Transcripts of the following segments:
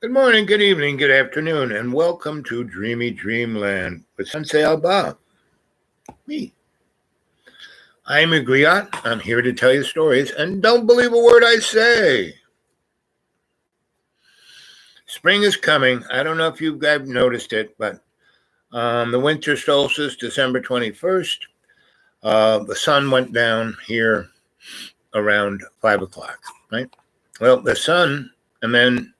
Good morning, good evening, good afternoon, and welcome to Dreamy Dreamland with Sensei Alba. Me. I'm a griot. I'm here to tell you stories, and don't believe a word I say. Spring is coming. I don't know if you guys noticed it, but the winter solstice, December 21st, the sun went down here around 5 o'clock, right? Well, the sun, and then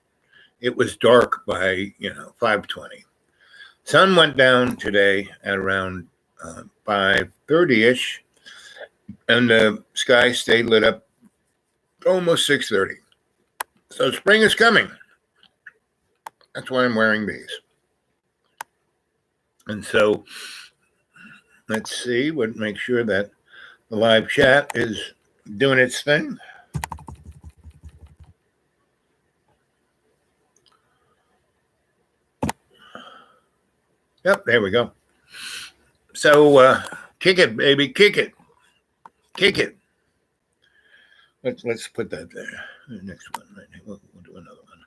it was dark by 5:20. Sun went down today at around 5:30ish, and the sky stayed lit up almost 6:30. So spring is coming. That's why I'm wearing these. And so let's see, make sure that the live chat is doing its thing. Yep, there we go. So kick it, baby, kick it, kick it. Let's put that there. The next one, right? We'll do another one.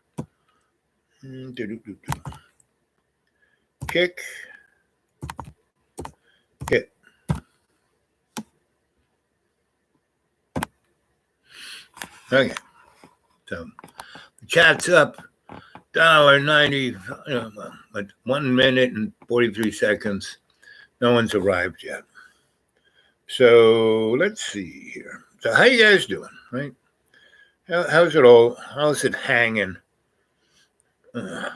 Kick it. Okay. So the chat's up. $1.90, but 1 minute and 43 seconds. No one's arrived yet. So let's see here. So how you guys doing, right? How's it all? How's it hanging? Yep,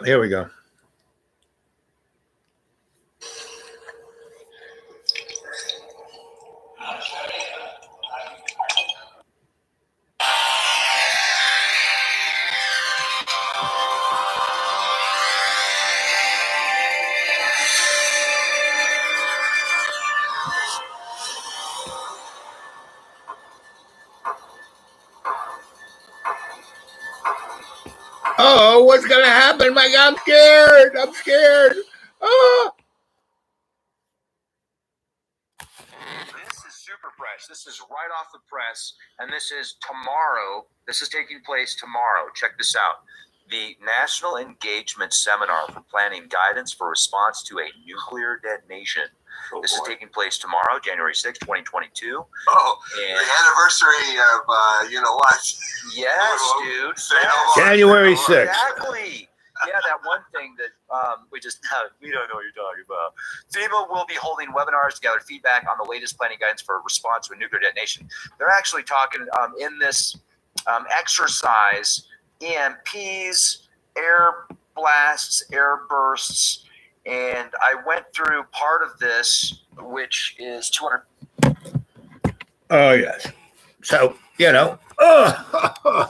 here we go. Oh, what's gonna happen, Mike? I'm scared. I'm scared. Oh. This is super fresh. This is right off the press, and this is tomorrow. This is taking place tomorrow. Check this out. The National Engagement Seminar for Planning Guidance for Response to a Nuclear Detonation. This is taking place tomorrow, January 6, 2022. Oh, and the anniversary of, you know what? Yes, dude. Yes. January 6th. Exactly. Yeah, that one thing that we don't know what you're talking about. FEMA will be holding webinars to gather feedback on the latest planning guidance for response to a nuclear detonation. They're actually talking in this exercise, EMPs, air blasts, air bursts, and I went through part of this, which is 200. Oh, yes. So, I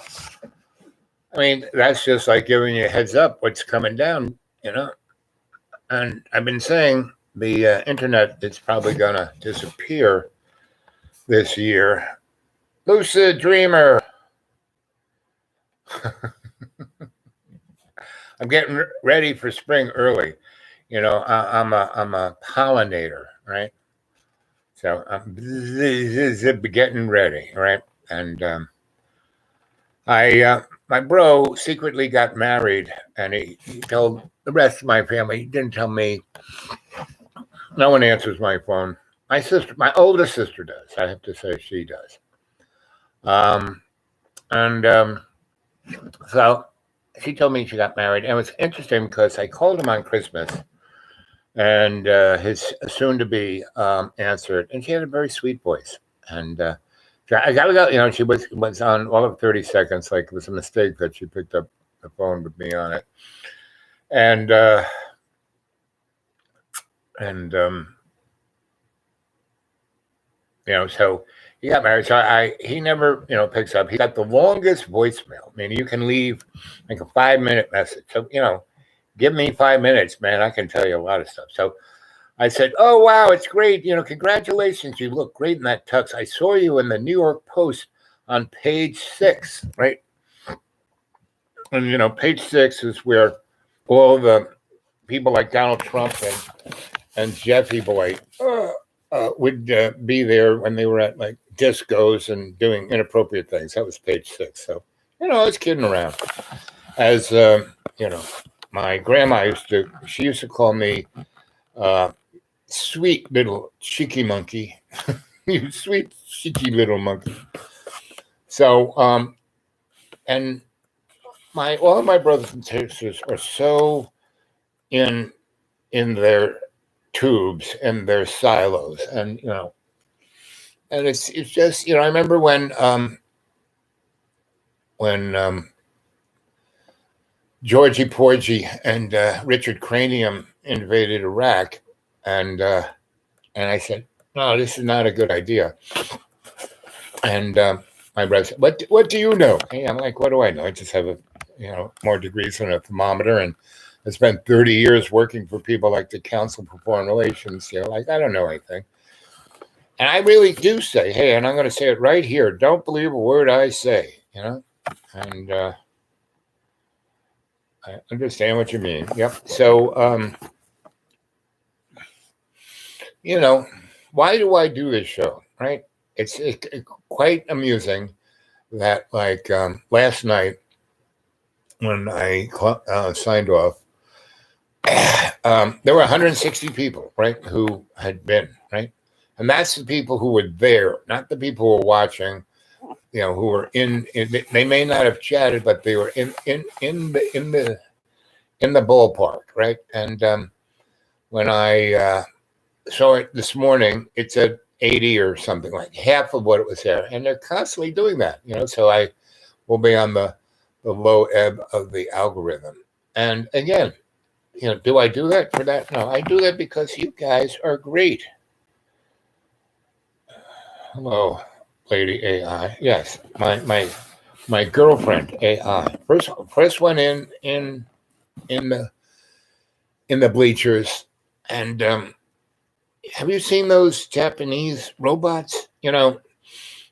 mean, that's just like giving you a heads up what's coming down, And I've been saying the internet is probably going to disappear this year. Lucid Dreamer. I'm getting ready for spring early. I'm a pollinator, right? So I'm getting ready, right? And my bro secretly got married, and he told the rest of my family. He didn't tell me. No one answers my phone. My oldest sister does. I have to say she does. So she told me she got married, and it was interesting because I called him on Christmas, and his soon-to-be answered, and she had a very sweet voice, and I gotta go. She was on all of 30 seconds. Like it was a mistake that she picked up the phone with me on it, and so he got married. So he never picks up. He got the longest voicemail. I mean, you can leave like a 5-minute message. So give me 5 minutes, man. I can tell you a lot of stuff. So I said, "Oh, wow, it's great. Congratulations. You look great in that tux. I saw you in the New York Post on page 6, right?" And, page 6 is where all the people like Donald Trump and Jeffy Boy would be there when they were at like discos and doing inappropriate things. That was page 6. So, I was kidding around. As, my grandma she used to call me sweet little cheeky monkey. You sweet cheeky little monkey. So, and all of my brothers and sisters are so in their tubes and their silos, and and it's just I remember when Georgie Porgy and Richard Cranium invaded Iraq, and I said, no, this is not a good idea. And my brother said, what do you know? Hey, I'm like, what do I know? I just have more degrees than a thermometer, and I spent 30 years working for people like the Council for Foreign Relations. Like, I don't know anything. And I really do say, hey, and I'm going to say it right here, don't believe a word I say, and I understand what you mean. Yep. So, why do I do this show, right? It's quite amusing that, like, last night when I signed off, there were 160 people, right, who had been, right? And that's the people who were there, not the people who were watching, who were in they may not have chatted, but they were in the ballpark, right? And when I saw it this morning, it said 80 or something, like half of what it was there. And they're constantly doing that, so I will be on the low ebb of the algorithm. And again, do I do that for that? No, I do that because you guys are great. Hello, Lady AI. Yes, my girlfriend AI. First one in the bleachers. And have you seen those Japanese robots?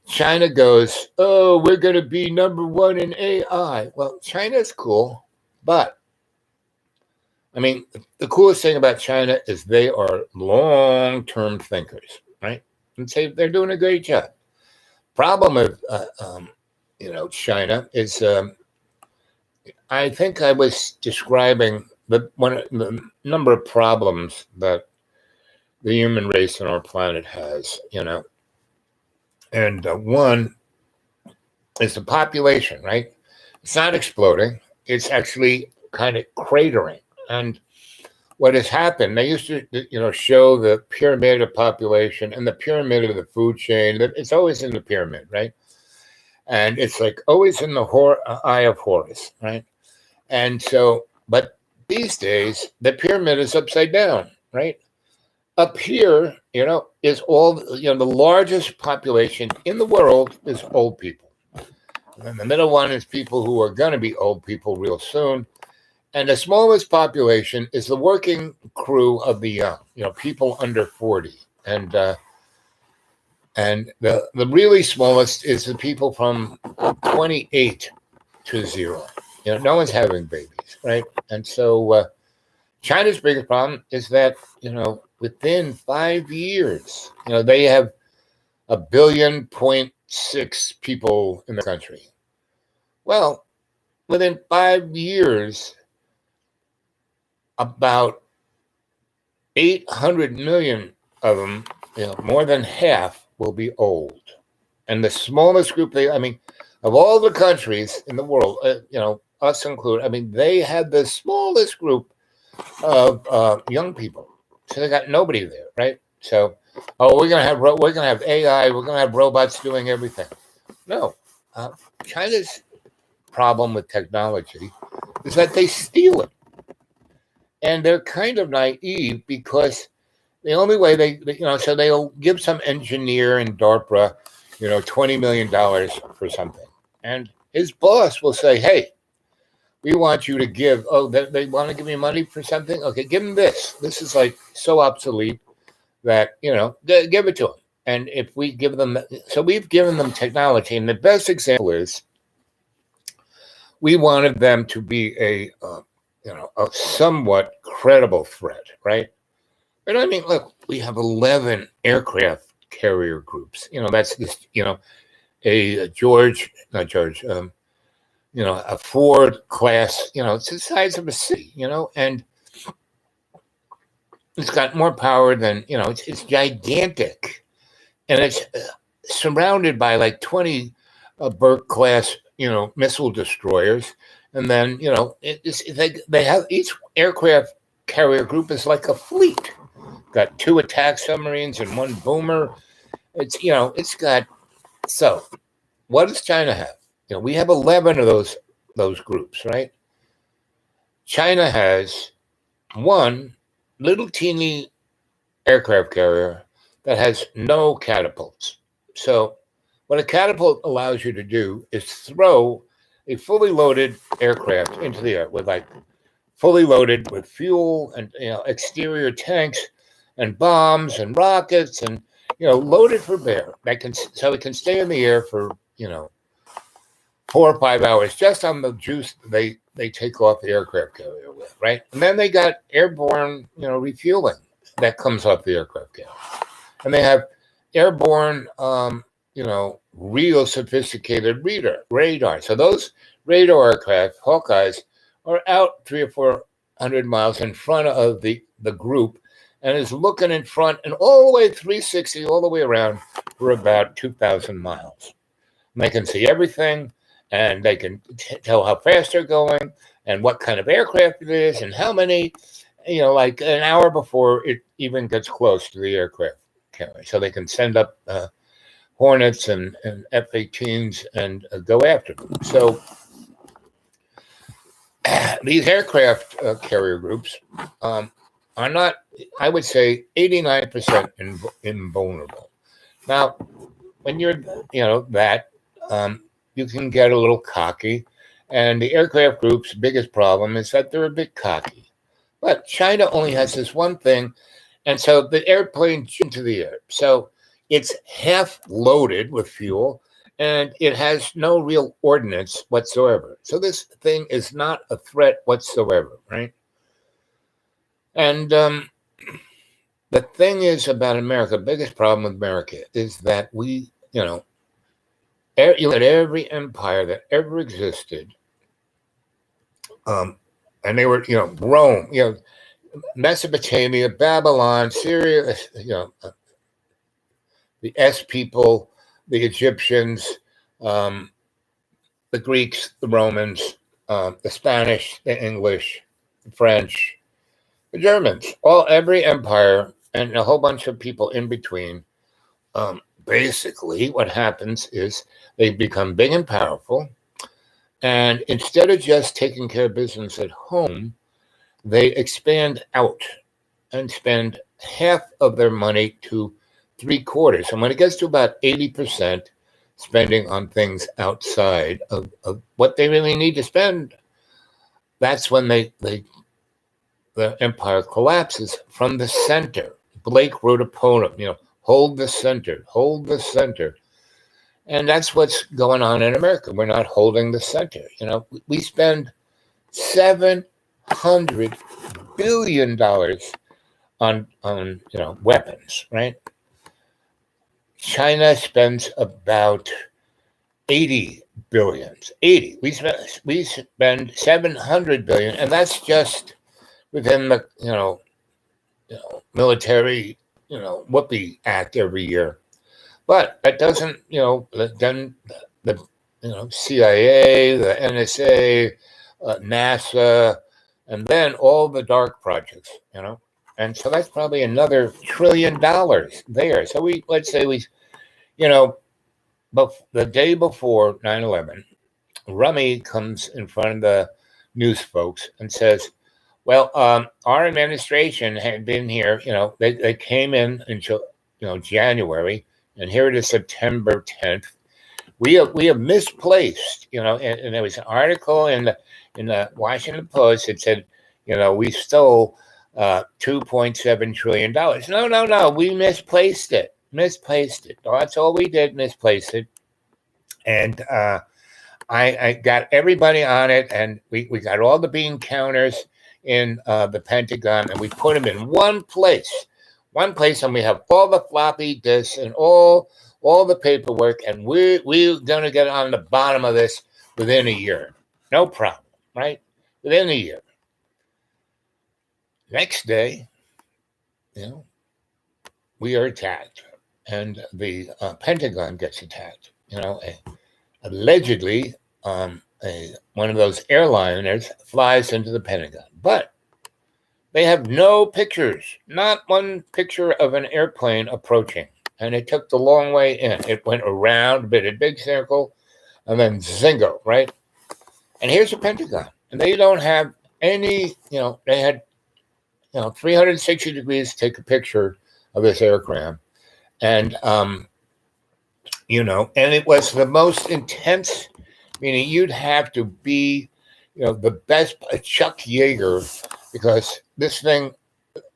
China goes, oh, we're going to be number 1 in AI. Well, China's cool, but I mean, the coolest thing about China is they are long-term thinkers, right? And say they're doing a great job. Problem with China is, I think I was describing the number of problems that the human race on our planet has, and one is the population, right? It's not exploding; it's actually kind of cratering. And what has happened, they used to, show the pyramid of population and the pyramid of the food chain. It's always in the pyramid, right? And it's like always in the eye of Horus, right? And so, but these days, the pyramid is upside down, right? Up here, is all, the largest population in the world is old people. And then the middle one is people who are going to be old people real soon. And the smallest population is the working crew of the young, people under 40. And the really smallest is the people from 28 to 0. No one's having babies, right? And so China's biggest problem is that, within 5 years, they have 1.6 billion people in the country. Well, within 5 years, about 800 million of them, more than half, will be old. And the smallest group, of all the countries in the world, us included, they had the smallest group of young people. So they got nobody there, right? So, we're gonna have AI, we're gonna have robots doing everything. No, China's problem with technology is that they steal it. And they're kind of naive because the only way so they'll give some engineer in DARPA, $20 million for something. And his boss will say, hey, we want you to give, they want to give me money for something? Okay, give them this. This is like so obsolete that, give it to them. And if we give them, so we've given them technology. And the best example is we wanted them to be a somewhat credible threat, right? But I mean, look, we have 11 aircraft carrier groups. That's just, a George, not George, a Ford class, it's the size of a city, and it's got more power than, it's gigantic. And it's surrounded by like 20 Burke class, missile destroyers. And then, they have each aircraft carrier group is like a fleet. Got 2 attack submarines and 1 boomer. It's got, so what does China have? We have 11 of those groups, right? China has 1 little teeny aircraft carrier that has no catapults. So what a catapult allows you to do is throw a fully loaded aircraft into the air with fully loaded with fuel and exterior tanks and bombs and rockets and loaded for bear. So it can stay in the air for 4 or 5 hours just on the juice they take off the aircraft carrier with, right? And then they got airborne refueling that comes off the aircraft carrier, and they have airborne real sophisticated radar. So those radar aircraft, Hawkeyes, are out 300 or 400 miles in front of the group, and is looking in front and all the way 360 all the way around for about 2,000 miles. And they can see everything, and they can tell how fast they're going and what kind of aircraft it is and how many, like an hour before it even gets close to the aircraft carrier. So they can send up Hornets and F-18s and go after them. So these aircraft carrier groups are not, I would say, 89% invulnerable. Now, when you're, that, you can get a little cocky. And the aircraft group's biggest problem is that they're a bit cocky. But China only has this one thing. And so the airplane into the air. So it's half loaded with fuel, and it has no real ordnance whatsoever. So this thing is not a threat whatsoever, right? And the thing is about America, the biggest problem with America is that we, you let every empire that ever existed, and they were, Rome, Mesopotamia, Babylon, Syria, the S people, the Egyptians, the Greeks, the Romans, the Spanish, the English, the French, the Germans, every empire and a whole bunch of people in between. Basically, what happens is they become big and powerful, and instead of just taking care of business at home, they expand out and spend half of their money to 3/4. And when it gets to about 80% spending on things outside of what they really need to spend, that's when the empire collapses from the center. Blake wrote a poem, hold the center, hold the center. And that's what's going on in America. We're not holding the center. We spend $700 billion on weapons, right? China spends about 80 billion. 80. We spend 700 billion, and that's just within the military whoopee act every year. But that doesn't then the CIA, the NSA, NASA, and then all the dark projects, and so that's probably another $1 trillion there. So let's say the day before 9/11, Rummy comes in front of the news folks and says, well, our administration had been here, they came in until, January, and here it is September 10th. We have misplaced, and there was an article in the Washington Post that said, we stole $2.7 trillion. No, we misplaced it. That's all we did, misplace it. And I got everybody on it, and we got all the bean counters in the Pentagon, and we put them in one place. one place, and we have all the floppy disks and all the paperwork, and we're gonna get on the bottom of this within a year. No problem, right? Within a year. Next day, we are attacked, and the Pentagon gets attacked. Allegedly, one of those airliners flies into the Pentagon, but they have no pictures, not one picture of an airplane approaching. And it took the long way in. It went around, bit a big circle, and then zingo, right? And here's the Pentagon. And they don't have any, they had, 360 degrees to take a picture of this aircraft. And, and it was the most intense, meaning you'd have to be, the best, Chuck Yeager, because this thing,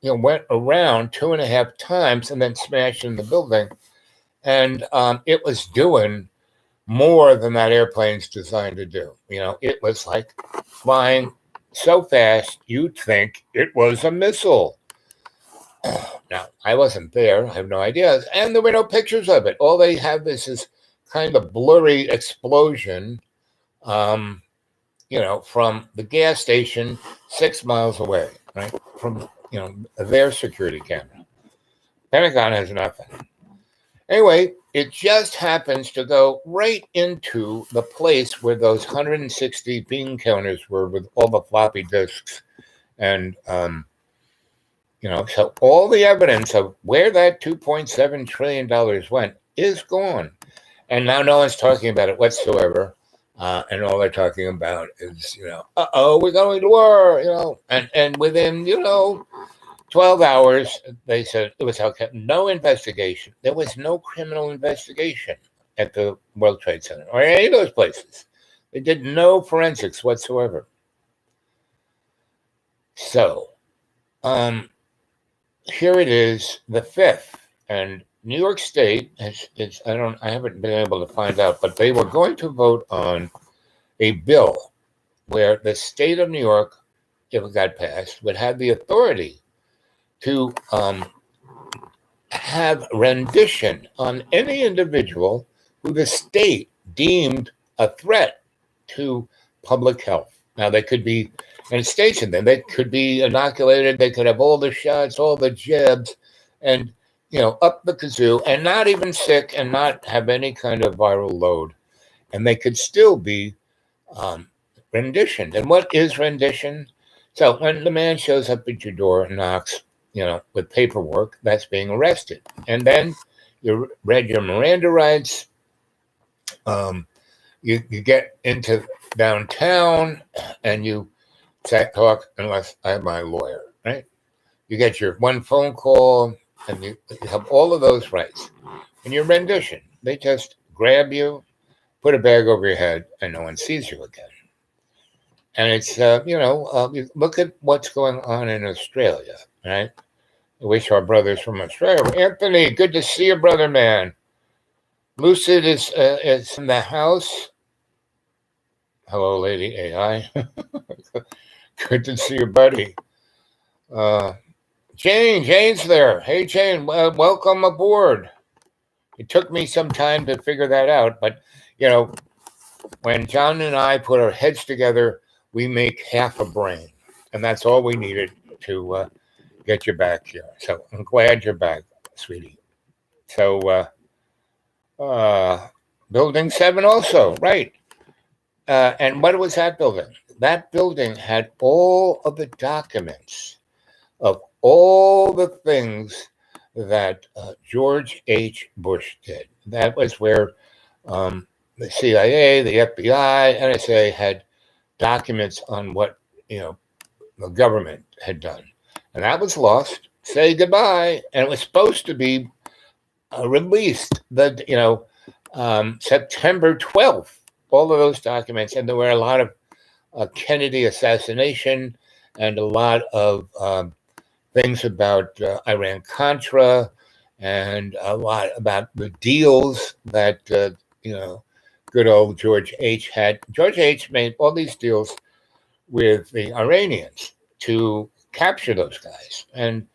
went around 2.5 times and then smashed in the building. And it was doing more than that airplane's designed to do. It was like flying so fast, you'd think it was a missile. Now, I wasn't there. I have no idea. And there were no pictures of it. All they have is this kind of blurry explosion, from the gas station 6 miles away, right? From, their security camera. Pentagon has nothing. Anyway, it just happens to go right into the place where those 160 bean counters were with all the floppy disks. And, so all the evidence of where that $2.7 trillion went is gone. And now no one's talking about it whatsoever. And all they're talking about is, we're going to war, and within, 12 hours, they said it was okay. No investigation. There was no criminal investigation at the World Trade Center or any of those places. They did no forensics whatsoever. So, here it is, the 5th, and New York State I haven't been able to find out, but they were going to vote on a bill where the state of New York, if it got passed, would have the authority to have rendition on any individual who the state deemed a threat to public health. Now, they could be in states, and then they could be inoculated. They could have all the shots, all the jabs, and up the kazoo, and not even sick, and not have any kind of viral load, and they could still be renditioned. And what is rendition? So when the man shows up at your door and knocks, with paperwork, that's being arrested. And then you read your Miranda rights. You get into downtown and you talk unless I have my lawyer, right? You get your one phone call and you have all of those rights. And your rendition, they just grab you, put a bag over your head, and no one sees you again. And it's, look at what's going on in Australia, right? I wish our brothers from Australia. Anthony, good to see you, brother man. Lucid is in the house. Hello, Lady AI. Good to see you, buddy. Jane's there. Hey, Jane, welcome aboard. It took me some time to figure that out, but, when John and I put our heads together, we make half a brain, and that's all we needed to get you back here. So I'm glad you're back, sweetie. So Building 7 also, right. And what was that building? That building had all of the documents of all the things that George H. Bush did. That was where the CIA, the FBI, NSA had documents on what, the government had done. And that was lost. Say goodbye. And it was supposed to be released September 12th, all of those documents. And there were a lot of Kennedy assassination and a lot of things about Iran-Contra and a lot about the deals that, good old George H. had. George H. made all these deals with the Iranians to capture those guys. And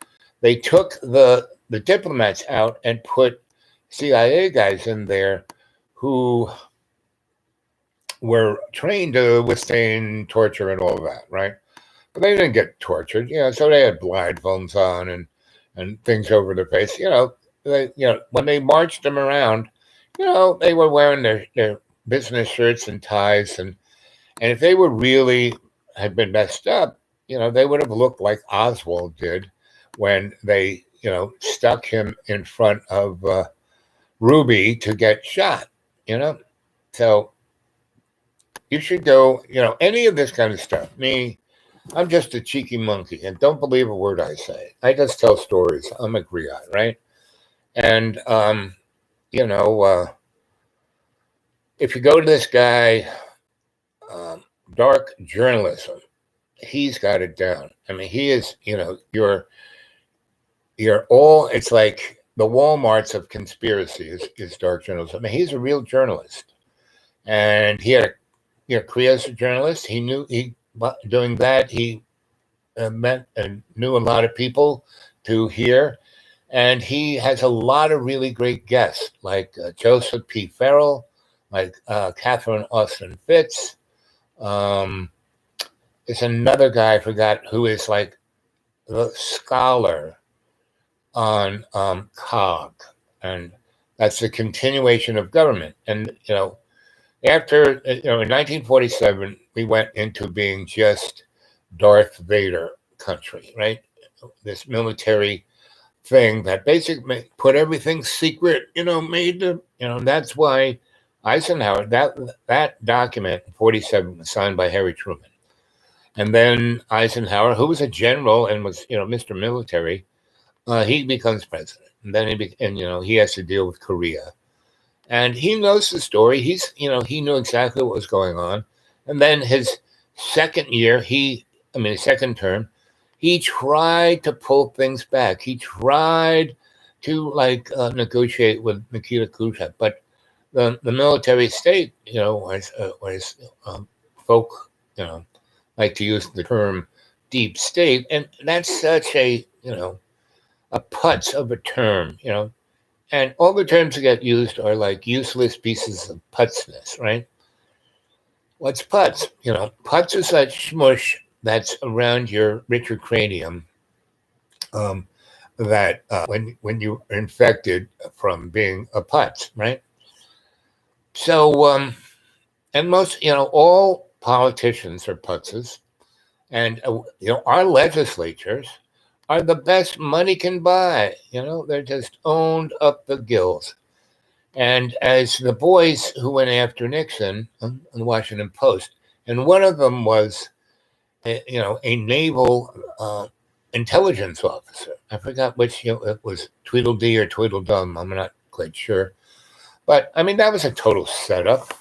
they took the the diplomats out and put CIA guys in there who were trained to withstand torture and all of that, right? But they didn't get tortured, so they had blindfolds on and things over their face. When they marched them around, they were wearing their business shirts and ties, and if they were really had been messed up, they would have looked like Oswald did when they, stuck him in front of Ruby to get shot, So you should go, any of this kind of stuff. I'm just a cheeky monkey, and don't believe a word I say. I just tell stories. I'm a griot, right? And, if you go to this guy, Dark Journalism, he's got it down. I mean, he is, you're all, it's like the Walmarts of conspiracy is Dark Journalism. I mean, he's a real journalist. And he had Korea as a journalist. Doing that, he met and knew a lot of people to hear. And he has a lot of really great guests, like Joseph P. Farrell, like Catherine Austin Fitz. There's another guy I forgot who is like the scholar on COG, and that's the continuation of government. And after in 1947, we went into being just Darth Vader country, right? This military thing that basically put everything secret. Made the that's why Eisenhower, that document in 47 was signed by Harry Truman. And then Eisenhower, who was a general and was, Mr. Military, he becomes president. And then he has to deal with Korea. And he knows the story. He knew exactly what was going on. And then his second year, his second term, he tried to pull things back. He tried to negotiate with Nikita Khrushchev, but the military state, was folk, like to use the term deep state, and that's such a putz of a term, and all the terms that get used are like useless pieces of putzness, right? What's putz? Putz is that smush that's around your Richard cranium, that when you are infected from being a putz, right? So, and most, all politicians are putzes, and our legislatures are the best money can buy. They're just owned up the gills. And as the boys who went after Nixon on the Washington Post, and one of them was, a naval intelligence officer. I forgot which, it was Tweedledee or Tweedledum. I'm not quite sure. But, that was a total setup.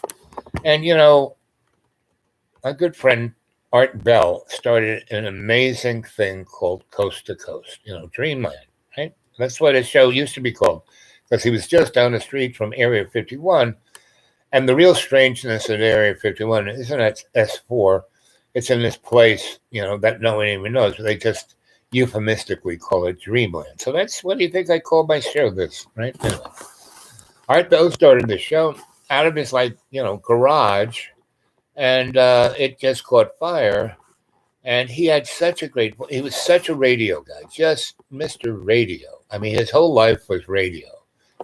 And, my good friend Art Bell started an amazing thing called Coast to Coast, Dreamland, right? That's what his show used to be called, because he was just down the street from Area 51. And the real strangeness at Area 51 isn't at S4. It's in this place, that no one even knows. They just euphemistically call it Dreamland. So what do you think I call my show this, right? Anyway. Art Bell started the show out of his garage, and it just caught fire. And he had he was such a radio guy, just Mr. Radio. His whole life was radio,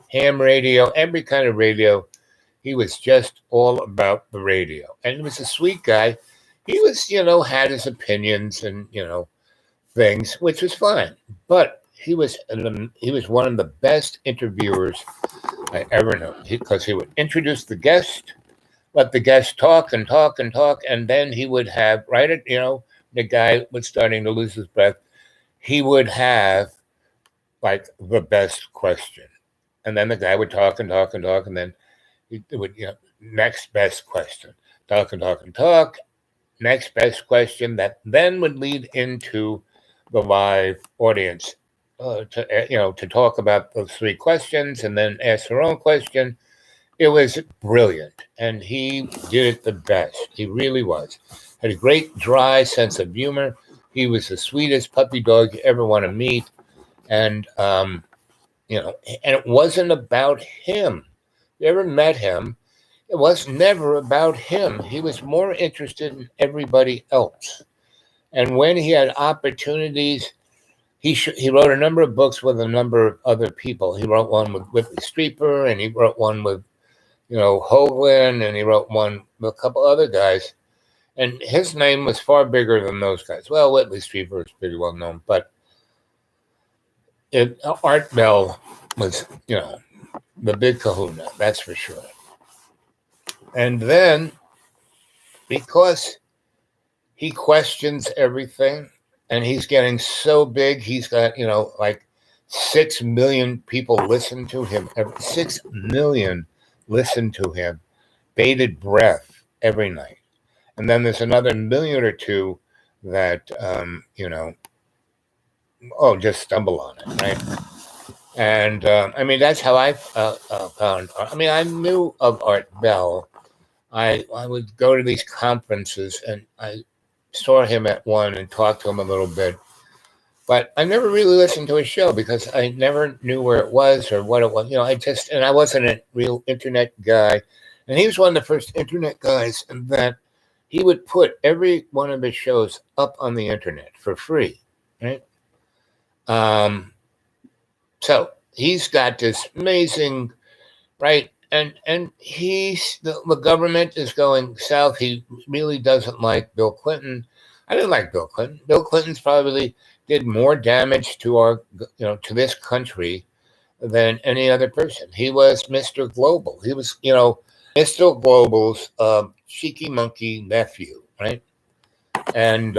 ham radio, every kind of radio. He was just all about the radio. And he was a sweet guy. He was, had his opinions and, things, which was fine. But he was one of the best interviewers I ever know, because he would introduce the guest, let the guest talk and talk and talk, and then he would have, the guy was starting to lose his breath, he would have the best question. And then the guy would talk and talk and talk, and then it would, next best question, talk and talk and talk, next best question, that then would lead into the live audience to talk about those three questions and then ask their own question. It was brilliant, and he did it the best. He really was. Had a great dry sense of humor. He was the sweetest puppy dog you ever want to meet, and and it wasn't about him. You ever met him? It was never about him. He was more interested in everybody else. And when he had opportunities, he wrote a number of books with a number of other people. He wrote one with Whitley Strieber, and he wrote one with, Hoagland, and he wrote one with a couple other guys. And his name was far bigger than those guys. Well, Whitley Strieber is pretty well known, but Art Bell was, the big kahuna, that's for sure. And then, because he questions everything, and he's getting so big, he's got, like 6 million people listen to him. 6 million listen to him, bated breath every night. And then there's another million or two that, just stumble on it, right? And, that's how I found art. I knew of Art Bell. I would go to these conferences, and I saw him at one and talked to him a little bit. But I never really listened to his show because I never knew where it was or what it was. I wasn't a real internet guy. And he was one of the first internet guys that he would put every one of his shows up on the internet for free, right? So he's got this amazing, right? And the government is going south. He really doesn't like Bill Clinton. I didn't like Bill Clinton. Bill Clinton's probably did more damage to to this country than any other person. He was Mr. Global. He was, Mr. Global's cheeky monkey nephew, right? And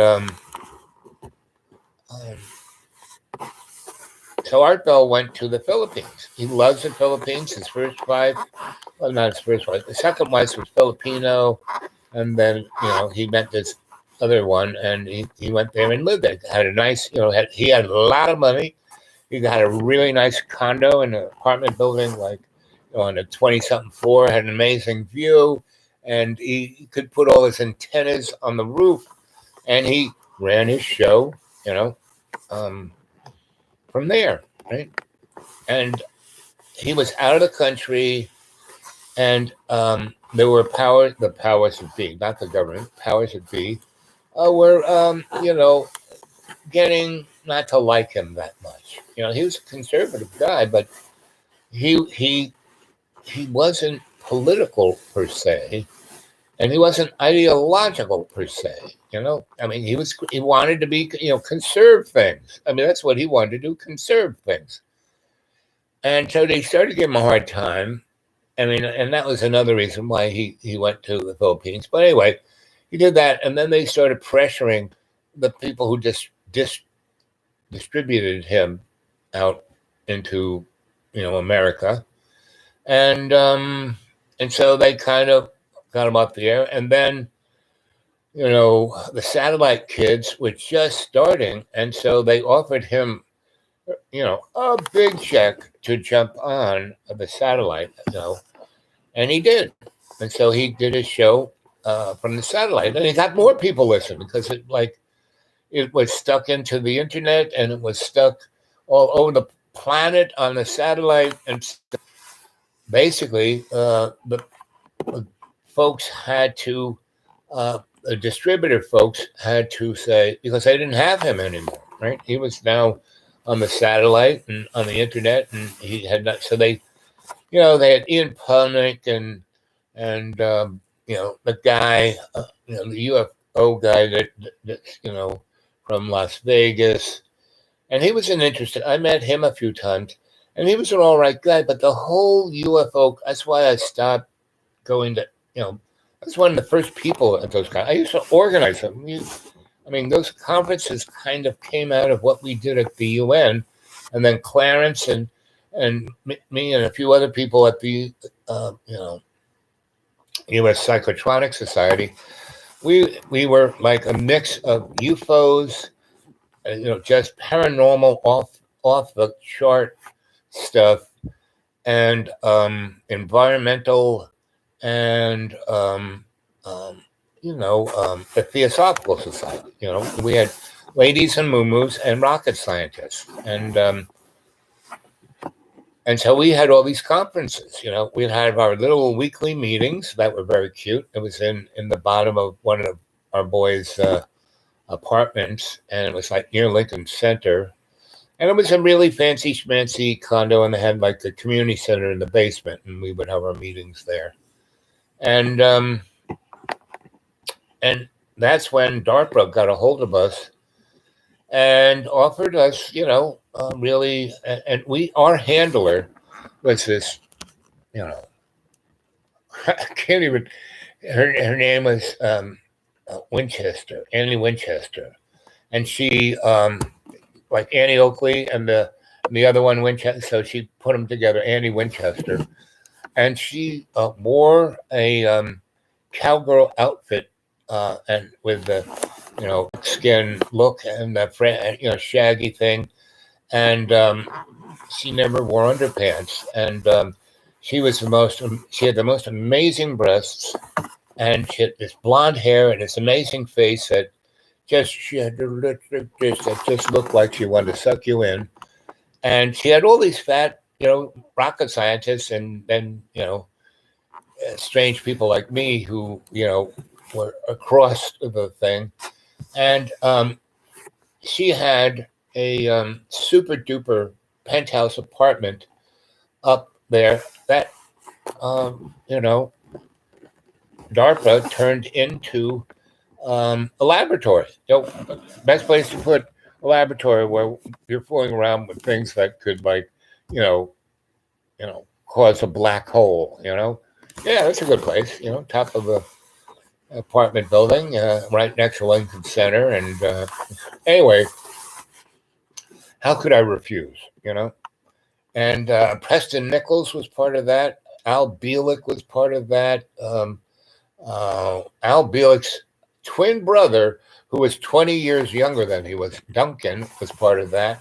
so Art Bell went to the Philippines. He loves the Philippines. His first wife, well, not his first wife, the second wife was Filipino. And then, he met this other one, and he went there and lived there. Had a nice, he had a lot of money. He got a really nice condo in an apartment building, like on a 20-something floor, had an amazing view, and he could put all his antennas on the roof, and he ran his show, from there, right? And he was out of the country, and there were the powers that be, not the government, powers that be, were, getting not to like him that much. He was a conservative guy, but he wasn't political per se, and he wasn't ideological per se. He wanted to be, conserve things. That's what he wanted to do, conserve things. And so they started to give him a hard time. And that was another reason why he went to the Philippines. But anyway, he did that, and then they started pressuring the people who just distributed him out into, America, and so they kind of got him up the air, and then, the satellite kids were just starting, and so they offered him, a big check to jump on the satellite, and he did, and so he did his show from the satellite, and he got more people listening because it was stuck into the internet, and it was stuck all over the planet on the satellite, and basically the folks had to, the distributor folks had to say, because they didn't have him anymore, right? He was now on the satellite and on the internet, and he had not. So they had Ian Punick and the guy, the UFO guy that from Las Vegas, and he was interested. I met him a few times, and he was an all right guy. But the whole UFO, that's why I stopped going to. I was one of the first people at those guys. I used to organize them. Those conferences kind of came out of what we did at the UN, and then Clarence and me and a few other people at the U.S. Psychotronic Society. We were like a mix of UFOs, just paranormal, off the chart stuff, and environmental, and the Theosophical Society. We had ladies and muumuus and rocket scientists, and And so we had all these conferences. We'd have our little weekly meetings that were very cute. It was in the bottom of one of our boys' apartments, and it was like near Lincoln Center. And it was a really fancy schmancy condo, and they had like the community center in the basement, and we would have our meetings there. And that's when DARPA got a hold of us and offered us, really, and our handler was this, I can't even, her name was Winchester, Annie Winchester. And she, like Annie Oakley and the other one, Winchester, so she put them together, Annie Winchester. And she wore a cowgirl outfit and with the, skin look and the, shaggy thing. And she never wore underpants. And she had the most amazing breasts. And she had this blonde hair and this amazing face that she had this that just looked like she wanted to suck you in. And she had all these fat, rocket scientists and then, strange people like me who, were across the thing. And she had a super duper penthouse apartment up there that, DARPA turned into a laboratory. Best place to put a laboratory where you're fooling around with things that could, like, cause a black hole. Yeah, that's a good place. Top of a apartment building, right next to Lincoln Center. And anyway, how could I refuse? And Preston Nichols was part of that. Al Bielek was part of that. Al Bielek's twin brother, who was 20 years younger than he was, Duncan, was part of that.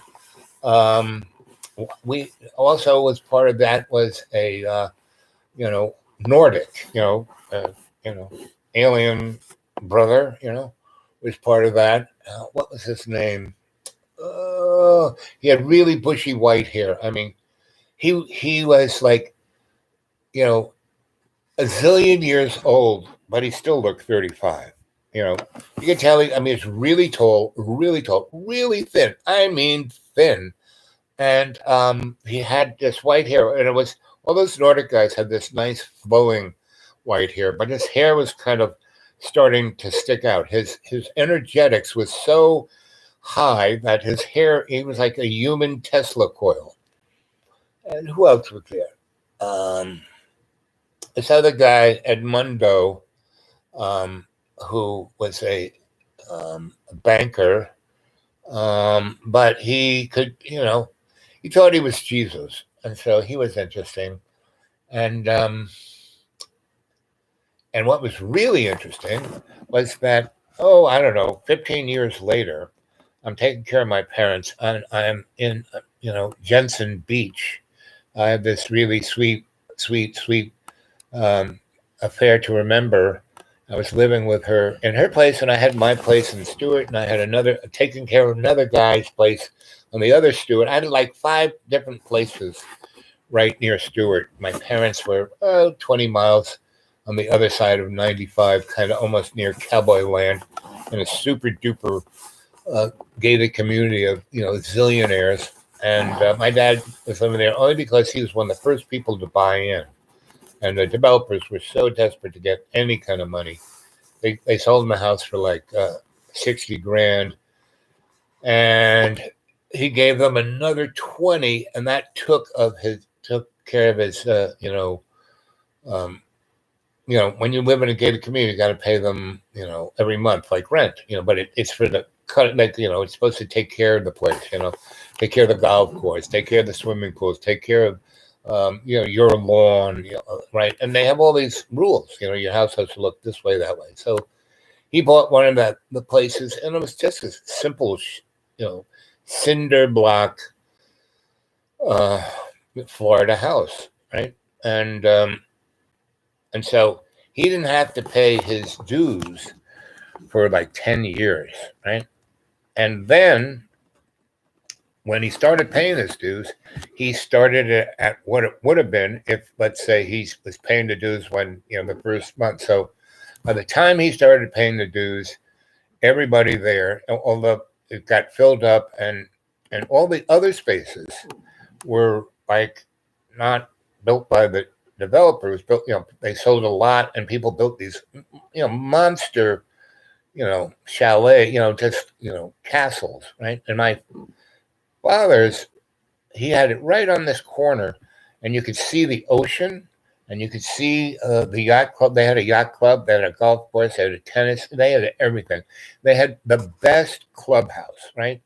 We also was part of that was a, Nordic, alien brother, was part of that. What was his name? He had really bushy white hair. I mean, he was like, a zillion years old, but he still looked 35. You can tell he's really tall, really thin. I mean, thin. And he had this white hair, and it was all those Nordic guys had this nice flowing white hair, but his hair was kind of starting to stick out. His energetics was so high that his hair, he was like a human Tesla coil. And who else was there? This other guy, Edmundo, who was a banker, but he could, he thought he was Jesus, and so he was interesting. And what was really interesting was that, I don't know, 15 years later, I'm taking care of my parents, and I'm in, Jensen Beach. I have this really sweet affair to remember. I was living with her in her place, and I had my place in Stewart, and I had taking care of another guy's place on the other Stewart. I had like 5 different places right near Stewart. My parents were 20 miles on the other side of 95, kind of almost near Cowboy Land, in a super duper gated community of zillionaires. And my dad was living there only because he was one of the first people to buy in. And the developers were so desperate to get any kind of money. They sold him a house for like $60,000, and he gave them another 20, and that took care of his when you live in a gated community, you got to pay them every month like rent, but it's for the cut, like it's supposed to take care of the place, take care of the golf course, take care of the swimming pools, take care of your lawn, right? And they have all these rules. Your house has to look this way, that way. So he bought one of the places, and it was just a simple, cinder block, Florida house, right? And so he didn't have to pay his dues for like 10 years, right? And then when he started paying his dues, he started it at what it would have been if, let's say, he was paying the dues when, the first month. So by the time he started paying the dues, everybody there, although it got filled up, and all the other spaces were like not built by the developers, built, they sold a lot, and people built these, monster, chalet, just, castles, right? And my father's, he had it right on this corner, and you could see the ocean, and you could see the yacht club. They had a yacht club, they had a golf course, they had a tennis, they had everything. They had the best clubhouse, right?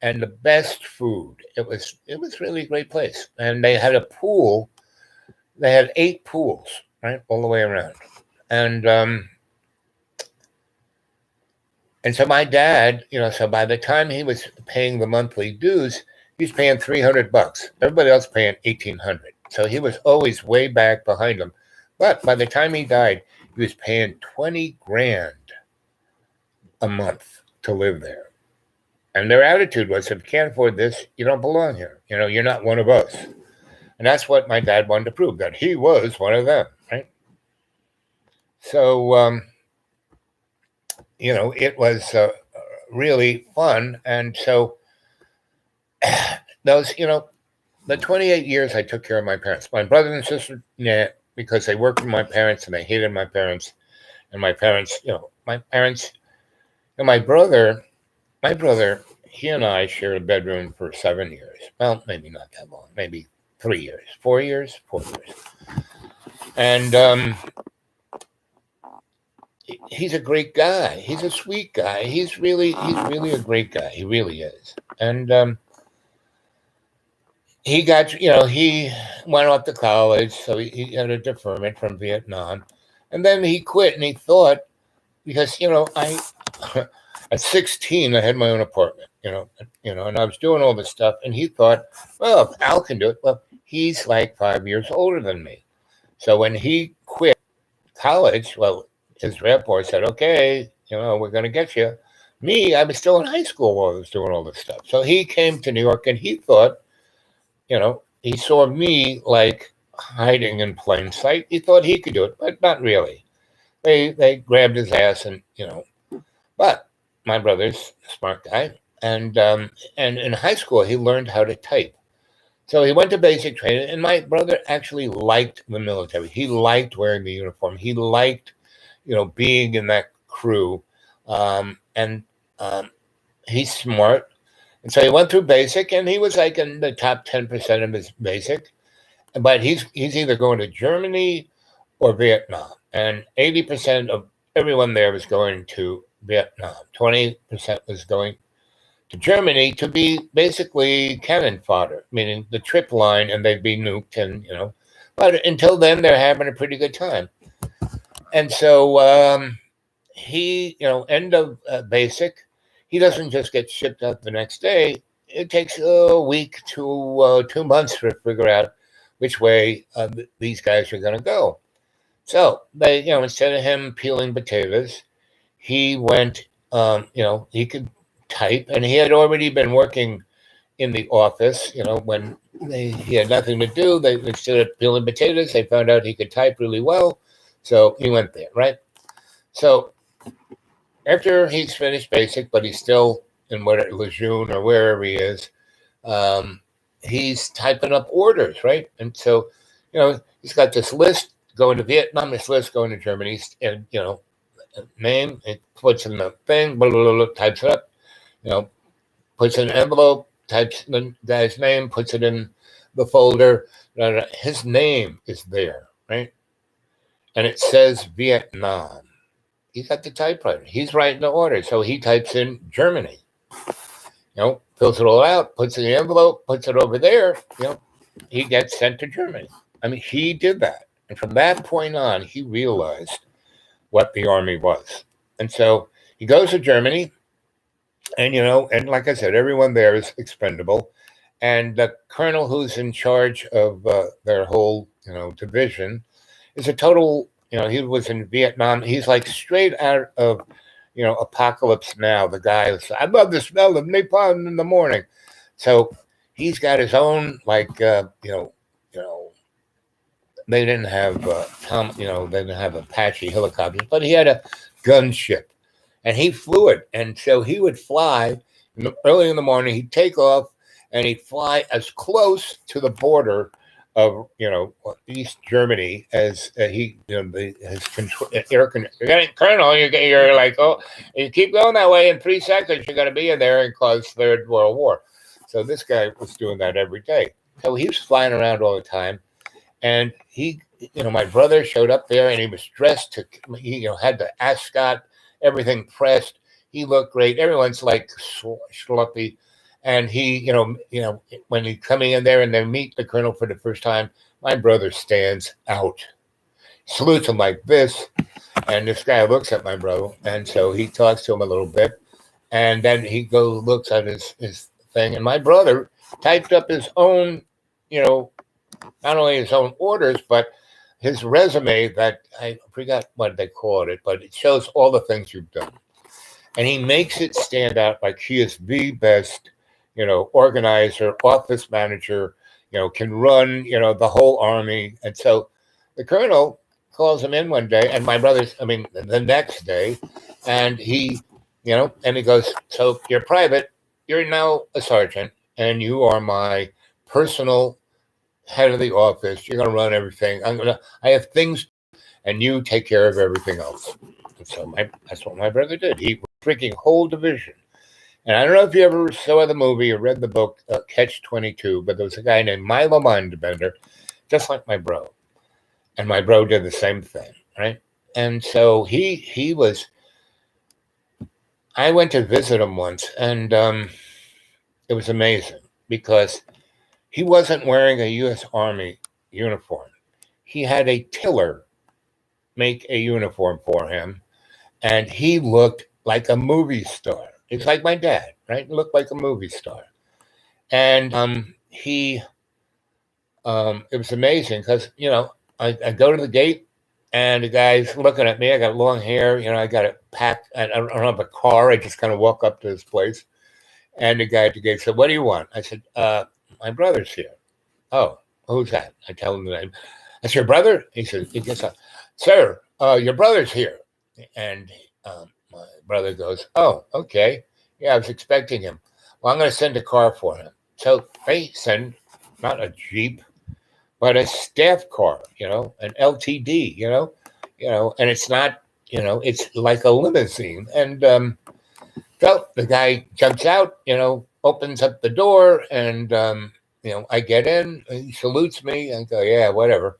And the best food. It was really a great place. And they had a pool. They had 8 pools, right, all the way around. And so my dad, so by the time he was paying the monthly dues, he was paying $300. Everybody else paying $1,800. So he was always way back behind them. But by the time he died, he was paying $20,000 a month to live there. And their attitude was, if you can't afford this, you don't belong here. You're not one of us. And that's what my dad wanted to prove, that he was one of them, right? So, it was really fun. And so those, the 28 years I took care of my parents. My brother and sister, because they worked with my parents and they hated my parents. And my parents, my brother, he and I shared a bedroom for 7 years. Well, maybe not that long, maybe 3 years, 4 years, 4 years. And he's a great guy. He's a sweet guy. He's really a great guy. He really is. And he got, he went off to college, so he had a deferment from Vietnam. And then he quit, and he thought, because, at 16, I had my own apartment, and I was doing all this stuff. And he thought, well, if Al can do it, well, he's like 5 years older than me. So when he quit college, well, his rep board said, okay, we're going to get you. Me, I was still in high school while I was doing all this stuff. So he came to New York, and he thought, he saw me like hiding in plain sight. He thought he could do it, but not really. They grabbed his ass, and, but my brother's a smart guy. And in high school, he learned how to type. So he went to basic training, and my brother actually liked the military. He liked wearing the uniform. He liked, being in that crew. And he's smart. And so he went through basic, and he was like in the top 10% of his basic. But he's either going to Germany or Vietnam. And 80% of everyone there was going to Vietnam. 20% was going to Germany to be basically cannon fodder, meaning the trip line, and they'd be nuked. And, but until then, they're having a pretty good time. And so he, end of basic, he doesn't just get shipped out the next day. It takes a week to 2 months to figure out which way these guys are going to go. So they, instead of him peeling potatoes, he went, he could type, and he had already been working in the office, when he had nothing to do. They instead of peeling potatoes, they found out he could type really well. So he went there, right? So after he's finished basic, but he's still in Lejeune or wherever he is, he's typing up orders, right? And so, he's got this list going to Vietnam, this list going to Germany, and, name, it puts in the thing, blah, blah, blah, types it up, puts in an envelope, types the guy's name, puts it in the folder. His name is there, right? And it says Vietnam. He's got the typewriter. He's writing the order. So he types in Germany, fills it all out, puts it in the envelope, puts it over there, he gets sent to Germany. I mean, he did that. And from that point on, he realized what the Army was. And so he goes to Germany, and, and like I said, everyone there is expendable. And the colonel who's in charge of their whole, division is a total, he was in Vietnam. He's like straight out of, Apocalypse Now. The guy is, I love the smell of napalm in the morning. So he's got his own, like, they didn't have they didn't have Apache helicopters, but he had a gunship, and he flew it. And so he would fly early in the morning. He'd take off, and he'd fly as close to the border of East Germany as his control Colonel. You're like, oh, you keep going that way. In 3 seconds, you're going to be in there and cause Third World War. So this guy was doing that every day. So he was flying around all the time. And he, my brother showed up there, and he was dressed had the ascot, everything pressed. He looked great. Everyone's like schluppy. And he, when he's coming in there and they meet the colonel for the first time, my brother stands out, salutes him like this. And this guy looks at my brother. And so he talks to him a little bit. And then he looks at his thing. And my brother typed up his own, not only his own orders, but his resume that I forgot what they called it, but it shows all the things you've done. And he makes it stand out like he is the best, organizer, office manager, can run, the whole army. And so the colonel calls him in one day, and the next day, and he, and he goes, so you're private, you're now a sergeant, and you are my personal head of the office. You're going to run everything. I have things, and you take care of everything else. And so that's what my brother did. He freaking whole division. And I don't know if you ever saw the movie or read the book Catch-22, but there was a guy named Milo Mindbender, just like my bro. And my bro did the same thing, right? And so he was. I went to visit him once, and it was amazing because he wasn't wearing a U.S. Army uniform. He had a tiller make a uniform for him, and he looked like a movie star. It's like my dad, right? He looked like a movie star. And it was amazing because, I go to the gate, and the guy's looking at me. I got long hair, I got it packed. I don't have a car. I just kind of walk up to this place. And the guy at the gate said, what do you want? I said, my brother's here. Oh, who's that? I tell him the name. That's your brother? He says, he gets up. Sir, your brother's here. And my brother goes, oh, okay. Yeah, I was expecting him. Well, I'm going to send a car for him. So they send not a Jeep, but a staff car, an LTD, and it's not, it's like a limousine. And so the guy jumps out, opens up the door, and I get in. He salutes me and go, yeah, whatever.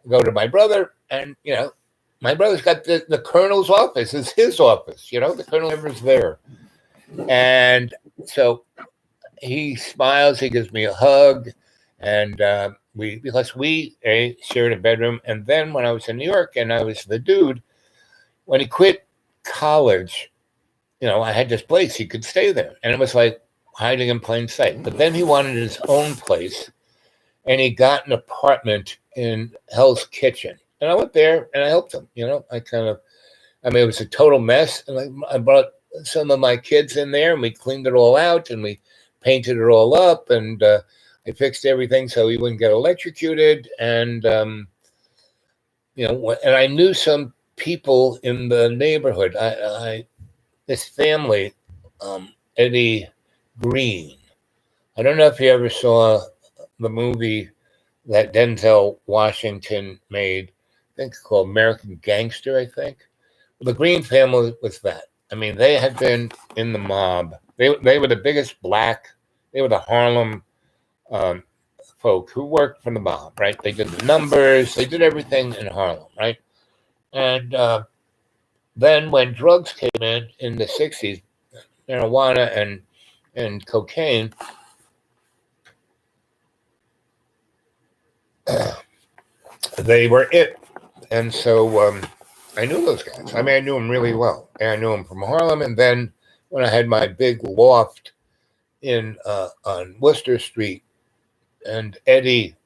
Go to my brother, and my brother's got the colonel's office. It's his office. The colonel never's there, and so he smiles. He gives me a hug, and because we shared a bedroom. And then when I was in New York and I was the dude, when he quit college, I had this place. He could stay there, and it was like hiding in plain sight. But then he wanted his own place, and he got an apartment in Hell's Kitchen. And I went there and I helped him. It was a total mess. And I brought some of my kids in there, and we cleaned it all out, and we painted it all up, and I fixed everything so he wouldn't get electrocuted. And, and I knew some people in the neighborhood. This family, Eddie Green. I don't know if you ever saw the movie that Denzel Washington made, I think called American Gangster, I think. The Green family was that. They had been in the mob. They were the biggest they were the Harlem folk who worked for the mob, right? They did the numbers, they did everything in Harlem, right? And then when drugs came in the 60s, marijuana and cocaine, they were it. And so I knew those guys. I knew them really well. And I knew them from Harlem. And then when I had my big loft on Worcester Street, and Eddie,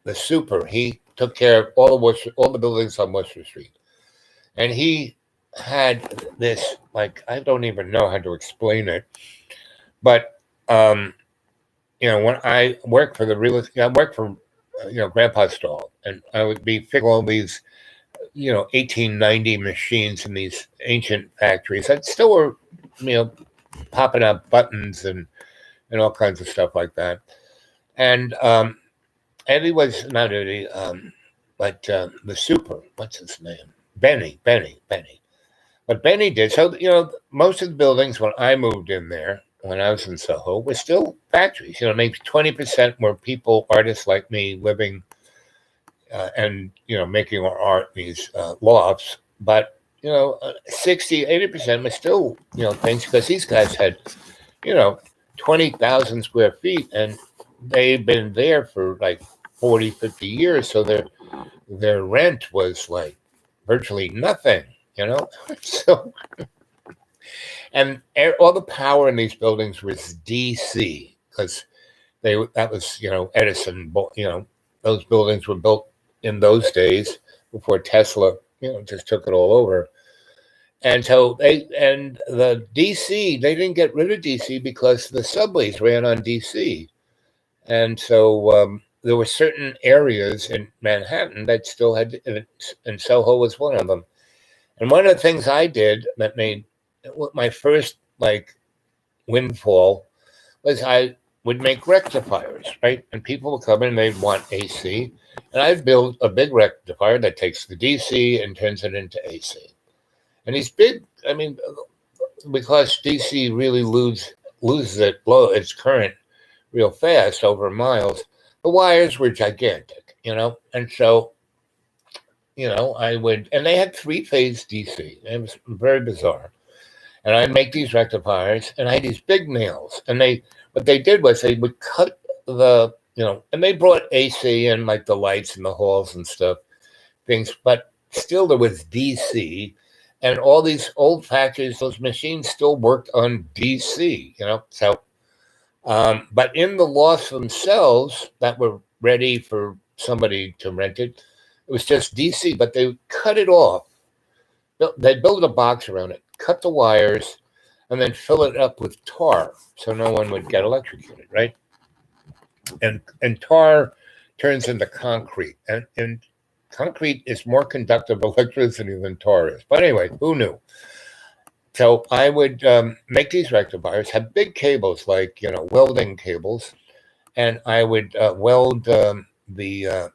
the super, he took care of all the buildings on Worcester Street. And he had this, like, I don't even know how to explain it, but when I worked for the real estate, I worked for, Grandpa Stahl, and I would be fixing all these, 1890 machines in these ancient factories that still were, popping out buttons and all kinds of stuff like that. And Eddie was not Eddie, but the super, what's his name? Benny. But Benny did. So, most of the buildings when I moved in there, when I was in Soho, were still factories. Maybe 20% were people, artists like me, living and, making our art in these lofts. But, 60, 80% were still, things, because these guys had, 20,000 square feet, and they've been there for like 40, 50 years. So their rent was like virtually nothing, So, and all the power in these buildings was DC, because that was, Edison, those buildings were built in those days before Tesla, just took it all over. And so the DC, they didn't get rid of DC because the subways ran on DC. And so there were certain areas in Manhattan that still had, and Soho was one of them. And one of the things I did that made my first windfall was I would make rectifiers, right? And people would come in and they'd want AC. And I'd build a big rectifier that takes the DC and turns it into AC. And these big, because DC really loses its current real fast over miles, the wires were gigantic, and so, I would, and they had 3-phase DC. It was very bizarre. And I'd make these rectifiers, and I had these big nails, and what they did was they would cut the, and they brought AC and like the lights in the halls and stuff, things, but still there was DC. And all these old factories, those machines still worked on DC, So, but in the lofts themselves that were ready for somebody to rent it, it was just DC. But they cut it off. They built a box around it, cut the wires, and then fill it up with tar so no one would get electrocuted, right? And tar turns into concrete, and concrete is more conductive electricity than tar is. But anyway, who knew? So I would make these rectifiers, have big cables, like, welding cables, and I would weld the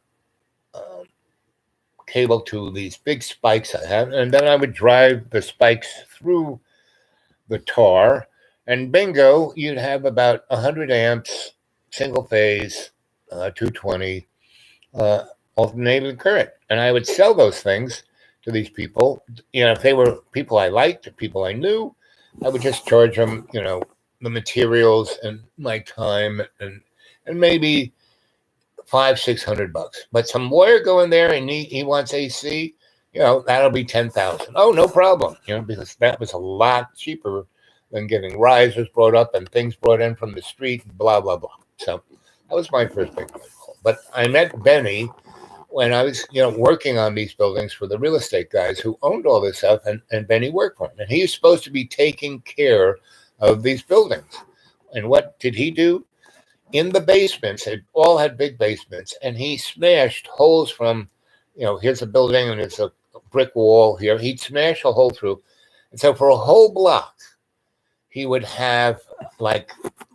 cable to these big spikes I have, and then I would drive the spikes through the tar, and bingo, you'd have about 100 amps, single phase, 220, alternating current. And I would sell those things to these people. If they were people I liked, people I knew, I would just charge them, the materials and my time, and maybe $500-600. But some lawyer go in there and he wants AC, that'll be 10,000. Oh, no problem. Because that was a lot cheaper than getting risers brought up and things brought in from the street, blah, blah, blah. So that was my first big call. But I met Benny when I was, working on these buildings for the real estate guys who owned all this stuff, and Benny worked for him. And he was supposed to be taking care of these buildings. And what did he do? In the basements, they all had big basements, and he smashed holes from, here's a building and it's a brick wall here. He'd smash a hole through. And so for a whole block, he would have like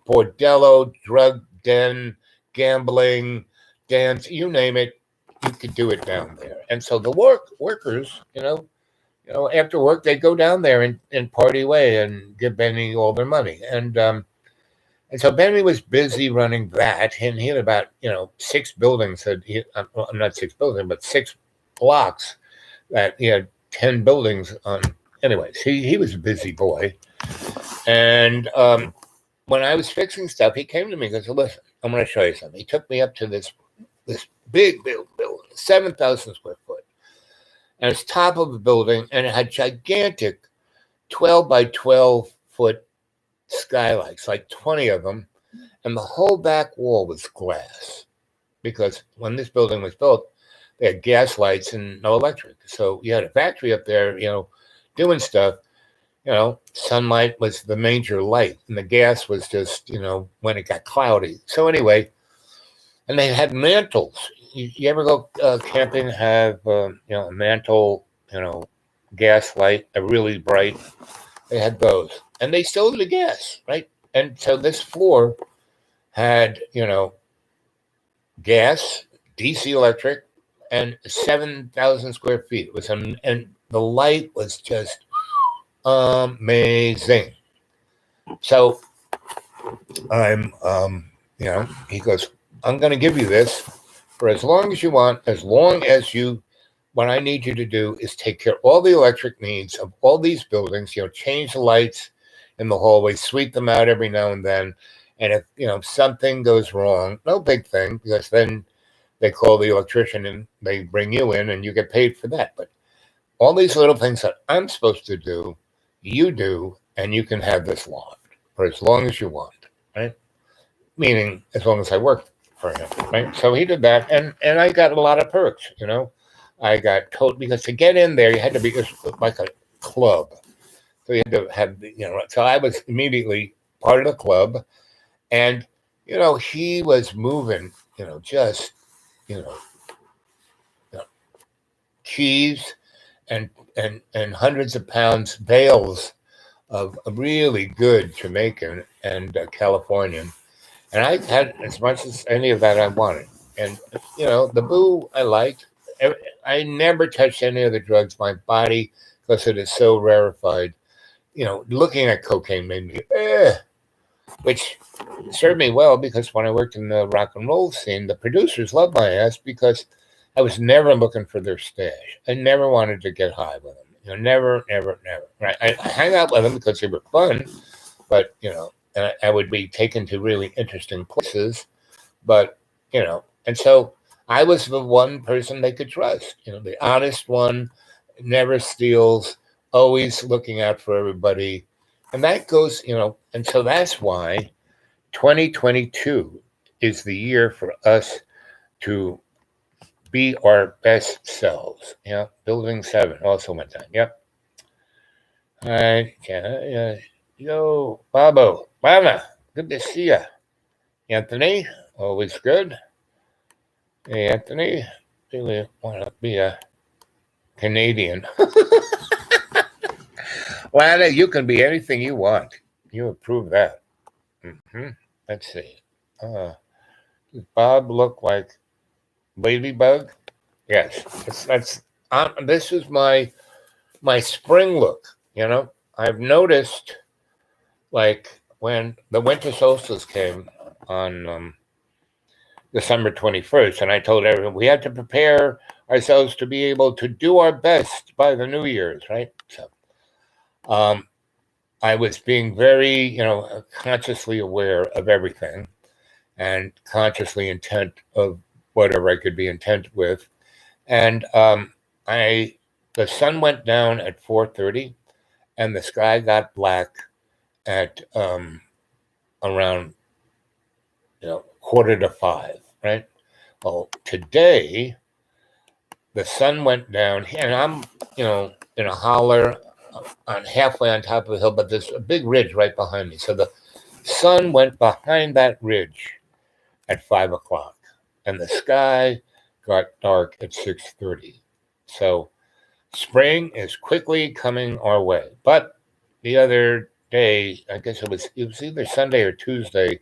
bordello, drug den, gambling, dance, you name it. You could do it down there. And so the workers, after work, they go down there and party away and give Benny all their money. And so Benny was busy running that, and he had about, 6 buildings not 6 buildings, but 6 blocks that he had 10 buildings on. Anyways, he was a busy boy. And when I was fixing stuff, he came to me and goes, listen, I'm going to show you something. He took me up to this big building, 7,000 square foot. And it's top of a building, and it had gigantic 12 by 12 foot skylights, like 20 of them. And the whole back wall was glass, because when this building was built, they had gas lights and no electric. So you had a factory up there, doing stuff. sunlight was the major light, and the gas was just, when it got cloudy. So anyway, and they had mantles. You ever go camping? Have a mantle, gas light, a really bright. They had those, and they still had the gas, right? And so this floor had, gas, DC electric, and 7,000 square feet. It was, and the light was just amazing. So I'm, he goes, I'm going to give you this for as long as you want, what I need you to do is take care of all the electric needs of all these buildings, change the lights in the hallway, sweep them out every now and then. And if, something goes wrong, no big thing, because then they call the electrician and they bring you in and you get paid for that. But all these little things that I'm supposed to do, you do, and you can have this loft for as long as you want, right? Meaning as long as I work for him, right? So he did that, and I got a lot of perks, I got told, because to get in there, you had to be like a club. So you had to have, so I was immediately part of the club, and, he was moving, just, cheese and hundreds of pounds, bales of really good Jamaican and Californian. And I had as much as any of that I wanted. And, the boo I liked. I never touched any of the drugs. My body, because it is so rarefied, looking at cocaine made me, which served me well, because when I worked in the rock and roll scene, the producers loved my ass because I was never looking for their stash. I never wanted to get high with them. Never. Right? I hang out with them because they were fun, but, and I would be taken to really interesting places, but, and so I was the one person they could trust, the honest one, never steals, always looking out for everybody. And that goes, and so that's why 2022 is the year for us to be our best selves. Yeah. Building 7 also went down. Yep. All right. Yeah. Yo, Bobo, Mama, good to see you. Anthony, always good. Hey, Anthony, really want to be a Canadian. Lana, you can be anything you want. You approve that. Let's see. Does Bob look like Ladybug? Yes. This is my spring look. I've noticed, like, when the winter solstice came on December 21st, and I told everyone we had to prepare ourselves to be able to do our best by the New Year's, right? So, I was being very, consciously aware of everything, and consciously intent of whatever I could be intent with. And the sun went down at 4:30, and the sky got black at around 4:45, right? Well, today the sun went down, and I'm in a holler on halfway on top of a hill, but there's a big ridge right behind me. So the sun went behind that ridge at 5:00, and the sky got dark at 6:30. So spring is quickly coming our way. But the other day, I guess it was either Sunday or Tuesday,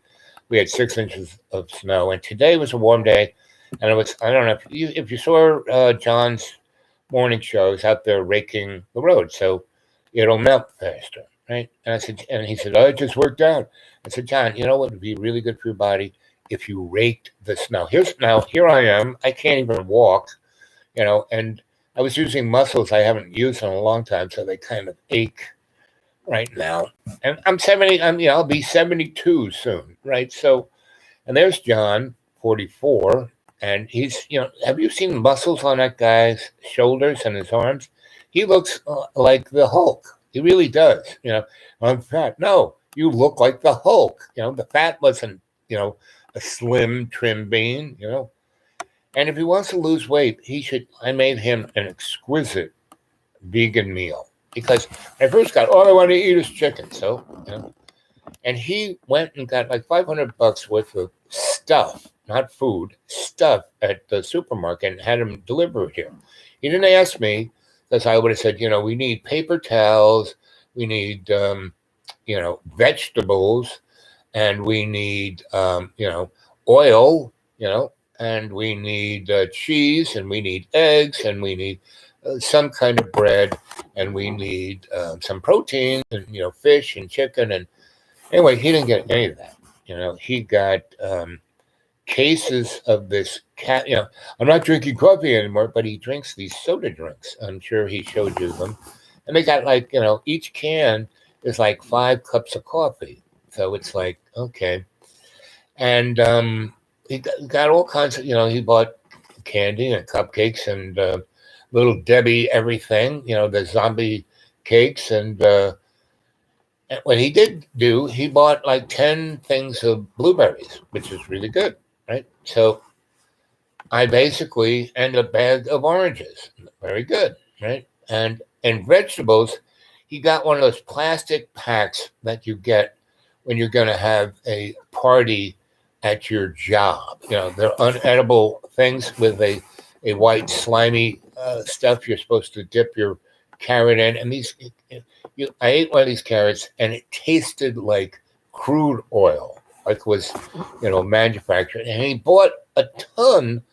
we had 6 inches of snow, and today was a warm day. And I don't know if you saw John's morning shows out there raking the road, so it'll melt faster, right? And he said, oh, it just worked out. I said, John, you know what would be really good for your body? If you raked the snow. Here I am. I can't even walk, and I was using muscles I haven't used in a long time, so they kind of ache right now. And I'm 70. I'll be 72 soon, right? So, and there's John, 44, and he's, have you seen muscles on that guy's shoulders and his arms? He looks like the Hulk. He really does. I'm fat. No, you look like the Hulk. The fat wasn't, a slim, trim bean. And if he wants to lose weight, I made him an exquisite vegan meal. because I first got all I want to eat is chicken. So, you know, and he went and got like $500 worth of stuff, not food, stuff at the supermarket and had him deliver it here. He didn't ask me because I would have said, you know, we need paper towels, we need, you know, vegetables, and we need, you know, oil, you know, and we need cheese, and we need eggs, and we need some kind of bread, and we need some protein, and, you know, fish and chicken. And anyway, he didn't get any of that. You know, he got cases of this cat. You know, I'm not drinking coffee anymore, but he drinks these soda drinks. I'm sure he showed you them. And they got like, you know, each can is like 5 cups of coffee. So it's like, okay. And he got all kinds of, you know, he bought candy and cupcakes and little Debbie everything, you know, the zombie cakes. And what he did do, he bought like 10 things of blueberries, which is really good, right? So I basically and a bag of oranges, very good, right? And vegetables, he got one of those plastic packs that you get when you're going to have a party at your job. You know, they're unedible things with a white slimy stuff you're supposed to dip your carrot in. And these, I ate one of these carrots and it tasted like crude oil, like it was, you know, manufactured. And he bought a ton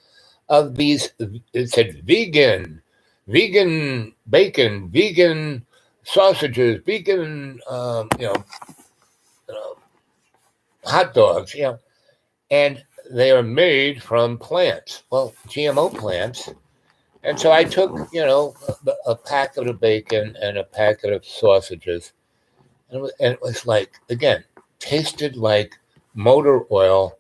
of these. It said vegan bacon, vegan sausages, vegan, you know, hot dogs, you know, and they are made from plants. Well, GMO plants. And so I took, you know, a packet of bacon and a packet of sausages, and it was like, again, tasted like motor oil,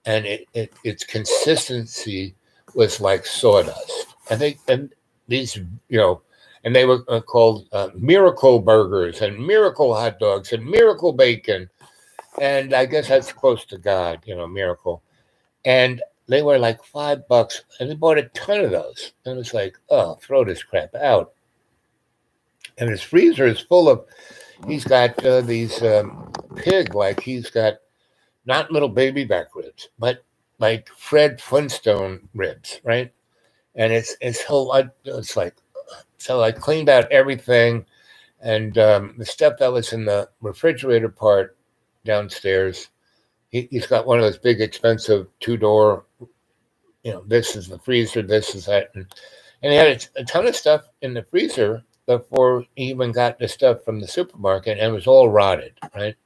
and its consistency was like sawdust. And these, you know, and they were called Miracle Burgers and Miracle Hot Dogs and Miracle Bacon, and I guess that's close to God, you know, Miracle. And they were like $5, and he bought a ton of those. And it's like, oh, throw this crap out. And his freezer is full of. He's got these pig, like he's got not little baby back ribs, but like Fred Flintstone ribs, right? And it's whole. It's like, so I cleaned out everything, and the stuff that was in the refrigerator part downstairs. He's got one of those big, expensive 2-door. You know, this is the freezer, this is that, and he had a ton of stuff in the freezer before he even got the stuff from the supermarket, and it was all rotted, right?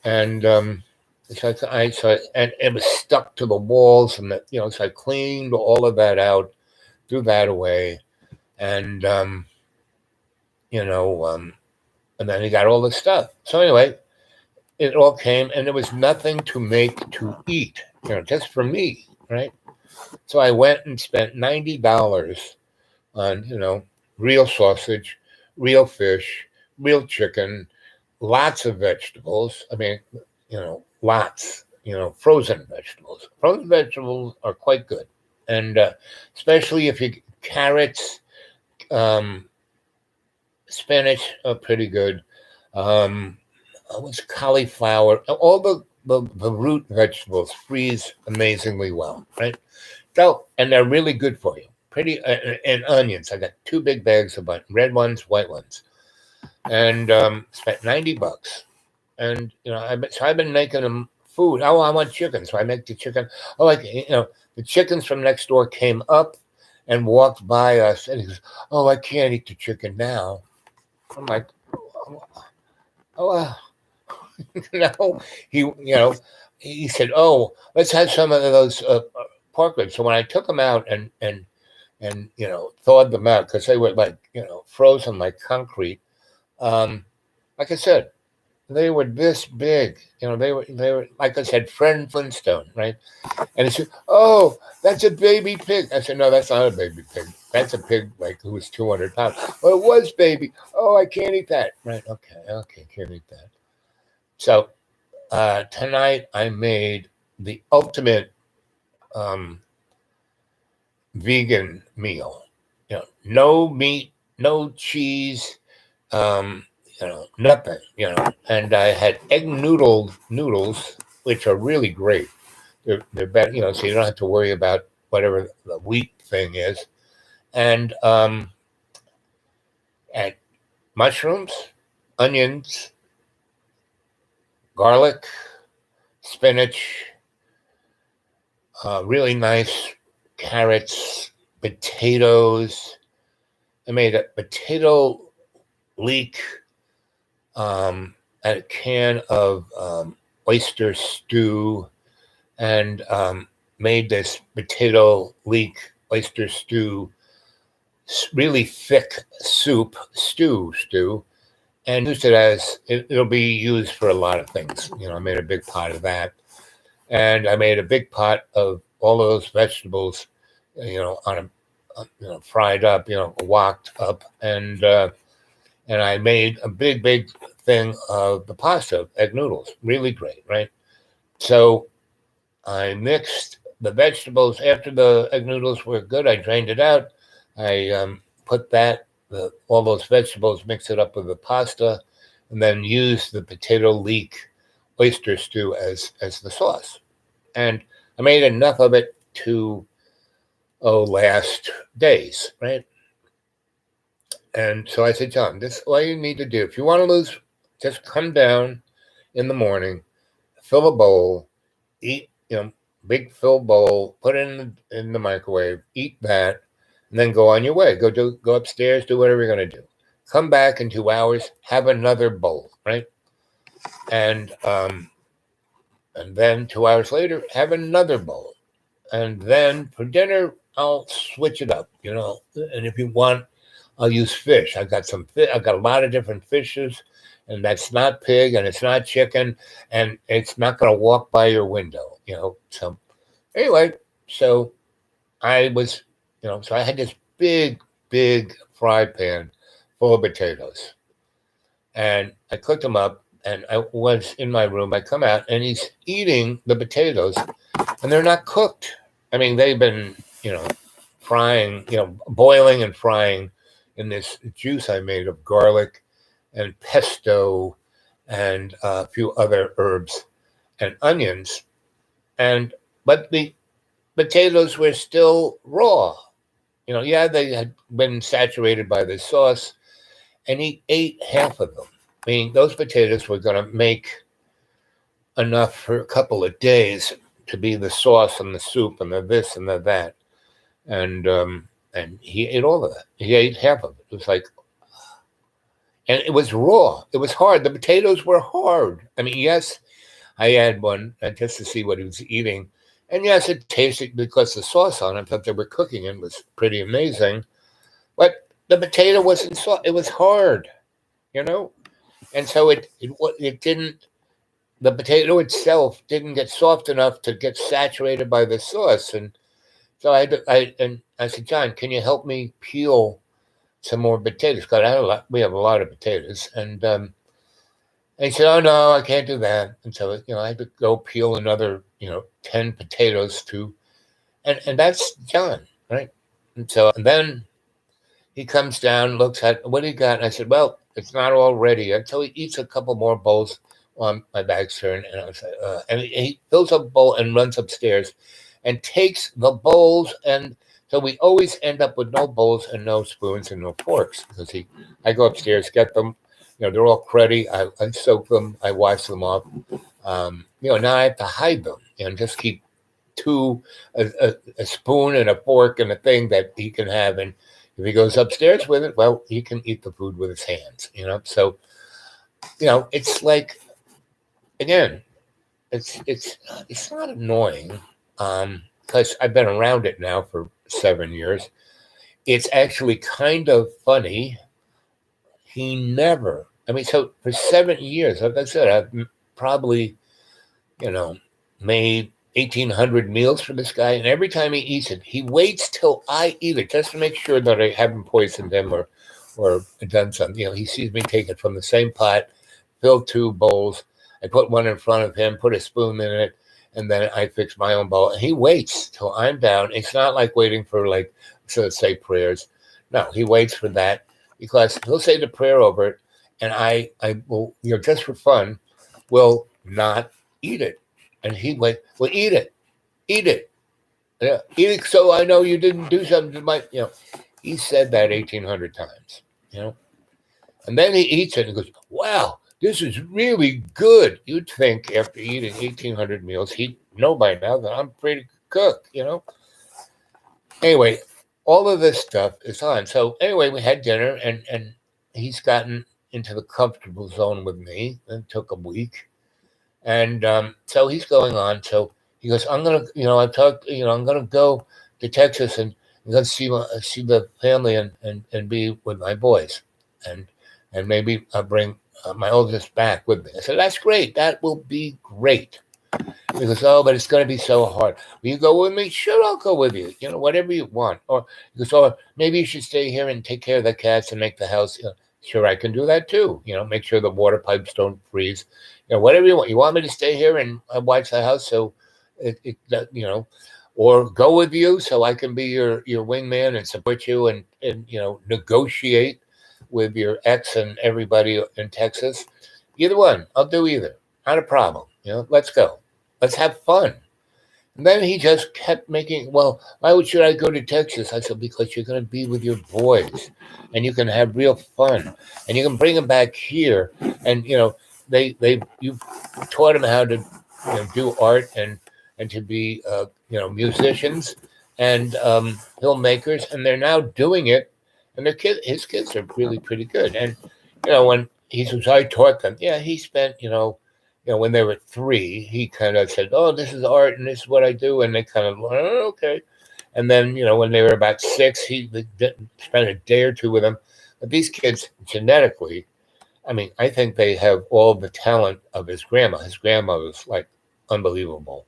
And so and it was stuck to the walls, and you know, so I cleaned all of that out, threw that away, and you know, and then he got all the stuff. So anyway, it all came, and there was nothing to make to eat, you know, just for me, right? So I went and spent $90 on, you know, real sausage, real fish, real chicken, lots of vegetables. I mean, you know, lots, you know, frozen vegetables. Frozen vegetables are quite good. And especially if you carrots, spinach are pretty good. What's cauliflower? All the root vegetables freeze amazingly well, right? So, and they're really good for you. Pretty, and onions. I got 2 big bags of red ones, white ones, and spent $90. And you know, I've been making them food. Oh, I want chicken, so I make the chicken. Oh, like, you know, the chickens from next door came up and walked by us, and he goes, "Oh, I can't eat the chicken now." I'm like, "Oh, no." He said, "Oh, let's have some of those pork ribs." So when I took them out and you know, thawed them out because they were like, you know, frozen like concrete. Like I said, they were this big. You know, they were like I said, Fred Flintstone, right? And he said, "Oh, that's a baby pig." I said, "No, that's not a baby pig. That's a pig like who was 200 pounds." "Well, it was baby." "Oh, I can't eat that." Right? Okay, can't eat that. So tonight I made the ultimate vegan meal. You know, no meat, no cheese, nothing, and I had egg noodles, which are really great. They're better, so you don't have to worry about whatever the wheat thing is, and and mushrooms, onions, garlic, spinach, really nice carrots, potatoes. I made a potato leek, and a can of oyster stew, and made this potato leek oyster stew, really thick stew, and used it as it'll be used for a lot of things. I made a big pot of that, and I made a big pot of all of those vegetables, on a fried up, woked up, and I made a big thing of the pasta, egg noodles, really great, right? So I mixed the vegetables after the egg noodles were good. I drained it out. I put all those vegetables, mix it up with the pasta, and then use the potato leek oyster stew as the sauce. And I made enough of it to last days, right? And so I said, John, this is all you need to do. If you want to lose, just come down in the morning, fill a bowl, eat, big fill bowl, put it in the microwave, eat that, and then go on your way. Go upstairs, do whatever you're going to do. Come back in 2 hours, have another bowl, right? And then 2 hours later, have another bowl. And then for dinner, I'll switch it up, and if you want, I'll use fish. I've got a lot of different fishes, and that's not pig, and it's not chicken, and it's not going to walk by your window, So anyway, so I was, so I had this big fry pan full of potatoes, and I cooked them up, and I was in my room. I come out, and he's eating the potatoes, and they're not cooked. I mean, they've been, frying, boiling and frying in this juice I made of garlic and pesto and a few other herbs and onions. But the potatoes were still raw. They had been saturated by the sauce, and he ate half of them. I mean, those potatoes were going to make enough for a couple of days to be the sauce and the soup and the this and the that. And he ate all of that. He ate half of it. It was like, and it was raw. It was hard. The potatoes were hard. I mean, yes, I had one just to see what he was eating. And yes, it tasted, because the sauce on it that they were cooking in was pretty amazing. But the potato wasn't soft. It was hard, And so it didn't, the potato itself didn't get soft enough to get saturated by the sauce. And so I said, John, can you help me peel some more potatoes? Because we have a lot of potatoes. And he said, oh, no, I can't do that. And so, I had to go peel another, 10 potatoes and that's John, right? And then he comes down, looks at, what do you got? And I said, well, it's not all ready yet. So he eats a couple more bowls on my back's turn. And I was like, and he fills up a bowl and runs upstairs and takes the bowls. And so we always end up with no bowls and no spoons and no forks, because I go upstairs, get them, they're all cruddy. I soak them, I wash them off. Now I have to hide them and just keep a spoon and a fork and a thing that he can have. And if he goes upstairs with it, well, he can eat the food with his hands, So, it's like, again, it's not annoying, because I've been around it now for 7 years. It's actually kind of funny. He never, so for 7 years, like I said, I've probably, made 1,800 meals for this guy. And every time he eats it, he waits till I eat it just to make sure that I haven't poisoned him or done something. He sees me take it from the same pot, fill 2 bowls. I put one in front of him, put a spoon in it, and then I fix my own bowl. And he waits till I'm down. It's not like waiting for, say prayers. No, he waits for that. because he'll say the prayer over it, and I will, just for fun, will not eat it. And he went, well, eat it. Yeah, eat it so I know you didn't do something to my. He said that 1,800 times, And then he eats it and goes, wow, this is really good. You'd think after eating 1,800 meals, he'd know by now that I'm pretty cook. Anyway, all of this stuff is on. So anyway, we had dinner, and he's gotten into the comfortable zone with me. It took a week. And so he's going on. So he goes, I'm going to, I'm going to go to Texas and I'm going to see the family and be with my boys. And maybe I'll bring my oldest back with me. I said, that's great. That will be great. He goes, oh, but it's going to be so hard. Will you go with me? Sure, I'll go with you. Whatever you want. Or he goes, oh, maybe you should stay here and take care of the cats and make the house. Sure, I can do that too. Make sure the water pipes don't freeze. Whatever you want. You want me to stay here and watch the house so or go with you so I can be your wingman and support you and negotiate with your ex and everybody in Texas. Either one. I'll do either. Not a problem. Let's go. Let's have fun. And then he just kept making, well, why should I go to Texas? I said, because you're going to be with your boys and you can have real fun and you can bring them back here. And, you taught them how to do art and to be, musicians and filmmakers. And they're now doing it. And his kids are really pretty good. And, when he says, I taught them. Yeah, he spent, when they were 3, he kind of said, oh, this is art and this is what I do. And they kind of, oh, okay. And then, when they were about 6, he spent a day or 2 with them. But these kids, genetically, I think they have all the talent of his grandma. His grandma was like unbelievable.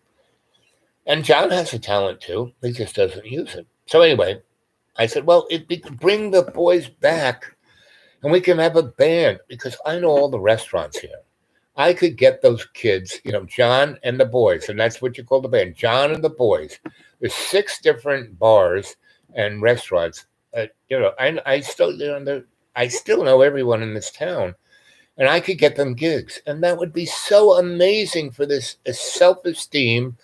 And John has a talent too. He just doesn't use it. So anyway, I said, well, if we could bring the boys back and we can have a band, because I know all the restaurants here. I could get those kids, John and the boys, and that's what you call the band, John and the boys. There's 6 different bars and restaurants. I still know everyone in this town, and I could get them gigs, and that would be so amazing for this self-esteem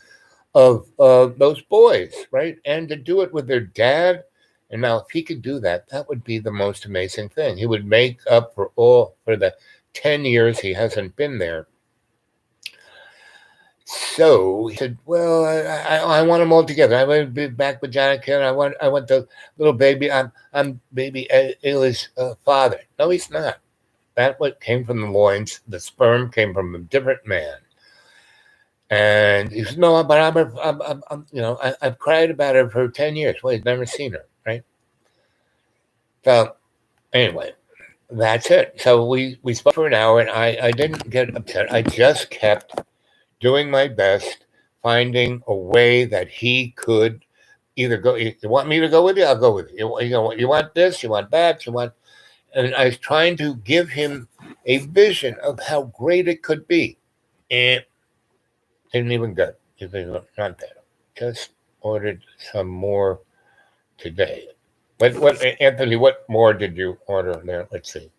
of those boys, right? And to do it with their dad. And now, if he could do that, that would be the most amazing thing. He would make up for the 10 years he hasn't been there. So he said, well, I want them all together. I want to be back with Jonathan. I want the little baby. I'm baby Ayla's father. No, he's not. That what came from the loins. The sperm came from a different man. And he said, no, but I've cried about her for 10 years. Well, he's never seen her, right? So anyway, that's it. So we spoke for an hour, and I didn't get upset. I just kept doing my best, finding a way that he could either go. You want me to go with you? I'll go with you. You want this? You want that? And I was trying to give him a vision of how great it could be. And didn't even get it. Not that. Just ordered some more today. What Anthony? What more did you order there? Let's see.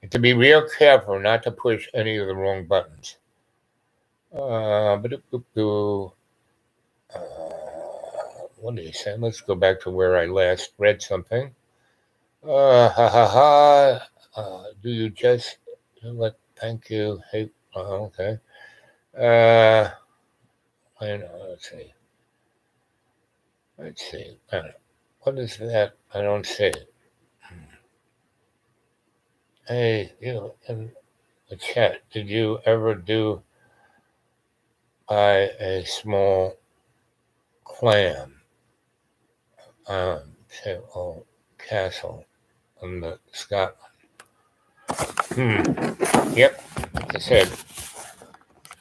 And to be real careful not to push any of the wrong buttons. What did he say? Let's go back to where I last read something. Do you just what? Thank you. Hey. Okay. Let's see. What is that? I don't see it. Hey, in the chat, did you ever buy a small clam castle on the Scotland? Yep, like I said,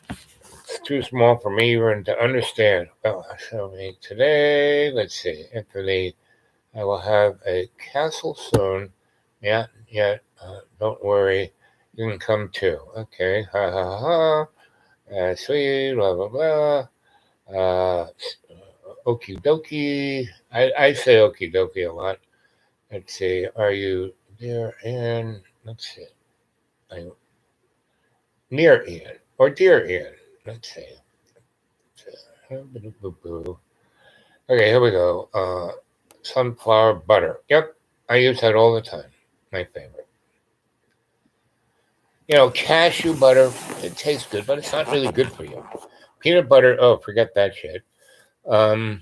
it's too small for me even to understand. Well, so today, let's see, Anthony, I will have a castle soon. Yeah, don't worry, you can come too. Okay, ha ha ha. Sweet, blah blah blah. Okie dokie. I say okie dokie a lot. Let's see. Are you Dear Ian, let's see. Near Ian or Dear Ian. Let's see. Okay, here we go. Sunflower butter. Yep, I use that all the time. My favorite. Cashew butter, it tastes good, but it's not really good for you. Peanut butter, oh, forget that shit. Why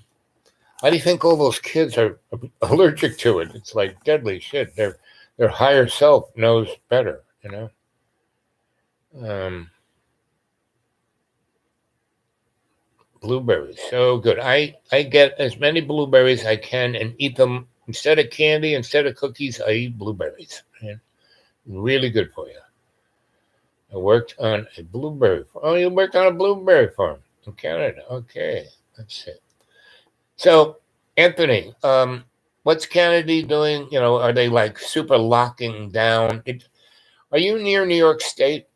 do you think all those kids are allergic to it? It's like deadly shit. Their higher self knows better, Blueberries, so good. I get as many blueberries as I can and eat them instead of candy, instead of cookies. I eat blueberries. Man. Really good for you. I worked on a blueberry farm. Oh, you worked on a blueberry farm in Canada. Okay, that's it. So, Anthony, what's Canada doing? Are they like super locking down? Are you near New York State?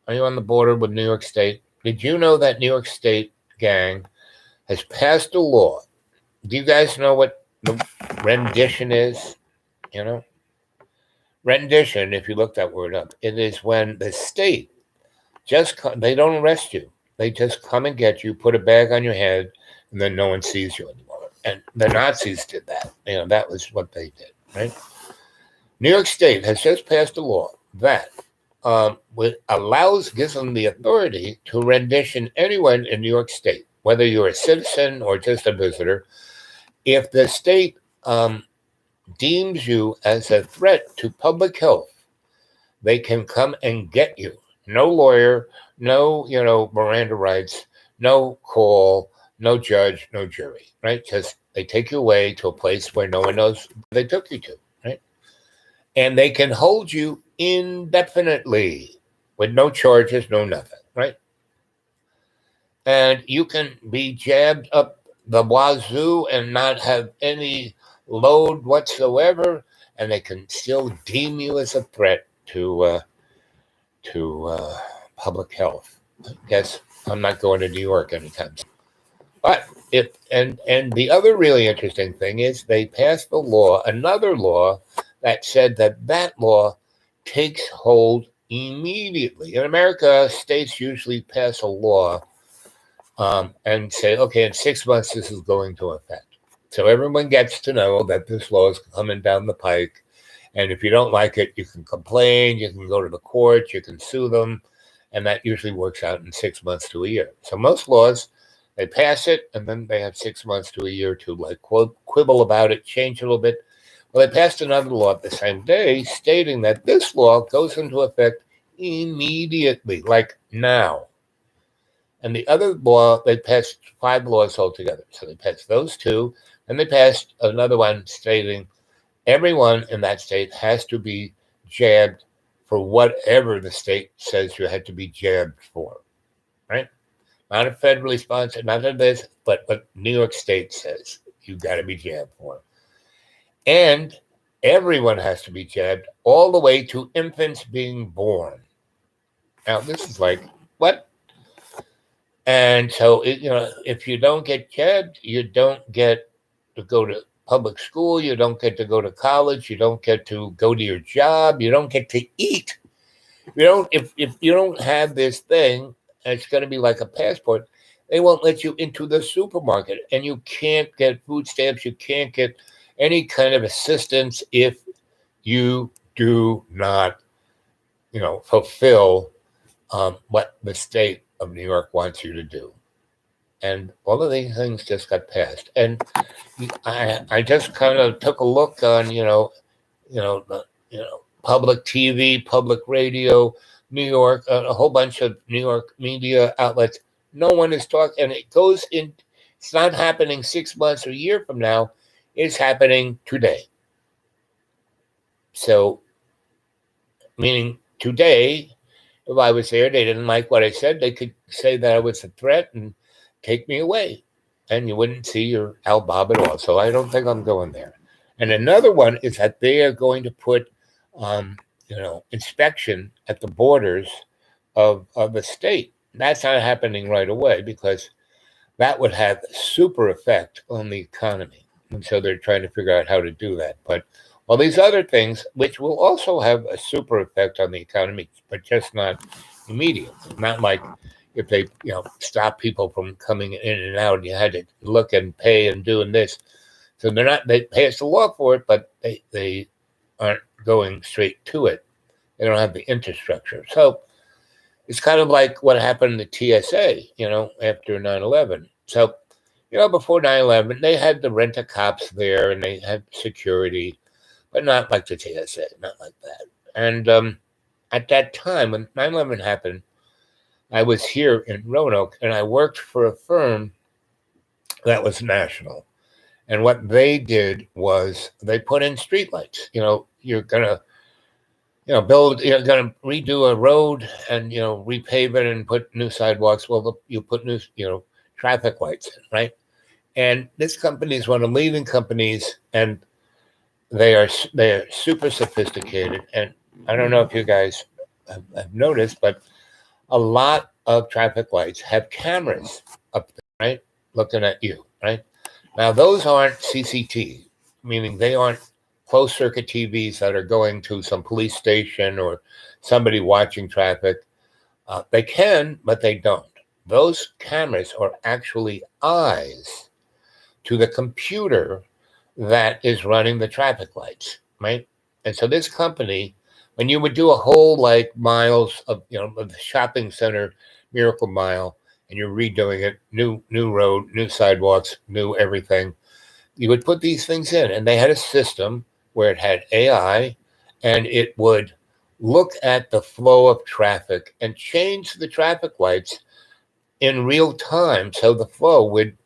Are you on the border with New York State? Did you know that New York State gang has passed a law? Do you guys know what the rendition is? Rendition, if you look that word up, it is when the state they don't arrest you. They just come and get you, put a bag on your head, and then no one sees you anymore. And the Nazis did that. That was what they did, right? New York State has just passed a law that gives them the authority to rendition anyone in New York State, whether you're a citizen or just a visitor. If the state deems you as a threat to public health, they can come and get you. No lawyer, no, Miranda rights, no call, no judge, no jury, right? Just they take you away to a place where no one knows they took you to, right? And they can hold you indefinitely with no charges, no nothing, right? And you can be jabbed up the wazoo and not have any load whatsoever, and they can still deem you as a threat to public health. I guess I'm not going to New York anytime soon. But and the other really interesting thing is they passed another law that said that law takes hold immediately. In America, states usually pass a law and say, okay, in 6 months this is going to effect. So everyone gets to know that this law is coming down the pike. And if you don't like it, you can complain, you can go to the court, you can sue them. And that usually works out in 6 months to a year. So most laws, they pass it, and then they have 6 months to a year to like quibble about it, change a little bit. Well, they passed another law the same day stating that this law goes into effect immediately, like now. And the other law, they passed 5 laws altogether. So they passed those 2, and they passed another one stating everyone in that state has to be jabbed for whatever the state says you had to be jabbed for, right? Not a federally sponsored, not of this, but what New York State says you got to be jabbed for. And everyone has to be jabbed all the way to infants being born. Now, this is like, what? And so, if you don't get jabbed, you don't get to go to public school, you don't get to go to college, you don't get to go to your job, you don't get to eat. If you don't have this thing, it's going to be like a passport, they won't let you into the supermarket, and you can't get food stamps, you can't get any kind of assistance if you do not, fulfill what the state of New York wants you to do. And all of these things just got passed. And I just kind of took a look on, public TV, public radio, New York, a whole bunch of New York media outlets. No one is talking, and it goes in. It's not happening 6 months or a year from now. It's happening today. So, meaning today, if I was there, they didn't like what I said, they could say that I was a threat and take me away, and you wouldn't see your Al Bob at all. So I don't think I'm going there. And another one is that they are going to put, inspection at the borders of the state. That's not happening right away because that would have super effect on the economy. And so they're trying to figure out how to do that. But All these other things, which will also have a super effect on the economy, but just not immediate. Not like if they, stop people from coming in and out, you had to look and pay and doing this. So they pass the law for it, but they aren't going straight to it. They don't have the infrastructure. So it's kind of like what happened to TSA, after 9/11. So, before 9/11, they had the rent-a-cops there and they had security, but not like the TSA, not like that. And at that time, when 9/11 happened, I was here in Roanoke and I worked for a firm that was national. And what they did was they put in streetlights. You're going to you're going to redo a road and, repave it and put new sidewalks. Well, you put new, traffic lights in, right? And this company is one of the leading companies, and they're super sophisticated. And I don't know if you guys have noticed, but a lot of traffic lights have cameras up there, right? Looking at you, right? Now, those aren't CCT, meaning they aren't closed circuit TVs that are going to some police station or somebody watching traffic. They can, but they don't. Those cameras are actually eyes to the computer that is running the traffic lights, right? And so this company, when you would do a whole miles of, of the shopping center Miracle Mile, and you're redoing it, new road, new sidewalks, new everything, you would put these things in, and they had a system where it had AI, and it would look at the flow of traffic and change the traffic lights in real time so the flow would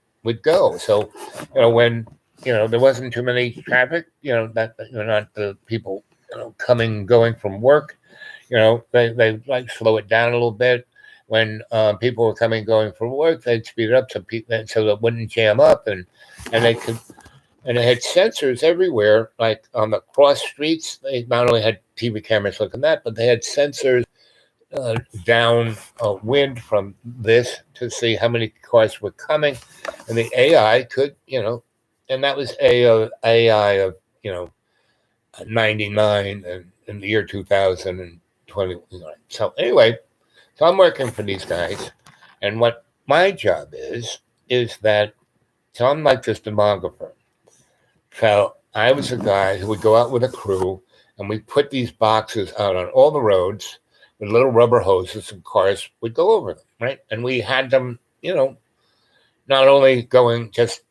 go. So, when there wasn't too many traffic, that not the people coming going from work, they slow it down a little bit. When people were coming going from work, they'd speed it up so it wouldn't jam up, and they could. And it had sensors everywhere, like on the cross streets. They not only had TV cameras looking at that, but they had sensors down wind from this to see how many cars were coming. And the AI could, and that was AI of, 99 and in the year 2020. So anyway, so I'm working for these guys. And what my job is that, so I'm like this demographer. So I was a guy who would go out with a crew, and we put these boxes out on all the roads with little rubber hoses, and cars would go over them, right? And we had them, not only going just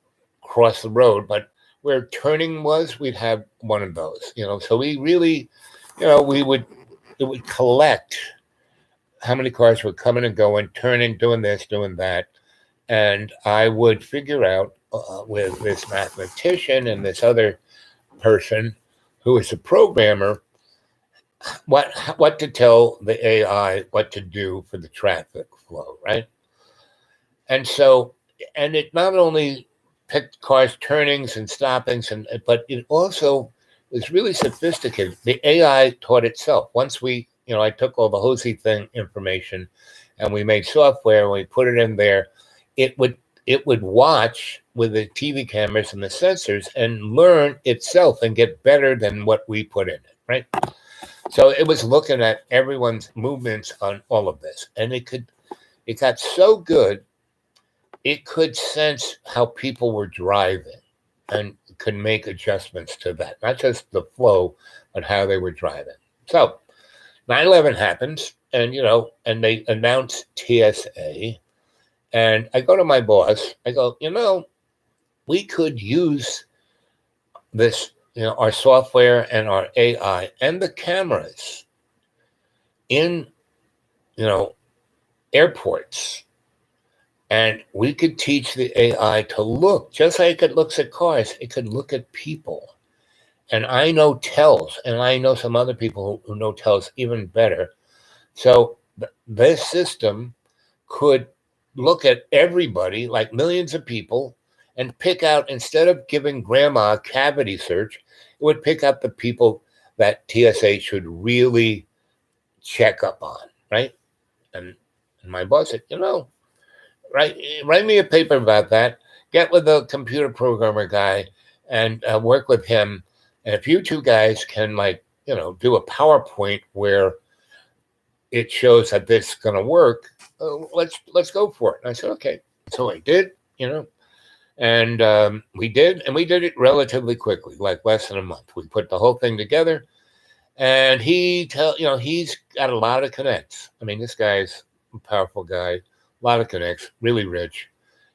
across the road, but where turning was, we'd have one of those, So we really, it would collect how many cars were coming and going, turning, doing this, doing that. And I would figure out with this mathematician and this other person who is a programmer, what to tell the AI what to do for the traffic flow, right? And so, and it not only picked cars turnings and stoppings, but it also was really sophisticated. The AI taught itself. Once we, I took all the Hosey thing information and we made software and we put it in there, it would watch with the TV cameras and the sensors and learn itself and get better than what we put in it, right? So it was looking at everyone's movements on all of this. And it got so good, it could sense how people were driving and could make adjustments to that. Not just the flow, but how they were driving. So 9/11 happens, and, and they announce TSA. And I go to my boss, I go, we could use this, our software and our AI and the cameras in, airports. And we could teach the AI to look, just like it looks at cars, it could look at people. And I know TELS, and I know some other people who know TELS even better. So this system could look at everybody, like millions of people, and pick out, instead of giving grandma a cavity search, it would pick up the people that TSA should really check up on, right? And my boss said, write me a paper about that, get with the computer programmer guy and work with him And if you two guys can, like, do a PowerPoint where it shows that this is going to work, let's go for it. And I said, okay. So I did, and we did it relatively quickly, like less than a month. We put the whole thing together, and he's got a lot of connects. I mean, this guy's a powerful guy, a lot of connects, really rich.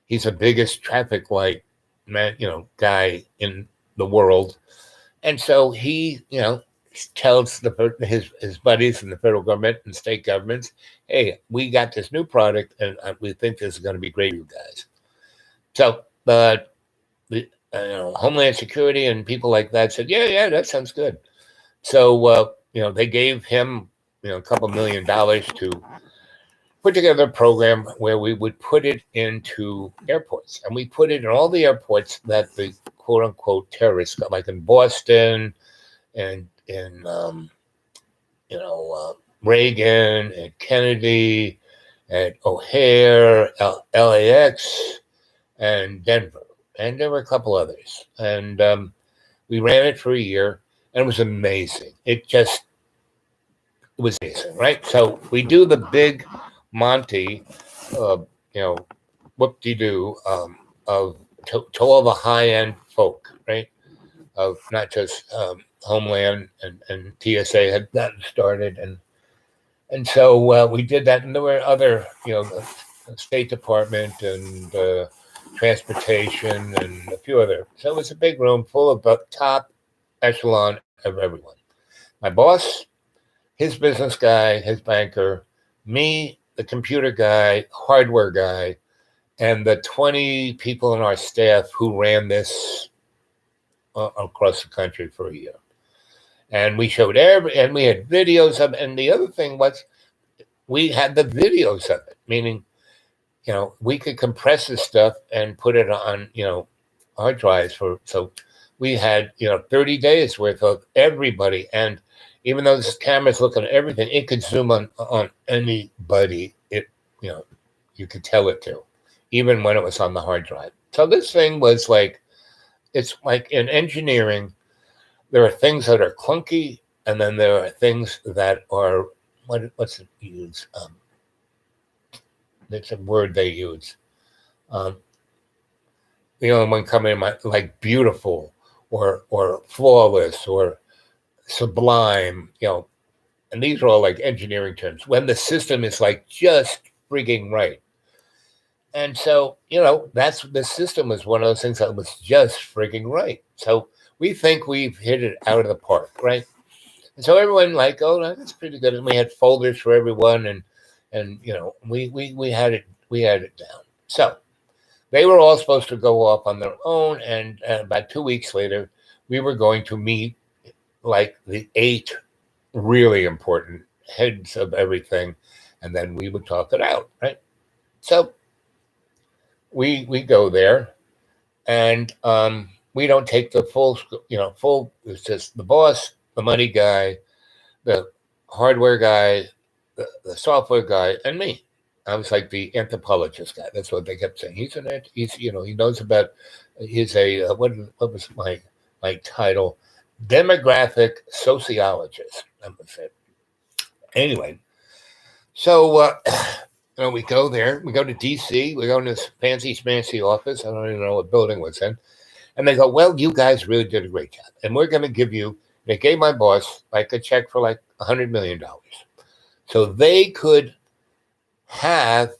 He's the biggest traffic light man, guy in the world. And so he, tells his buddies in the federal government and state governments, hey, we got this new product, and we think this is going to be great for you guys. So the Homeland Security and people like that said, yeah, that sounds good. So, they gave him, a couple $1 million to put together a program where we would put it into airports. And we put it in all the airports that the quote unquote terrorists got, like in Boston and in, Reagan and Kennedy and O'Hare, LAX, and Denver. And there were a couple others. And we ran it for a year, and it was amazing. It was amazing, right? So we do the big Monty, whoop-de-doo, to all the high-end folk, right? Of not just Homeland and TSA had gotten started, and so we did that, and there were other, the State Department and Transportation and a few other. So it was a big room full of the top echelon of everyone. My boss, his business guy, his banker, me, the computer guy, hardware guy, and the 20 people in our staff who ran this across the country for a year. And we showed and we had videos of it. And the other thing was we had the videos of it, meaning, we could compress this stuff and put it on, hard drives so we had, 30 days worth of everybody. And even though this camera's looking at everything, it could zoom on anybody. It, you could tell it to, even when it was on the hard drive. So this thing was like, it's like in engineering, there are things that are clunky, and then there are things that are, what's it use? It's a word they use. The only one coming in mind, like beautiful or flawless or sublime, and these are all like engineering terms, when the system is like just frigging right. And so, the system was one of those things that was just frigging right. So we think we've hit it out of the park, right? And so everyone like, oh, that's pretty good. And we had folders for everyone, and we had it down. So they were all supposed to go off on their own, and about 2 weeks later, we were going to meet like the 8 really important heads of everything, and then we would talk it out, right? So we go there, and we don't take the full. It's just the boss, the money guy, the hardware guy, the software guy, and me. I was like the anthropologist guy. That's what they kept saying. He's he knows about. He's a what was my title? Demographic sociologist. That was it. Anyway, so we go there. We go to DC. We go in this fancy schmancy office. I don't even know what building it was in. And they go, well, you guys really did a great job, and we're going to give you. They gave my boss like a check for like $100 million, so they could have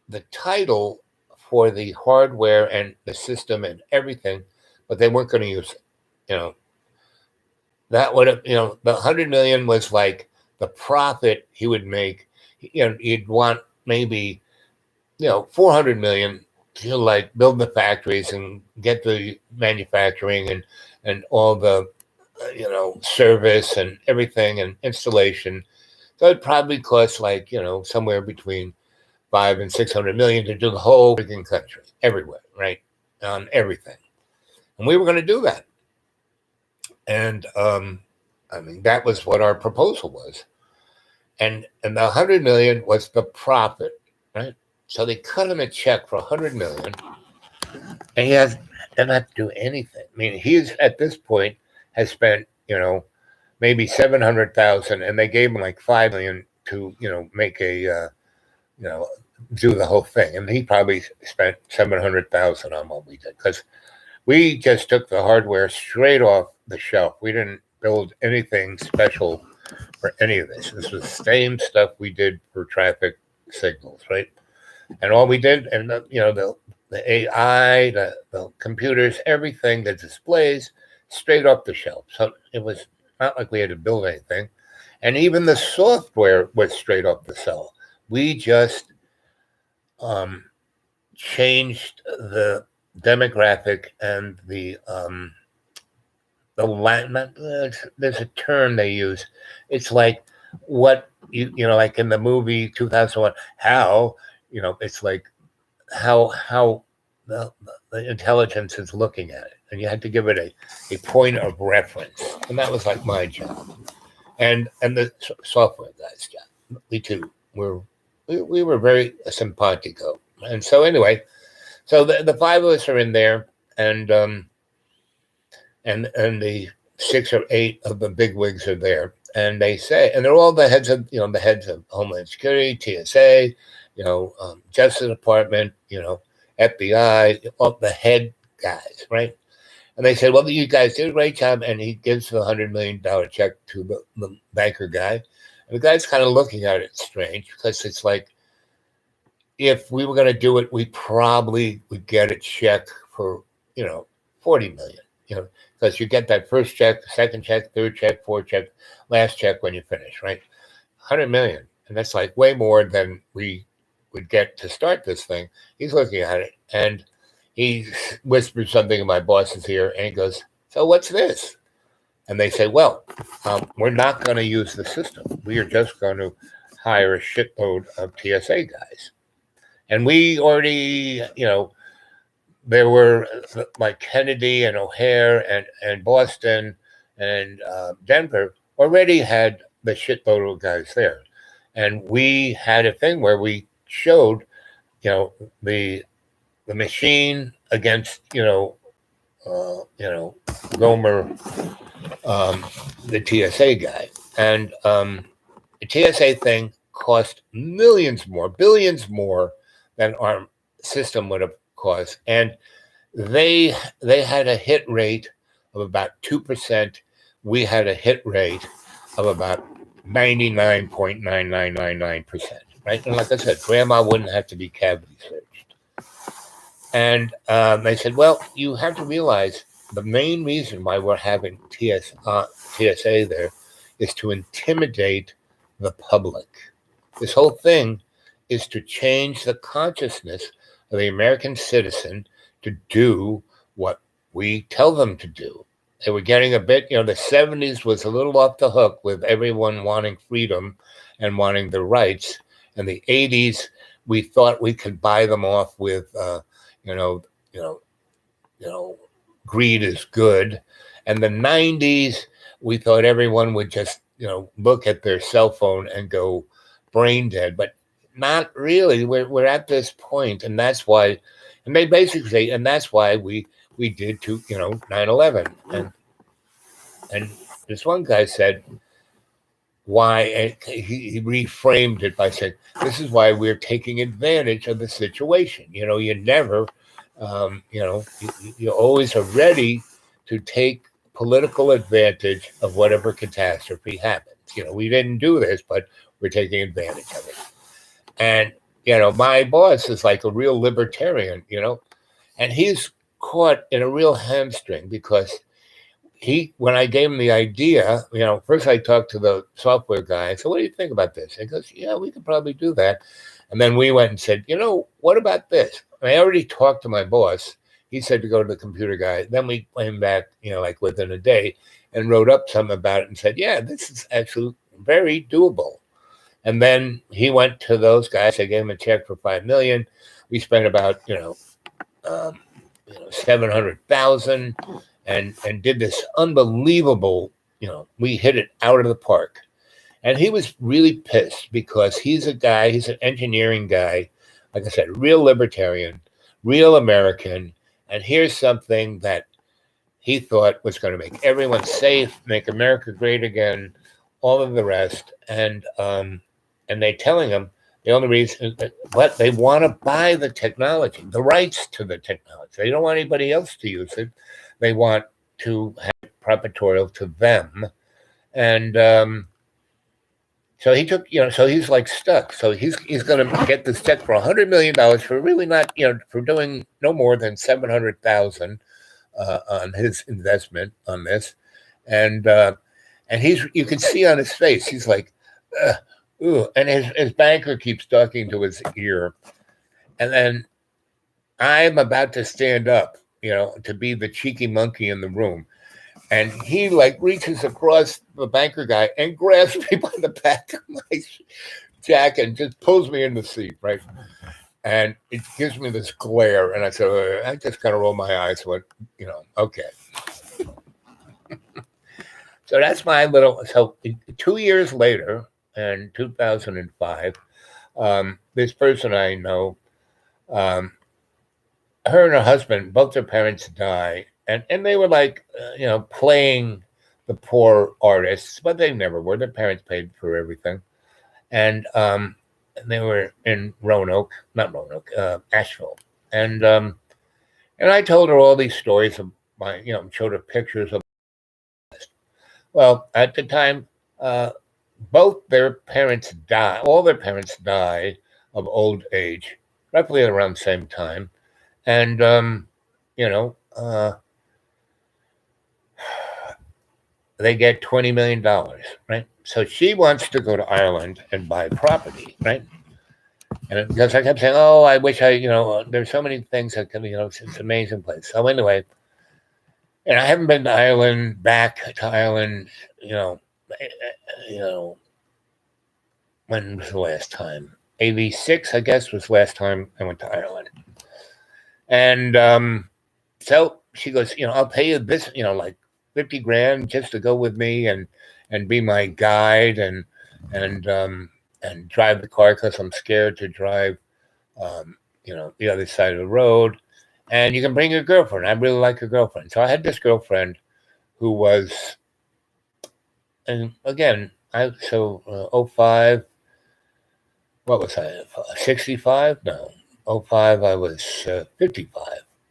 the title for the hardware and the system and everything, but they weren't going to use it. That would have, the $100 million was like the profit he would make. He'd want maybe, $400 million to like build the factories and get the manufacturing and all the, service and everything and installation. So it'd probably cost like, somewhere between $500 and $600 million to do the whole freaking country, everywhere, right? On everything. And we were going to do that. And that was what our proposal was. And the $100 million was the profit, right? So they cut him a check for $100 million, and he did not do anything. I mean, he's at this point has spent, maybe 700,000, and they gave him like 5 million to, make a, do the whole thing. And he probably spent 700,000 on what we did, because we just took the hardware straight off the shelf. We didn't build anything special for any of this. This was the same stuff we did for traffic signals, right? And all we did, and the AI, the computers, everything, the displays, straight off the shelf. So it was not like we had to build anything. And even the software was straight off the cell. We just changed the demographic and the there's a term they use. It's like what like in the movie 2001, how it's like how the intelligence is looking at it, and you had to give it a point of reference, and that was like my job, and the software guys' job. We were very simpatico. And so anyway, so the 5 of us are in there, and the 6 or 8 of the big wigs are there, and they say, and they're all the heads of Homeland Security, TSA, Justice Department, FBI, all the head guys, right? And they said, well, you guys did a great job, and he gives the $100 million check to the banker guy. And the guy's kind of looking at it strange, because it's like, if we were going to do it, we probably would get a check for, 40 million, because you get that first check, second check, third check, fourth check, last check when you finish, right? 100 million. And that's like way more than we would get to start this thing. He's looking at it, and he whispers something in my boss's ear, and he goes, so what's this? And they say, well, we're not going to use the system. We are just going to hire a shitload of TSA guys. And we already, there were like Kennedy and O'Hare and Boston and Denver already had the shitload of guys there. And we had a thing where we showed, the machine against, Gomer, the TSA guy. And the TSA thing cost billions more than our system would have cost. And they had a hit rate of about 2%. We had a hit rate of about 99.9999%, right? And like I said, grandma wouldn't have to be cavity searched. And they said, well, you have to realize the main reason why we're having TSA there is to intimidate the public. This whole thing is to change the consciousness of the American citizen to do what we tell them to do. They were getting a bit, the 70s was a little off the hook with everyone wanting freedom and wanting their rights. And the 80s, we thought we could buy them off with, greed is good. And the 90s, we thought everyone would just, look at their cell phone and go brain dead. But not really. We're at this point, and that's why, and they basically say, and that's why we did 9/11. And this one guy said, why, and he reframed it by saying, this is why we're taking advantage of the situation. You never, you always are ready to take political advantage of whatever catastrophe happens. We didn't do this, but we're taking advantage of it. And, my boss is like a real libertarian, and he's caught in a real hamstring, because when I gave him the idea, first I talked to the software guy. I said, what do you think about this? He goes, yeah, we could probably do that. And then we went and said, what about this? And I already talked to my boss. He said to go to the computer guy. Then we came back, like within a day, and wrote up something about it and said, yeah, this is actually very doable. And then he went to those guys. I gave him a check for $5 million. We spent about, 700,000 and did this unbelievable, we hit it out of the park. And he was really pissed, because he's an engineering guy, like I said, real libertarian, real American. And here's something that he thought was going to make everyone safe, make America great again, all of the rest. And they're telling him the only reason what they want to buy the technology, the rights to the technology. They don't want anybody else to use it. They want to have it proprietorial to them. And so he took, so he's like stuck. So he's going to get this check for $100 million for really not, for doing no more than $700,000 on his investment on this. And you can see on his face, he's like, ooh, and his banker keeps talking to his ear. And then I'm about to stand up, to be the cheeky monkey in the room. And he like reaches across the banker guy and grabs me by the back of my jacket and just pulls me in the seat, right? And it gives me this glare. And I said, I just kind of roll my eyes, went, okay. So that's my little, so 2 years later, in 2005, this person I know, her and her husband, both their parents die. And they were like, playing the poor artists, but they never were. Their parents paid for everything. And they were in Asheville. And I told her all these stories of my, showed her pictures of. Well, at the time, both their parents died. All their parents died of old age, roughly around the same time. And, they get $20 million, right? So she wants to go to Ireland and buy property, right? And because I kept saying, oh, I wish there's so many things that can, it's an amazing place. So anyway, and I haven't been to Ireland, back to Ireland, when was the last time? 86, I guess, was the last time I went to Ireland. And so she goes, I'll pay you this, like $50,000 just to go with me and be my guide and drive the car because I'm scared to drive, the other side of the road. And you can bring your girlfriend. I really like your girlfriend. So I had this girlfriend who was, and again, 05, what was I, 65? No, 05, I was 55,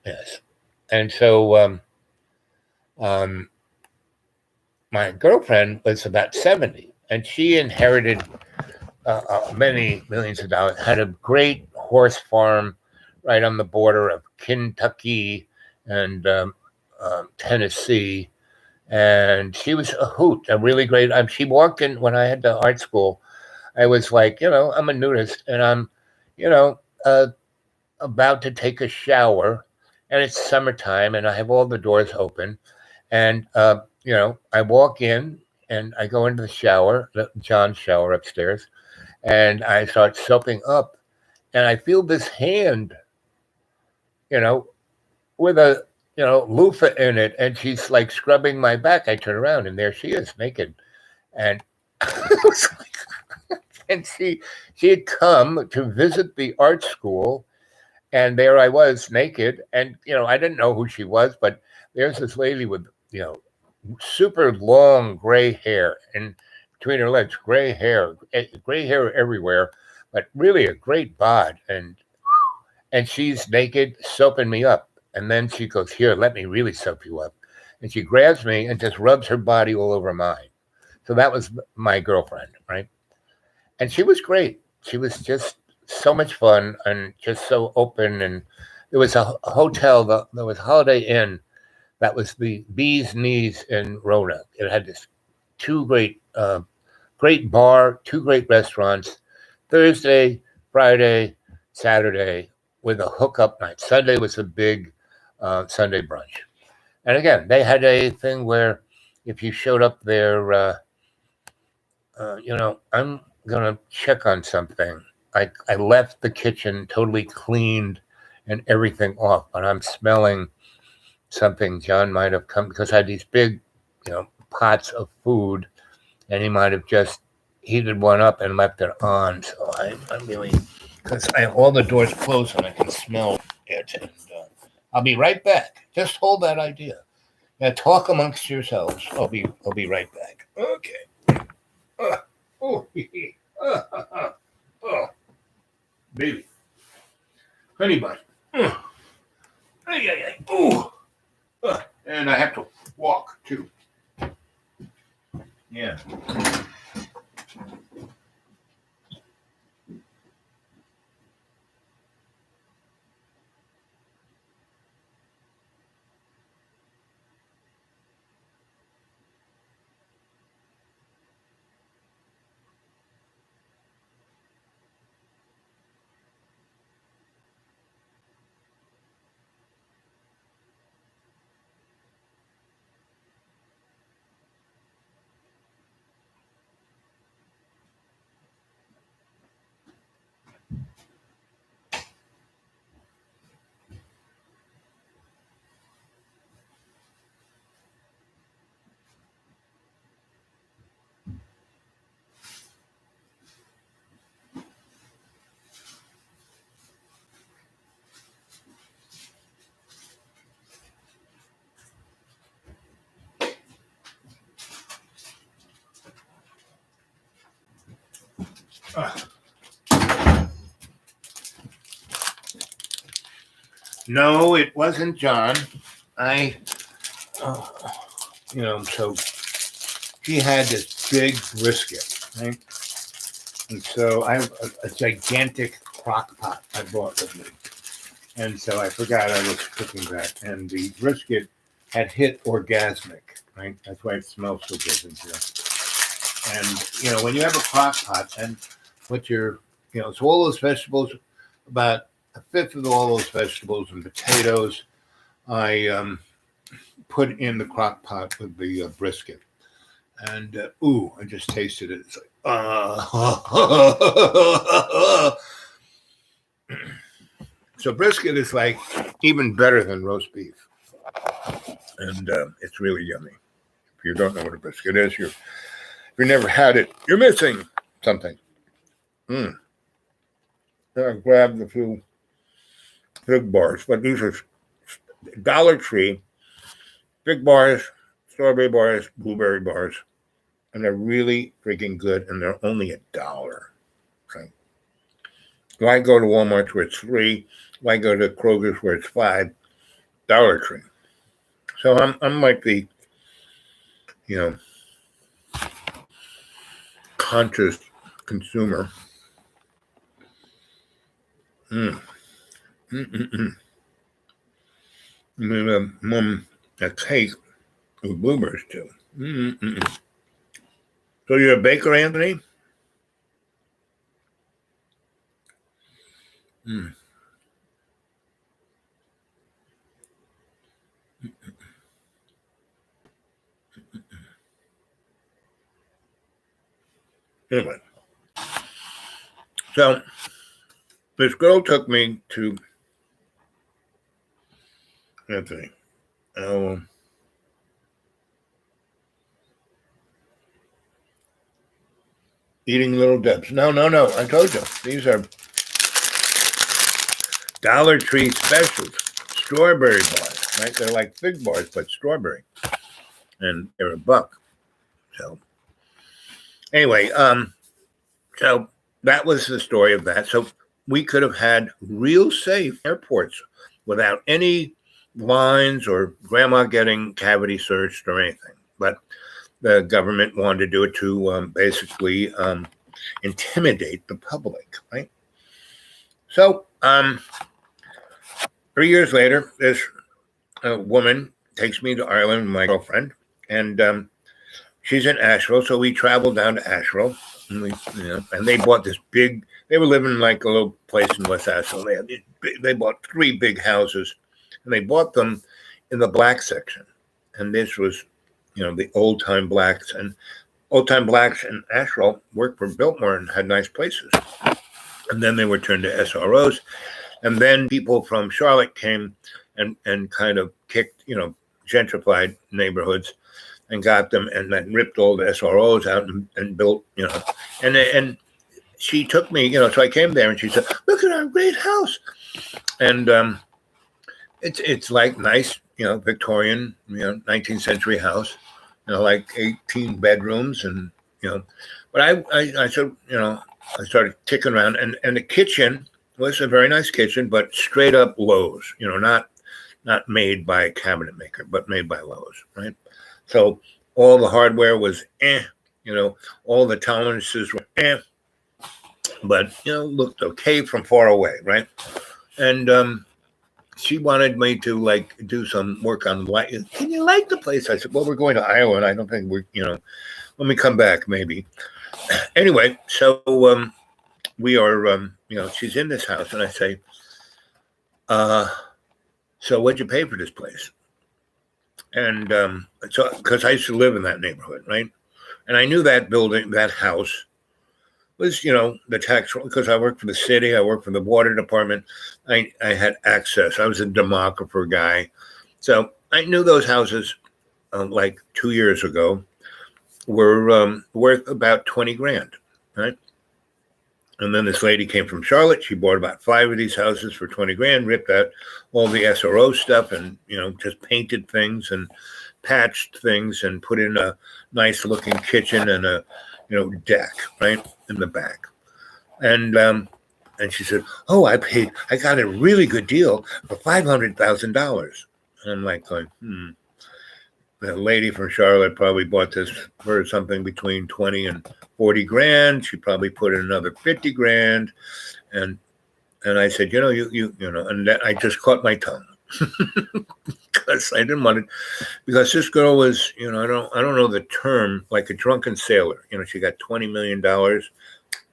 yes. And so my girlfriend was about 70, and she inherited many millions of dollars, had a great horse farm right on the border of Kentucky and Tennessee. And she was a hoot, a really great. She walked in when I had the art school. I was like, I'm a nudist, and I'm, about to take a shower, and it's summertime, and I have all the doors open, and I walk in and I go into the shower, John's shower upstairs, and I start soaping up, and I feel this hand, with a loofah in it, and she's like scrubbing my back. I turn around and there she is, naked, and and she had come to visit the art school, and there I was naked, and I didn't know who she was, but there's this lady with super long gray hair, and between her legs, gray hair everywhere, but really a great bod, and she's naked, soaping me up. And then she goes, here, let me really soap you up. And she grabs me and just rubs her body all over mine. So that was my girlfriend, right? And she was great. She was just so much fun and just so open. And there was a hotel, there was Holiday Inn, that was the Bee's Knees in Roanoke. It had this great bar, 2 great restaurants, Thursday, Friday, Saturday, with a hookup night. Sunday was a big Sunday brunch. And again, they had a thing where if you showed up there, I'm going to check on something. I left the kitchen totally cleaned and everything off, but I'm smelling something. John might have come because I had these big, pots of food, and he might have just heated one up and left it on. So I'm really, because I have all the doors closed and I can smell it. And I'll be right back. Just hold that idea. Now talk amongst yourselves. I'll be right back. Okay. Oh, oh, baby, honey bun. Ay, ay, ay. Ooh. And I have to walk too. Yeah. No, it wasn't John. I, so he had this big brisket, right? And so I have a gigantic crock pot I bought with me. And so I forgot I was cooking that. And the brisket had hit orgasmic, right? That's why it smells so good in here. And, when you have a crock pot and what you're, so all those vegetables, about a fifth of all those vegetables and potatoes, I put in the crock pot with the brisket. And, I just tasted it. It's like, So brisket is like even better than roast beef. And it's really yummy. If you don't know what a brisket is, if you never had it, you're missing something. I grabbed a few Fig bars, but these are Dollar Tree Fig bars, strawberry bars, blueberry bars, and they're really freaking good, and they're only $1. Okay. Why go to Walmart where it's $3? Why go to Kroger's where it's $5? Dollar Tree. So I'm like the, conscious consumer. I'm gonna a cake with blueberries too. So you're a baker, Anthony? Anyway, so this girl took me to Anthony. Eating Little Debs. No. I told you. These are Dollar Tree specials. Strawberry bars, right? They're like Fig bars, but strawberry. And they're $1. So anyway, so that was the story of that. So we could have had real safe airports without any lines or grandma getting cavity searched or anything. But the government wanted to do it to basically intimidate the public, right? So 3 years later, this woman takes me to Ireland with my girlfriend, and she's in Asheville, so we traveled down to Asheville, and they bought this big. They were living in like a little place in West Asheville. They bought 3 big houses, and they bought them in the black section, and this was, the old time blacks, and old time blacks in Asheville worked for Biltmore and had nice places, and then they were turned to SROs, and then people from Charlotte came and kind of kicked, gentrified neighborhoods and got them and then ripped all the SROs out and built, and she took me, so I came there and she said, look at our great house. And it's like nice, Victorian, 19th century house, like 18 bedrooms, and but I said, I started ticking around, and the kitchen was a very nice kitchen, but straight up Lowe's, not made by a cabinet maker, but made by Lowe's, right? So all the hardware was all the tolerances were but looked okay from far away, right? And she wanted me to like do some work on light. Can you light the place? I said, well, we're going to Ireland. I don't think let me come back maybe. Anyway, so we are, she's in this house, and I say, so what'd you pay for this place? And so, because I used to live in that neighborhood, right? And I knew that building, that house was, the tax, because I worked for the city, I worked for the water department. I had access. I was a demographer guy. So I knew those houses like 2 years ago were worth about 20 grand, right? And then this lady came from Charlotte. She bought about 5 of these houses for 20 grand, ripped out all the SRO stuff and, just painted things and patched things and put in a nice looking kitchen and a, deck, right, in the back. And she said, oh, I got a really good deal for $500,000. And I'm like going, The lady from Charlotte probably bought this for something between 20 and 40 grand. She probably put in another 50 grand. And I said, and then I just caught my tongue because I didn't want it, because this girl was, I don't know the term, like a drunken sailor. She got $20 million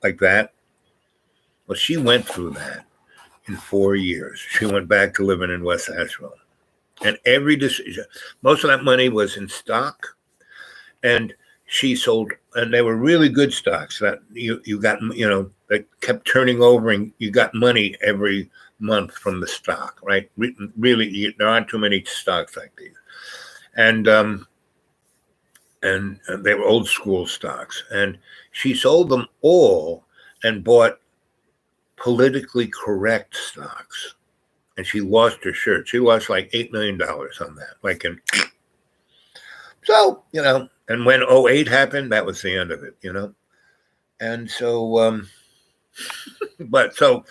like that. Well, she went through that in 4 years. She went back to living in West Asheville. And every decision, most of that money was in stock, and she sold, and they were really good stocks that you got, that kept turning over, and you got money every month from the stock, right? Really, there aren't too many stocks like these, and they were old school stocks, and she sold them all and bought politically correct stocks. And she lost her shirt. She lost like $8 million on that. So, and when 08 happened, that was the end of it, And so, but so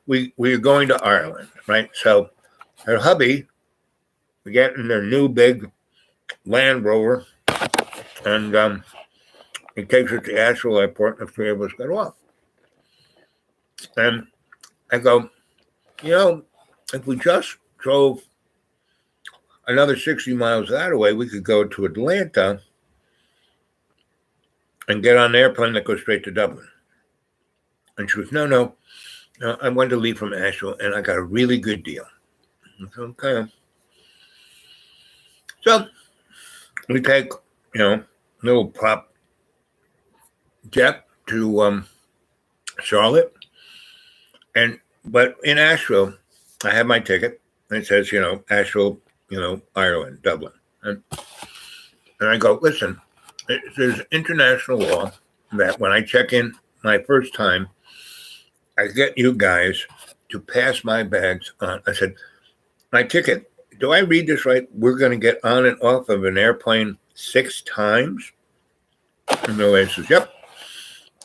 we're going to Ireland, right? So her hubby, we get in their new big Land Rover, and he takes us to Asheville Airport, and the 3 of us get off. And I go, if we just drove another 60 miles that way, we could go to Atlanta and get on an airplane that goes straight to Dublin. And she goes, no, I wanted to leave from Asheville, and I got a really good deal. I said, okay. So we take, little prop jet to Charlotte, but in Asheville, I have my ticket, and it says, Asheville, Ireland, Dublin. And I go, listen, there's international law that when I check in my first time, I get you guys to pass my bags on. I said, my ticket, do I read this right? We're going to get on and off of an airplane 6 times? And the lady says, yep.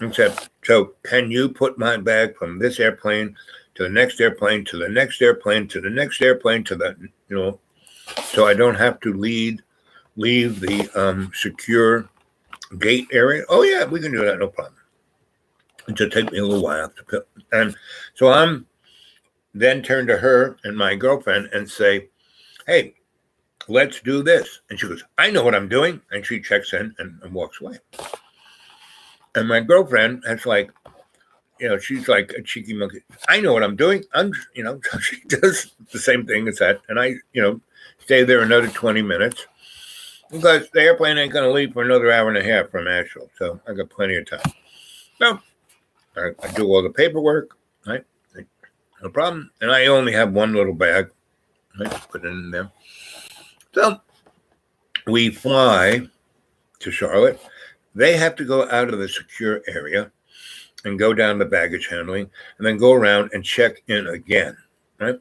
I said, so can you put my bag from this airplane to the next airplane, to the next airplane, to the next airplane, to the, so I don't have to leave the secure gate area? Oh, yeah, we can do that, no problem. It just take me a little while. And so I'm then turn to her and my girlfriend and say, hey, let's do this. And she goes, I know what I'm doing. And she checks in and walks away. And my girlfriend, that's like, she's like a cheeky monkey. I know what I'm doing. She does the same thing as that. And I, stay there another 20 minutes because the airplane ain't going to leave for another hour and a half from Asheville. So I got plenty of time. So I do all the paperwork, right? No problem. And I only have one little bag. Right? Put it in there. So we fly to Charlotte. They have to go out of the secure area and go down the baggage handling, and then go around and check in again, right?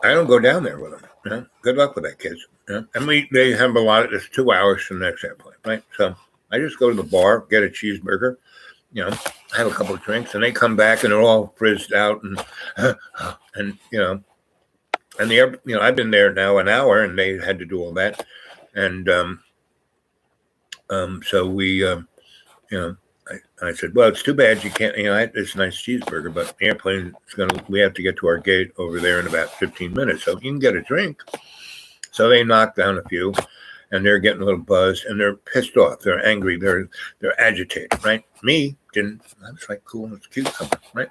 I don't go down there with them. You know? Good luck with that, kids. You know? And they have a lot. It's 2 hours from the next airplane, right? So I just go to the bar, get a cheeseburger, you know, have a couple of drinks, and they come back and they're all frizzed out and you know, and I've been there now an hour, and they had to do all that, and so we, you know. I said, well, it's too bad you can't, you know, it's a nice cheeseburger, but the airplane is we have to get to our gate over there in about 15 minutes. So you can get a drink. So they knocked down a few, and they're getting a little buzzed, and they're pissed off. They're angry. They're agitated, right? Me, didn't, I was like, cool, it's cucumber, right?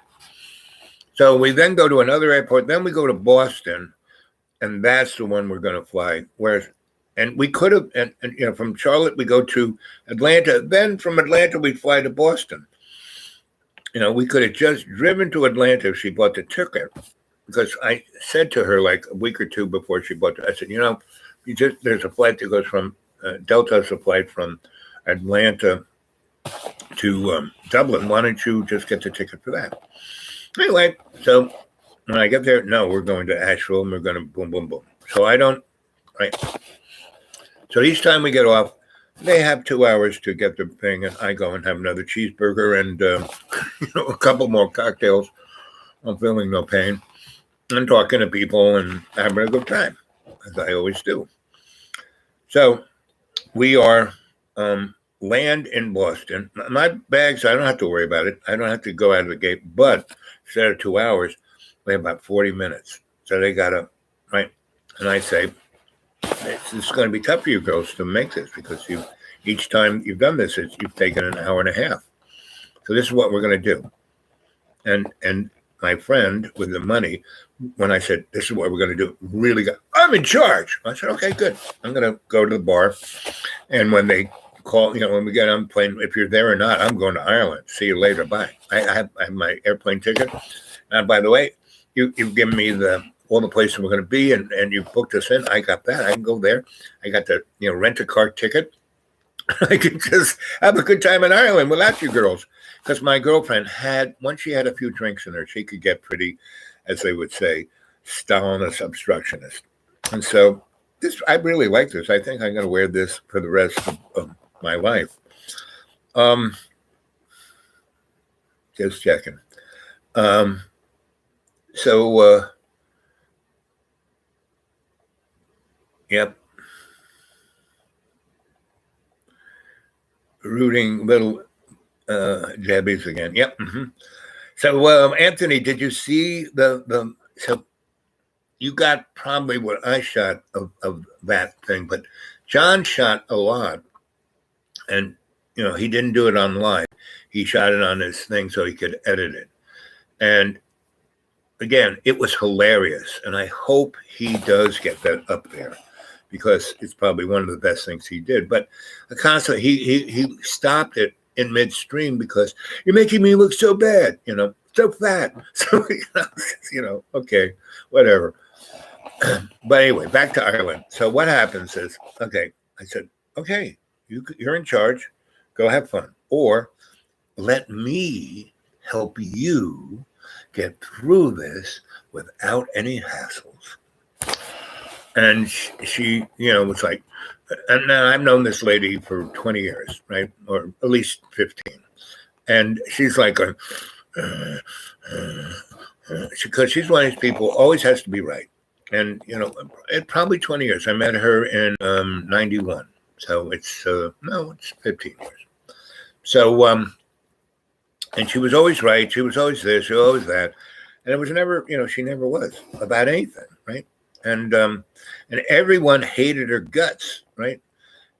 So we then go to another airport. Then we go to Boston, and that's the one we're going to fly. And we could have, and you know, from Charlotte, we go to Atlanta. Then from Atlanta, we fly to Boston. You know, we could have just driven to Atlanta if she bought the ticket. Because I said to her like a week or two before she bought it, I said, you know, there's a flight that goes from, Delta has a flight from Atlanta to Dublin. Why don't you just get the ticket for that? Anyway, so when I get there, no, we're going to Asheville, and we're going to boom, boom, boom. So right? So each time we get off, they have 2 hours to get the thing, and I go and have another cheeseburger and you know, a couple more cocktails. I'm feeling no pain, and talking to people and having a good time, as I always do. So we are land in Boston. My bags, I don't have to worry about it. I don't have to go out of the gate, but instead of 2 hours, we have about 40 minutes. So they got to, right? And I say, it's going to be tough for you girls to make this because each time you've done this, you've taken an hour and a half. So this is what we're going to do. And my friend with the money, when I said, this is what we're going to do, really got, I'm in charge. I said, okay, good. I'm going to go to the bar. And when they call, you know, when we get on the plane, if you're there or not, I'm going to Ireland. See you later. Bye. I have my airplane ticket. And by the way, you've given me all the places we're going to be, and you booked us in. I got that. I can go there. I got the, you know, rent a car ticket. I can just have a good time in Ireland without you girls. Because my girlfriend once she had a few drinks in her, she could get pretty, as they would say, Stalinist obstructionist. And so I really like this. I think I'm going to wear this for the rest of my life. Just checking. Yep. Rooting little jabbies again. Yep. Mm-hmm. So, Anthony, did you see so you got probably what I shot of that thing, but John shot a lot, and, you know, he didn't do it online. He shot it on his thing so he could edit it. And again, it was hilarious. And I hope he does get that up there, because it's probably one of the best things he did. But constantly, he stopped it in midstream because you're making me look so bad, you know, so fat. So, you know, okay, whatever. But anyway, back to Ireland. So what happens is, okay, I said, okay, you're in charge. Go have fun. Or let me help you get through this without any hassles. And she, you know, was like, and I've known this lady for 20 years, right? Or at least 15. And she's like, because she's one of these people, always has to be right. And, you know, probably 20 years. I met her in 91. So it's, it's 15 years. So, and she was always right. She was always this, she was always that. And it was never, you know, she never was about anything, right? And everyone hated her guts, right?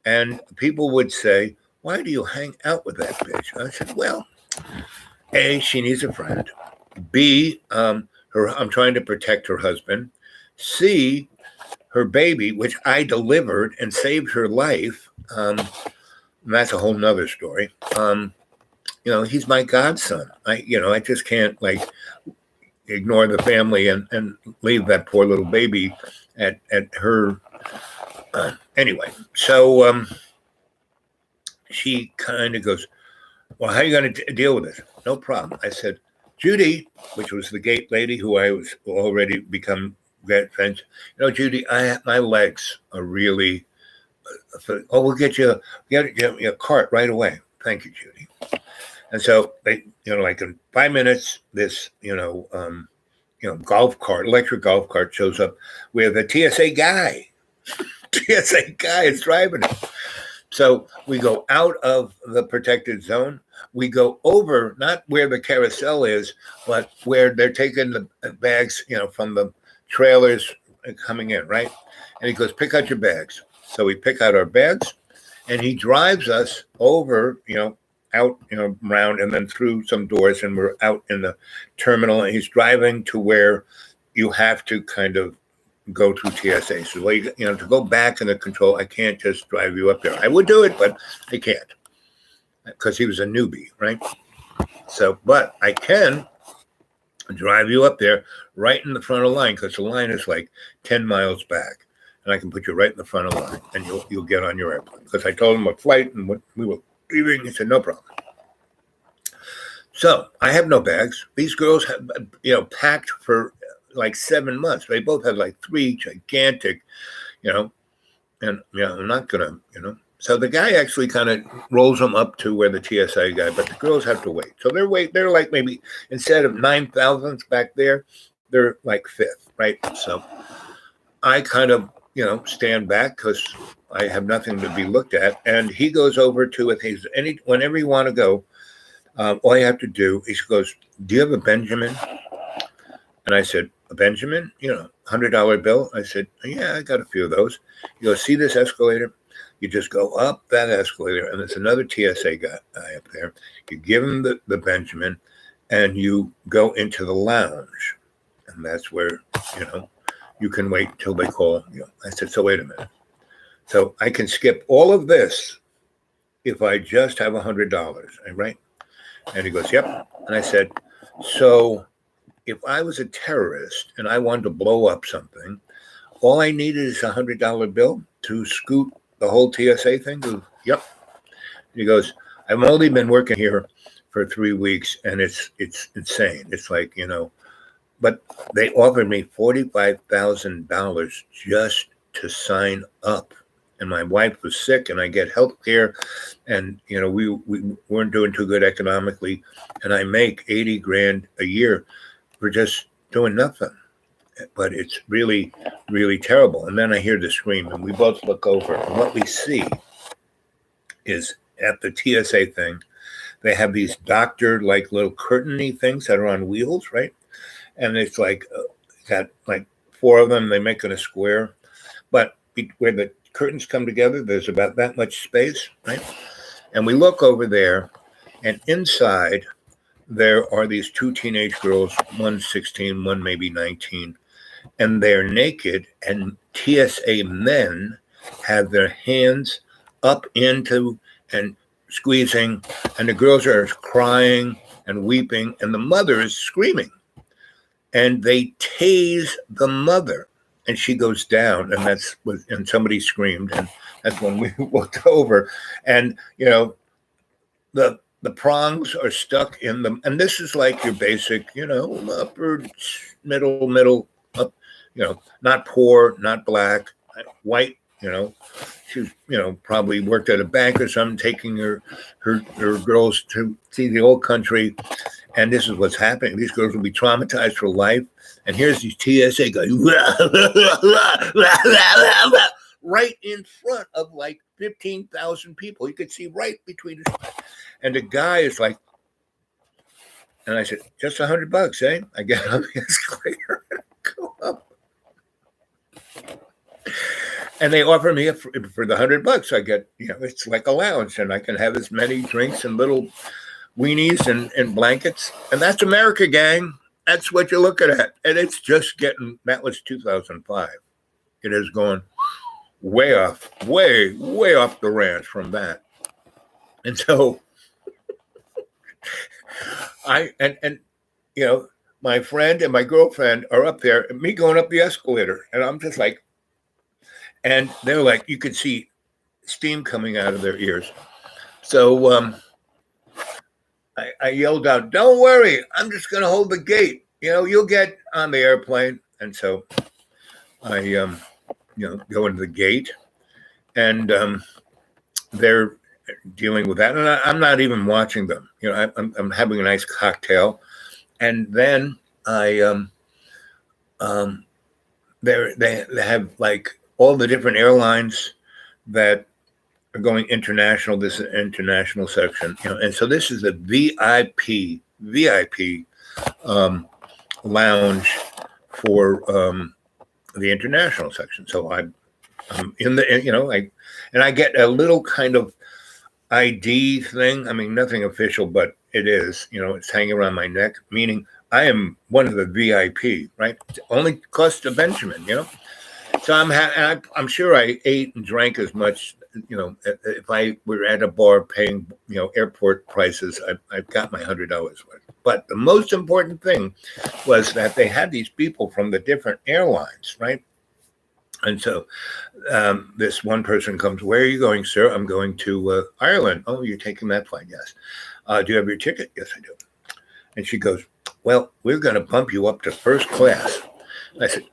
And people would say, why do you hang out with that bitch? I said, well, A, she needs a friend. B, I'm trying to protect her husband. C, her baby, which I delivered and saved her life. And that's a whole nother story. You know, he's my godson. I just can't like ignore the family and leave that poor little baby at her. Anyway, so she kind of goes, well, how are you going to deal with this? No problem. I said, Judy, which was the gate lady who I was already become get fence. Judy, my legs are really. We'll get you a cart right away. Thank you, Judy. And so they, like in 5 minutes, this, golf cart, electric golf cart shows up with a TSA guy. TSA guy is driving it. So we go out of the protected zone. We go over, not where the carousel is, but where they're taking the bags, from the trailers coming in, right? And he goes, pick out your bags. So we pick out our bags, and he drives us over, out, around and then through some doors, and we're out in the terminal, and he's driving to where you have to kind of go through TSA. So, to go back in the control, I can't just drive you up there. I would do it, but I can't because he was a newbie, right? So, but I can drive you up there right in the front of the line because the line is like 10 miles back. And I can put you right in the front of the line, and you'll get on your airplane. Because I told him what flight and what we were leaving. He said, no problem. So I have no bags. These girls have, packed for like 7 months. They both had like 3 gigantic, and I'm not gonna, So the guy actually kind of rolls them up to where the TSA guy, but the girls have to wait. So they're like maybe instead of 9,000ths back there, they're like 5th, right? So I kind of, stand back because I have nothing to be looked at. And he goes over to it. Whenever you want to go, all you have to do, he goes, do you have a Benjamin? And I said, a Benjamin? $100 bill? I said, yeah, I got a few of those. He goes, see this escalator? You just go up that escalator, and there's another TSA guy up there. You give him the Benjamin, and you go into the lounge. And that's where, you can wait till they call you. I said, so wait a minute. So I can skip all of this if I just have $100, right? And he goes, yep. And I said, so if I was a terrorist and I wanted to blow up something, all I needed is a $100 bill to scoot the whole TSA thing? Goes, yep. He goes, I've only been working here for 3 weeks, and it's insane. It's like, but they offered me $45,000 just to sign up. And my wife was sick, and I get health care, and we weren't doing too good economically, and I make $80,000 a year for just doing nothing. But it's really, really terrible. And then I hear the scream, and we both look over, and what we see is at the TSA thing, they have these doctor like little curtain-y things that are on wheels, right? And it's like got like 4 of them. They make it a square, but where the curtains come together, there's about that much space, right? And we look over there, and inside there are these 2 teenage girls, one 16, one maybe 19, and they're naked, and TSA men have their hands up into and squeezing, and the girls are crying and weeping, and the mother is screaming. And they tase the mother, and she goes down, and somebody screamed, and that's when we looked over, and the prongs are stuck in them, and this is like your basic, upper middle up, not poor, not black, white, she's probably worked at a bank or something, taking her girls to see the old country. And this is what's happening. These girls will be traumatized for life. And here's these TSA guys right in front of like 15,000 people. You could see right between his eyes. And the guy is like, and I said, just $100, eh? I get on the escalator and go up. And they offer me for the $100. I get, it's like a lounge, and I can have as many drinks and little weenies and blankets. And that's America, gang. That's what you're looking at. And it's just that was 2005. It has gone way off the ranch from that. And so my friend and my girlfriend are up there, and me going up the escalator. And I'm just like, and they're like, you could see steam coming out of their ears. So I yelled out, don't worry, I'm just going to hold the gate. You'll get on the airplane. And so I go into the gate, and they're dealing with that, and I'm not even watching them. I'm having a nice cocktail, and then I they have like all the different airlines that are going international. This is an international section, and so this is the VIP lounge for the international section. So I'm in the, and I get a little kind of ID thing. I mean, nothing official, but it is, it's hanging around my neck, meaning I am one of the VIP, right? It only cost a Benjamin, So I'm sure I ate and drank as much, if I were at a bar paying, airport prices, I've got my $100 worth. But the most important thing was that they had these people from the different airlines, right? And so this one person comes, "Where are you going, sir?" "I'm going to Ireland." "Oh, you're taking that flight?" "Yes." "Do you have your ticket?" "Yes, I do." And she goes, "Well, we're going to bump you up to first class." I said,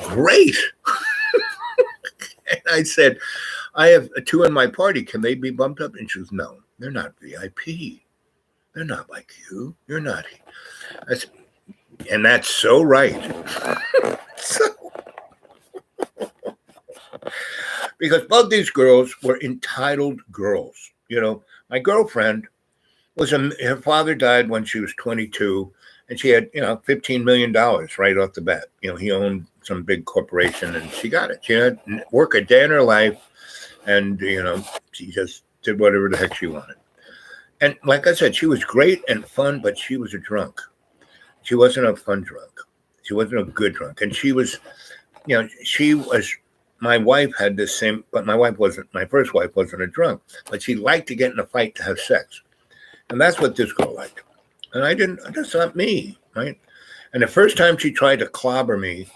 "Great." And I said, "I have two in my party. Can they be bumped up?" And she goes, "No, they're not VIP. They're not like you. You're not." I said, and that's so right. So, because both these girls were entitled girls. My girlfriend her father died when she was 22, and she had, $15 million right off the bat. He owned some big corporation, and she got it. She didn't work a day in her life, and, she just did whatever the heck she wanted. And like I said, she was great and fun, but she was a drunk. She wasn't a fun drunk. She wasn't a good drunk. And she was, my wife had this same, but my first wife wasn't a drunk, but she liked to get in a fight to have sex. And that's what this girl liked. And that's not me, right? And the first time she tried to clobber me,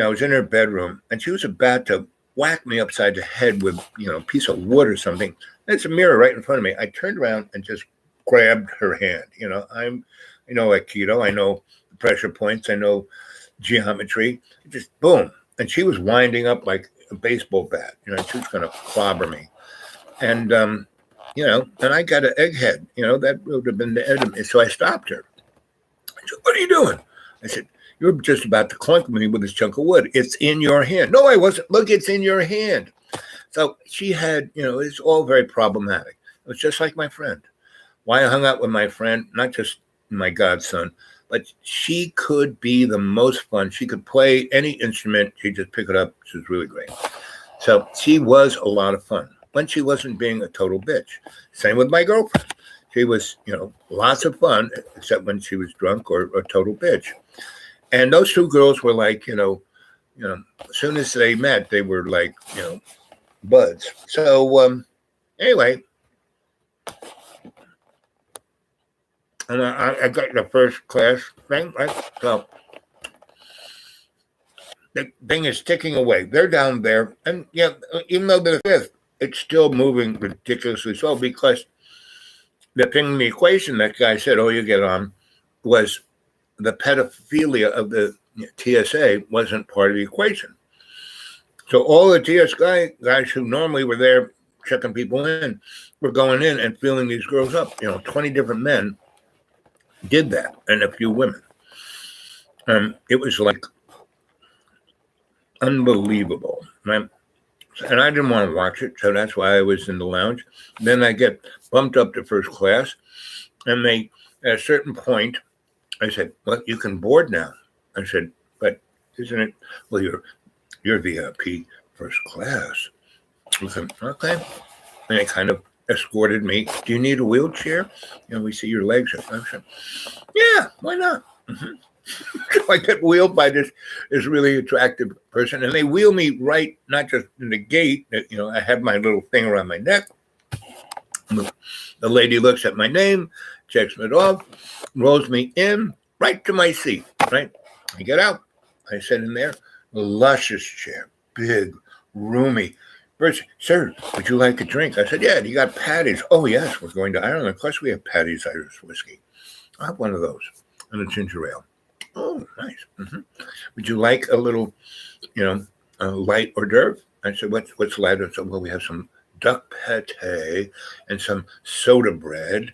I was in her bedroom, and she was about to whack me upside the head with, a piece of wood or something. There's a mirror right in front of me. I turned around and just grabbed her hand. I know Aikido. I know the pressure points. I know geometry. Just boom. And she was winding up like a baseball bat. She was going to clobber me. And, and I got an egghead. That would have been the end of me. So I stopped her. I said, "What are you doing?" I said, "You're just about to clunk me with this chunk of wood. It's in your hand." "No, I wasn't." "Look, it's in your hand." So she had, it's all very problematic. It was just like my friend. Why I hung out with my friend, not just my godson, but she could be the most fun. She could play any instrument. She'd just pick it up. She was really great. So she was a lot of fun when she wasn't being a total bitch. Same with my girlfriend. She was, lots of fun, except when she was drunk or a total bitch. And those two girls were like, as soon as they met, they were like, buds. So anyway, and I got the first class thing, right? So the thing is ticking away. They're down there, and even though they're fifth, it's still moving ridiculously slow, because the thing in the equation that guy said, "Oh, you get on," was the pedophilia of the TSA wasn't part of the equation. So all the guys who normally were there checking people in were going in and filling these girls up. 20 different men did that, and a few women. It was like unbelievable, right? And I didn't want to watch it, so that's why I was in the lounge. Then I get bumped up to first class, and at a certain point, I said, "Well, you can board now." I said, "But isn't it? Well, you're VIP first class." I said, "Okay." And they kind of escorted me. "Do you need a wheelchair? We see your legs." I said, "Yeah, why not?" Mm-hmm. So I get wheeled by this really attractive person, and they wheel me right, not just in the gate. I have my little thing around my neck. The lady looks at my name, checks it off, rolls me in right to my seat. Right, I get out. I sit in there, luscious chair, big, roomy. First, "Sir, would you like a drink?" I said, "Yeah." "Do you got Paddy's?" "Oh, yes, we're going to Ireland. Of course we have Paddy's Irish whiskey." "I have one of those and a ginger ale." "Oh, nice. Mm-hmm. Would you like a little, light hors d'oeuvre? I said, what's light? I said, well, we have some duck pate and some soda bread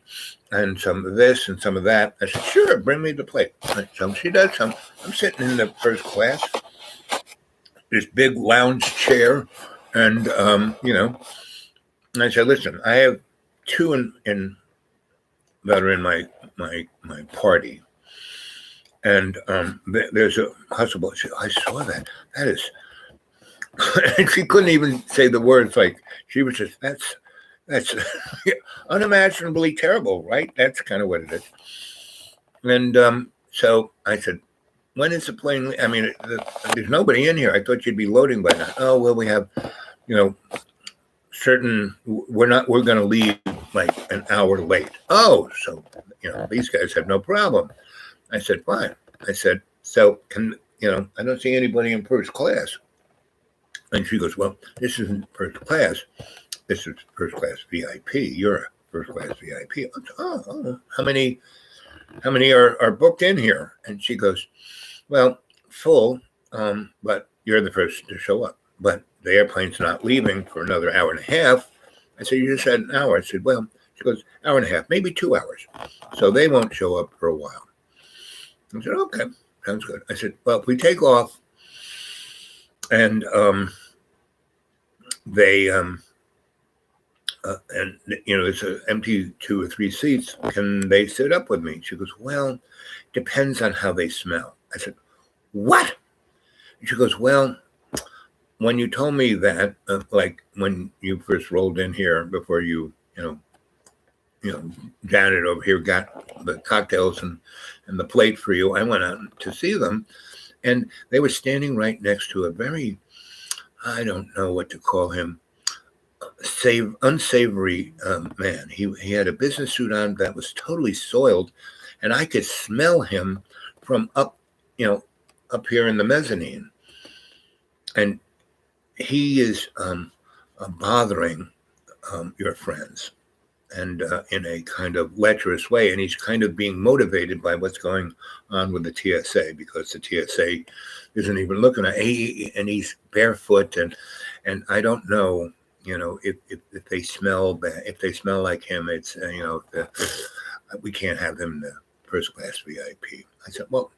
and some of this and some of that. I said, sure, bring me the plate. So she does some. I'm sitting in the first class, this big lounge chair, and and I said, listen, I have two in that are in my party, and there's a hustle. She said, I saw that. That is, and she couldn't even say the words. Like she was just that's unimaginably terrible, right? That's kind of what it is. And so I said, when is the plane? I mean, there's nobody in here. I thought you'd be loading by now. Oh, well, we have, we're going to leave like an hour late. Oh, so, these guys have no problem. I said, fine. I said, so I don't see anybody in first class. And she goes, well, this isn't first class. This is first class VIP. You're a first class VIP. Oh, how many are booked in here? And she goes, well, full, but you're the first to show up. But the airplane's not leaving for another hour and a half. I said, you just said an hour. I said, well, she goes, hour and a half, maybe 2 hours. So they won't show up for a while. I said, okay, sounds good. I said, well, if we take off and they it's an empty 2 or 3 seats. Can they sit up with me? She goes, well, depends on how they smell. I said, what? She goes, well, when you told me that, like when you first rolled in here before you Janet over here got the cocktails and the plate for you, I went out to see them, and they were standing right next to a very, I don't know what to call him, unsavory man. He had a business suit on that was totally soiled, and I could smell him from up here in the mezzanine. And he is bothering your friends, and in a kind of lecherous way. And he's kind of being motivated by what's going on with the TSA, because the TSA isn't even looking at and he's barefoot, and I don't know, if they smell bad, if they smell like him, it's we can't have him in the first class VIP. I said, well,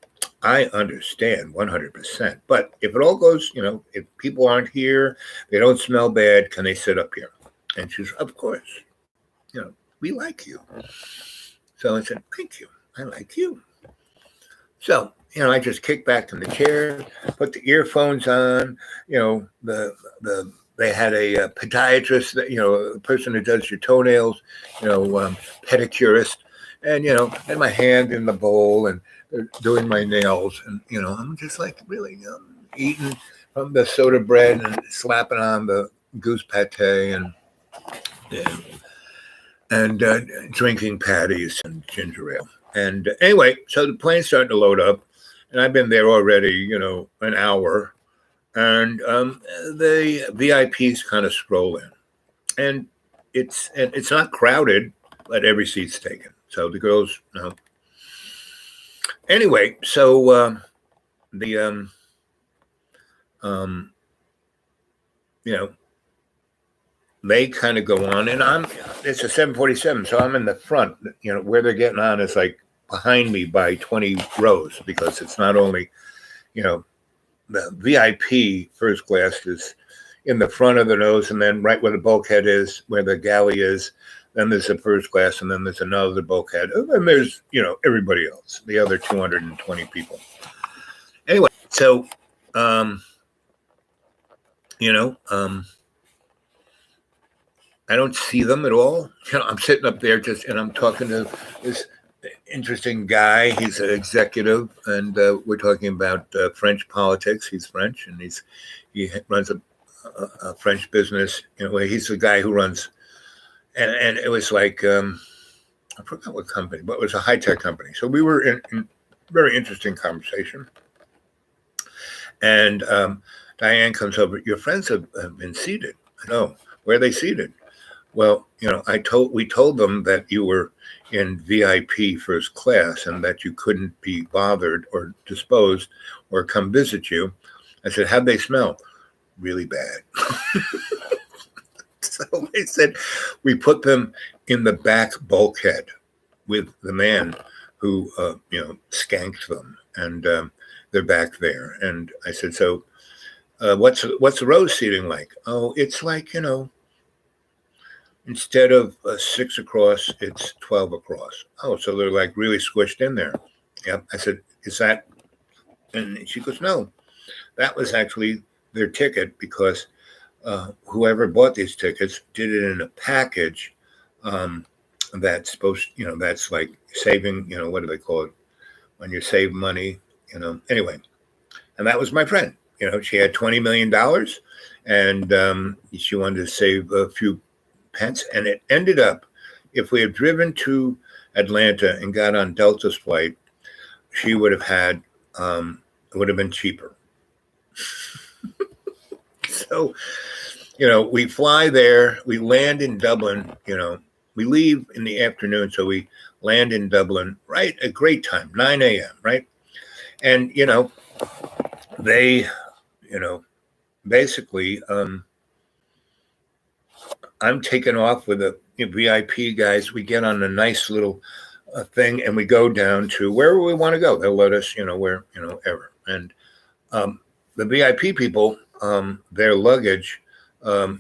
I understand 100%, but if it all goes, if people aren't here, they don't smell bad, can they sit up here? And she said, of course, we like you. So I said, thank you, I like you. So, I just kicked back in the chair, put the earphones on, they had a podiatrist, a person who does your toenails, pedicurist, and, had my hand in the bowl, and they're doing my nails, and I'm just like really eating from the soda bread and slapping on the goose pate and drinking patties and ginger ale. And anyway, so the plane's starting to load up, and I've been there already, an hour, and the VIPs kind of stroll in, and it's not crowded, but every seat's taken. So the girls, Anyway, so they kind of go on, and it's a 747, so I'm in the front. Where they're getting on is like behind me by 20 rows, because it's not only, the VIP first class is in the front of the nose, and then right where the bulkhead is, where the galley is, then there's a first class, and then there's another bulkhead, and then there's, everybody else, the other 220 people. Anyway, so, I don't see them at all. I'm sitting up there and I'm talking to this interesting guy. He's an executive, and we're talking about French politics. He's French, and he runs a French business. He's the guy who runs, and it was like I forgot what company, but it was a high-tech company. So we were in very interesting conversation, and Diane comes over. Your friends have been seated. I know. Where are they seated? Well, we told them that you were in VIP first class and that you couldn't be bothered or disposed or come visit you. I said, how'd they smell? really bad. So they said we put them in the back bulkhead with the man who, skanked them, and they're back there. And I said, so what's the row seating like? Oh, it's like, instead of 6 across, it's 12 across. Oh, so they're like really squished in there. Yep. I said, is that? And she goes, no, that was actually their ticket, because whoever bought these tickets did it in a package that's supposed, that's like saving, what do they call it? When you save money, anyway. And that was my friend. She had $20 million, and she wanted to save a few pence. And it ended up, if we had driven to Atlanta and got on Delta's flight, she would have had, it would have been cheaper. So, we fly there, we land in Dublin, we leave in the afternoon. So we land in Dublin, right? A great time, 9 a.m., right? And, they, basically, I'm taken off with the VIP guys. We get on a nice little thing, and we go down to wherever we want to go. They'll let us, where, ever. And the VIP people, their luggage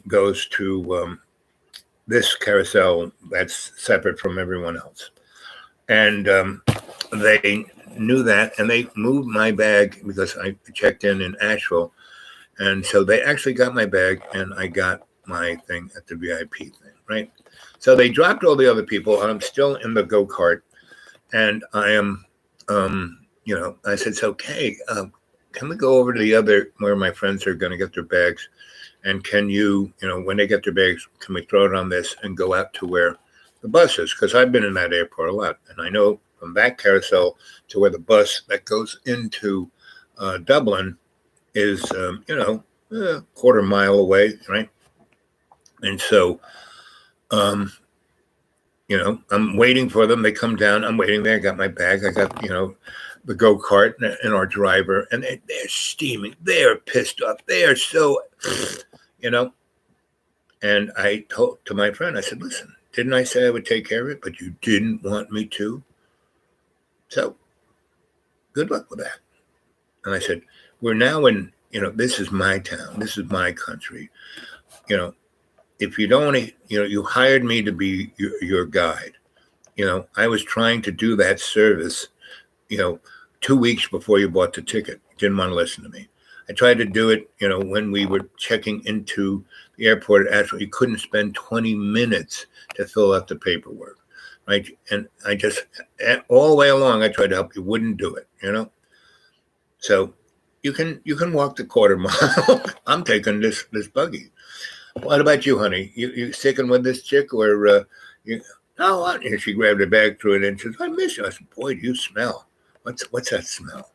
goes to this carousel that's separate from everyone else. And they knew that, and they moved my bag because I checked in Asheville. And so they actually got my bag, and I got my thing at the VIP thing, right? So they dropped all the other people, and I'm still in the go-kart, and I am, I said, it's okay. Can we go over to the other, where my friends are going to get their bags? And can you, when they get their bags, can we throw it on this and go out to where the bus is? Because I've been in that airport a lot, and I know from that carousel to where the bus that goes into Dublin is, a quarter mile away, right? And so, I'm waiting for them. They come down. I'm waiting there. I got my bag. I got, the go-kart and our driver, and they're steaming. They're pissed off. They are so, And I told to my friend, I said, listen, didn't I say I would take care of it, but you didn't want me to? So good luck with that. And I said, we're now in, this is my town. This is my country. If you don't want to, you hired me to be your guide. I was trying to do that service, 2 weeks before you bought the ticket. You didn't want to listen to me. I tried to do it, when we were checking into the airport. Actually, you couldn't spend 20 minutes to fill out the paperwork, right? And I just, all the way along, I tried to help you. Wouldn't do it, So you can walk the quarter mile. I'm taking this buggy. What about you, honey? You sticking with this chick, or you? No, and she grabbed her bag, threw it in. She says, I miss you. I said, boy, do you smell? What's that smell?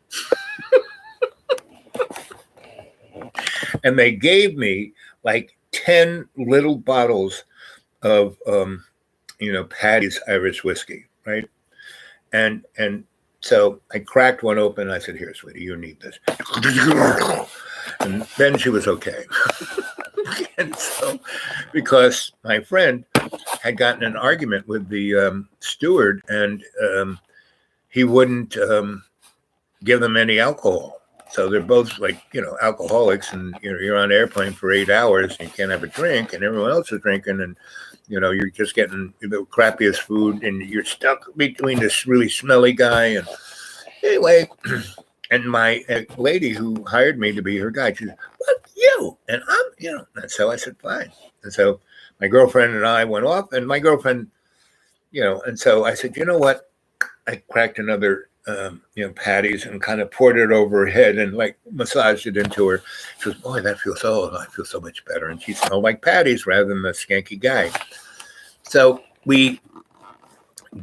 And they gave me like 10 little bottles of, Patty's Irish whiskey, right? And so I cracked one open. I said, here, sweetie, you need this. And then she was okay. And so, because my friend had gotten an argument with the steward, and he wouldn't give them any alcohol. So they're both like, alcoholics, and you're on an airplane for 8 hours and you can't have a drink, and everyone else is drinking, and you're just getting the crappiest food, and you're stuck between this really smelly guy. And anyway, and my lady who hired me to be her guide, she said, what, you? And I'm, and so I said, fine. And so my girlfriend and I went off, and my girlfriend, and so I said, you know what? I cracked another, Patty's, and kind of poured it over her head and like massaged it into her. She goes, boy, I feel so much better. And she smelled like Patty's rather than the skanky guy. So we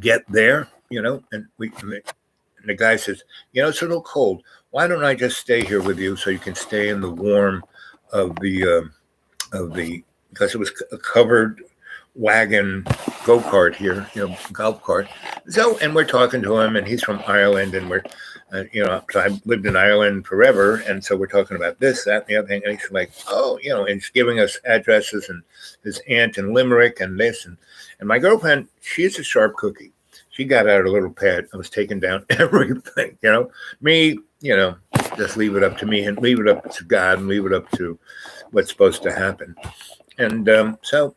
get there, and the guy says, it's a little cold. Why don't I just stay here with you so you can stay in the warm of the because it was covered wagon go-kart here, golf cart. So, and we're talking to him, and he's from Ireland, and we're, so I've lived in Ireland forever, and so we're talking about this, that, and the other thing, and he's like, oh, and he's giving us addresses, and his aunt in Limerick, and this, and my girlfriend, she's a sharp cookie. She got out a little pad. I was taking down everything, Me, just leave it up to me, and leave it up to God, and leave it up to what's supposed to happen. And so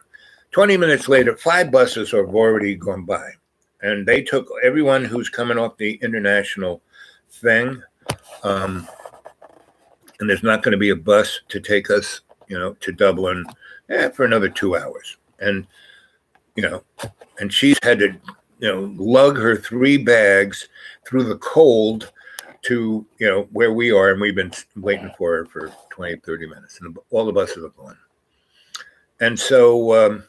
20 minutes later, 5 buses have already gone by. And they took everyone who's coming off the international thing. And there's not going to be a bus to take us, to Dublin for another 2 hours. And, and she's had to, lug her 3 bags through the cold to, where we are. And we've been waiting for her for 20, 30 minutes. And all the buses are gone. And so,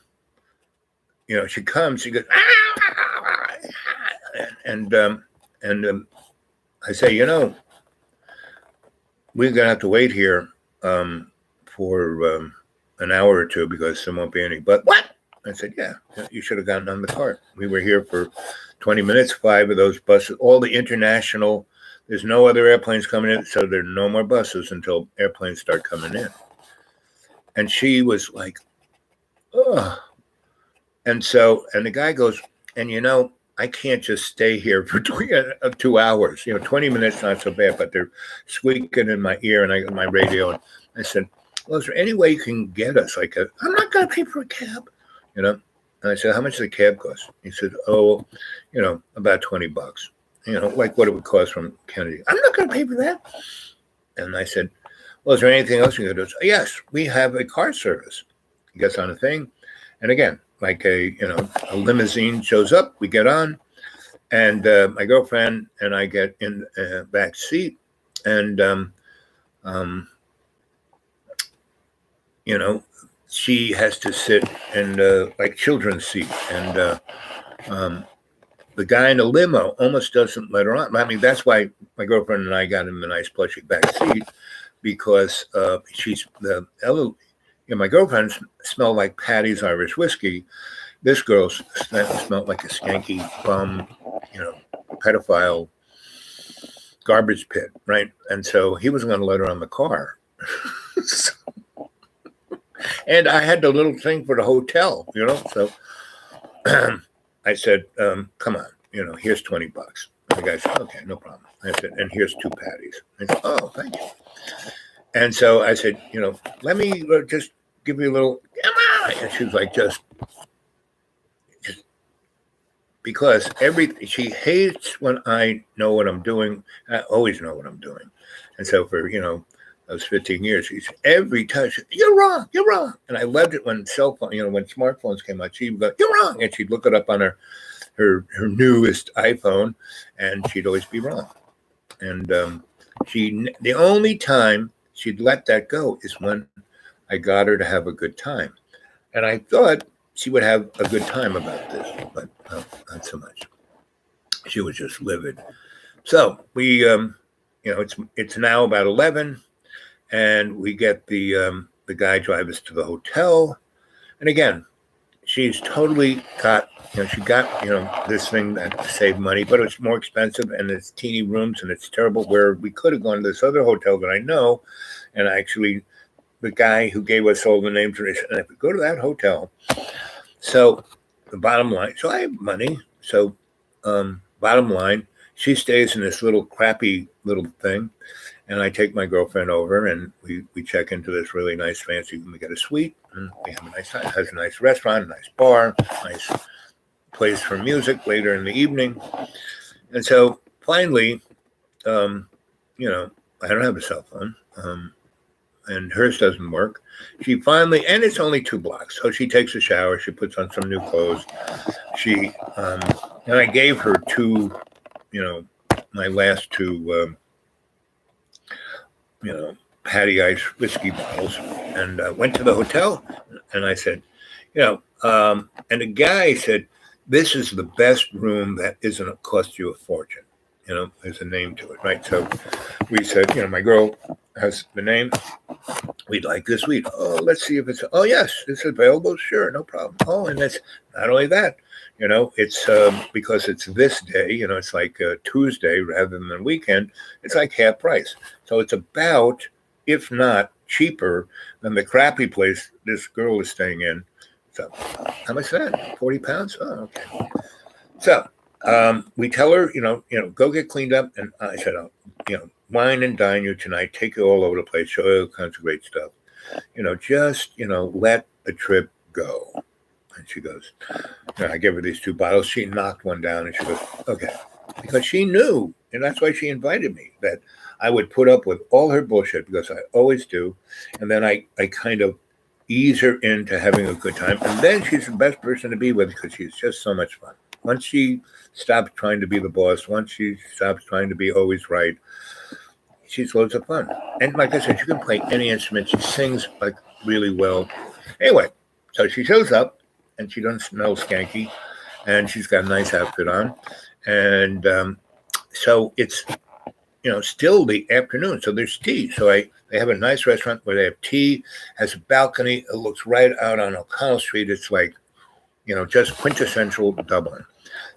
she comes, she goes, and I say, we're going to have to wait here for an hour or 2 because there won't be any. But what? I said, yeah, you should have gotten on the cart. We were here for 20 minutes, 5 of those buses, all the international, there's no other airplanes coming in, so there are no more buses until airplanes start coming in. And she was like, oh. And the guy goes, and I can't just stay here for 2 hours. 20 minutes, not so bad, but they're squeaking in my ear and I got my radio. And I said, well, is there any way you can get us? I'm not going to pay for a cab, And I said, how much does a cab cost? He said, oh, about $20. Like what it would cost from Kennedy. I'm not going to pay for that. And I said, well, is there anything else you can do? Yes, we have a car service. He gets on a thing. And again, like a limousine shows up, we get on, and my girlfriend and I get in the back seat, and she has to sit in like children's seat, and the guy in the limo almost doesn't let her on. I mean, that's why my girlfriend and I got in the nice plushy back seat, because she's my girlfriend smelled like Patty's Irish whiskey. This girl smelled like a skanky bum, pedophile garbage pit, right? And so he wasn't going to let her on the car. And I had the little thing for the hotel, So I said, come on, here's $20. And the guy said, okay, no problem. I said, and here's 2 patties. I said, oh, thank you. And so I said, let me just give you a little, come on. And she was like, just because she hates when I know what I'm doing. I always know what I'm doing. And so for, those 15 years, she's every time, you're wrong. And I loved it when cell phone, when smartphones came out, she would go, you're wrong. And she'd look it up on her newest iPhone, and she'd always be wrong. And the only time she'd let that go is when I got her to have a good time. And I thought she would have a good time about this, but no, not so much. She was just livid. So we, it's now about 11, and we get the guy drive us to the hotel. And again, she's totally got, she got, this thing that to save money, but it's more expensive, and it's teeny rooms, and it's terrible, where we could have gone to this other hotel that I know, and actually the guy who gave us all the names, and if we go to that hotel, so the bottom line, so I have money, so bottom line, she stays in this little crappy little thing, and I take my girlfriend over, and we check into this really nice fancy, we get a suite, and we have a nice time. It has a nice restaurant, a nice bar, nice place for music later in the evening. And so finally, I don't have a cell phone, and hers doesn't work. She finally, and it's only 2 blocks, so she takes a shower, she puts on some new clothes. She, and I gave her 2, my last 2, Patty Ice whiskey bottles, and went to the hotel, and I said, and the guy said, this is the best room that isn't cost you a fortune. There's a name to it, right? So we said, my girl has the name. we'd like this week. Oh, let's see if it's, oh, yes, it's available. Sure, no problem. Oh, and it's not only that, it's because it's this day, it's like Tuesday rather than much, it's like half price. So it's about, if not cheaper than the crappy place this girl is staying in. So how much is that? 40 pounds? Oh, okay. So we tell her, go get cleaned up. And I said, wine and dine you tonight, take you all over the place, show you all kinds of great stuff. Just, let the trip go. And she goes, I give her these 2 bottles. She knocked one down and she goes, okay. Because she knew, and that's why she invited me, that I would put up with all her bullshit, because I always do. And then I kind of ease her into having a good time. And then she's the best person to be with, because she's just so much fun. Once she stops trying to be the boss, once she stops trying to be always right, she's loads of fun. And like I said, she can play any instrument. She sings like really well. Anyway, so she shows up and she doesn't smell skanky and she's got a nice outfit on. And so it's, still the afternoon. So there's tea. So they have a nice restaurant where they have tea, has a balcony. It looks right out on O'Connell Street. It's like, just quintessential Dublin.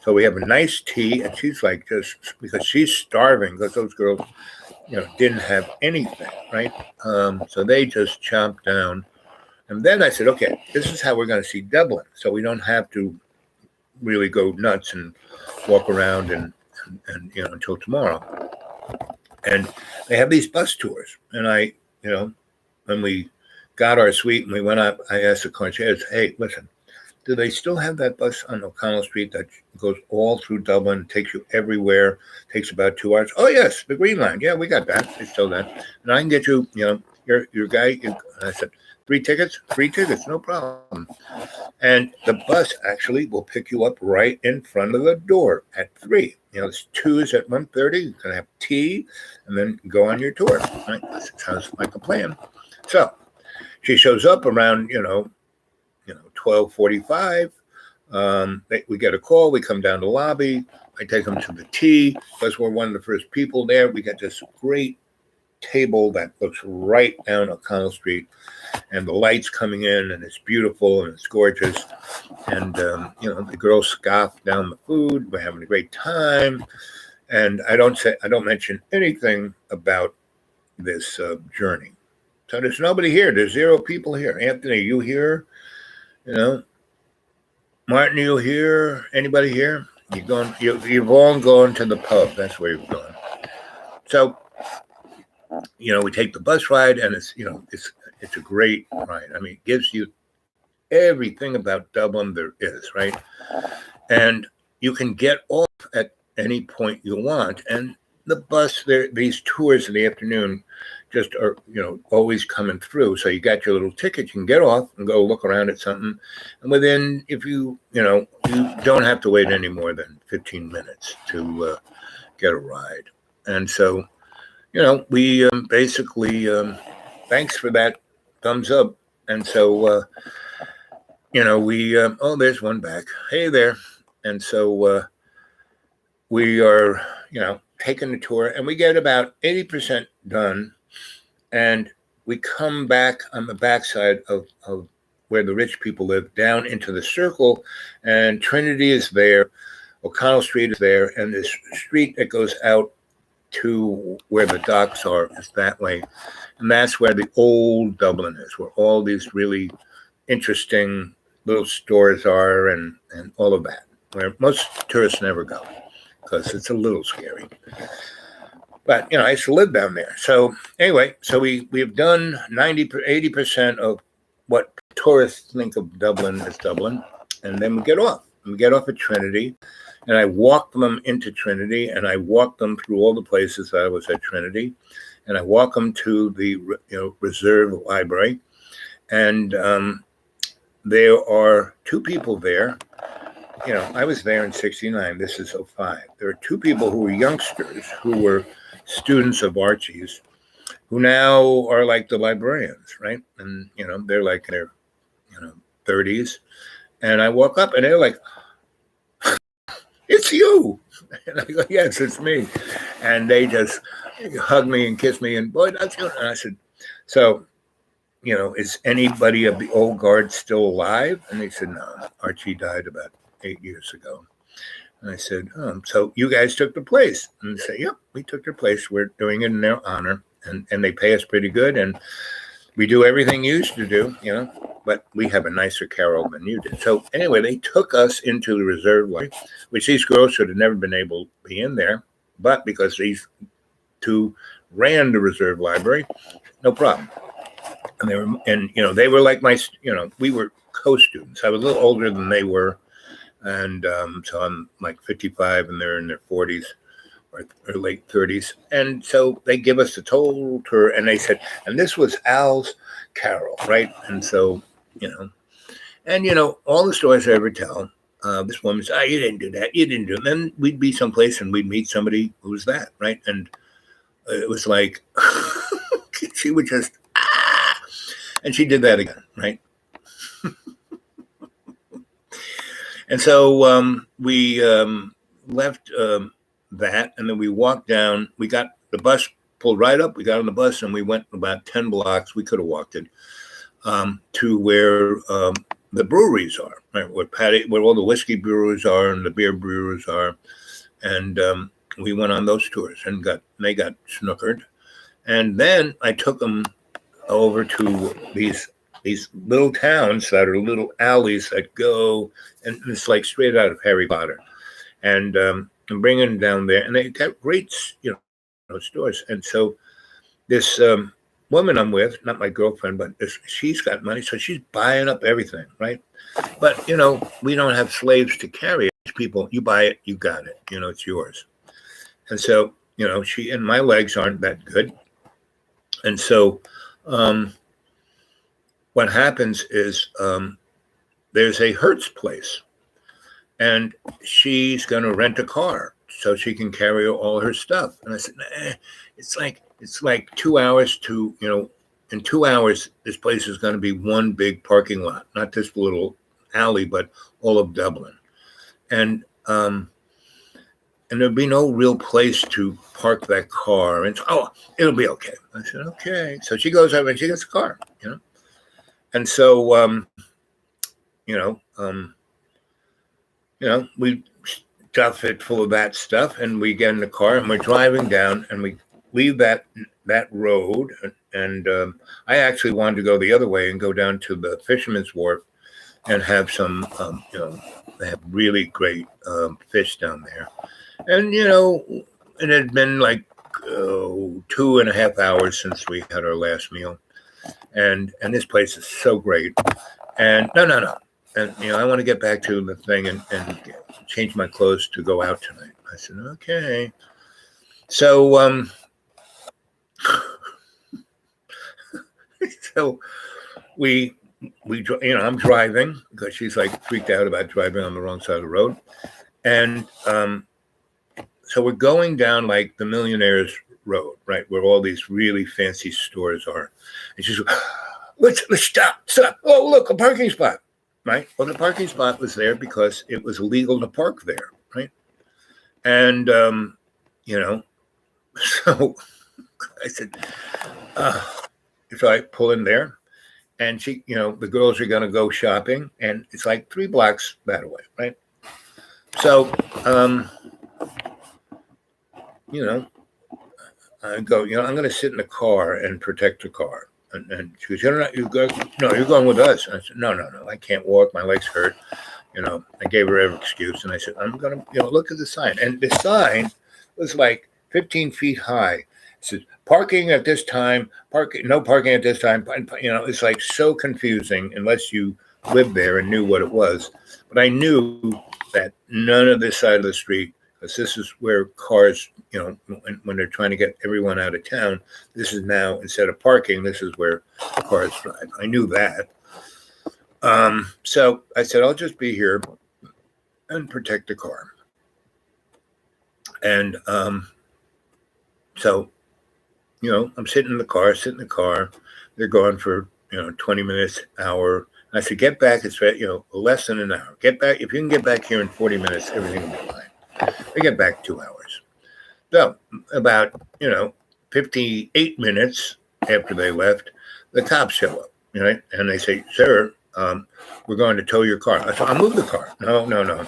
So we have a nice tea, and she's like, just because she's starving, because those girls, didn't have anything, right? So they just chomped down. And then I said, okay, this is how we're going to see Dublin. So we don't have to really go nuts and walk around and until tomorrow. And they have these bus tours. And I, when we got our suite and we went up, I asked the concierge, hey, listen, do they still have that bus on O'Connell Street that goes all through Dublin, takes you everywhere, takes about 2 hours? Oh, yes, the Green Line. Yeah, we got that. It's still that. And I can get you, your guy. And I said, 3 tickets? 3 tickets, no problem. And the bus actually will pick you up right in front of the door at 3. There's 2s at 1:30. You're going to have tea and then go on your tour. Right? That sounds like a plan. So she shows up around, 12:45. We get a call. We come down to the lobby. I take them to the tea because we're one of the first people there. We got this great table that looks right down O'Connell Street, and the lights coming in, and it's beautiful and it's gorgeous. And the girls scoff down the food. We're having a great time, and I don't mention anything about this journey. So there's nobody here. There's 0 people here. Anthony, you here? Martin, you here? Anybody here? You've all gone to the pub. That's where you've gone. So, we take the bus ride, and it's a great ride. I mean, it gives you everything about Dublin there is, right? And you can get off at any point you want. And the bus there, these tours in the afternoon just are, always coming through. So you got your little ticket, you can get off and go look around at something. And within, if you don't have to wait any more than 15 minutes to get a ride. And so, we basically, thanks for that thumbs up. And so, we, there's one back. Hey there. And so we are, taking the tour, and we get about 80% done. And we come back on the backside of where the rich people live, down into the circle, and Trinity is there, O'Connell Street is there, and this street that goes out to where the docks are is that way. And that's where the old Dublin is, where all these really interesting little stores are and all of that, where most tourists never go because it's a little scary. But, I used to live down there. So anyway, so we've done 80% of what tourists think of Dublin as Dublin. And then we get off. We get off at Trinity. And I walk them into Trinity. And I walk them through all the places that I was at Trinity. And I walk them to the Reserve Library. And there are 2 people there. I was there in 69. This is 05. There are 2 people who were youngsters who were students of Archie's who now are like the librarians, right? And, they're like in their, 30s. And I walk up and they're like, it's you. And I go, yes, it's me. And they just hug me and kiss me and boy, that's you. And I said, so is anybody of the old guard still alive? And they said, no, Archie died about 8 years ago. And I said, so you guys took the place? And they said, yep, we took their place. We're doing it in their honor. And they pay us pretty good. And we do everything you used to do, but we have a nicer carol than you did. So anyway, they took us into the reserve library, which these girls should have never been able to be in there. But because these two ran the reserve library, no problem. And they were like we were co-students. I was a little older than they were. And so I'm like 55 and they're in their 40s or late 30s. And so they give us the total tour and they said, and this was Al's carol, right? And so, all the stories I ever tell, this woman says, you didn't do that. You didn't do it. And then we'd be someplace and we'd meet somebody who was that, right? And it was like, she would just, and she did that again, right? And so we left that, and then we walked down. We got the bus pulled right up. We got on the bus, and we went about 10 blocks. We could have walked it to where the breweries are, right? Where all the whiskey brewers are and the beer brewers are, and we went on those tours and they got snookered, and then I took them over to these little towns that are little alleys that go, and it's like straight out of Harry Potter, and bringing them down there, and they got great, stores. And so this woman I'm with, not my girlfriend, but she's got money, so she's buying up everything, right? But we don't have slaves to carry it. People, you buy it, you got it, it's yours. And so she and my legs aren't that good, and so what happens is there's a Hertz place, and she's going to rent a car so she can carry all her stuff. And I said, it's like 2 hours to, in 2 hours, this place is going to be one big parking lot, not this little alley, but all of Dublin. And there'd be no real place to park that car. And it'll be okay. I said, okay. So she goes over and she gets a car, And so, we stuff it full of that stuff, and we get in the car, and we're driving down, and we leave that road, and I actually wanted to go the other way and go down to the Fisherman's Wharf and have some, they have really great fish down there, and it had been like 2.5 hours since we had our last meal. And this place is so great. And no. And, I want to get back to the thing and change my clothes to go out tonight. I said, okay. So, so I'm driving because she's like freaked out about driving on the wrong side of the road. And so we're going down like the Millionaires Road, right, where all these really fancy stores are. And she's like, let's stop. Oh, look, a parking spot, right? Well, the parking spot was there because it was illegal to park there, right? And, so I said, so I pull in there, and she, the girls are going to go shopping, and it's like 3 blocks that way, right? So, I go, I'm going to sit in the car and protect the car. And she goes, you're going with us. And I said, no, I can't walk. My legs hurt. I gave her every excuse. And I said, I'm going to, look at the sign. And the sign was like 15 feet high. It says, parking at this time, no parking at this time. It's like so confusing unless you lived there and knew what it was. But I knew that none of this side of the street, because this is where cars, when they're trying to get everyone out of town, this is now, instead of parking, this is where cars drive. I knew that. So I said, I'll just be here and protect the car. And so, I'm sitting in the car. They're gone for, 20 minutes, hour. I said, get back. It's, less than an hour. Get back. If you can get back here in 40 minutes, everything will be fine. They get back 2 hours. So about, 58 minutes after they left, the cops show up. right? And they say, "Sir, we're going to tow your car." I said, "I'll move the car." No, no, no.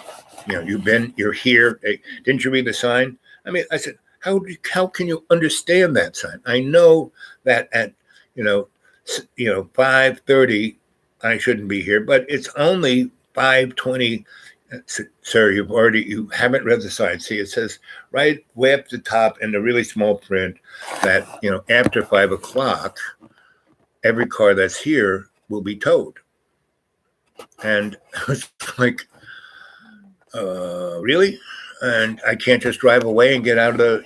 You're here. Hey, didn't you read the sign? I mean, I said, how can you understand that sign? I know that at, 5:30, I shouldn't be here, but it's only 5:20. Sir, you haven't read the sign. See, it says right way up the top in the really small print that, after 5 o'clock, every car that's here will be towed. And it's like, really? And I can't just drive away and get out of the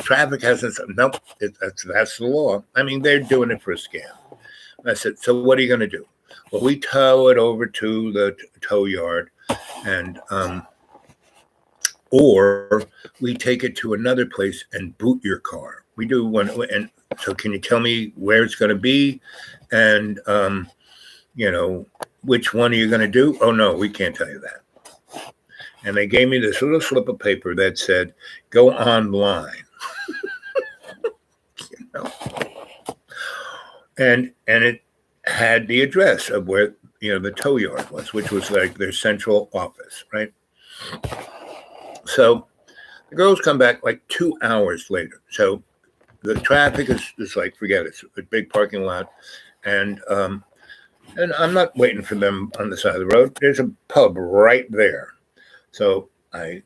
traffic hasn't. Nope, that's the law. I mean, they're doing it for a scam. I said, so what are you going to do? Well, we tow it over to the tow yard, and or we take it to another place and boot your car. We do one, and so can you tell me where it's going to be, and which one are you going to do? Oh no, we can't tell you that. And they gave me this little slip of paper that said, "Go online." And it had the address of where the tow yard was, which was like their central office, right? So the girls come back like 2 hours later. So the traffic is like, forget it. It's a big parking lot, and I'm not waiting for them on the side of the road. There's a pub right there. So I,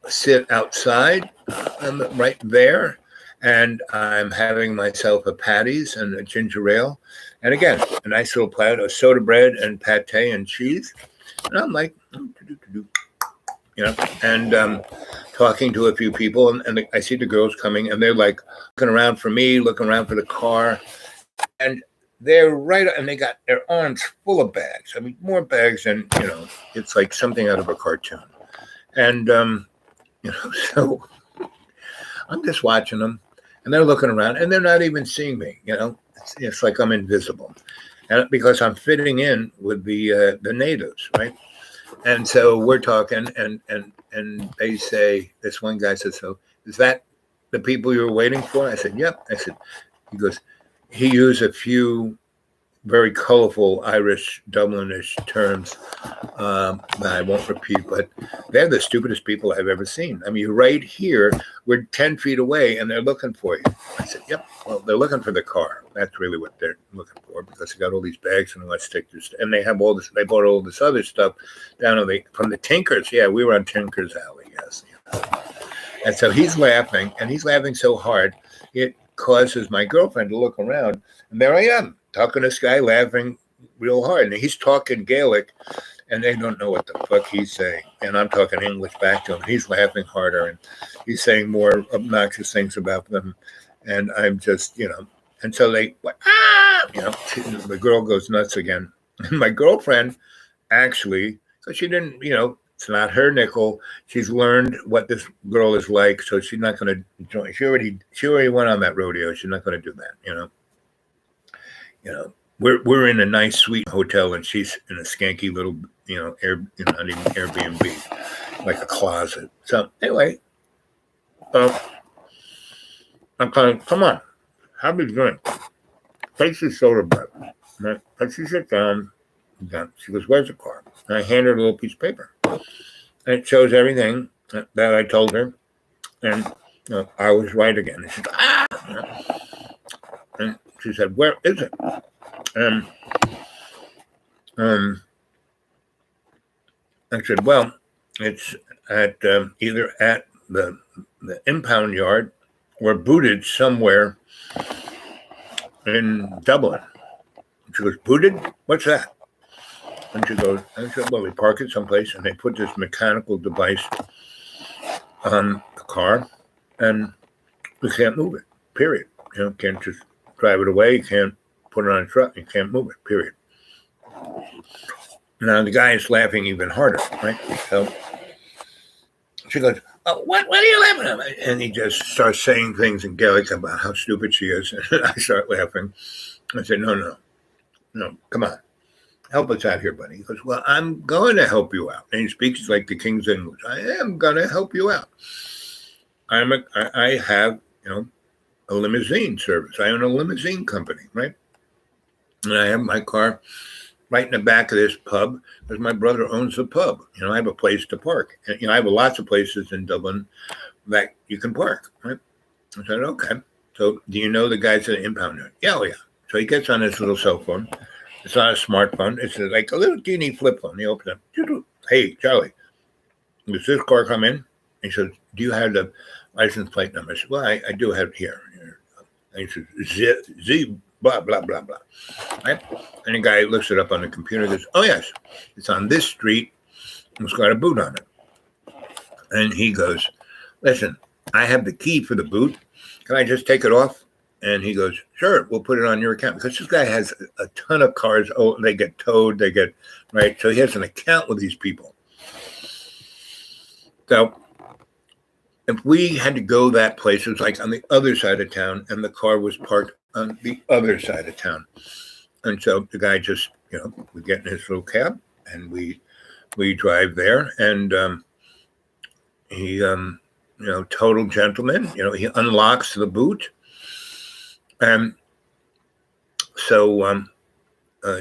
sit outside, I'm right there, and I'm having myself a patties and a ginger ale. And again, a nice little platter of soda bread and pate and cheese. And I'm like, and talking to a few people. And I see the girls coming, and they're like looking around for me, looking around for the car. And they're right, and they got their arms full of bags. I mean, more bags than, it's like something out of a cartoon. And, so I'm just watching them, and they're looking around, and they're not even seeing me, It's like I'm invisible. And because I'm fitting in with the natives, right? And so we're talking, and they say, this one guy says, "So is that the people you were waiting for?" I said, "Yep." I said, he goes, he used a few very colorful Irish Dublinish terms that I won't repeat, but they're the stupidest people I've ever seen. I mean, you're right here, we're 10 feet away, and they're looking for you. I said, "Yep." Well, they're looking for the car. That's really what they're looking for, because they got all these bags and let's take this. And they have all this. They bought all this other stuff down from the Tinkers. Yeah, we were on Tinkers Alley. Yes. And so he's laughing, and he's laughing so hard it causes my girlfriend to look around, and there I am talking to this guy, laughing real hard, and he's talking Gaelic, and they don't know what the fuck he's saying, and I'm talking English back to him. He's laughing harder, and he's saying more obnoxious things about them, and I'm just, and so they, the girl goes nuts again. And my girlfriend, actually, because she didn't, it's not her nickel. She's learned what this girl is like, so she's not going to join. She already went on that rodeo. She's not going to do that, We're in a nice, sweet hotel, and she's in a skanky little, not even Airbnb, like a closet. So anyway, I'm kind of, come on, have a drink. Takes the soda bread. Right? And she sits down. She goes, "Where's the car?" And I hand her a little piece of paper. And it shows everything that I told her. And I was right again. And she said, "Ah!" And she said, "Where is it?" And I said, "Well, it's at either at the impound yard or booted somewhere in Dublin." She goes, "Booted? What's that?" And she goes, I said, "Well, we park it someplace, and they put this mechanical device on the car, and we can't move it, period. Can't just drive it away. You can't put it on a truck. You can't move it, period." Now, the guy is laughing even harder, right? So she goes, "Oh, what are you laughing at?" And he just starts saying things in Gaelic about how stupid she is. And I start laughing. I said, no, come on. Help us out here, buddy. He goes, "Well, I'm going to help you out." And he speaks like the King's English. "I am going to help you out. I have, a limousine service. I own a limousine company, right?" And I have my car right in the back of this pub because my brother owns the pub. I have a place to park. And, I have lots of places in Dublin that you can park. Right? I said, okay. So do you know the guys at the impound yard? Yeah, oh yeah. So he gets on his little cell phone. It's not a smartphone. It's like a little teeny flip phone. He opens it. Hey, Charlie, does this car come in? He says, do you have the license plate number? I said, well, I do have it here. And he says, Z, blah, blah, blah, blah. Right? And the guy looks it up on the computer and goes, oh, yes, it's on this street. It's got a boot on it. And he goes, listen, I have the key for the boot. Can I just take it off? And he goes, sure, we'll put it on your account. Because this guy has a ton of cars. Oh, they get towed. Right? So he has an account with these people. So if we had to go that place, it was like on the other side of town, and the car was parked on the other side of town. And so the guy just, we get in his little cab, and we drive there, and he, total gentleman, he unlocks the boot. And so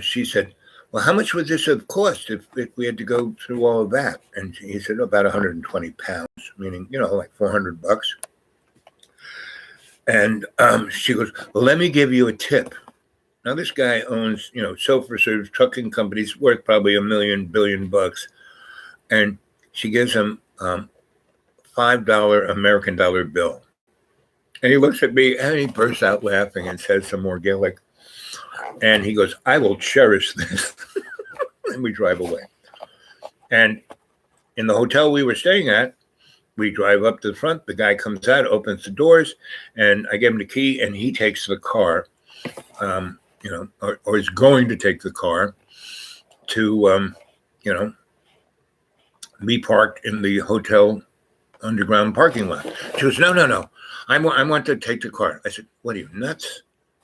she said, well, how much would this have cost if we had to go through all of that? And he said, about 120 pounds, meaning, like $400. And she goes, well, let me give you a tip. Now, this guy owns, self-reserve trucking companies worth probably $1 billion. And she gives him $5 American dollar bill. And he looks at me and he bursts out laughing and says some more Gaelic. And he goes, I will cherish this. And we drive away. And in the hotel we were staying at, we drive up to the front. The guy comes out, opens the doors, and I give him the key, and he takes the car, or is going to take the car to, be parked in the hotel underground parking lot. She goes, no. I want to take the car. I said, what are you, nuts?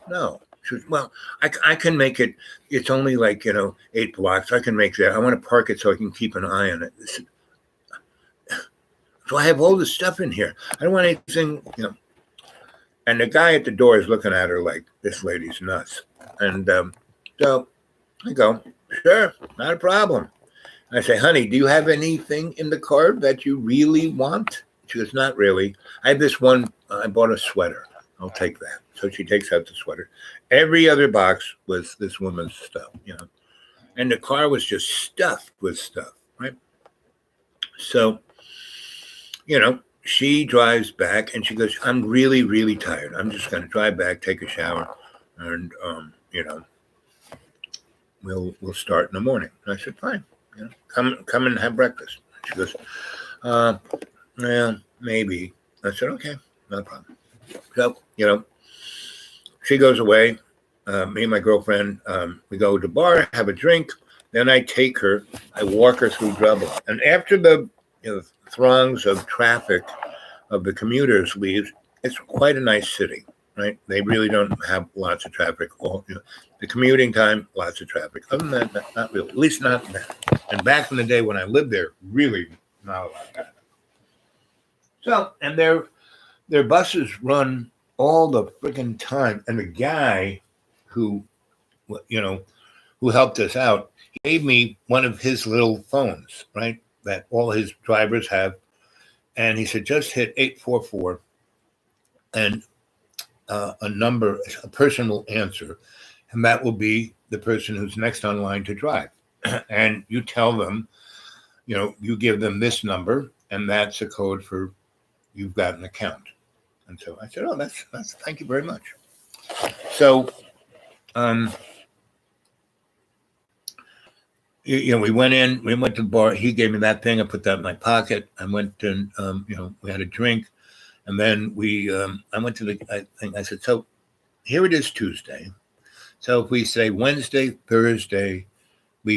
No. She goes, well, I can make it. It's only like, 8 blocks. I can make that. I want to park it so I can keep an eye on it. I said, so I have all this stuff in here. I don't want anything, And the guy at the door is looking at her like, this lady's nuts. And so I go, sure, not a problem. I say, honey, do you have anything in the car that you really want? She goes, not really. I have this one. I bought a sweater. I'll take that. So she takes out the sweater. Every other box was this woman's stuff, And the car was just stuffed with stuff, right? So, she drives back and she goes, I'm really, really tired. I'm just going to drive back, take a shower, and, we'll start in the morning. And I said, fine. Come and have breakfast. She goes, well, maybe. I said, okay, no problem. So, she goes away. Me and my girlfriend, we go to the bar, have a drink. Then I take her, I walk her through Dublin. And after the throngs of traffic of the commuters leaves, it's quite a nice city, right? They really don't have lots of traffic. The commuting time, lots of traffic. Other than that, not really, at least not now. And back in the day when I lived there, really not a lot of that. So, and their buses run all the freaking time. And the guy who helped us out, he gave me one of his little phones, right, that all his drivers have. And he said, just hit 844 and a number, a person will answer. And that will be the person who's next on line to drive. And you tell them, you give them this number, and that's a code for you've got an account. And so I said, oh, that's thank you very much. So, we went in, we went to the bar. He gave me that thing. I put that in my pocket. I went and, we had a drink. And then I went to the thing. I said, so here it is Tuesday. So if we say Wednesday, Thursday,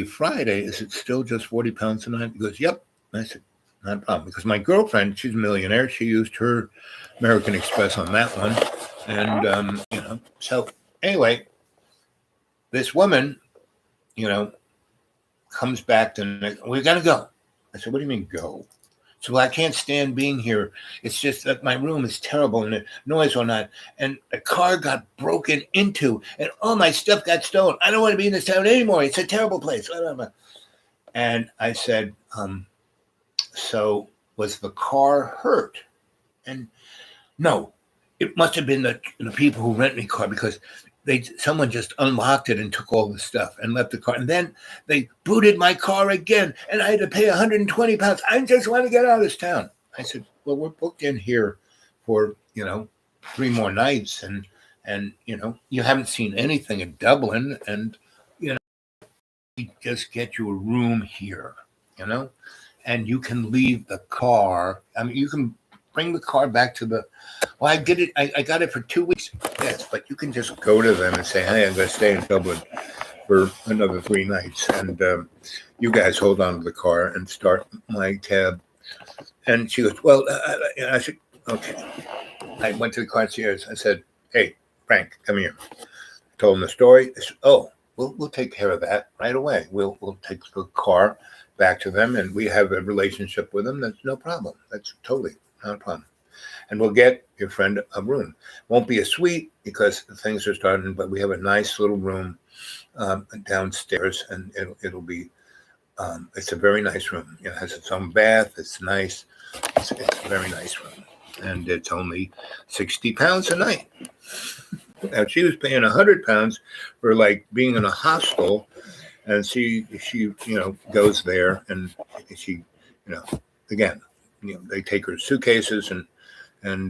Friday, is it still just 40 pounds a night? He goes, yep. I said, not a problem. Because my girlfriend, she's a millionaire. She used her American Express on that one. And, so anyway, this woman, comes back to, we got to go. I said, what do you mean go? So I can't stand being here. It's just that my room is terrible and the noise will not. And the car got broken into and all my stuff got stolen. I don't want to be in this town anymore. It's a terrible place. And I said, so was the car hurt? And no, it must have been the people who rent me car because someone just unlocked it and took all the stuff and left the car. And then they booted my car again, and I had to pay 120 pounds. I just want to get out of this town. I said, well, we're booked in here for 3 more nights, and you haven't seen anything in Dublin, and we just get you a room here, and you can leave the car. I mean, you can bring the car back to well, I get it. I got it for 2 weeks. Yes, but you can just go to them and say, hey, I'm going to stay in Dublin for another 3 nights. And you guys hold on to the car and start my tab. And she goes, well, I said, okay. I went to the concierge. I said, hey, Frank, come here. I told him the story. I said, oh, we'll take care of that right away. We'll take the car back to them, and we have a relationship with them. That's no problem. That's totally not a problem. And we'll get your friend a room. Won't be a suite because things are starting, but we have a nice little room downstairs, and it'll be, it's a very nice room. It has its own bath. It's nice. It's a very nice room. And it's only 60 pounds a night. Now, she was paying 100 pounds for like being in a hostel, and she goes there, and she, again, they take her suitcases and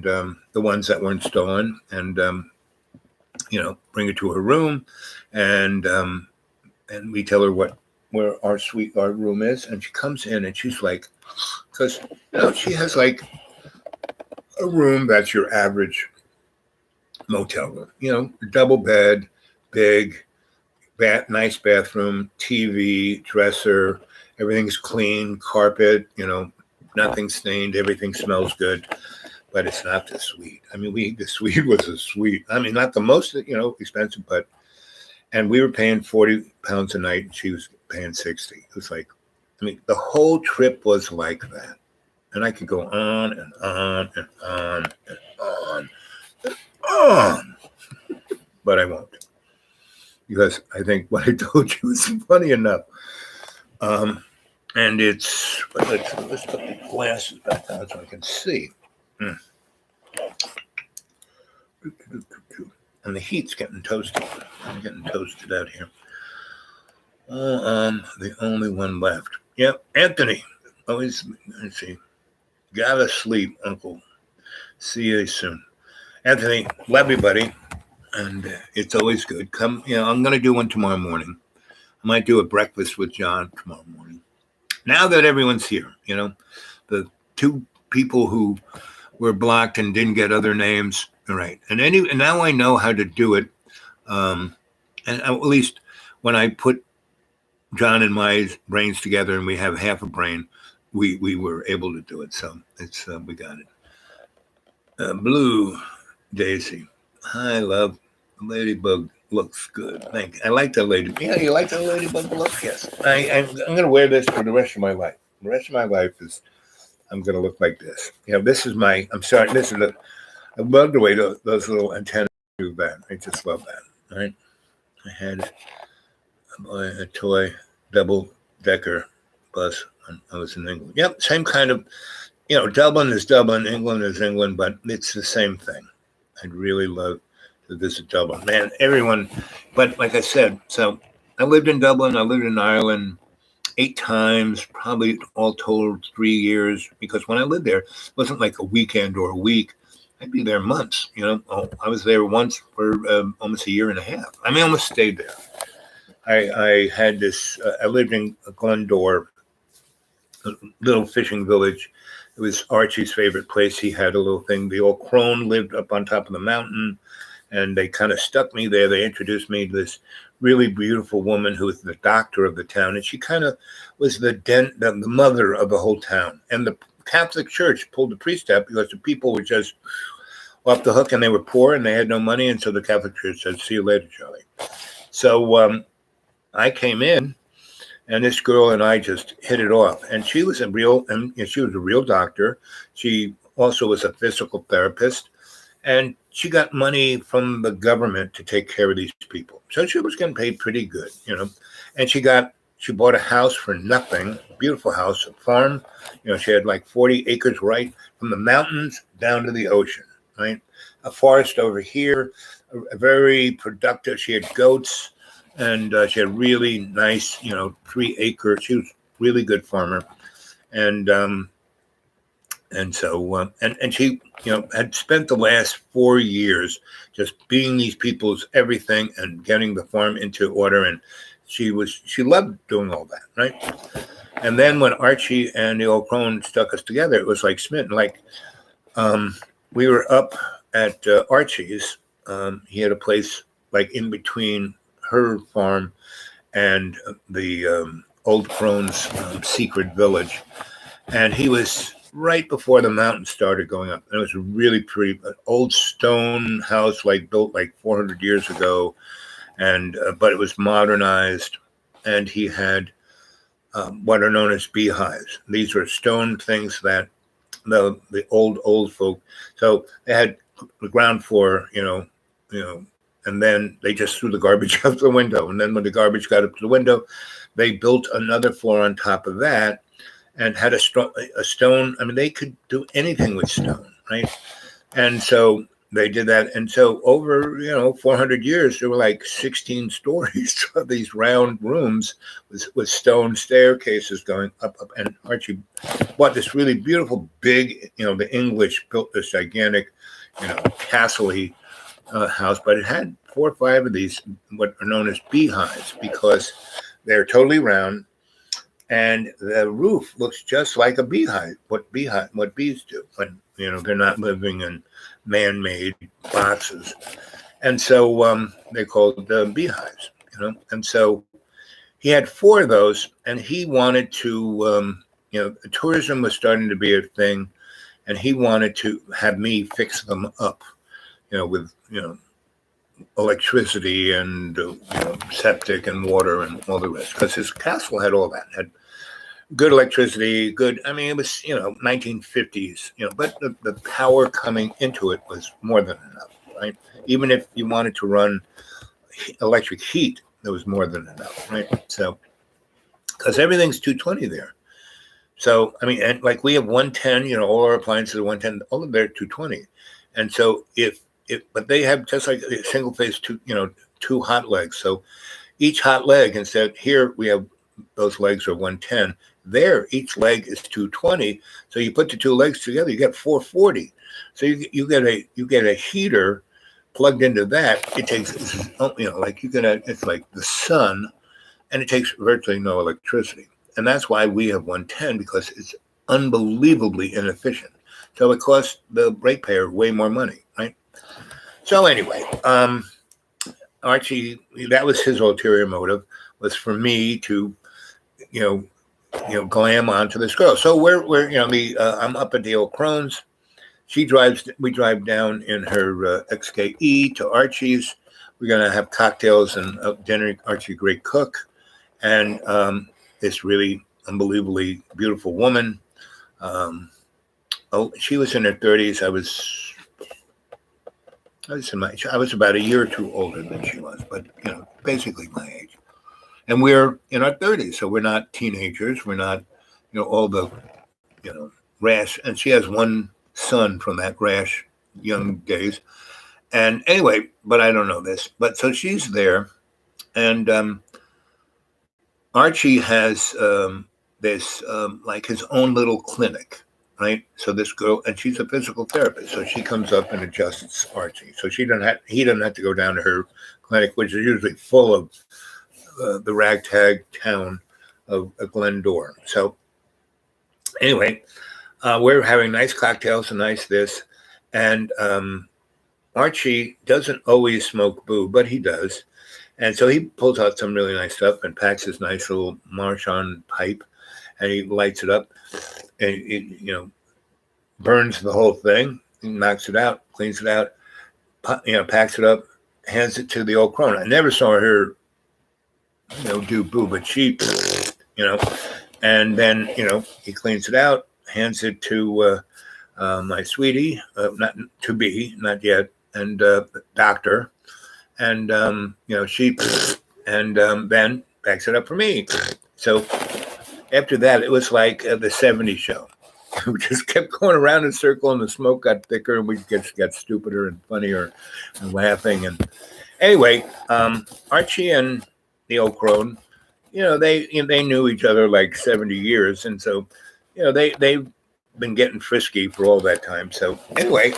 the ones that weren't stolen, and bring her to her room, and we tell her where our room is, and she comes in and she's like, because she has like a room that's your average motel room, double bed, big, nice bathroom, TV, dresser, everything's clean, carpet, nothing stained, everything smells good, but it's not the suite. I mean, the suite was a suite. I mean, not the most, expensive, and we were paying 40 pounds a night, and she was paying 60. It was like, the whole trip was like that. And I could go on and on and on and on and on, but I won't, because I think what I told you is funny enough. And let's put the glasses back on so I can see. And the heat's getting toasted. I'm getting toasted out here. The only one left. Yep, Anthony. Always, let's see. Gotta sleep, Uncle. See you soon. Anthony, love you, buddy. And it's always good. Come, I'm going to do one tomorrow morning. I might do a breakfast with John tomorrow morning. Now that everyone's here, the 2 people who were blocked and didn't get other names. All right. And now I know how to do it. And at least when I put John and my brains together and we have half a brain, we were able to do it. So it's, we got it. Blue Daisy. I love Ladybug. Looks good. Thank you. I like the ladybug. Yeah, you like the ladybug look? Yes. I'm going to wear this for the rest of my life. The rest of my life I'm going to look like this. This is I'm sorry. I love the way those little antennas do that. I just love that. Right? I had a toy double-decker bus when I was in England. Yep, same kind of, Dublin is Dublin, England is England, but it's the same thing. I'd really love to visit Dublin. Man, everyone, but like I said, so I lived in Dublin, I lived in Ireland 8 times, probably all told 3 years, because when I lived there, it wasn't like a weekend or a week. I'd be there months, I was there once for almost a year and a half. I almost stayed there. I had this, I lived in Glendore, a little fishing village. It was Archie's favorite place. He had a little thing. The old crone lived up on top of the mountain, and they kind of stuck me there. They introduced me to this really beautiful woman who was the doctor of the town, and she kind of was the mother of the whole town. And the Catholic Church pulled the priest out because the people were just off the hook, and they were poor, and they had no money, and so the Catholic Church said, "See you later, Charlie." So I came in, And this girl and I just hit it off. And she was a real doctor. She also was a physical therapist, and she got money from the government to take care of these people. So she was getting paid pretty good, And she bought a house for nothing, beautiful house, a farm. She had like 40 acres right from the mountains down to the ocean, right? A forest over here, a very productive. She had goats, and she had really nice, 3 acres. She was really good farmer, and so and she had spent the last 4 years just being these people's everything and getting the farm into order, and she loved doing all that, right? And then when Archie and the old crone stuck us together, it was like smitten. Like we were up at Archie's. He had a place like in between her farm and the old crone's secret village, and he was right before the mountain started going up. And it was a really pretty old stone house, like built like 400 years ago, and but it was modernized, and he had what are known as beehives. These were stone things that the old folk. So they had the ground floor, and then they just threw the garbage out the window. And then when the garbage got up to the window, they built another floor on top of that, and had a stone. I mean, they could do anything with stone, right? And so they did that. And so over, 400 years, there were like 16 stories of these round rooms with stone staircases going up. And Archie bought this really beautiful, big, the English built this gigantic, castle-y house, but it had 4 or 5 of these, what are known as beehives, because they're totally round. And the roof looks just like a beehive. What bees do when they're not living in man-made boxes, and so they're called beehives. And so he had 4 of those, and he wanted to. Tourism was starting to be a thing, and he wanted to have me fix them up, with electricity and septic and water and all the rest, because his castle had all that, had good electricity, good. I mean, it was 1950s, but the power coming into it was more than enough, right? Even if you wanted to run electric heat, there was more than enough, right? So because everything's 220 there. So I mean, and like we have 110, all our appliances are 110, all of their 220, and so but they have just like a single phase 2 hot legs. So each hot leg, instead here we have those legs are 110. There, each leg is 220. So you put the 2 legs together, you get 440. So you get a heater plugged into that. It takes like it's like the sun, and it takes virtually no electricity. And that's why we have 110, because it's unbelievably inefficient. So it costs the ratepayer way more money, right? So anyway, Archie, that was his ulterior motive, was for me to, glam onto this girl. So we're I'm up at the old crone's. We drive down in her XKE to Archie's. We're going to have cocktails and dinner. Archie, a great cook. And this really unbelievably beautiful woman. She was in her 30s. I was about a year or 2 older than she was, but basically my age. And we're in our 30s, so we're not teenagers. We're not, all the, rash. And she has 1 son from that rash young days. And anyway, but I don't know this. But so she's there, and Archie has this like his own little clinic, right? So this girl, and she's a physical therapist, so she comes up and adjusts Archie. So he doesn't have to go down to her clinic, which is usually full of the ragtag town of Glendora. So anyway, we're having nice cocktails and nice this, and Archie doesn't always smoke boo, but he does. And so he pulls out some really nice stuff and packs his nice little Marchand pipe, and he lights it up, and it burns the whole thing, knocks it out, cleans it out, packs it up, hands it to the old crone. I never saw her do boo, but she and then, he cleans it out, hands it to my sweetie, not to be, not yet, and doctor. And, she, and then backs it up for me. So after that, it was like the 70s show. We just kept going around in a circle, and the smoke got thicker, and we got stupider and funnier and laughing. And anyway, Archie and the old crone, they knew each other like 70 years. And so, they've been getting frisky for all that time. So anyway,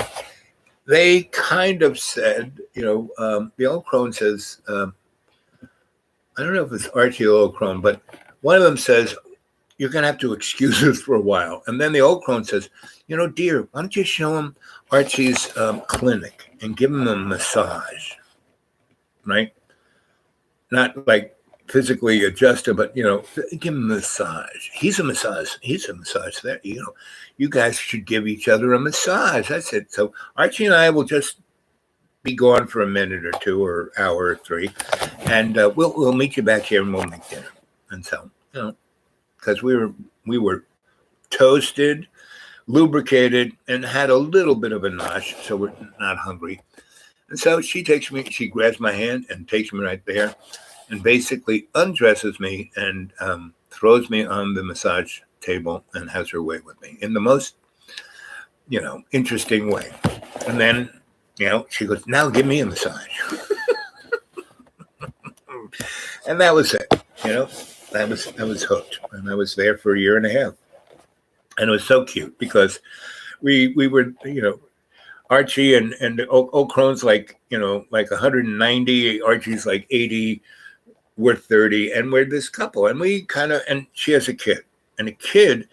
they kind of said, the old crone says, I don't know if it's Archie or old crone, but one of them says, you're going to have to excuse us for a while. And then the old crone says, dear, why don't you show him Archie's clinic and give him a massage, right? Not like physically adjust him, but, give him a massage. He's a massage there. You guys should give each other a massage. That's it. So Archie and I will just be gone for a minute or two or hour or three, and we'll meet you back here and we'll make dinner. And so, because we were toasted, lubricated, and had a little bit of a nosh, so we're not hungry. And so she grabs my hand and takes me right there, and basically undresses me and throws me on the massage table and has her way with me in the most, interesting way. And then, she goes, now give me a massage. And that was it, I was hooked, and I was there for a year and a half. And it was so cute because we were, Archie and old crone's like 190, Archie's like 80, we're 30, and we're this couple. And we and she has a kid. And a kid,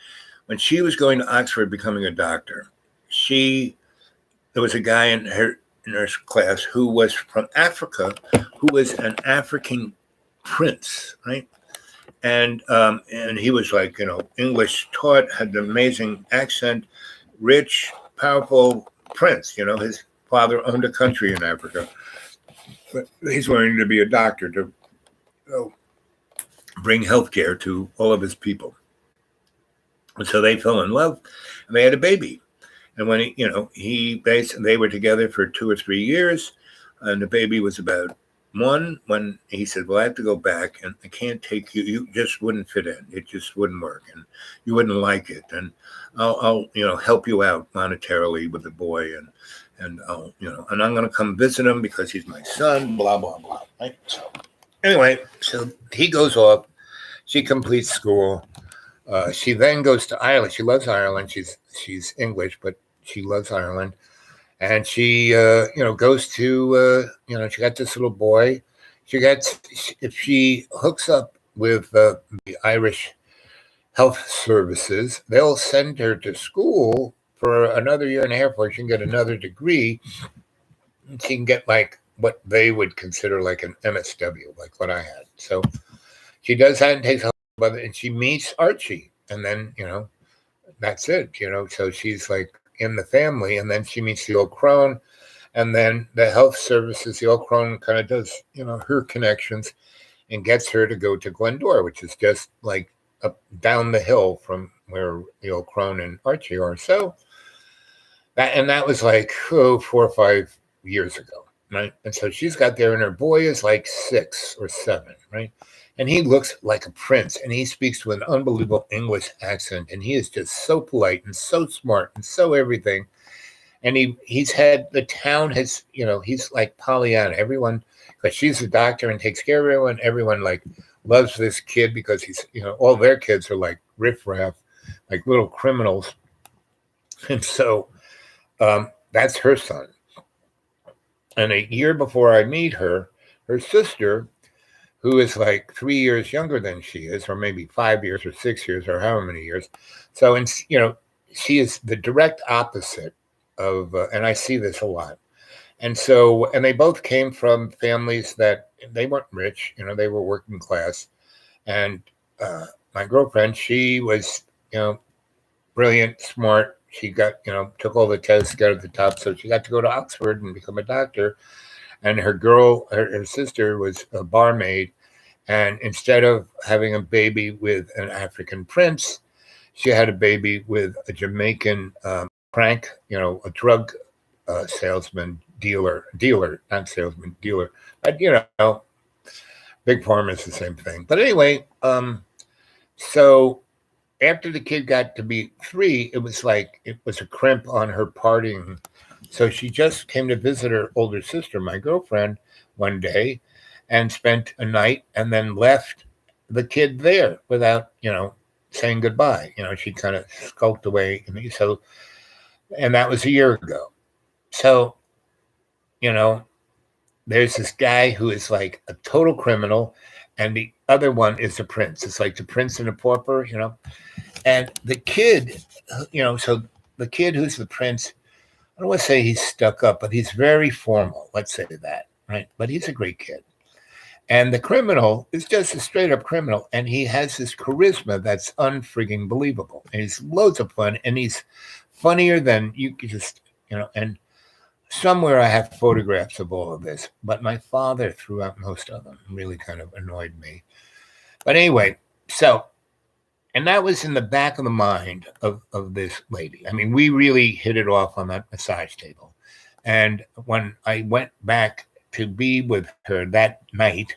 when she was going to Oxford becoming a doctor, there was a guy in her class who was from Africa, who was an African prince, right? And he was like, English taught, had an amazing accent, rich, powerful prince. His father owned a country in Africa. But he's learning to be a doctor to bring healthcare to all of his people. And so they fell in love, and they had a baby. And when they were together for 2 or 3 years, and the baby was about 1 when he said, well, I have to go back, and I can't take you. You just wouldn't fit in. It just wouldn't work, and you wouldn't like it. And I'll help you out monetarily with the boy, and I'll, and I'm going to come visit him because he's my son, blah, blah, blah. Right? So anyway, so he goes off. She completes school. She then goes to Ireland. She loves Ireland. She's English, but she loves Ireland. And she, goes to, she got this little boy. If she hooks up with the Irish Health Services, they'll send her to school for another year and a half where she can get another degree. And she can get like what they would consider like an MSW, like what I had. So she does that and takes and she meets Archie, and then, that's it, so she's like in the family, and then she meets the old crone, and then the health services, the old crone kind of does, her connections and gets her to go to Glendora, which is just like up down the hill from where the old crone and Archie are. So that was like 4 or 5 years ago, right? And so she's got there, and her boy is like 6 or 7, right? And he looks like a prince, and he speaks with an unbelievable English accent, and he is just so polite and so smart and so everything. And he's had, the town has, he's like Pollyanna. Everyone, because she's a doctor and takes care of everyone like loves this kid because he's, all their kids are like riffraff, like little criminals. And so that's her son. And a year before I meet her sister, who is like 3 years younger than she is, or maybe 5 years or 6 years or however many years. So, she is the direct opposite of, and I see this a lot. And so, and they both came from families that they weren't rich, they were working class. And my girlfriend, she was, brilliant, smart. She got, took all the tests, got at the top. So she got to go to Oxford and become a doctor. And her sister was a barmaid, And instead of having a baby with an African prince, she had a baby with a Jamaican crank, a drug salesman, dealer, not salesman, dealer. But, Big Pharma is the same thing. But anyway, so after the kid got to be 3, it was a crimp on her partying. So she just came to visit her older sister, my girlfriend, one day and spent a night and then left the kid there without, saying goodbye. She kind of skulked away. And that was a year ago. So, there's this guy who is like a total criminal, and the other one is the prince. It's like the prince and the pauper, And the kid, so the kid who's the prince, I don't want to say he's stuck up, but he's very formal. Let's say that, right? But he's a great kid. And the criminal is just a straight up criminal. And he has this charisma that's unfrigging believable. And he's loads of fun. And he's funnier than you could just, and somewhere I have photographs of all of this. But my father threw out most of them. Really kind of annoyed me. But anyway, and that was in the back of the mind of this lady. I mean, we really hit it off on that massage table. And when I went back to be with her that night,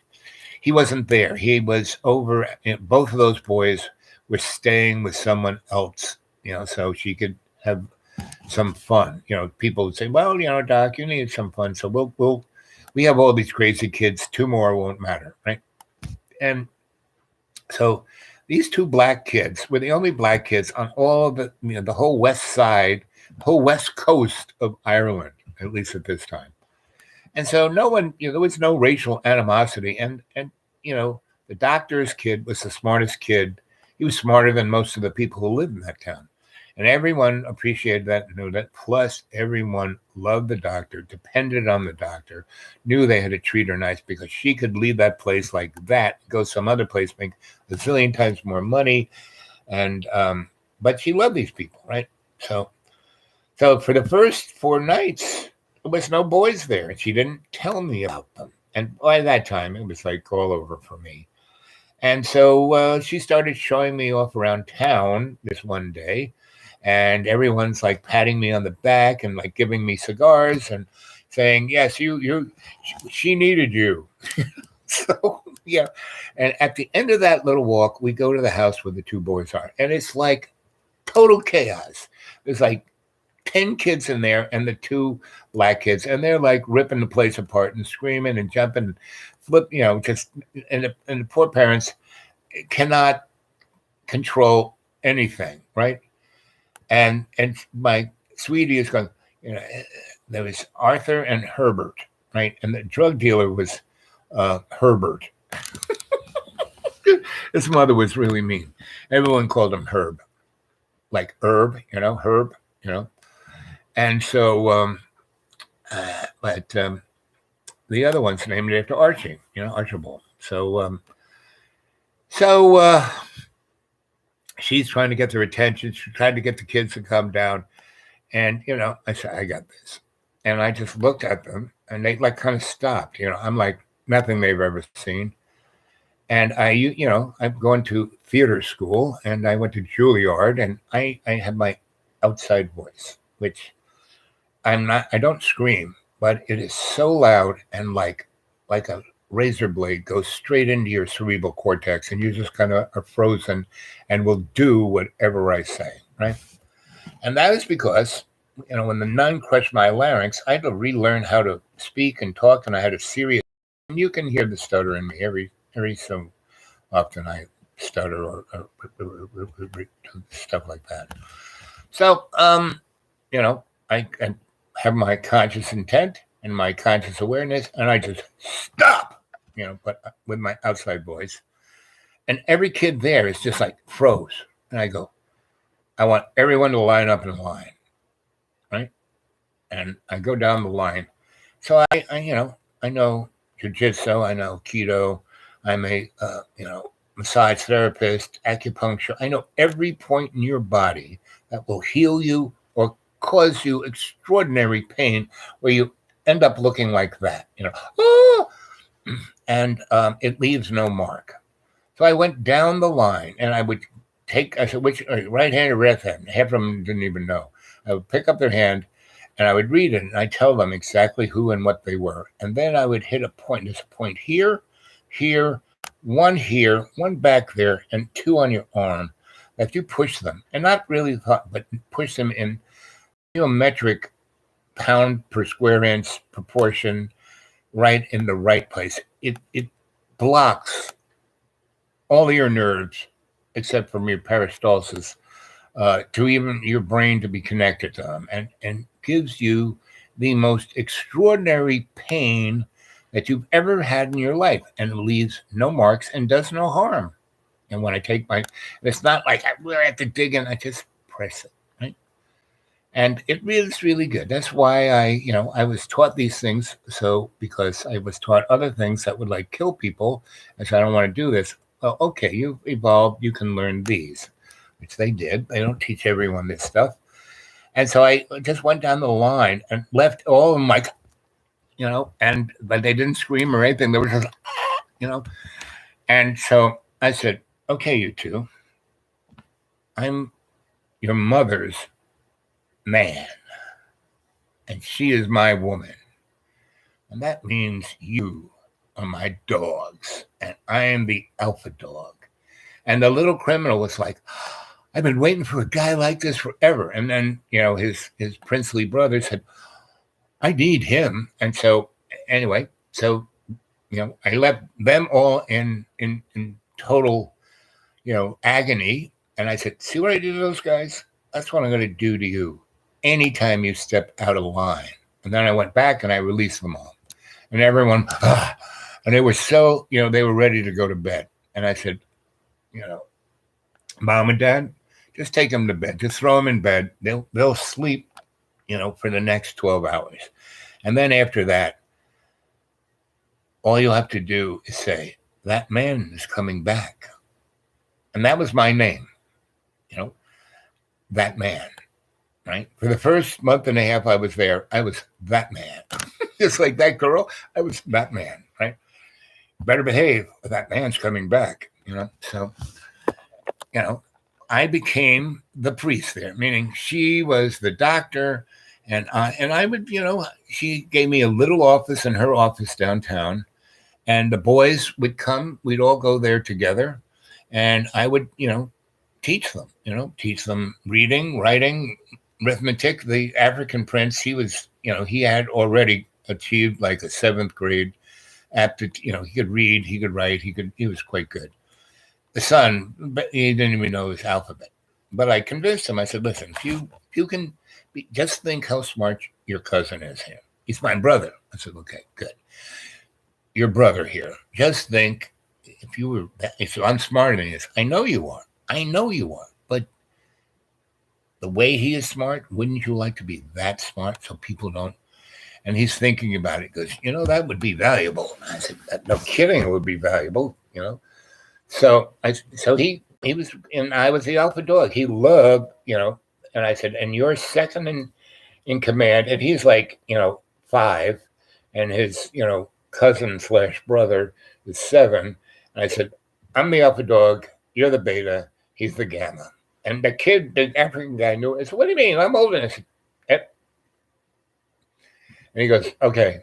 he wasn't there. He was over. Both of those boys were staying with someone else, so she could have some fun. People would say, well, Doc, you need some fun. So we have all these crazy kids. 2 more won't matter, right? And so these 2 black kids were the only black kids on all of the whole west side, whole west coast of Ireland, at least at this time. And so no one, there was no racial animosity. And the doctor's kid was the smartest kid. He was smarter than most of the people who lived in that town. And everyone appreciated that, knew that. Plus, everyone loved the doctor, depended on the doctor, knew they had to treat her nice because she could leave that place like that, go some other place, make a zillion times more money. And but she loved these people, right? So for the first 4 nights, there was no boys there. And she didn't tell me about them. And by that time, it was like all over for me. And so she started showing me off around town this one day. And everyone's like patting me on the back and like giving me cigars and saying, yes, she needed you. So, yeah. And at the end of that little walk, we go to the house where the 2 boys are. And it's like total chaos. There's like 10 kids in there and the 2 black kids. And they're like ripping the place apart and screaming and jumping and flip, just, and the poor parents cannot control anything, right? And my sweetie is going, there was Arthur and Herbert, right? And the drug dealer was Herbert. His mother was really mean. Everyone called him Herb, like Herb, Herb, And so, but the other one's named after Archie, Archibald. So, she's trying to get their attention. She tried to get the kids to come down. And, I said, I got this. And I just looked at them and they like kind of stopped. I'm like nothing they've ever seen. And I'm going to theater school and I went to Juilliard and I have my outside voice, which I don't scream, but it is so loud and like a razor blade goes straight into your cerebral cortex and you just kind of are frozen and will do whatever I say, right? And that is because, when the nun crushed my larynx, I had to relearn how to speak and talk, and I had a serious, and you can hear the stutter in me every so often I stutter or stuff like that. So, I have my conscious intent and my conscious awareness, and I just stop. But with my outside voice. And every kid there is just like froze. And I go, I want everyone to line up in a line, right? And I go down the line. So I know jiu-jitsu, I know keto, I'm a, massage therapist, acupuncture. I know every point in your body that will heal you or cause you extraordinary pain where you end up looking like that, oh, and it leaves no mark. So I went down the line, and I said, which right hand or left hand? Half of them didn't even know. I would pick up their hand, and I would read it, and I tell them exactly who and what they were. And then I would hit a point. There's a point here, one back there, and two on your arm. That you push them, and not really thought, but push them in geometric pound per square inch proportion, right in the right place. It blocks all your nerves, except from your peristalsis, to even your brain to be connected to them, and gives you the most extraordinary pain that you've ever had in your life, and it leaves no marks and does no harm. And when I take it's not like I really have to dig in, I just press it, right? And it is really good. That's why I was taught these things. So because I was taught other things that would like kill people, I said, I don't want to do this. Well, okay, you've evolved, you can learn these, which they did. They don't teach everyone this stuff. And so I just went down the line and left all of them like, but they didn't scream or anything. They were just, And so I said, okay, you two, I'm your mother's man, and she is my woman. And that means you are my dogs, and I am the alpha dog. And the little criminal was like, I've been waiting for a guy like this forever. And then, his princely brother said, I need him. And so anyway, I left them all in total, agony. And I said, see what I did to those guys? That's what I'm going to do to you anytime you step out of line. And then I went back and I released them all. And everyone, and they were so, they were ready to go to bed. And I said, Mom and Dad, just take them to bed. Just throw them in bed. They'll sleep, for the next 12 hours. And then after that, all you'll have to do is say, that man is coming back. And that was my name, that man, right? For the first month and a half I was there, I was that man. Just like that girl, I was that man, right? Better behave, that man's coming back, So, I became the priest there, meaning she was the doctor, and I would, she gave me a little office in her office downtown, and the boys would come, we'd all go there together, and I would, teach them reading, writing, arithmetic. The African prince, he was, he had already achieved like a 7th grade aptitude, he could read, he could write, he was quite good. The son, but he didn't even know his alphabet. But I convinced him. I said, listen, if you can just think how smart your cousin is here. He's my brother. I said, okay, good. Your brother here. Just think if you were if I'm smarter than this. I know you are. But the way he is smart, wouldn't you like to be that smart so people don't? And he's thinking about it. He goes, that would be valuable. I said, no kidding, it would be valuable, So he was, and I was the alpha dog. He loved, and I said, and you're second in command. And he's like, 5, and his, cousin / brother is 7. And I said, I'm the alpha dog. You're the beta. He's the gamma. And the kid, the African guy knew it. I said, what do you mean? I'm older. I said, yep. And he goes, okay,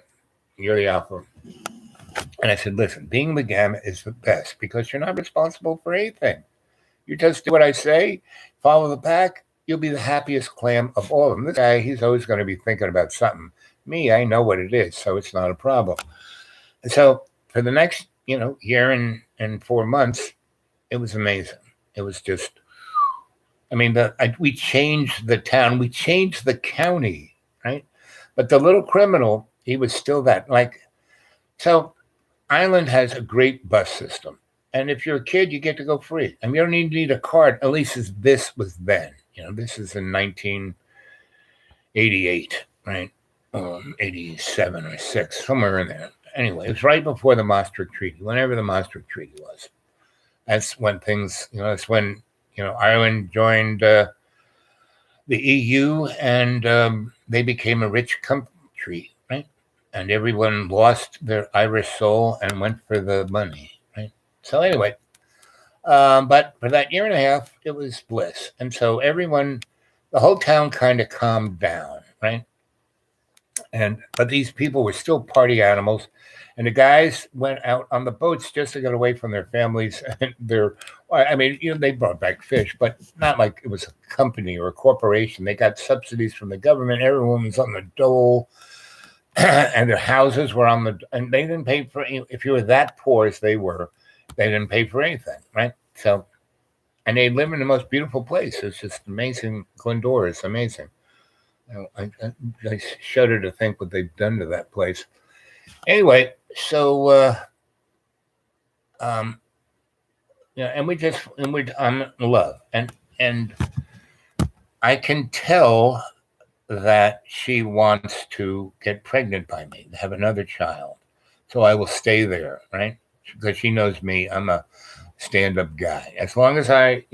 you're the alpha. And I said, listen, being the gamma is the best because you're not responsible for anything. You just do what I say, follow the pack, you'll be the happiest clam of all of them. This guy, he's always going to be thinking about something. Me, I know what it is, so it's not a problem. And so for the next, year and 4 months, it was amazing. It was just, we changed the town, we changed the county, right? But the little criminal, he was still that. So Ireland has a great bus system. And if you're a kid, you get to go free. You don't even need a card, at least as this was then. This is in 1988, right? 87 or 6, somewhere in there. Anyway, it was right before the Maastricht Treaty, whenever the Maastricht Treaty was. That's when things, that's when, Ireland joined the EU and they became a rich country, right? and everyone lost their Irish soul and went for the money, right? So anyway, but for that year and a half, it was bliss. And so the whole town kind of calmed down, right? But these people were still party animals. And the guys went out on the boats just to get away from their families and they brought back fish, but not like it was a company or a corporation. They got subsidies from the government. Everyone was on the dole. And their houses were and they didn't pay for, if you were that poor as they were, they didn't pay for anything, right? So, and they live in the most beautiful place. It's just amazing. Glendora is amazing. I shudder to think what they've done to that place. Anyway, so and I'm in love, and I can tell that she wants to get pregnant by me, have another child. So I will stay there, right? Because she knows me. I'm a stand-up guy. As long as I,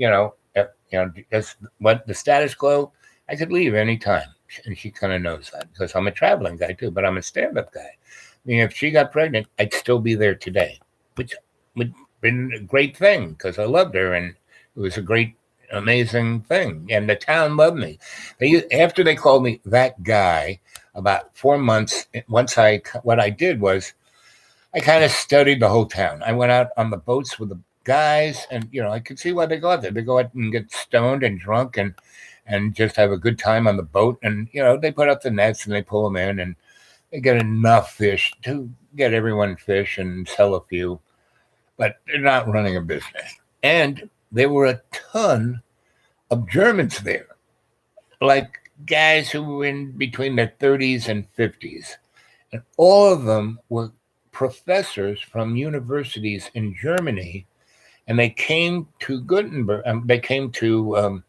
just what the status quo, I could leave anytime. And she kind of knows that because I'm a traveling guy too, but I'm a stand-up guy. I mean, if she got pregnant, I'd still be there today, which would have been a great thing because I loved her and it was a great, amazing thing. And the town loved me. After they called me that guy, about 4 months, what I did was I kind of studied the whole town. I went out on the boats with the guys and, I could see why they go out there. They go out and get stoned and drunk and just have a good time on the boat. And, they put up the nets and they pull them in and they get enough fish to get everyone fish and sell a few, but they're not running a business. And there were a ton of Germans there, like guys who were in between their 30s and 50s. And all of them were professors from universities in Germany. And they came to Gutenberg, they came to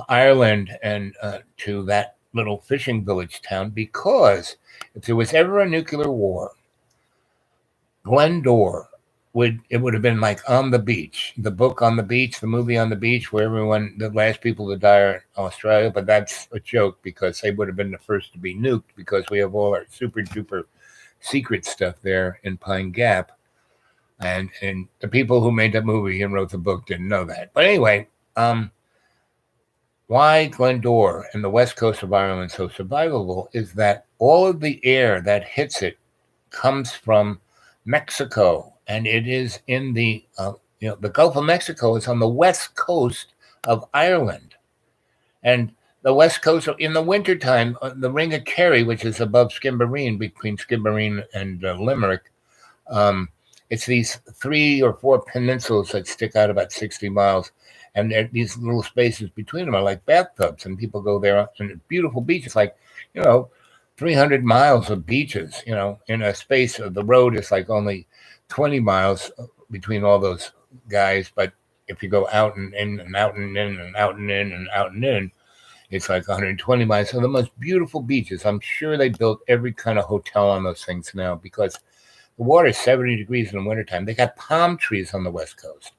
Ireland and to that little fishing village town because if there was ever a nuclear war, Glendora would have been like On the Beach, the book On the Beach, the movie On the Beach, where the last people to die are in Australia. But that's a joke because they would have been the first to be nuked because we have all our super duper secret stuff there in Pine Gap. And the people who made that movie and wrote the book didn't know that. But anyway, why Glendora and the west coast of Ireland so survivable is that all of the air that hits it comes from Mexico, and it is in the Gulf of Mexico is on the west coast of Ireland, and the west coast in the wintertime, the Ring of Kerry, which is above Skibbereen, between Skibbereen and Limerick, it's these 3 or 4 peninsulas that stick out about 60 miles. And these little spaces between them are like bathtubs, and people go there and beautiful beaches, like, 300 miles of beaches, in a space of the road is like only 20 miles between all those guys. But if you go out and in and out and in and out and in and out and in, it's like 120 miles. So the most beautiful beaches. I'm sure they built every kind of hotel on those things now because the water is 70 degrees in the wintertime. They got palm trees on the west coast.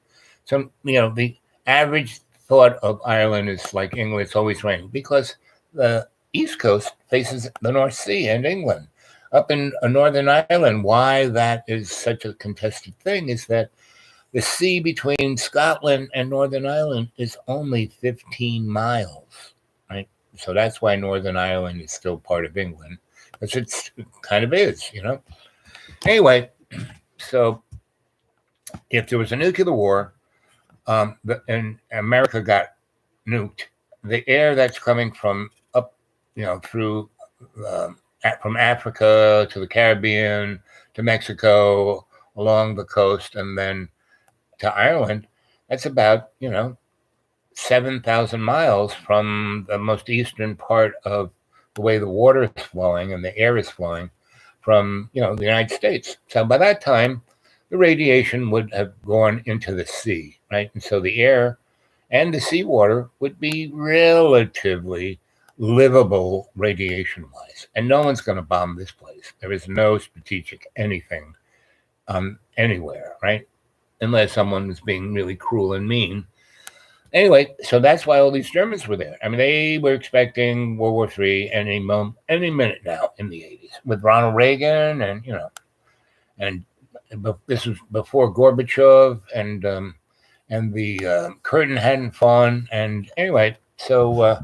So, the average thought of Ireland is like England, it's always raining because the East Coast faces the North Sea and England. Up in Northern Ireland, why that is such a contested thing is that the sea between Scotland and Northern Ireland is only 15 miles, right? So that's why Northern Ireland is still part of England, because it kind of is, Anyway, so if there was a nuclear war, and America got nuked, the air that's coming from up, through from Africa to the Caribbean to Mexico along the coast and then to Ireland, that's about 7,000 miles from the most eastern part of the way the water is flowing and the air is flowing from the United States. So by that time, the radiation would have gone into the sea, right? And so the air and the seawater would be relatively livable radiation-wise. And no one's going to bomb this place. There is no strategic anything anywhere, right? Unless someone is being really cruel and mean. Anyway, so that's why all these Germans were there. I mean, they were expecting World War III any minute now in the 80s with Ronald Reagan, and and this was before Gorbachev, and the curtain hadn't fallen. And anyway, so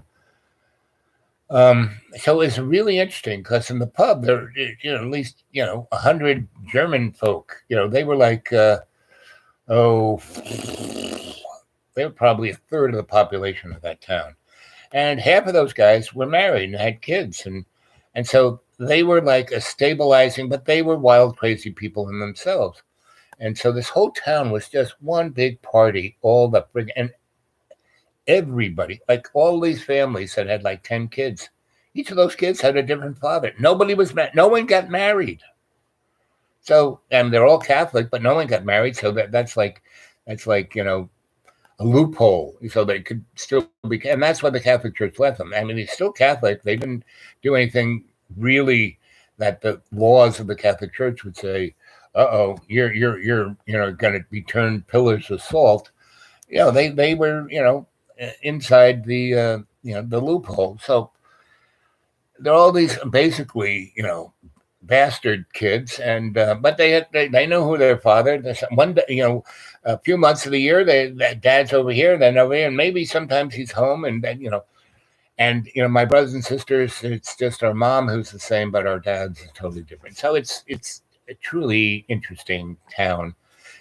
it's really interesting because in the pub there, at least 100 German folk. They were like oh, they were probably a third of the population of that town, and half of those guys were married and had kids, and so they were like a stabilizing, but they were wild, crazy people in themselves. And so this whole town was just one big party, all the and everybody, like all these families that had like 10 kids, each of those kids had a different father. Nobody was no one got married. So, and they're all Catholic, but no one got married. So that's like a loophole, so they could still be, and that's why the Catholic Church left them. I mean, he's still Catholic. They didn't do anything really that the laws of the Catholic Church would say, you're going to be turned pillars of salt. They were inside the the loophole. So there are all these basically bastard kids, and but they know who their father. One day, a few months of the year, dad's over here, then over here, and maybe sometimes he's home, and then and my brothers and sisters, it's just our mom who's the same, but our dad's totally different. So it's a truly interesting town.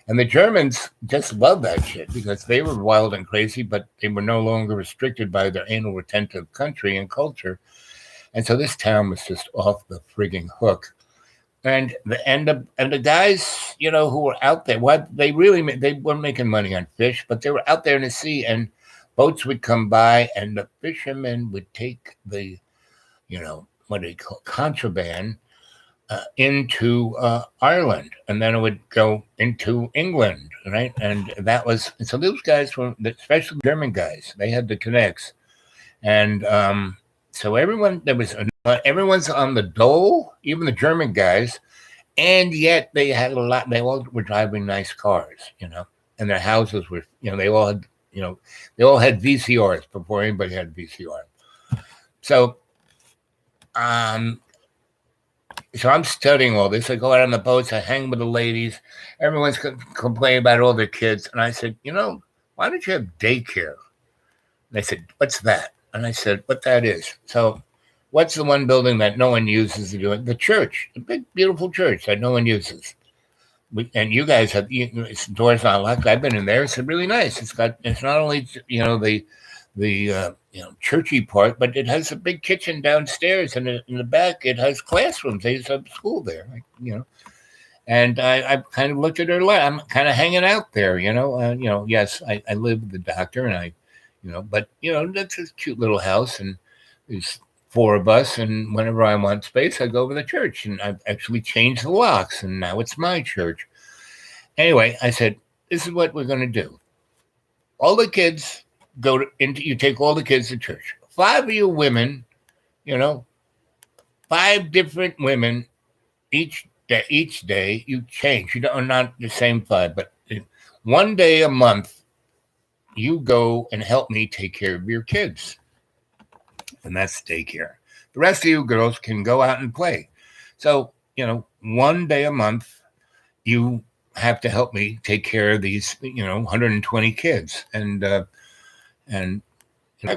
And the Germans just love that shit because they were wild and crazy, but they were no longer restricted by their anal retentive country and culture. And so this town was just off the frigging hook. And the guys, who were out there, they weren't making money on fish, but they were out there in the sea, and boats would come by, and the fishermen would take the, what do you call contraband into Ireland, and then it would go into England, right? And that was, so those guys were, especially German guys, they had the connects, and so everyone's on the dole, even the German guys, and yet they had a lot. They all were driving nice cars, and their houses were, they all had, they all had VCRs before anybody had VCR. So, so I'm studying all this. I go out on the boats. I hang with the ladies. Everyone's complaining about all their kids, and I said, why don't you have daycare? And they said, what's that? And I said, what that is. So what's the one building that no one uses to do it? The church, the big, beautiful church that no one uses. And you guys have, its doors not locked. I've been in there. It's really nice. It's not only, the churchy part, but it has a big kitchen downstairs, and in the back it has classrooms. They used to have school there, And I kind of looked at her. I'm kind of hanging out there, Yes, I live with the doctor, and but that's a cute little house, and there's 4 of us, and whenever I want space, I go over to the church, and I've actually changed the locks, and now it's my church. Anyway, I said, this is what we're going to do. All the kids you take all the kids to church. 5 of you women, 5 different women each day you change. You don't, not the same 5, but one day a month you go and help me take care of your kids. And that's daycare. The rest of you girls can go out and play. So, one day a month, you have to help me take care of these, 120 kids. And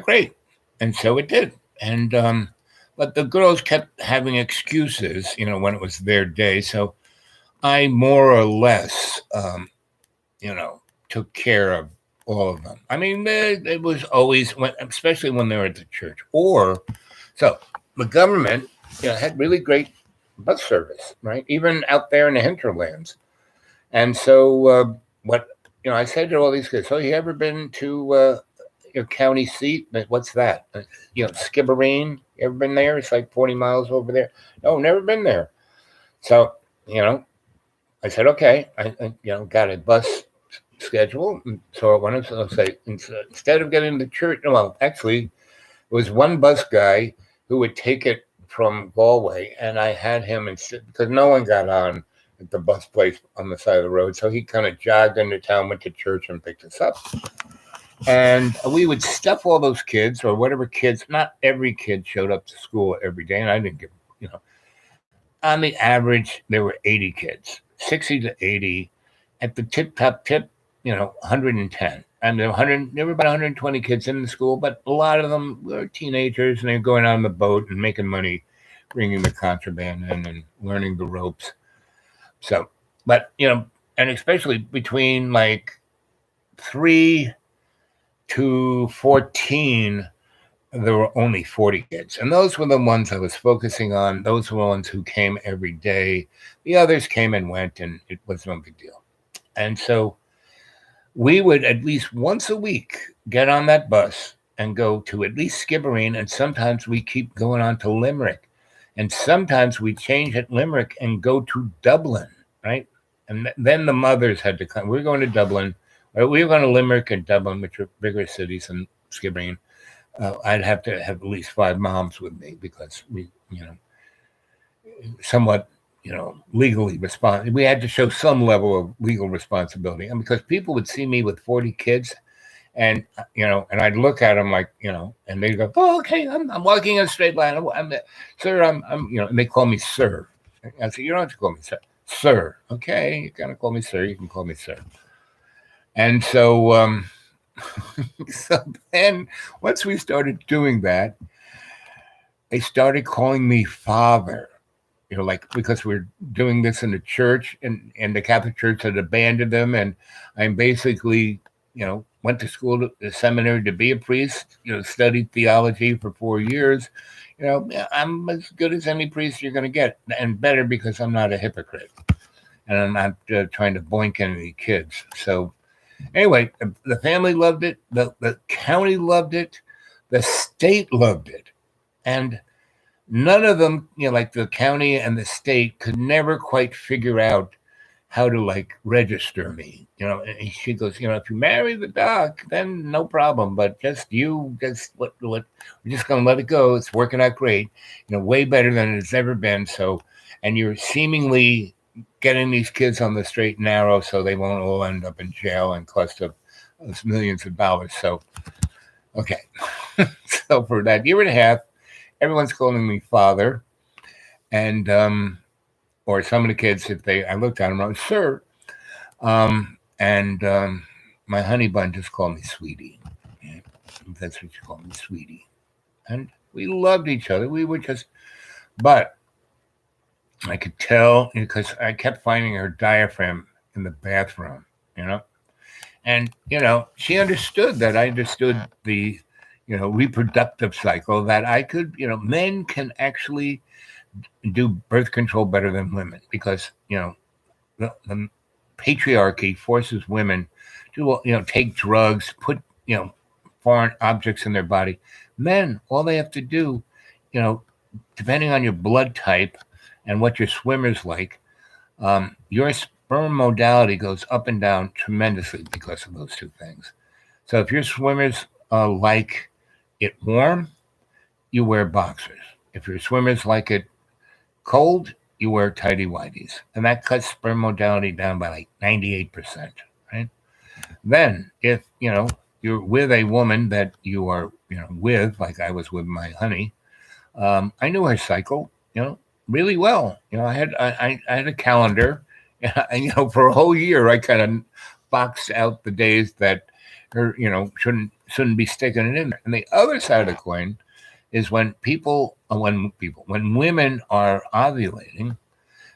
great. And so it did. And, but the girls kept having excuses, when it was their day. So I more or less, took care of all of them. I mean, it was always, especially when they were at the church. So the government had really great bus service, right? Even out there in the hinterlands. And so I said to all these kids, so you ever been to your county seat? What's that? Skibbereen? You ever been there? It's like 40 miles over there. No, never been there. So, I said, okay. I got a bus schedule. And so I wanted to say, instead of getting to church, well, actually, it was one bus guy who would take it from Galway, and I had him because no one got on at the bus place on the side of the road. So he kind of jogged into town, went to church, and picked us up. And we would stuff all those kids or whatever kids. Not every kid showed up to school every day, and I didn't give, on the average, there were 80 kids, 60 to 80. At the top tip, 110. And there were about 120 kids in the school, but a lot of them were teenagers, and they were going out on the boat and making money, bringing the contraband in and learning the ropes. So, but, and especially between like 3 to 14, there were only 40 kids. And those were the ones I was focusing on. Those were the ones who came every day. The others came and went, and it was no big deal. And so we would at least once a week get on that bus and go to at least Skibbereen, and sometimes we keep going on to Limerick. And sometimes we change at Limerick and go to Dublin, right? And then the mothers had to come. We were going to Dublin. We were going to Limerick and Dublin, which are bigger cities than Skibbereen. I'd have to have at least 5 moms with me because we, somewhat, legally responsible. We had to show some level of legal responsibility. And because people would see me with 40 kids and, and I'd look at them like, and they'd go, oh, okay, I'm walking in a straight line. Sir, I'm, and they call me sir. I said, you don't have to call me sir. Sir. Okay. You're going to call me sir. You can call me sir. And so, so then once we started doing that, they started calling me father, because we're doing this in the church and the Catholic Church had abandoned them. And I'm basically, went to school, the seminary to be a priest, studied theology for 4 years. I'm as good as any priest you're going to get, and better because I'm not a hypocrite and I'm not trying to boink any kids. So anyway, the family loved it. The county loved it. The state loved it. And none of them, like the county and the state could never quite figure out how to register me. And she goes, if you marry the doc, then no problem. But just we're just going to let it go. It's working out great, way better than it's ever been. So, and you're seemingly getting these kids on the straight and narrow so they won't all end up in jail and cost us millions of dollars. So, okay. So for that year and a half, everyone's calling me father. And, or some of the kids, I looked at them, I was, sir. My honey bun just called me sweetie. Yeah, that's what you call me, sweetie. And we loved each other. We were just, but I could tell because I kept finding her diaphragm in the bathroom, and, she understood that I understood the, reproductive cycle, that I could, men can actually do birth control better than women because, the patriarchy forces women to, take drugs, put, foreign objects in their body. Men, all they have to do, depending on your blood type and what your swimmer's like, your sperm modality goes up and down tremendously because of those two things. So if your swimmers like it warm, you wear boxers. If your swimmers like it cold, you wear tighty-whities. And that cuts sperm modality down by 98%, right? Then if, you're with a woman that you are, with, like I was with my honey, I knew her cycle, really well. I had a calendar, and for a whole year I kind of boxed out the days that her, shouldn't be sticking it in there. And the other side of the coin is when women are ovulating,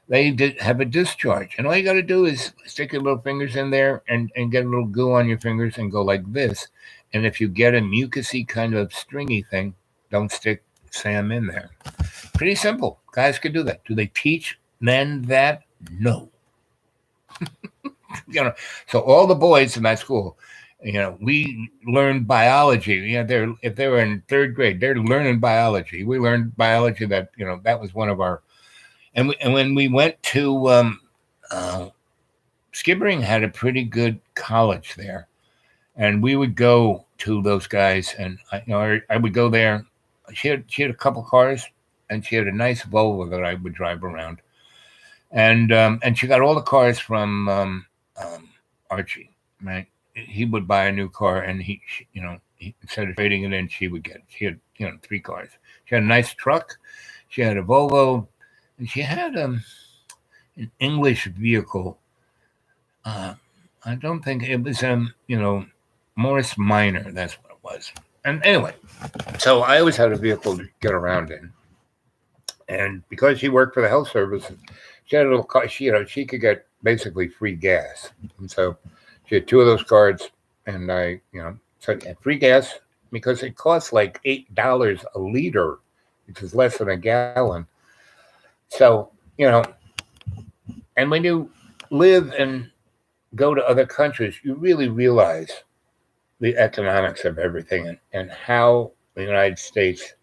they have a discharge, and all you got to do is stick your little fingers in there and get a little goo on your fingers and go like this. And if you get a mucusy kind of stringy thing, don't stick Sam in there. Pretty simple. Guys could do that. Do they teach men that? No. So all the boys in that school, we learned biology. If they were in 3rd grade, they're learning biology. We learned biology that, that was one of our, and when we went to Skibbereen had a pretty good college there, and we would go to those guys, and I would go there. She had a couple cars, and she had a nice Volvo that I would drive around, and she got all the cars from Archie, right? he would buy a new car, and instead of trading it in, she had 3 cars. She had a nice truck, she had a Volvo, and she had an English vehicle. I don't think it was Morris Minor. That's what it was. And anyway, so I always had a vehicle to get around in, and because she worked for the health service, she had a little car. She could get basically free gas, and so she had 2 of those cards, and I so free gas because it costs like $8 a liter, which is less than a gallon. So and when you live and go to other countries, you really realize the economics of everything and how the United States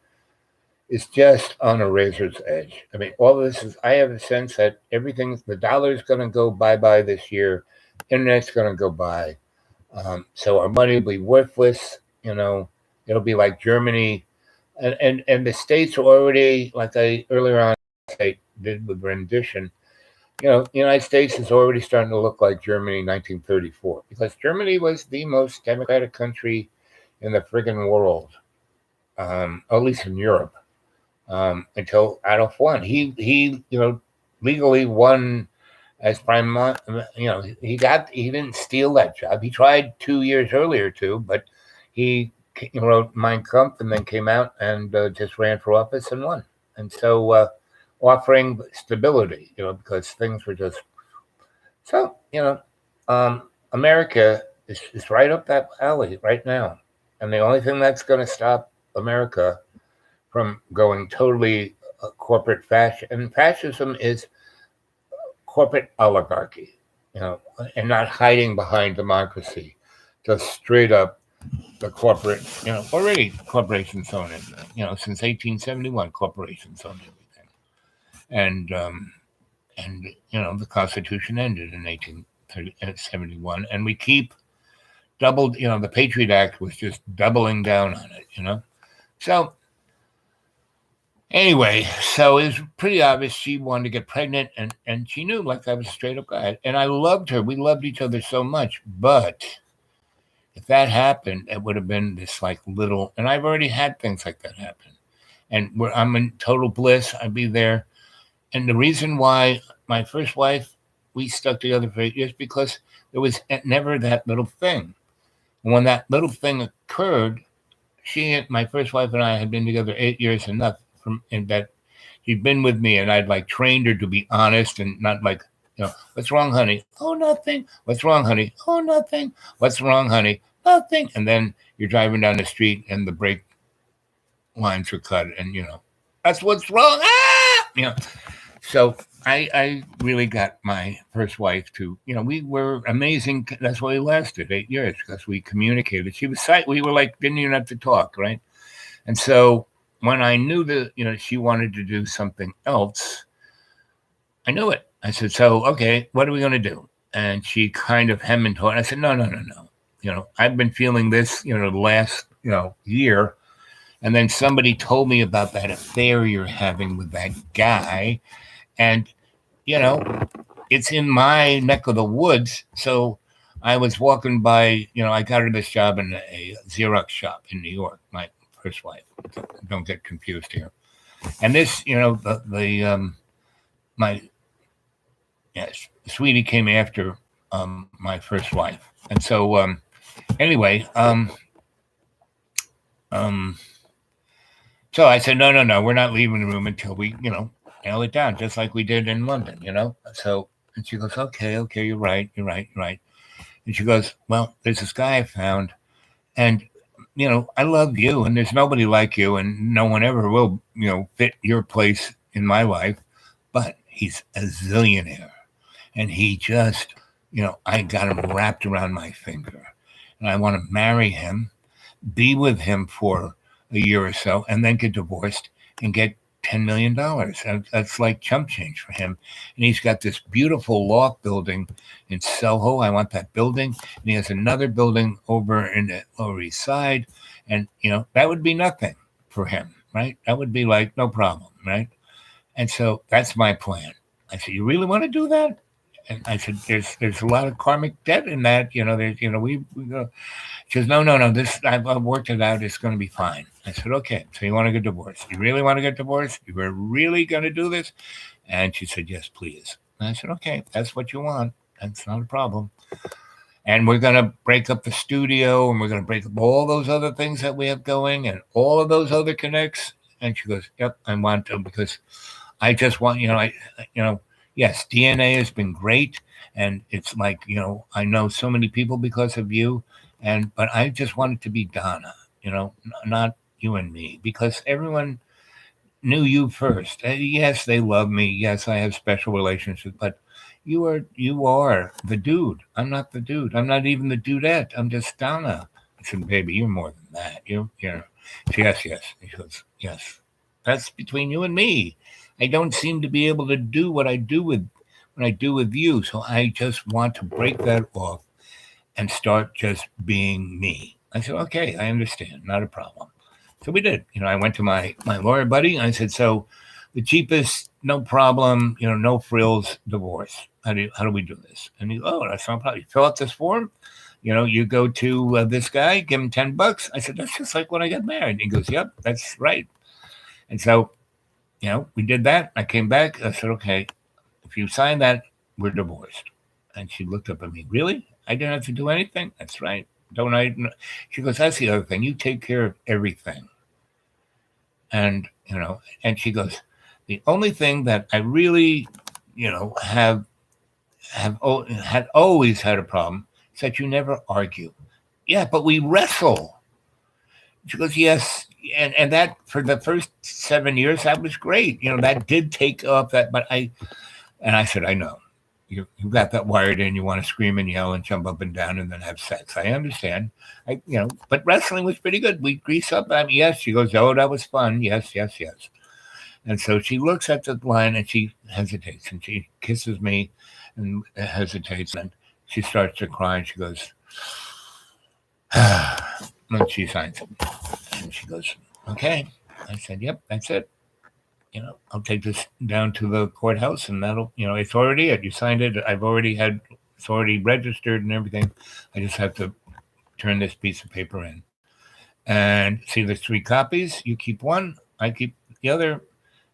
is just on a razor's edge. I mean, all this is, I have a sense that the dollar is going to go bye-bye this year. Internet's going to go by. So our money will be worthless. It'll be like Germany. And the states are already, like I earlier on did with rendition, the United States is already starting to look like Germany in 1934, because Germany was the most democratic country in the friggin' world, at least in Europe, until Adolf won. He legally won as prime. He didn't steal that job. He tried 2 years earlier too, but he wrote Mein Kampf and then came out and just ran for office and won. And so. Offering stability, because things were just so. America is right up that alley right now, and the only thing that's going to stop America from going totally corporate fascism is corporate oligarchy, and not hiding behind democracy, just straight up the corporate. Already corporations own it. Since 1871, corporations own it. And the Constitution ended in 1871, and we keep doubled. The Patriot Act was just doubling down on it. So anyway, so it was pretty obvious she wanted to get pregnant, and she knew, like, I was a straight up guy, and I loved her. We loved each other so much, but if that happened, it would have been this like little. And I've already had things like that happen, and I'm in total bliss. I'd be there. And the reason why my first wife, we stuck together for 8 years, because there was never that little thing. And when that little thing occurred, my first wife and I had been together 8 years enough and that she'd been with me, and I'd like trained her to be honest and not like, what's wrong, honey? Oh, nothing. What's wrong, honey? Oh, nothing. What's wrong, honey? Nothing. And then you're driving down the street and the brake lines are cut, and that's what's wrong. So I really got my first wife to, we were amazing. That's why we lasted 8 years, because we communicated. She was we were like, didn't even have to talk, right? And so when I knew that, she wanted to do something else, I knew it. I said, so, okay, what are we going to do? And she kind of hemmed and hawed. I said, no. I've been feeling this, the last, year. And then somebody told me about that affair you're having with that guy. And, it's in my neck of the woods. So I was walking by, I got her this job in a Xerox shop in New York, my first wife. Don't get confused here. And this, sweetie came after my first wife. And so anyway, so I said, no, we're not leaving the room until we, nail it down, just like we did in London, So, and she goes, okay, you're right. And she goes, well, there's this guy I found, and, I love you, and there's nobody like you, and no one ever will, fit your place in my life, but he's a zillionaire, and he just, I got him wrapped around my finger, and I want to marry him, be with him for a year or so, and then get divorced and get $10 million. That's like chump change for him. And he's got this beautiful loft building in Soho. I want that building. And he has another building over in the Lower East Side. And, that would be nothing for him, right? That would be like, no problem, right? And so that's my plan. I said, you really want to do that? And I said, there's a lot of karmic debt in that. We go. She goes, no. I've worked it out. It's going to be fine. I said, okay. So you want to get divorced? You really want to get divorced? You were really going to do this? And she said, yes, please. And I said, okay, that's what you want. That's not a problem. And we're going to break up the studio, and we're going to break up all those other things that we have going and all of those other connects. And she goes, yep, I want to, because I just want, yes, DNA has been great. And it's like, I know so many people because of you. But I just want it to be Donna, not you and me, because everyone knew you first. Yes, they love me. Yes, I have special relationships, but you are the dude. I'm not the dude. I'm not even the dudette. I'm just Donna. I said, baby, you're more than that. You're. Yes. He goes, yes. That's between you and me. I don't seem to be able to do what I do with you. So I just want to break that off and start just being me. I said, okay, I understand. Not a problem. So we did. I went to my lawyer buddy. And I said, so the cheapest, no problem, no frills, divorce. How do we do this? And he goes, oh, that's not a problem. You fill out this form. You go to this guy, give him $10. I said, that's just like when I got married. He goes, yep, that's right. And so, we did that. I came back. I said, okay, if you sign that, we're divorced. And she looked up at me, really? I didn't have to do anything? That's right. Don't I? She goes, that's the other thing. You take care of everything. And, and she goes, the only thing that I really, had always had a problem is that you never argue. Yeah, but we wrestle. She goes, yes. And that for the first 7 years, that was great. That did take off that, and I said, I know. You got that wired in. You want to scream and yell and jump up and down and then have sex. I understand. But wrestling was pretty good. We grease up. Yes. She goes, oh, that was fun. Yes. And so she looks at the line and she hesitates and she kisses me and hesitates and she starts to cry and she goes, and she signs it. And she goes, okay. I said, yep, that's it. I'll take this down to the courthouse and that'll, it's already it. You signed it. It's already registered and everything. I just have to turn this piece of paper in. And see, there's 3 copies. You keep one, I keep the other,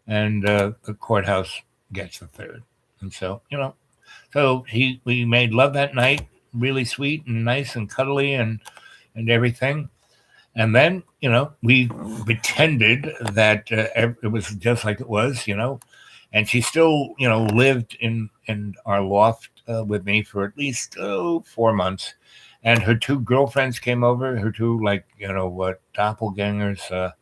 and the courthouse gets the 3rd. And so, we made love that night, really sweet and nice and cuddly and everything. And then, we pretended that it was just like it was, and she still, lived in our loft with me for at least 4 months. And her 2 girlfriends came over, her 2, doppelgangers.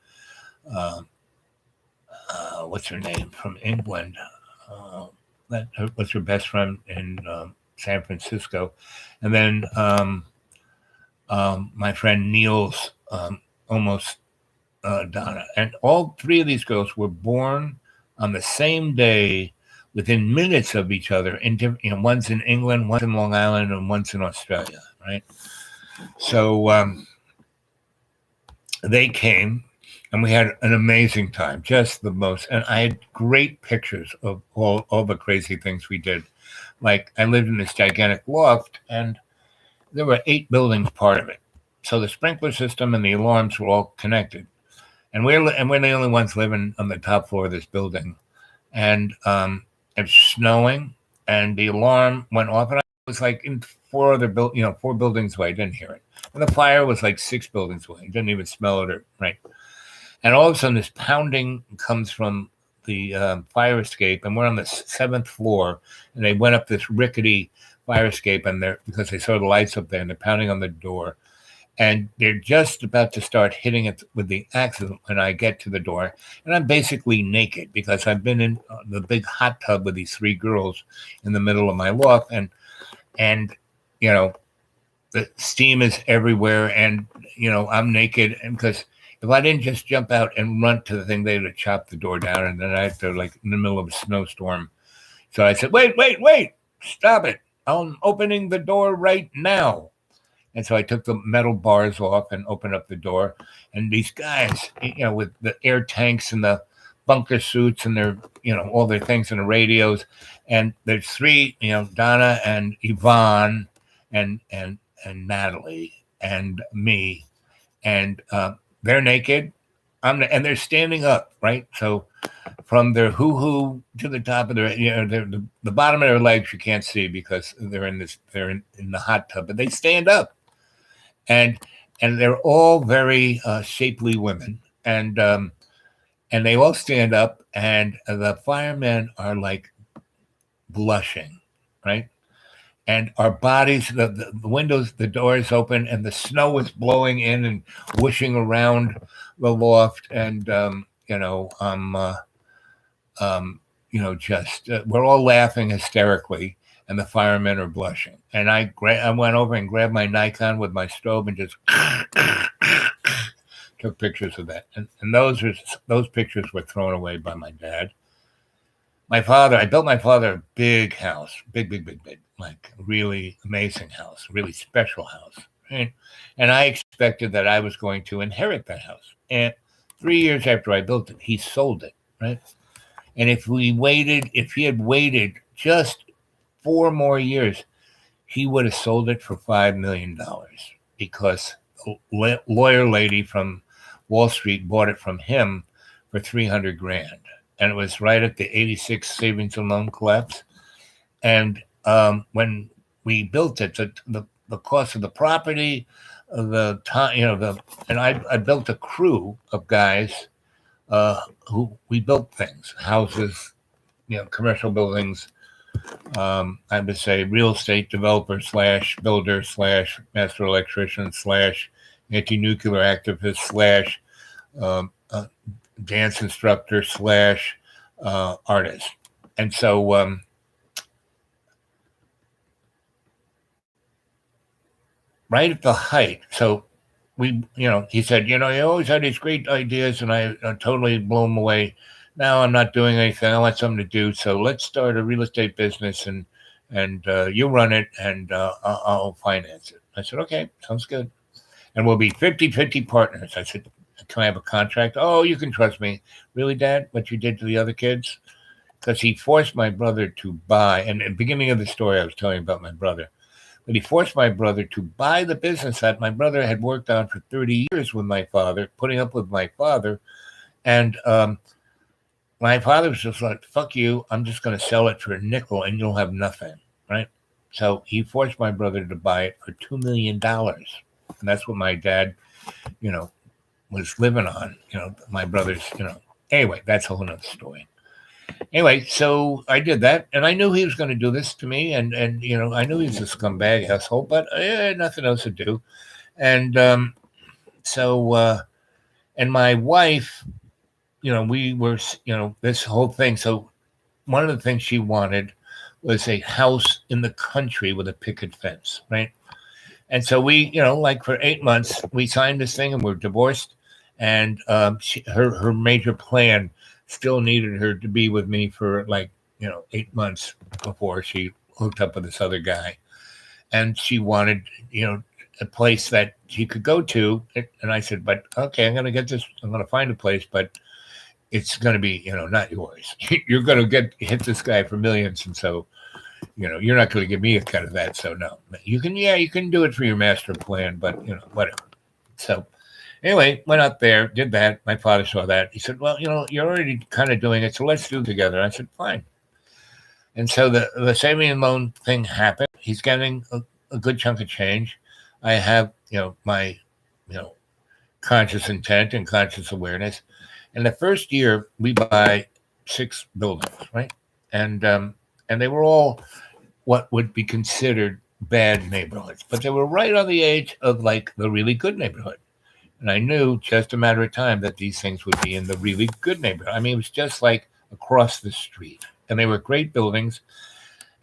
What's her name from England? That was her best friend in San Francisco. And then my friend Neil's almost Donna. And all 3 of these girls were born on the same day within minutes of each other. One's in England, one's in Long Island, and one's in Australia, right? So they came and we had an amazing time, just the most. And I had great pictures of all the crazy things we did. Like I lived in this gigantic loft and there were 8 buildings part of it. So the sprinkler system and the alarms were all connected. And we're the only ones living on the top floor of this building. And it's snowing and the alarm went off and I was like in 4 buildings away. I didn't hear it. And the fire was like 6 buildings away. I didn't even smell it right. And all of a sudden this pounding comes from the fire escape and we're on the 7th floor and they went up this rickety fire escape and because they saw the lights up there and they're pounding on the door. And they're just about to start hitting it with the axe when I get to the door. And I'm basically naked because I've been in the big hot tub with these 3 girls in the middle of my loft. And the steam is everywhere. And, I'm naked. And because if I didn't just jump out and run to the thing, they'd have chopped the door down. And then I had to, in the middle of a snowstorm. So I said, wait, stop it. I'm opening the door right now. And so I took the metal bars off and opened up the door. And these guys, with the air tanks and the bunker suits and their, all their things and the radios. And there's three, Donna and Yvonne and Natalie and me, and they're naked. And they're standing up, right? So from their hoo-hoo to the top of their, the bottom of their legs you can't see because they're in the hot tub, but they stand up, and they're all very shapely women, and they all stand up, and the firemen are like blushing, right? And our bodies, the windows, the doors open, and the snow is blowing in and whooshing around the loft, and we're all laughing hysterically, and the firemen are blushing. And I went over and grabbed my Nikon with my strobe and just took pictures of that. And those pictures were thrown away by my dad. I built my father a big house, big, like really amazing house, really special house. Right? And I expected that I was going to inherit that house. And 3 years after I built it, he sold it, right? And if he had waited just 4 more years, he would have sold it for $5 million because a lawyer lady from Wall Street bought it from him for $300,000. And it was right at the 86 savings and loan collapse. And when we built it, the cost of the property, the time, and I built a crew of guys who we built things, houses, commercial buildings. I would say real estate developer / builder / master electrician / anti-nuclear activist / dance instructor / artist. And so right at the height, so he said, you always had these great ideas, and I totally blew them away. Now I'm not doing anything. I want something to do. So let's start a real estate business, and you run it, and I'll finance it. I said, okay, sounds good. And we'll be 50-50 partners. I said, can I have a contract? Oh, you can trust me. Really, Dad, what you did to the other kids? Because he forced my brother to buy, and at the beginning of the story, I was telling you about my brother, but he forced my brother to buy the business that my brother had worked on for 30 years with my father, putting up with my father. And my father was just like, fuck you, I'm just going to sell it for a nickel and you'll have nothing, right? So he forced my brother to buy it for $2 million. And that's what my dad, was living on, my brother's, anyway, that's a whole nother story. Anyway, so I did that, and I knew he was going to do this to me, and I knew he was a scumbag asshole, but I had nothing else to do. And and my wife, we were, this whole thing. So one of the things she wanted was a house in the country with a picket fence, right? And so we, like for 8 months, we signed this thing, and we're divorced. And her major plan still needed her to be with me for 8 months before she hooked up with this other guy. And she wanted, a place that she could go to. And I said, but okay, I'm going to find a place, but it's going to be, not yours. You're going to hit this guy for millions. And so, you're not going to give me a cut of that. So no, you can do it for your master plan, but whatever. So anyway, went out there, did that. My father saw that. He said, well, you're already kind of doing it, so let's do it together. I said, fine. And so the saving and loan thing happened. He's getting a good chunk of change. I have, my, conscious intent and conscious awareness. And the first year, we buy 6 buildings, right? And they were all what would be considered bad neighborhoods, but they were right on the edge of the really good neighborhood. And I knew just a matter of time that these things would be in the really good neighborhood. I mean, it was just like across the street. And they were great buildings.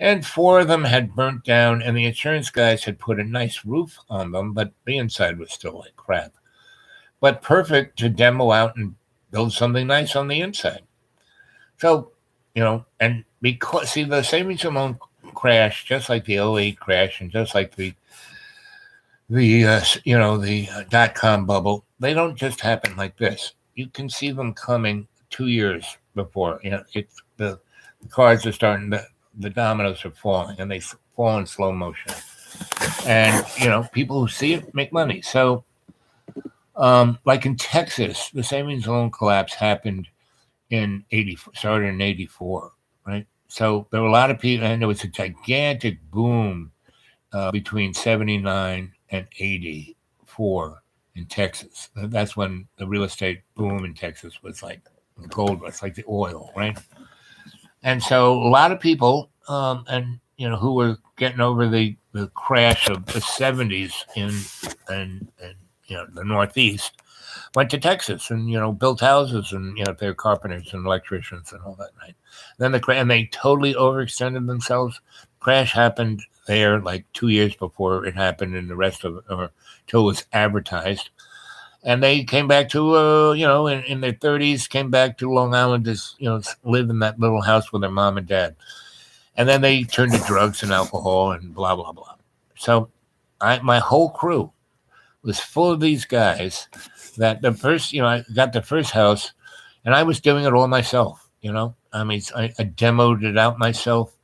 And 4 of them had burnt down, and the insurance guys had put a nice roof on them, but the inside was still like crap. But perfect to demo out and build something nice on the inside. So, and because, the savings and loan crash, just like the 08 crash, and just like the dot-com bubble, they don't just happen like this. You can see them coming 2 years before. It's the cards are starting to, the dominoes are falling, and they fall in slow motion. And people who see it make money. So, like in Texas, the savings loan collapse happened started in '84, right? So there were a lot of people, and there was a gigantic boom between '79 and '84 in Texas. That's when the real estate boom in Texas was like the gold rush, like the oil, right? And so a lot of people, and who were getting over the crash of the '70s in the Northeast, went to Texas and built houses, and they're carpenters and electricians and all that, right? Then and they totally overextended themselves. Crash happened there like 2 years before it happened in the rest of it, or till it was advertised. And they came back to in their 30s, came back to Long Island to live in that little house with their mom and dad. And then they turned to drugs and alcohol and blah blah blah. So my whole crew was full of these guys that the first, I got the first house, and I was doing it all myself. I demoed it out myself.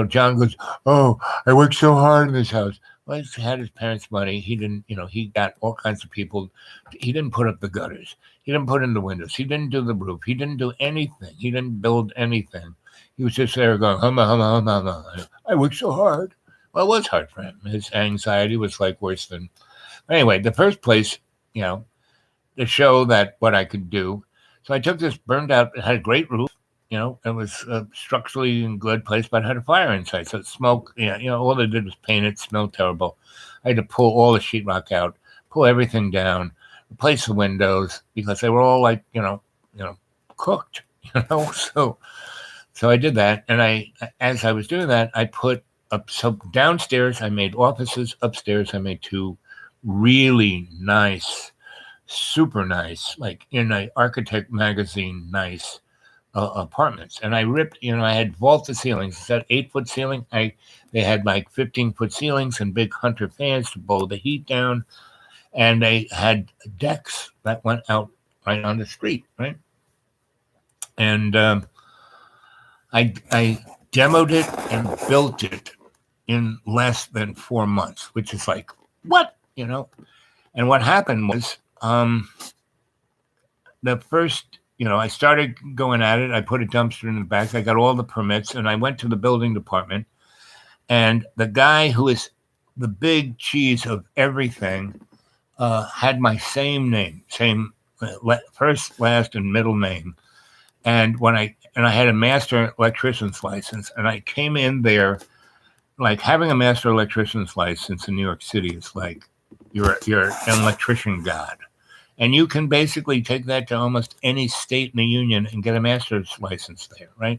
John goes, "Oh, I worked so hard in this house." Well, he had his parents' money. He didn't, he got all kinds of people. He didn't put up the gutters. He didn't put in the windows. He didn't do the roof. He didn't do anything. He didn't build anything. He was just there going, humma, humma, humma, humma. I worked so hard. Well, it was hard for him. His anxiety was like worse than. Anyway, the first place, to show that what I could do. So I took this burned out, it had a great roof, it was structurally in good place, but it had a fire inside. So it smoked, all they did was paint it, smelled terrible. I had to pull all the sheetrock out, pull everything down, replace the windows, because they were all like, cooked, So I did that. And as I was doing that, I put up, so downstairs, I made offices, upstairs, I made 2 really nice, super nice, like in an architect magazine, nice apartments. And I ripped, I had vaulted ceilings. It's that 8-foot ceiling. They had like 15-foot ceilings and big Hunter fans to blow the heat down. And they had decks that went out right on the street, right? And I demoed it and built it in less than 4 months, which is like, what? And what happened was, the first, I started going at it. I put a dumpster in the back. I got all the permits, and I went to the building department. And the guy who is the big cheese of everything had my same name, same first, last, and middle name. And I had a master electrician's license, and I came in there, like having a master electrician's license in New York City is like you're an electrician god. And you can basically take that to almost any state in the union and get a master's license there, right?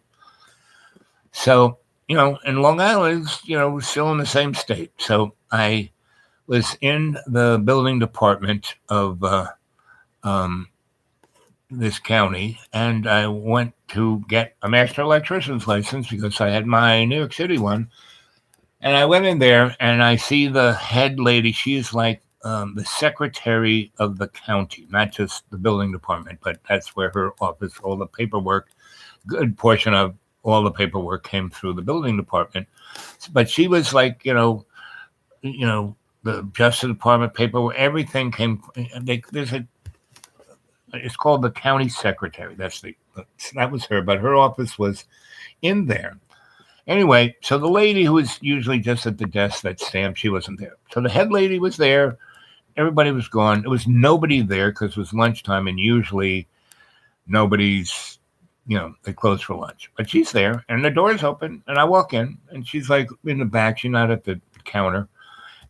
So, and Long Island's, still in the same state. So I was in the building department of this county, and I went to get a master electrician's license because I had my New York City one. And I went in there, and I see the head lady. She's like the secretary of the county, not just the building department, but that's where her office, all the paperwork, good portion of all the paperwork came through the building department. But she was like, the Justice Department paperwork, everything came. It's called the county secretary. That was her, but her office was in there. Anyway, so the lady who was usually just at the desk that stamped, she wasn't there. So the head lady was there. Everybody was gone. There was nobody there because it was lunchtime, and usually nobody's, they close for lunch. But she's there, and the door's open, and I walk in, and she's like in the back. She's not at the counter.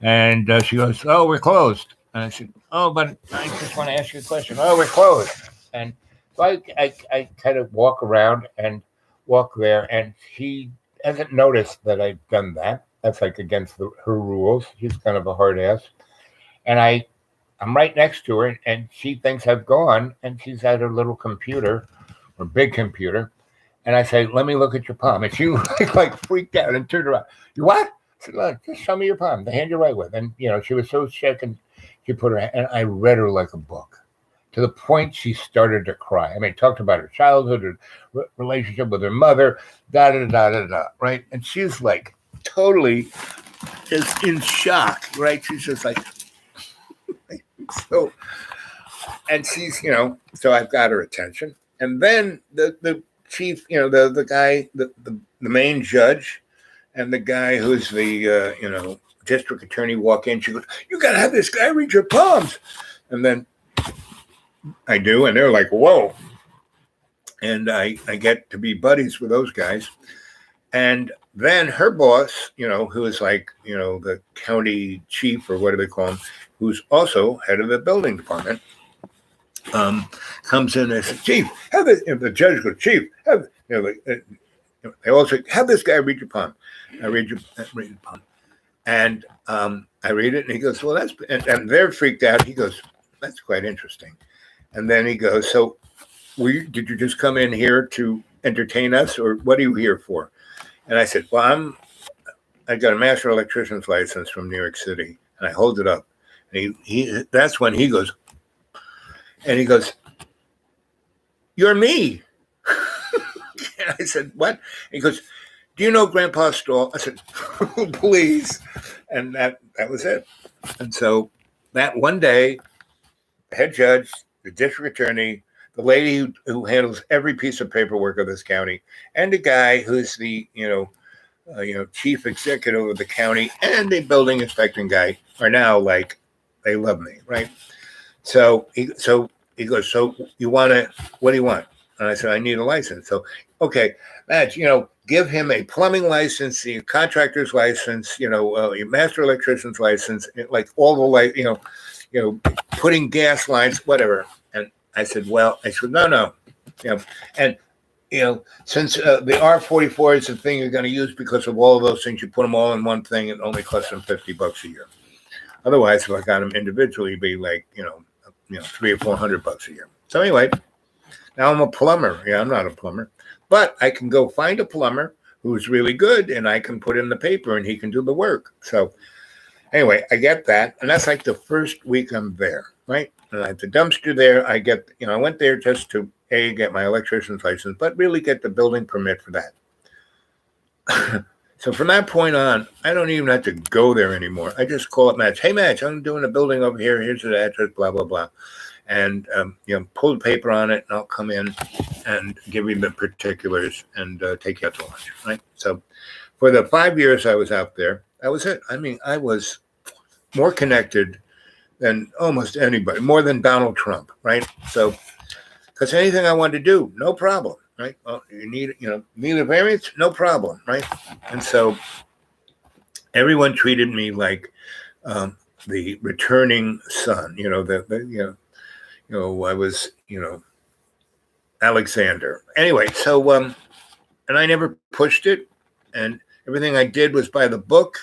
And she goes, "Oh, we're closed." And I said, "Oh, but I just want to ask you a question." "Oh, we're closed." And so I kind of walk around and walk there, and she hasn't noticed that I've done that. That's like against her rules. She's kind of a hard ass. And I'm right next to her, and she thinks I've gone, and she's at her little computer, or big computer. And I say, "Let me look at your palm." And she like freaked out and turned around. "You what?" I said, "Look, just show me your palm, the hand you're right with." And, she was so sick, and she put her, and I read her like a book. to the point she started to cry. I mean, talked about her childhood, her relationship with her mother, da da da da da, right? And she's like totally just in shock, right? She's just like so, and she's so I've got her attention, and then the chief, the guy, the main judge, and the guy who's the district attorney walk in. She goes, "You got to have this guy read your palms," and then I do, and they're like, "Whoa!" And I get to be buddies with those guys, and then her boss, who is like the county chief or what do they call him, who's also head of the building department, comes in and says, "Chief, have this." And the judge goes, "Chief, have they also have this guy read your palm." I read your palm, and I read it, and he goes, "Well, that's," and they're freaked out. He goes, "That's quite interesting," and then he goes, "So, did you just come in here to entertain us, or what are you here for?" And I said, "Well, I got a master electrician's license from New York City," and I hold it up, and he that's when he goes, and he goes, "You're me." And I said, "What?" And he goes, "Do you know Grandpa Stahl?" I said, "Please." And that was it. And so that one day, the head judge, the district attorney, the lady who handles every piece of paperwork of this county, and the guy who's the chief executive of the county, and the building inspecting guy are now like, they love me, right? So he goes, "So you want to? What do you want?" And I said, "I need a license." So, okay, Madge, give him a plumbing license, a contractor's license, a master electrician's license, like all the putting gas lines, whatever. And I said, "No, and since the R44 is the thing you're going to use because of all of those things, you put them all in one thing, it only costs them $50 a year. Otherwise, if I got them individually, it'd be like $300 or $400 a year." So anyway, now I'm a plumber. Yeah, I'm not a plumber, but I can go find a plumber who's really good, and I can put in the paper, and he can do the work. So anyway, I get that, and that's like the first week I'm there, right? And at the dumpster there, I get, I went there just to get my electrician's license, but really get the building permit for that. So from that point on, I don't even have to go there anymore. I just call up Madge. "Hey, Madge, I'm doing a building over here. Here's the address, blah, blah, blah." And, pull the paper on it, and I'll come in and give you the particulars and take you out to lunch, right? So for the 5 years I was out there, that was it. I mean, I was more connected than almost anybody, more than Donald Trump, right? So, because anything I wanted to do, no problem, right? Well, you need a variance, no problem, right? And so everyone treated me like the returning son, I was, Alexander. Anyway, so and I never pushed it, and everything I did was by the book,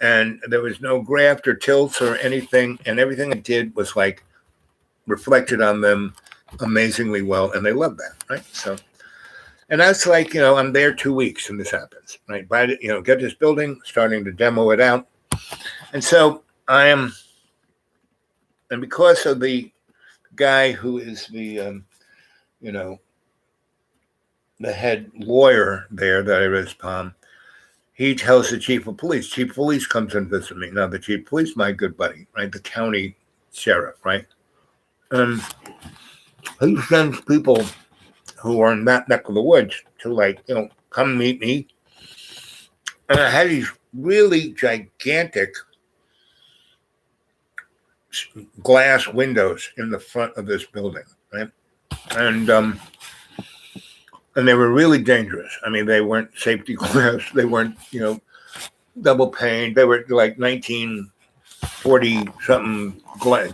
and there was no graft or tilts or anything, and everything I did was like reflected on them amazingly well, and they loved that, right? So, and that's like, I'm there 2 weeks and this happens, right? Get this building, starting to demo it out, and so I am, and because of the guy who is the the head lawyer there that I raised palm, he tells the chief of police. Chief of police comes and visits me. Now, the chief of police, my good buddy, right? The county sheriff, right? And he sends people who are in that neck of the woods to come meet me. And I had these really gigantic glass windows in the front of this building, right? And they were really dangerous. I mean, they weren't safety glass. They weren't, double pane. They were like 1940 something glass,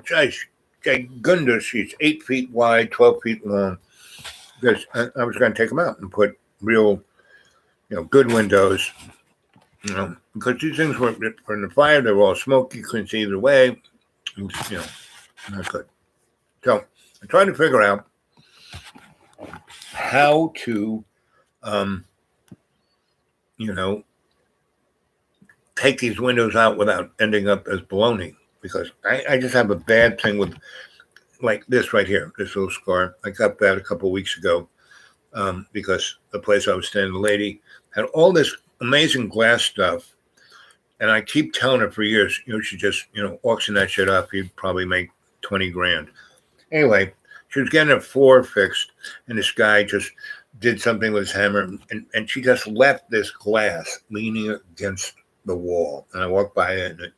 gigundous sheets, 8 feet wide, 12 feet long. Because I was going to take them out and put real, good windows. Because these things were from the fire. They were all smoky. You couldn't see either way. Not good. So I'm trying to figure out how to, take these windows out without ending up as baloney, because I just have a bad thing with like this right here, this little scar. I got that a couple of weeks ago because the place I was staying, the lady had all this amazing glass stuff. And I keep telling her for years, you should just, auction that shit up. You'd probably make 20 grand. Anyway, she was getting a floor fixed, and this guy just did something with his hammer, and she just left this glass leaning against the wall. And I walked by it, and it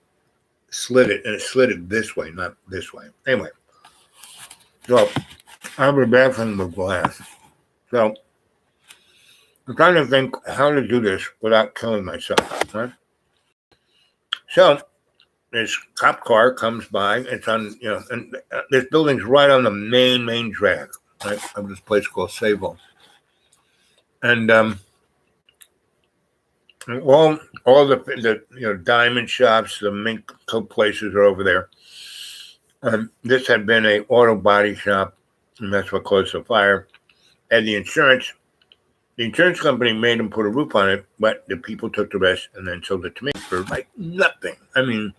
slid it this way, not this way. Anyway, so I'm rebaffling the glass. So I'm trying to think how to do this without killing myself, right? So this cop car comes by. It's on, and this building's right on the main drag, right, of this place called Sable. And all the diamond shops, the mink coat places are over there. This had been a auto body shop, and that's what caused the fire. And the insurance company made them put a roof on it, but the people took the rest and then sold it to me for like nothing. I mean,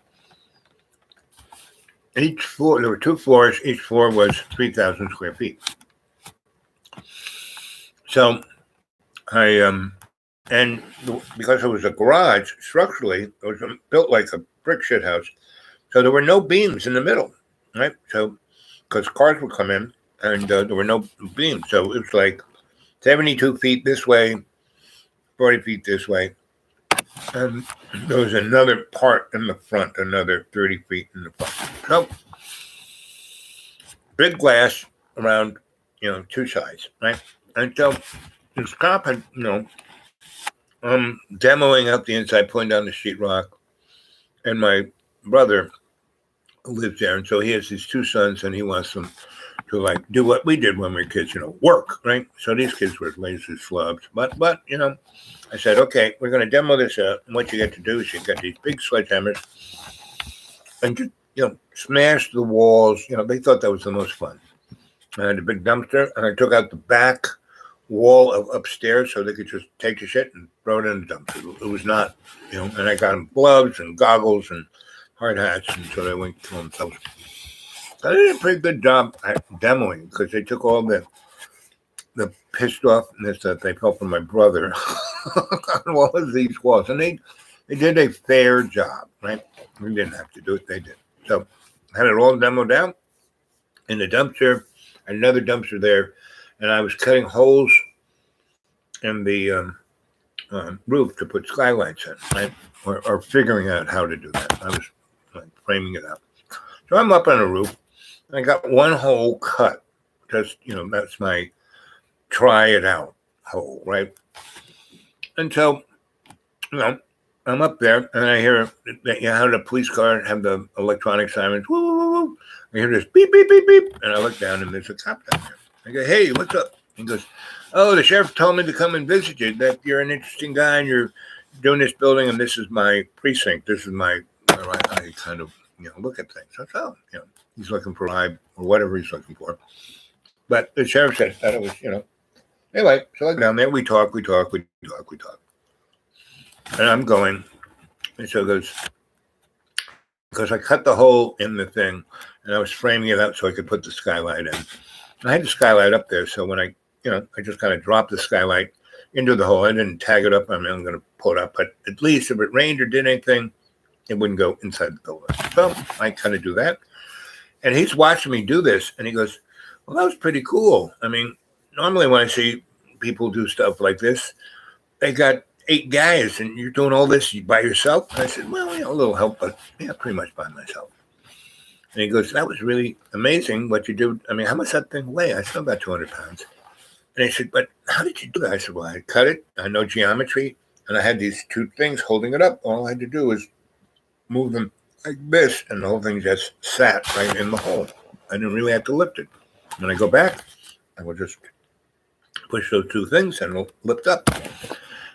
each floor, there were 2 floors. Each floor was 3,000 square feet. So and because it was a garage, structurally, it was built like a brick shit house. So there were no beams in the middle, right? So, because cars would come in and there were no beams. So it was like 72 feet this way, 40 feet this way. And there was another part in the front, another 30 feet in the front. So, big glass around, 2 sides, right? And so this cop had, demoing out the inside, pulling down the sheetrock. And my brother lives there. And so he has his 2 sons, and he wants them to like do what we did when we were kids, work, right? So these kids were lazy slubs. But I said, okay, we're going to demo this out. And what you get to do is you get these big sledgehammers and just, smash the walls. They thought that was the most fun. I had a big dumpster, and I took out the back wall of upstairs so they could just take the shit and throw it in the dumpster. It was not, and I got them gloves and goggles and hard hats, and so they went to themselves. I did a pretty good job at demoing because they took all the pissed offness that they felt from my brother on all of these walls, and they did a fair job, right? We didn't have to do it; they did. So I had it all demoed out in the dumpster, another dumpster there, and I was cutting holes in the roof to put skylights in, right? Or figuring out how to do that. I was like framing it up. So I'm up on the roof. I got one hole cut. Just, that's my try it out hole, right? And so, I'm up there and I hear that how the police car have the electronic sirens. Woo, woo, woo. I hear this beep, beep, beep, beep. And I look down and there's a cop down there. I go, hey, what's up? He goes, oh, the sheriff told me to come and visit you, that you're an interesting guy and you're doing this building and this is my precinct. This is my, I kind of, look at things. That's how, he's looking for a bribe or whatever he's looking for. But the sheriff said that it was, anyway, so I go down there, we talk. And I'm going, and so it goes, because I cut the hole in the thing and I was framing it up so I could put the skylight in. I had the skylight up there, so when I just kind of dropped the skylight into the hole. I didn't tag it up. I'm going to pull it up, but at least if it rained or did anything, it wouldn't go inside the building. So I kind of do that. And he's watching me do this, and he goes, well, that was pretty cool. I mean, normally when I see people do stuff like this, they got 8 guys, and you're doing all this by yourself? And I said, well, a little help, but pretty much by myself. And he goes, that was really amazing what you do. I mean, how much that thing weigh? I still got 200 pounds. And he said, but how did you do that? I said, well, I cut it. I know geometry. And I had these 2 things holding it up. All I had to do was move them like this, and the whole thing just sat right in the hole. I didn't really have to lift it. When I go back, I will just push those 2 things, and it'll lift up.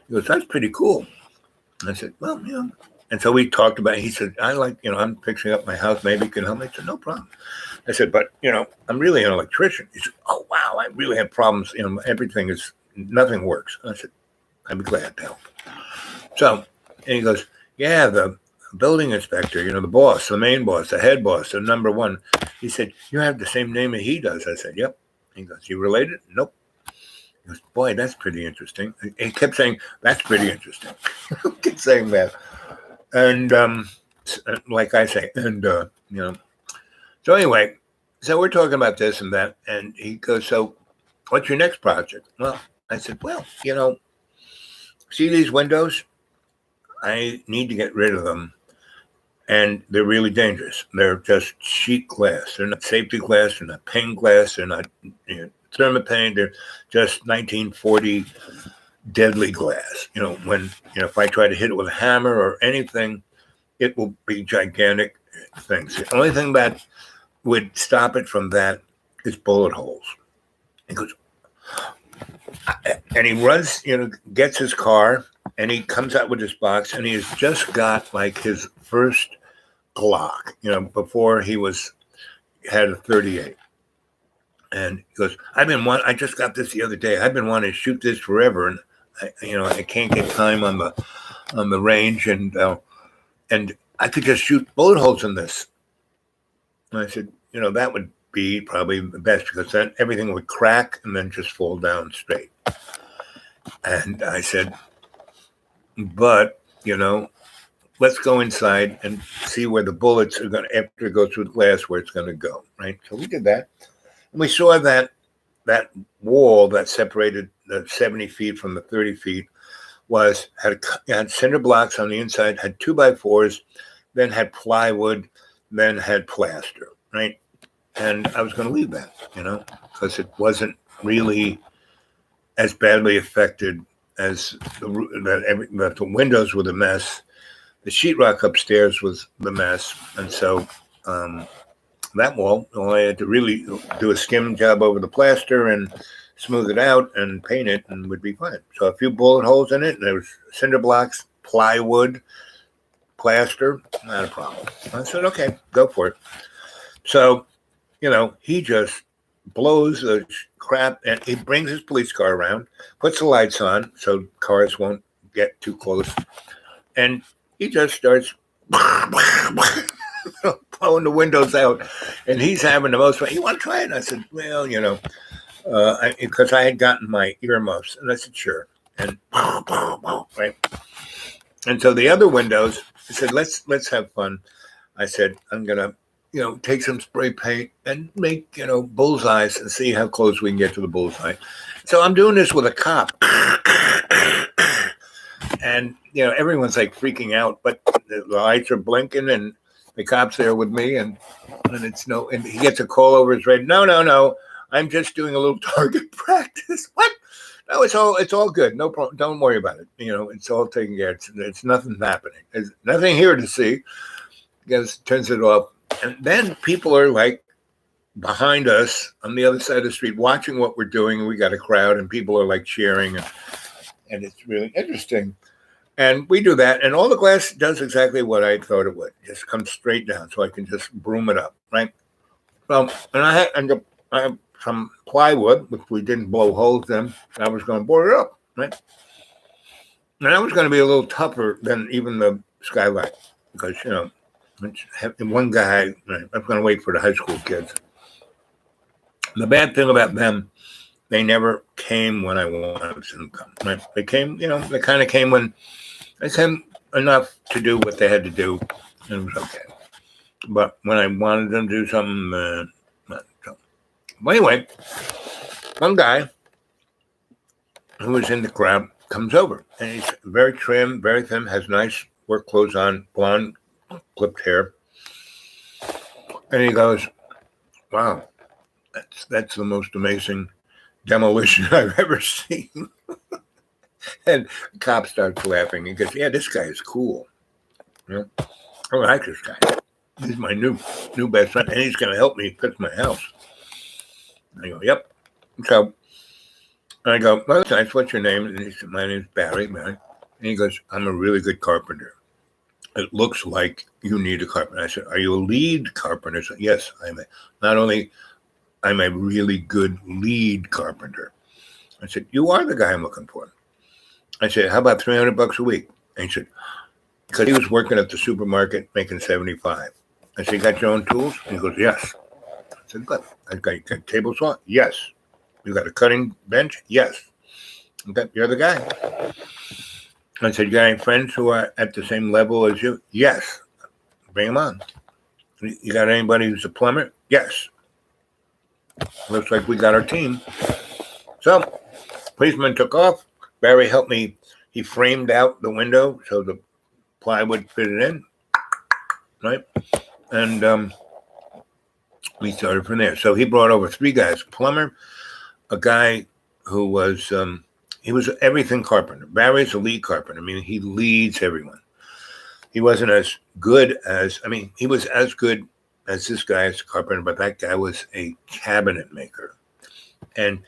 He goes, that's pretty cool. And I said, well, And so we talked about it. He said, I'm fixing up my house. Maybe you can help me. I said, no problem. I said, but, I'm really an electrician. He said, oh, wow, I really have problems. Nothing works. I said, I'd be glad to help. So, and he goes, yeah, the building inspector, the boss, the main boss, the head boss, the number one. He said, you have the same name that he does. I said, yep. He goes, you related? Nope. He goes, boy, that's pretty interesting. He kept saying, that's pretty interesting. He kept saying that. And like I say, and, So anyway, so we're talking about this and that. And he goes, so what's your next project? Well, I said, well, see these windows? I need to get rid of them. And they're really dangerous. They're just sheet glass. They're not safety glass. They're not pane glass. They're not thermopane. They're just 1940 deadly glass. If I try to hit it with a hammer or anything, it will be gigantic things. The only thing that would stop it from that is bullet holes. He goes, and he runs, gets his car, and he comes out with his box, and he has just got like his first Glock, before he had a 38. And he goes, I just got this the other day. I've been wanting to shoot this forever, and I can't get time on the range, and I could just shoot bullet holes in this. And I said, that would be probably the best, because then everything would crack and then just fall down straight. And I said, but, let's go inside and see where the bullets are going to, after it goes through the glass, where it's going to go, right? So we did that. And we saw that wall that separated the 70 feet from the 30 feet had cinder blocks on the inside, had 2x4s, then had plywood, then had plaster, right? And I was going to leave that, because it wasn't really as badly affected as that the windows were the mess. The sheetrock upstairs was the mess. And so that wall, all I had to really do a skim job over the plaster and smooth it out and paint it, and would be fine. So a few bullet holes in it, and there was cinder blocks, plywood, plaster, not a problem. I said, okay, go for it. So, he just blows the crap, and he brings his police car around, puts the lights on so cars won't get too close, and he just starts blowing the windows out, and he's having the most fun. You want to try it? And I said, well, because I had gotten my earmuffs, and I said, sure. And right. And so the other windows, I said, let's have fun. I said, I'm gonna, take some spray paint and make, bullseyes and see how close we can get to the bullseye. So I'm doing this with a cop. And, everyone's like freaking out, but the lights are blinking and the cop's there with me, and and he gets a call over his radio. No. I'm just doing a little target practice. What? No, it's all good. No problem. Don't worry about it. It's all taken care of. It's nothing happening. There's nothing here to see. Because turns it off. And then people are like behind us on the other side of the street watching what we're doing. And we got a crowd, and people are like cheering, and it's really interesting. And we do that, and all the glass does exactly what I thought it would. Just comes straight down, so I can just broom it up, right? And I have some plywood, which we didn't blow holes in. I was going to board it up, right? And that was going to be a little tougher than even the skylight, because, one guy, right, I'm going to wait for the high school kids. The bad thing about them, they never came when I wanted them to come, right? They came, they kind of came when they came enough to do what they had to do, and it was okay. But when I wanted them to do something, not so. Well, anyway, one guy who was in the crowd comes over, and he's very trim, very thin, has nice work clothes on, blonde, clipped hair. And he goes, wow, that's the most amazing demolition I've ever seen. And the cop starts laughing. He goes, yeah, this guy is cool. I like this guy. He's my new best friend, and he's going to help me fix my house. I go, yep. So I go, well, that's nice. What's your name? And he said, my name's Barry. And he goes, I'm a really good carpenter. It looks like you need a carpenter. I said, are you a lead carpenter? He said, yes, I'm a really good lead carpenter. I said, you are the guy I'm looking for. I said, how about $300 a week? And he said, because he was working at the supermarket making 75. I said, "You got your own tools?" He goes, "Yes." I said, "Good. I got you got a table saw?" "Yes." "You got a cutting bench?" "Yes." "Okay, you're the guy." I said, "You got any friends who are at the same level as you?" "Yes." "Bring them on." "You got anybody who's a plumber?" "Yes." Looks like we got our team. So, policeman took off. Barry helped me. He framed out the window so the plywood fitted in, right? And we started from there. So he brought over 3 guys: plumber, a guy who was he was everything carpenter. Barry's a lead carpenter. I mean, he leads everyone. He wasn't as good as he was as good as this guy as a carpenter, but that guy was a cabinet maker, and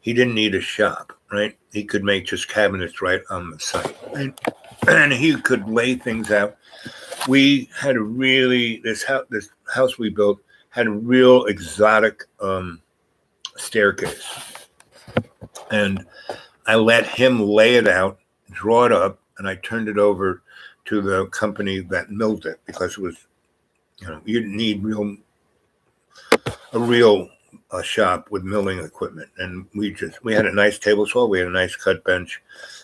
he didn't need a shop, right? He could make just cabinets right on the site, and he could lay things out. We had a really this house we built had a real exotic staircase, and I let him lay it out, draw it up, and I turned it over to the company that milled it, because it was, you need a real shop with milling equipment. And we had a nice table saw, we had a nice cut bench,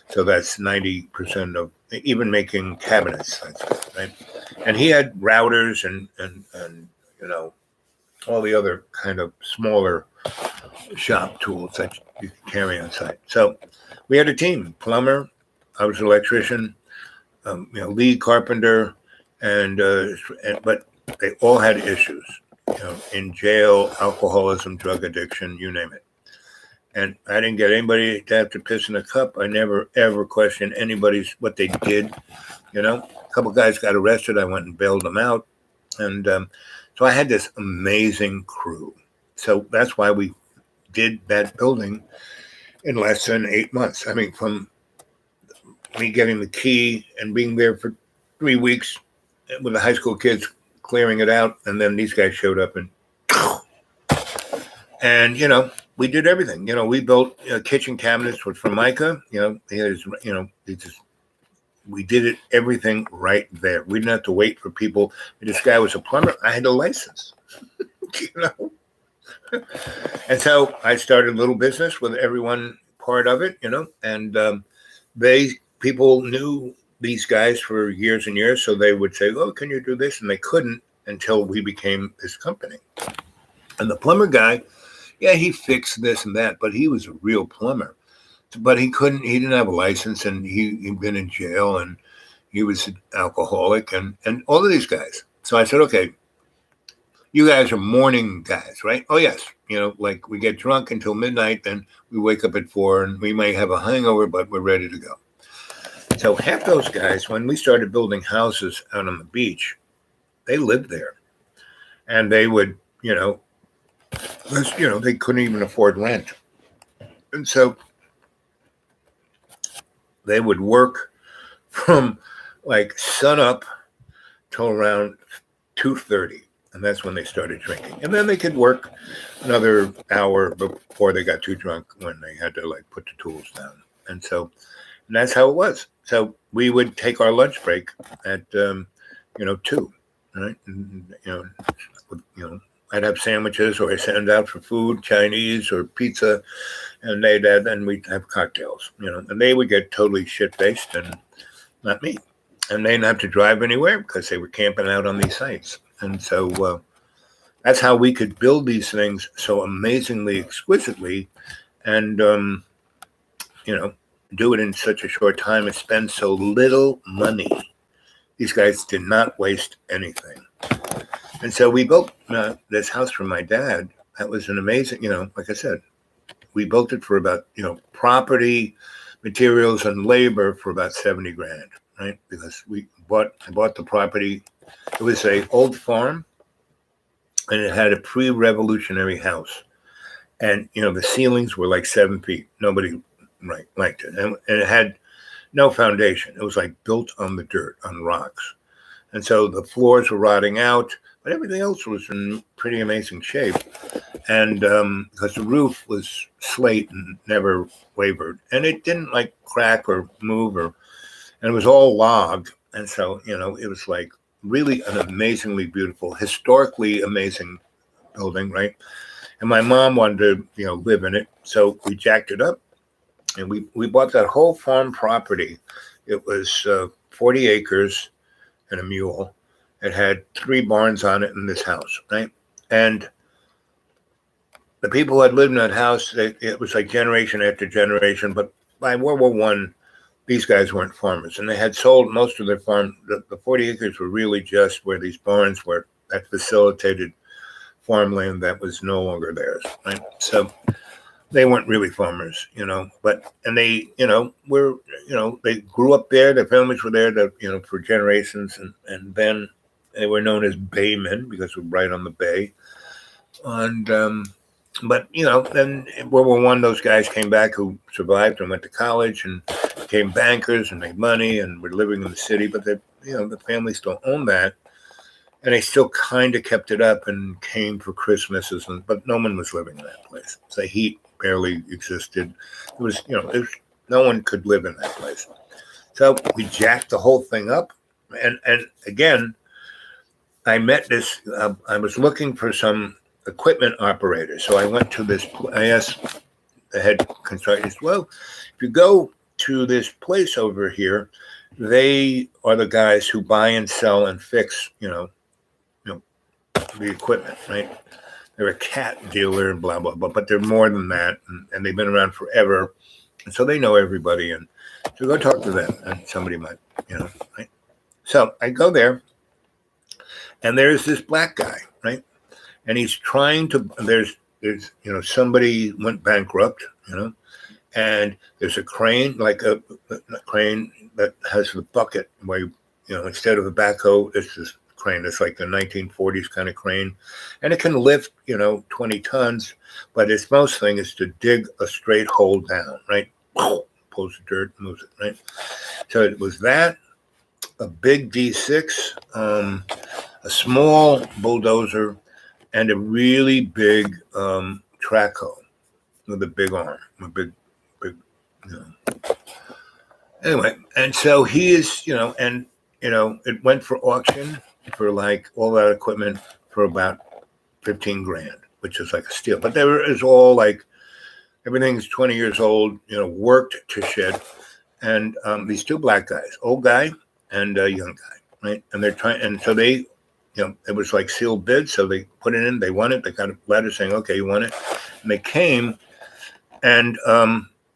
so that's 90% of even making cabinets, that's good, right? And he had routers and all the other kind of smaller shop tools that you can carry on site. So we had a team: plumber, I was an electrician, lead carpenter, but they all had issues, in jail, alcoholism, drug addiction, you name it. And I didn't get anybody to have to piss in a cup. I never ever questioned what they did. A couple guys got arrested. I went and bailed them out, and so I had this amazing crew. So that's why we did that building in less than 8 months. From me getting the key and being there for 3 weeks with the high school kids clearing it out, and then these guys showed up and we did everything. We built kitchen cabinets with Formica. We did it everything right there. We didn't have to wait for people. This guy was a plumber. I had a license, And so I started a little business with everyone part of it, and people knew these guys for years and years. So they would say, "Oh, can you do this?" And they couldn't until we became this company. And the plumber guy, yeah, he fixed this and that, but he was a real plumber. But he didn't have a license, and he'd been in jail, and he was an alcoholic, and all of these guys. So I said, "Okay, you guys are morning guys, right?" "Oh, yes." Like we get drunk until midnight, then we wake up at 4, and we may have a hangover, but we're ready to go. So half those guys, when we started building houses out on the beach, they lived there, and they would, they couldn't even afford rent. And so they would work from like sun up till around 2:30, and that's when they started drinking. And then they could work another hour before they got too drunk, when they had to put the tools down. And that's how it was. So we would take our lunch break at 2, right? And, I'd have sandwiches, or I send out for food, Chinese or pizza, and then we'd have cocktails, and they would get totally shit-faced, and not me. And they didn't have to drive anywhere because they were camping out on these sites. And so that's how we could build these things so amazingly exquisitely, and, do it in such a short time and spend so little money. These guys did not waste anything. And so we built this house for my dad. That was an amazing, like I said, we built it for about, property, materials, and labor for about 70 grand, right? Because I bought the property. It was a old farm, and it had a pre-revolutionary house. And, the ceilings were like 7 feet. Nobody liked it. And it had no foundation. It was built on the dirt, on rocks. And so the floors were rotting out, but everything else was in pretty amazing shape. And because the roof was slate and never wavered, and it didn't crack or move, and it was all log. And so, it was like really an amazingly beautiful, historically amazing building, right? And my mom wanted to, live in it. So we jacked it up and we bought that whole farm property. It was 40 acres and a mule. It had 3 barns on it in this house, right? And the people who had lived in that house, it was like generation after generation. But by World War One, these guys weren't farmers, and they had sold most of their farm. The 40 acres were really just where these barns were that facilitated farmland that was no longer theirs, right? So they weren't really farmers, But and they, they grew up there. Their families were there, for generations, and then they were known as baymen because we're right on the bay. And but then in World War One, those guys came back who survived and went to college and became bankers and made money and were living in the city. But the families don't own that, and they still kind of kept it up and came for Christmases. But no one was living in that place. So heat barely existed. It was no one could live in that place. So we jacked the whole thing up, and again, I met this. I was looking for some equipment operator. So I went to this. I asked the head construction. Well, if you go to this place over here, they are the guys who buy and sell and fix, the equipment, right? They're a cat dealer and blah blah blah, but they're more than that, and they've been around forever, and so they know everybody. And so go talk to them, and somebody might, right? So I go there, and there's this black guy, right? And he's trying to. There's somebody went bankrupt, and there's a crane, like a crane that has the bucket where instead of a backhoe, it's this crane. It's like the 1940s kind of crane, and it can lift 20 tons, but its most thing is to dig a straight hole down, right? Pulls the dirt, moves it, right? So it was that, a big D6, a small bulldozer, and a really big track hoe with a big arm, a big. Anyway, and so he is, it went for auction for like all that equipment for about 15 grand, which is like a steal. But there is all like everything's 20 years old, worked to shit. And these 2 black guys, old guy and a young guy, right? And they're trying, and so they, it was like sealed bid. So they put it in, they won it. They got a letter saying, okay, you won it. And they came, and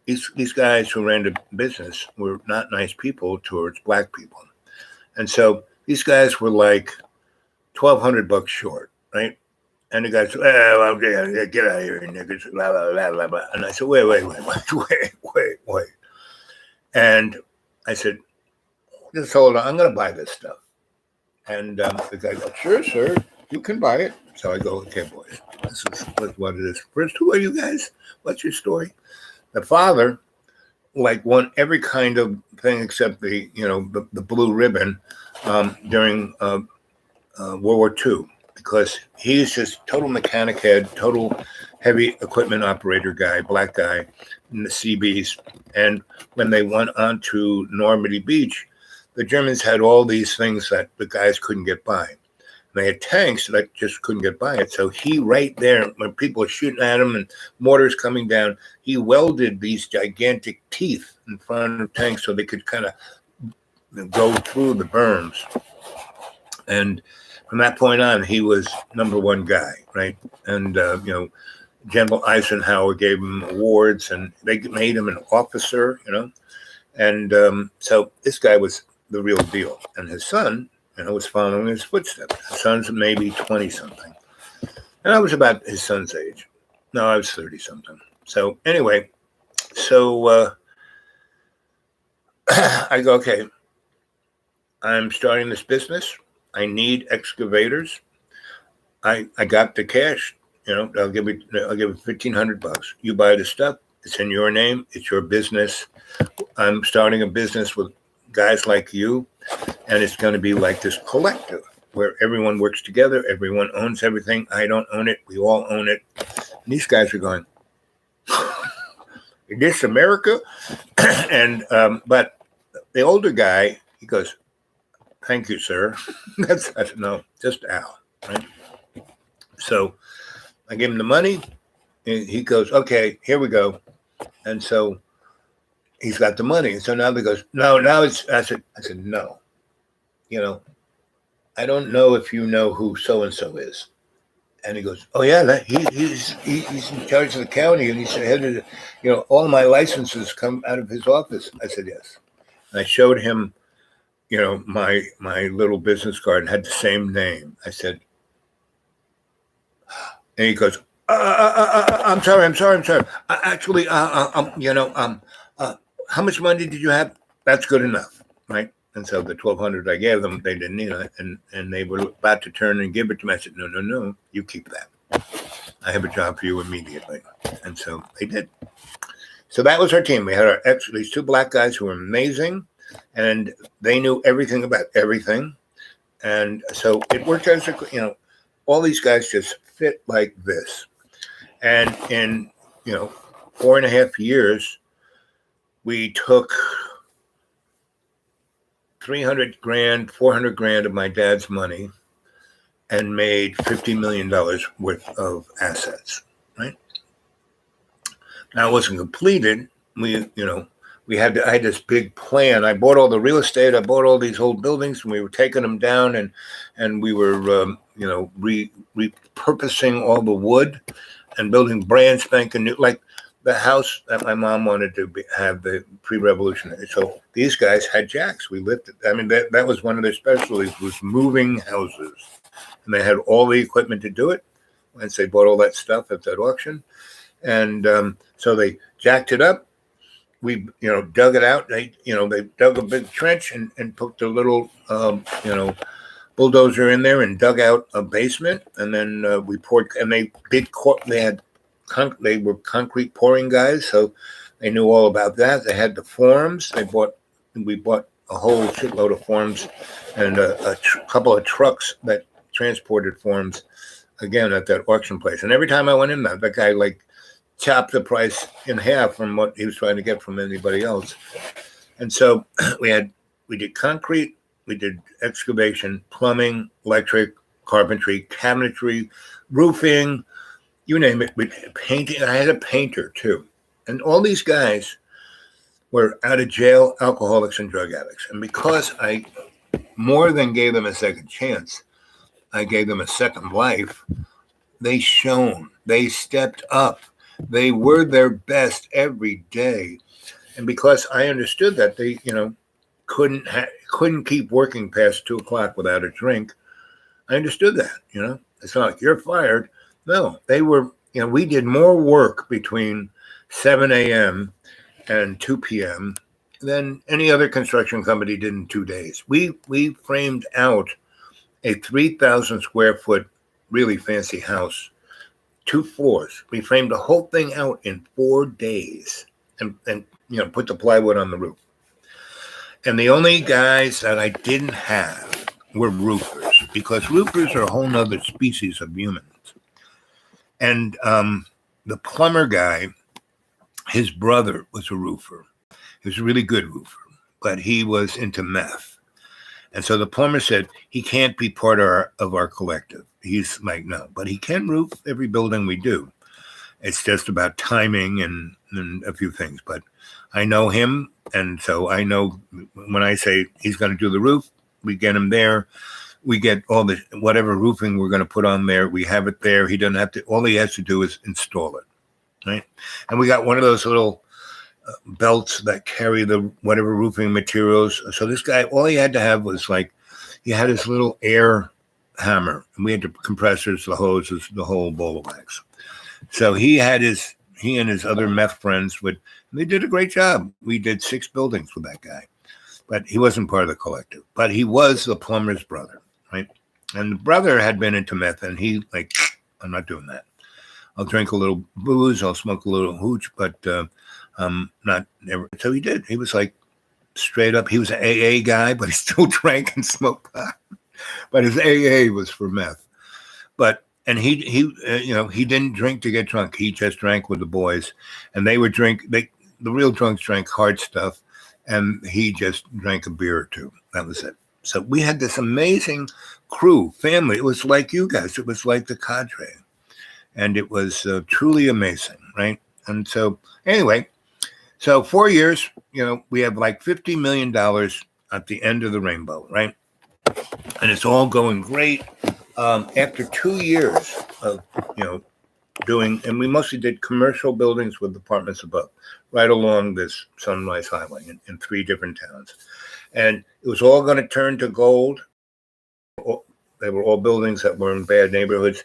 these guys who ran the business were not nice people towards black people. And so these guys were like $1,200 short, right? And the guy said, well, get out of here, niggas, blah, blah, blah, blah, blah. And I said, wait. And I said, just hold on, I'm going to buy this stuff. And the guy goes, sure, sir, you can buy it. So I go, okay, boys, this is what it is. First, who are you guys? What's your story? The father, like, won every kind of thing except the blue ribbon during World War II, because he's just total mechanic head, total heavy equipment operator guy, black guy in the CBs. And when they went on to Normandy Beach, the Germans had all these things that the guys couldn't get by. They had tanks that just couldn't get by it. So he, right there, when people were shooting at him and mortars coming down, he welded these gigantic teeth in front of tanks so they could kind of go through the berms. And from that point on, he was number one guy, right? And, General Eisenhower gave him awards, and they made him an officer, And so this guy was the real deal. And his son, was following his footsteps. His son's maybe 20-something. And I was about his son's age. No, I was 30-something. So anyway, I go, okay, I'm starting this business. I need excavators. I got the cash. I'll give you $1,500. You buy the stuff. It's in your name. It's your business. I'm starting a business with guys like you, and it's going to be like this collective where everyone works together. Everyone owns everything. I don't own it. We all own it. And these guys are going, is this America? And but the older guy, he goes, thank you, sir. That's no, just Al, right? So I gave him the money. And he goes, okay, here we go. And so he's got the money. And so now he goes, no, now it's, I said, no, I don't know if you know who so-and-so is. And he goes, oh yeah, he's in charge of the county. And he's head of all my licenses come out of his office. I said, yes. And I showed him, my little business card had the same name. I said, and he goes, I'm sorry. Actually, how much money did you have? That's good enough, right? And so the $1,200 I gave them, they didn't need it, and they were about to turn and give it to me. I said, no, you keep that. I have a job for you immediately, and so they did. So that was our team. We had these two black guys who were amazing, and they knew everything about everything, and so it worked as all these guys just fit like this. And in 4.5 years, we took $300,000, $400,000 of my dad's money and made $50 million worth of assets. Right now, it wasn't completed. I had this big plan. I bought all the real estate. I bought all these old buildings, and we were taking them down, and we were repurposing all the wood and building brand spanking new, like the house that my mom wanted to have the pre-revolutionary. So these guys had jacks. We lifted. I mean, that was one of their specialties, was moving houses, and they had all the equipment to do it. Once they bought all that stuff at that auction, and so they jacked it up. We dug it out. They dug a big trench and put the little bulldozer in there and dug out a basement, and then we poured. And they were concrete pouring guys, so they knew all about that. They had the forms. We bought a whole shitload of forms and a couple of trucks that transported forms. Again, at that auction place, and every time I went in there, that guy chopped the price in half from what he was trying to get from anybody else. And so we did concrete, we did excavation, plumbing, electric, carpentry, cabinetry, roofing, you name it. We painting. I had a painter too. And all these guys were out of jail, alcoholics and drug addicts. And because I more than gave them a second chance, I gave them a second life. They shone. They stepped up. They were their best every day. And because I understood that they, couldn't keep working past 2:00 without a drink, I understood that, It's not like you're fired. No, they were, we did more work between 7 a.m. and 2 p.m. than any other construction company did in 2 days. We framed out a 3,000 square foot, really fancy house, 2 floors. We framed the whole thing out in 4 days and put the plywood on the roof. And the only guys that I didn't have were roofers, because roofers are a whole nother species of humans. And the plumber guy, his brother was a roofer. He was a really good roofer, but he was into meth. And so the plumber said, he can't be part of our collective. He's like, no, but he can roof every building we do. It's just about timing and a few things. But I know him, and so I know when I say he's going to do the roof, we get him there. We get all the whatever roofing we're going to put on there. We have it there. He doesn't have to. All he has to do is install it, right? And we got one of those little belts that carry the whatever roofing materials. So this guy, all he had to have was he had his little air hammer, and we had the compressors, the hoses, the whole bowl of wax. So he and his other meth friends they did a great job. We did 6 buildings with that guy, but he wasn't part of the collective. But he was the plumber's brother, right? And the brother had been into meth, and he I'm not doing that. I'll drink a little booze, I'll smoke a little hooch, but not never. So he did. He was straight up. He was an AA guy, but he still drank and smoked pot. But his AA was for meth. And he didn't drink to get drunk. He just drank with the boys, and they would drink. The real drunks drank hard stuff, and he just drank a beer or two. That was it. So we had this amazing crew, family. It was like you guys. It was like the cadre. And it was truly amazing, right? And so anyway, so 4 years, we have like $50 million at the end of the rainbow, right? And it's all going great. After 2 years of, doing, and we mostly did commercial buildings with apartments above, right along this Sunrise Highway in 3 different towns. And it was all going to turn to gold. They were all buildings that were in bad neighborhoods.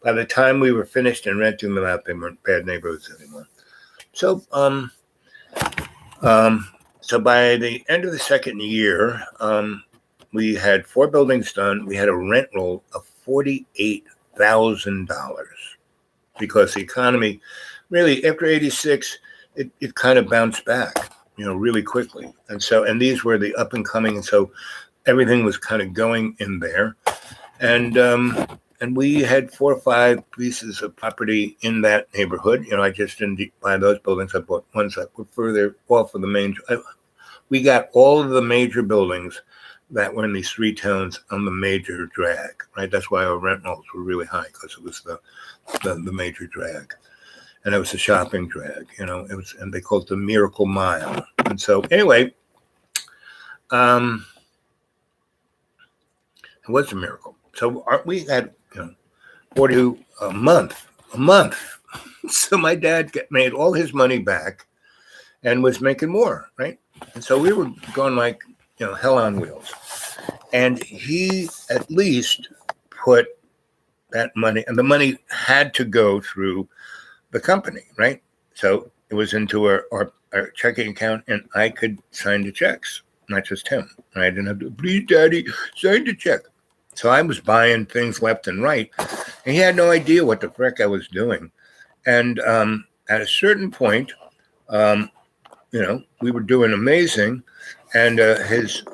By the time we were finished and renting them out, they weren't bad neighborhoods anymore. So, so by the end of the second year, we had 4 buildings done. We had a rent roll of $48,000 because the economy really, after 86, it kind of bounced back, really quickly. And these were the up and coming. And so everything was kind of going in there. And we had 4 or 5 pieces of property in that neighborhood. I just didn't buy those buildings. I bought ones that were further off of the main. We got all of the major buildings that were in these 3 towns on the major drag, right? That's why our rent rolls were really high, because it was the major drag. And it was a shopping drag, it was, and they called it the Miracle Mile. And so anyway, it was a miracle. So we had, 42 a month. So my dad made all his money back and was making more, right? And so we were going like, hell on wheels. And he at least put that money, and the money had to go through the company, right? So it was into our checking account, and I could sign the checks, not just him. I didn't have to, please, Daddy, sign the check. So I was buying things left and right, and he had no idea what the frick I was doing. And at a certain point, we were doing amazing. And his,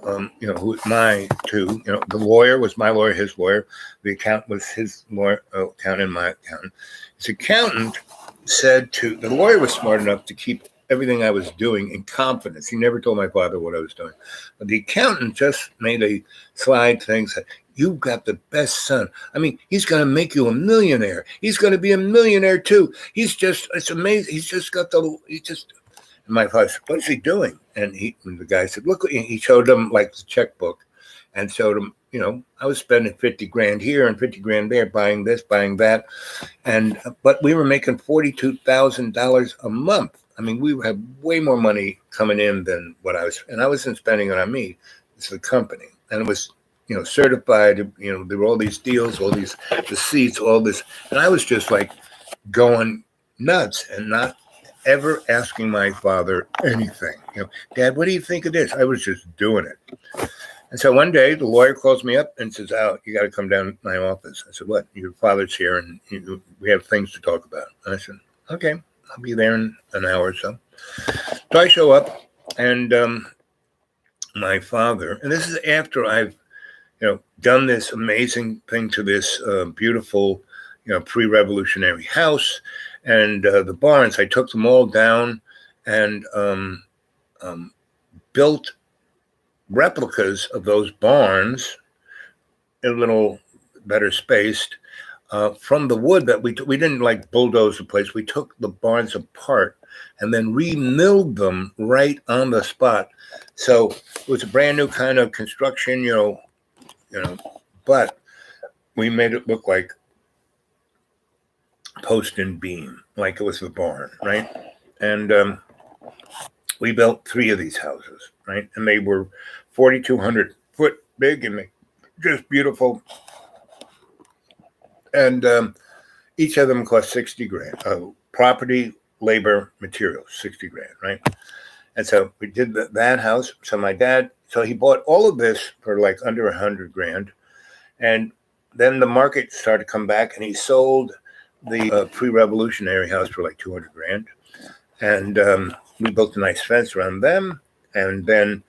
my two, the lawyer was my lawyer, his lawyer. The accountant was his lawyer, accountant, my accountant. His accountant said the lawyer was smart enough to keep everything I was doing in confidence. He never told my father what I was doing. But the accountant just made a slide thing, said, "You've got the best son. I mean, he's going to make you a millionaire. He's going to be a millionaire too. It's amazing. He's just got and my father said, "What is he doing?" And the guy said, "Look," he showed him like the checkbook and showed him, I was spending 50 grand here and 50 grand there, buying this, buying that. But we were making $42,000 a month. I mean, we had way more money coming in than what I wasn't spending it on me. It's the company. And it was, certified, there were all these deals, all these receipts, all this. And I was just like going nuts and not ever asking my father anything. "Dad, what do you think of this?" I was just doing it. And so one day the lawyer calls me up and says, "Oh, you got to come down to my office." I said, "What?" "Your father's here and we have things to talk about." And I said, "Okay, I'll be there in an hour or so." So I show up, and my father, and this is after I've, done this amazing thing to this beautiful, pre-revolutionary house. And the barns, I took them all down and built replicas of those barns, a little better spaced, from the wood that we didn't like bulldoze the place. We took the barns apart and then remilled them right on the spot. So it was a brand new kind of construction, but we made it look like post and beam, like it was the barn, right? And we built 3 of these houses, right? And they were 4,200 foot big and just beautiful. And each of them cost 60 grand. Property, labor, materials, 60 grand, right? And so we did that house. So my dad, he bought all of this for like under 100 grand. And then the market started to come back, and he sold the pre-revolutionary house for like 200 grand. And we built a nice fence around them. And then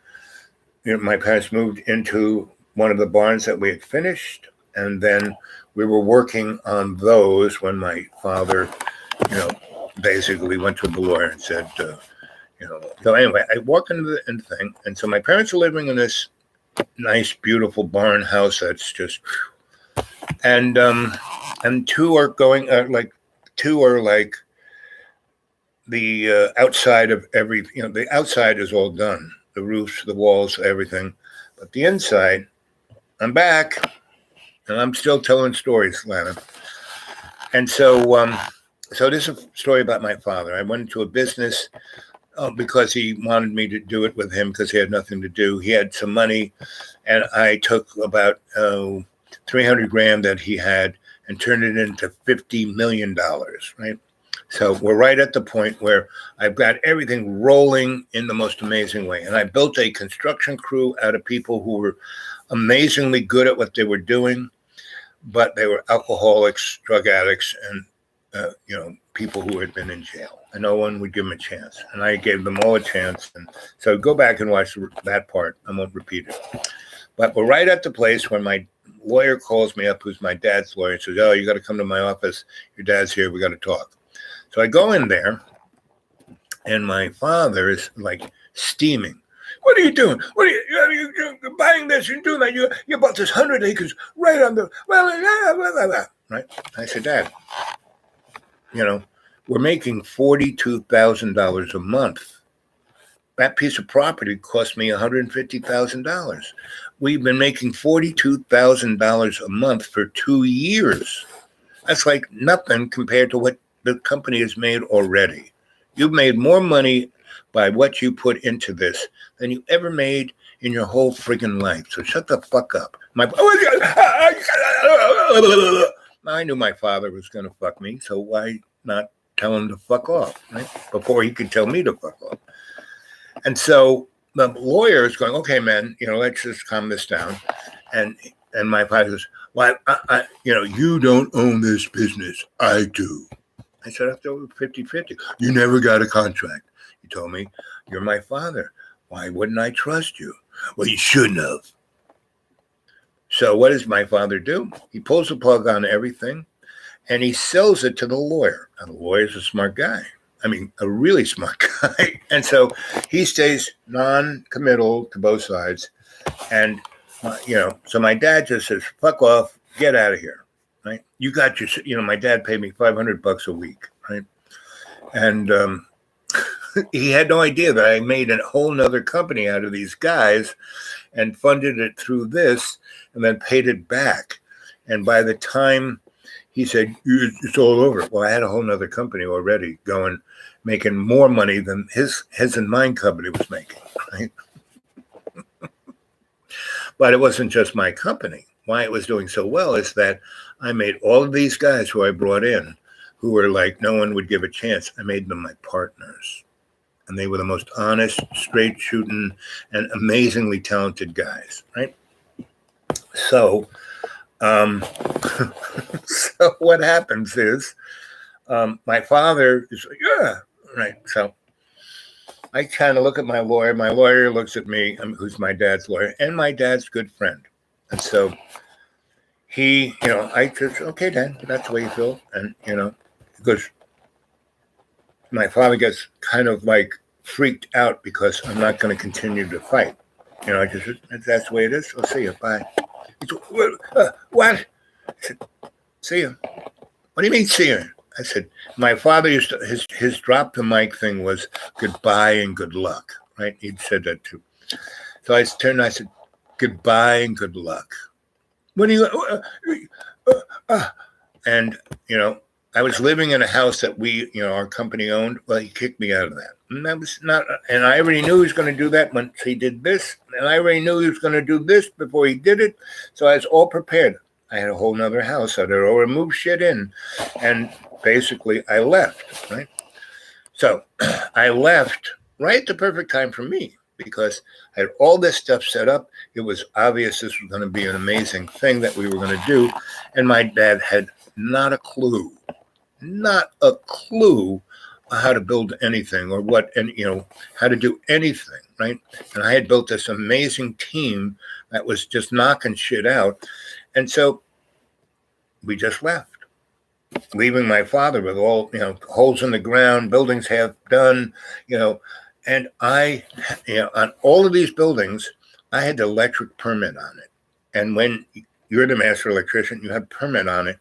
my parents moved into one of the barns that we had finished. And then we were working on those when my father, basically went to the lawyer and said, so anyway, I walked into the thing. And so my parents are living in this nice, beautiful barn house that's just, and two are going two are like the outside of every, the outside is all done, the roofs, the walls, everything, but the inside, I'm back, and I'm still telling stories, Lana. And so, so this is a story about my father. I went into a business because he wanted me to do it with him because he had nothing to do. He had some money, and I took about 300 grand that he had and turned it into $50 million, right? So we're right at the point where I've got everything rolling in the most amazing way. And I built a construction crew out of people who were amazingly good at what they were doing, but they were alcoholics, drug addicts, and people who had been in jail, and no one would give them a chance. And I gave them all a chance. And so go back and watch that part. I won't repeat it. But we're right at the place when my lawyer calls me up, who's my dad's lawyer, and says, "Oh, you got to come to my office. Your dad's here. We got to talk." So I go in there, and my father is like steaming. "What are you doing? What are you're buying this? You're doing that? You bought this 100 acres right on the right?" I said, "Dad, we're making $42,000 a month. That piece of property cost me $150,000. We've been making $42,000 a month for 2 years. That's like nothing compared to what the company has made already. You've made more money by what you put into this than you ever made in your whole friggin' life. So shut the fuck up." I knew my father was going to fuck me, so why not tell him to fuck off, right? Before he could tell me to fuck off. And so the lawyer is going, "Okay, man, let's just calm this down." And my father says, "Well, you don't own this business. I do." I said, "After 50-50, you never got a contract. You told me you're my father. Why wouldn't I trust you?" "Well, you shouldn't have." So what does my father do? He pulls the plug on everything, and he sells it to the lawyer. And the lawyer's a smart guy. I mean, a really smart guy. And so he stays non-committal to both sides. And, so my dad just says, "Fuck off, get out of here." Right? You got your, my dad paid me $500 a week. Right? And he had no idea that I made a whole nother company out of these guys and funded it through this and then paid it back. And by the time he said, "It's all over," well, I had a whole nother company already going, making more money than his and mine company was making, right? But it wasn't just my company. Why it was doing so well is that I made all of these guys who I brought in, who were like, no one would give a chance, I made them my partners. And they were the most honest, straight shooting, and amazingly talented guys, right? So, so what happens is, my father is like, "Yeah, right." So I kind of look at my lawyer. My lawyer looks at me, who's my dad's lawyer, and my dad's good friend. And so he, I just, "Okay, Dad, that's the way you feel." And, because my father gets kind of like freaked out because I'm not going to continue to fight. I just, "That's the way it is. I'll see you. Bye." He said, "What?" I said, "See you." "What do you mean, see you?" I said, my father used to, his drop the mic thing was goodbye and good luck, right? He'd said that too. So I turned and I said, "Goodbye and good luck." "What do you, and, I was living in a house that our company owned. Well, he kicked me out of that. And that was not, and I already knew he was going to do that once he did this. And I already knew he was going to do this before he did it. So I was all prepared. I had a whole nother house. I'd already moved shit in. And basically I left, right? So I left right at the perfect time for me because I had all this stuff set up. It was obvious this was going to be an amazing thing that we were going to do. And my dad had not a clue how to build anything or what, and how to do anything, right? And I had built this amazing team that was just knocking shit out. And so we just left, leaving my father with all, holes in the ground, buildings half done, and I, on all of these buildings, I had the electric permit on it. And when you're the master electrician, you have permit on it.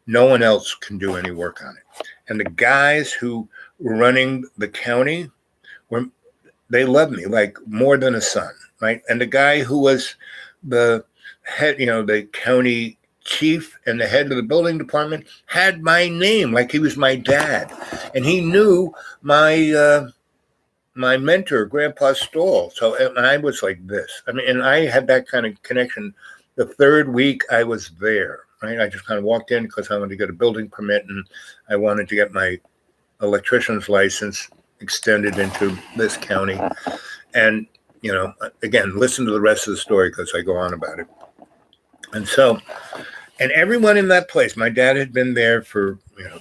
No one else can do any work on it. And the guys who were running the county they loved me like more than a son, right? And the guy who was the head, the county chief and the head of the building department had my name like he was my dad. And he knew my my mentor, Grandpa Stoll. So and I was like this. I mean, and I had that kind of connection. The third week I was there, right? I just kind of walked in because I wanted to get a building permit and I wanted to get my electrician's license extended into this county. And, again, listen to the rest of the story because I go on about it. And so, and everyone in that place, my dad had been there for,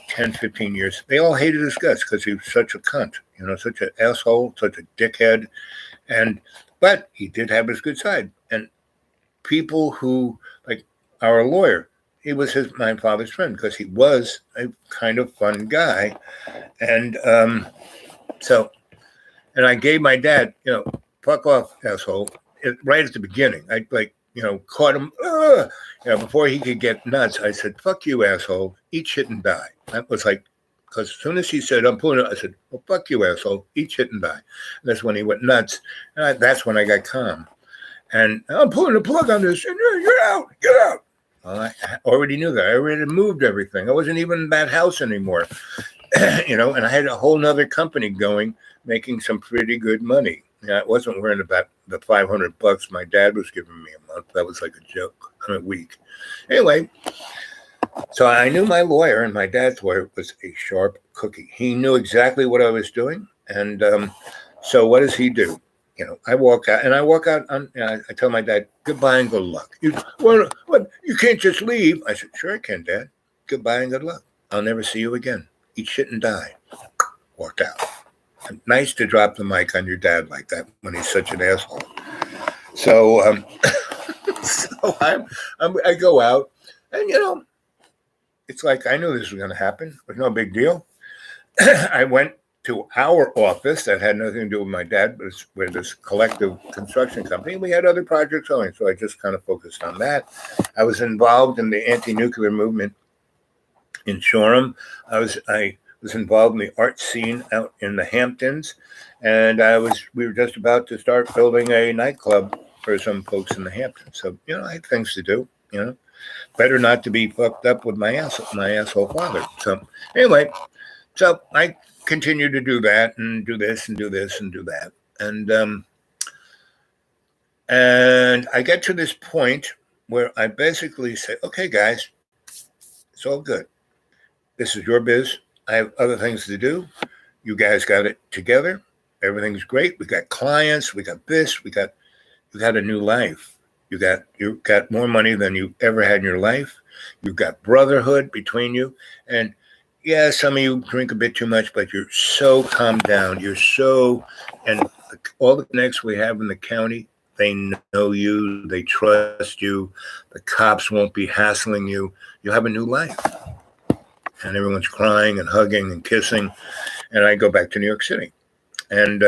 10, 15 years. They all hated his guts because he was such a cunt, such an asshole, such a dickhead. But he did have his good side. And people who, like our lawyer, he was my father's friend because he was a kind of fun guy. And, and I gave my dad, fuck off, asshole, right at the beginning. I caught him, before he could get nuts. I said, fuck you, asshole, eat shit and die. That was like, because as soon as he said, I'm pulling it, I said, well, fuck you, asshole, eat shit and die. And that's when he went nuts. And that's when I got calm. And I'm pulling the plug on this, and you're out, get out. Well, I already knew that. I already moved everything. I wasn't even in that house anymore. And I had a whole nother company going, making some pretty good money. I wasn't worrying about the $500 my dad was giving me a month. That was like a joke on a week. Anyway, so I knew my lawyer, and my dad's lawyer was a sharp cookie. He knew exactly what I was doing. And so what does he do? I walk out, I tell my dad, goodbye and good luck. What? You can't just leave. I said, sure I can, Dad. Goodbye and good luck. I'll never see you again. Eat shit and die. Walked out. Nice to drop the mic on your dad like that when he's such an asshole. So, so I go out, and it's like I knew this was going to happen. It was no big deal. I went to our office that had nothing to do with my dad, but it's with this collective construction company. We had other projects going, so I just kind of focused on that. I was involved in the anti-nuclear movement in Shoreham. I was involved in the art scene out in the Hamptons, and we were just about to start building a nightclub for some folks in the Hamptons. So, I had things to do, better not to be fucked up with my asshole father. So anyway, so I continued to do that and do this and do this and do that. And I get to this point where I basically say, okay, guys, it's all good. This is your biz. I have other things to do. You guys got it together. Everything's great. We got clients. We got this. You got a new life. You got more money than you ever had in your life. You've got brotherhood between you. And yeah, some of you drink a bit too much, but you're so calmed down. And all the connects we have in the county, they know you. They trust you. The cops won't be hassling you. You have a new life. And everyone's crying and hugging and kissing. And I go back to New York City. And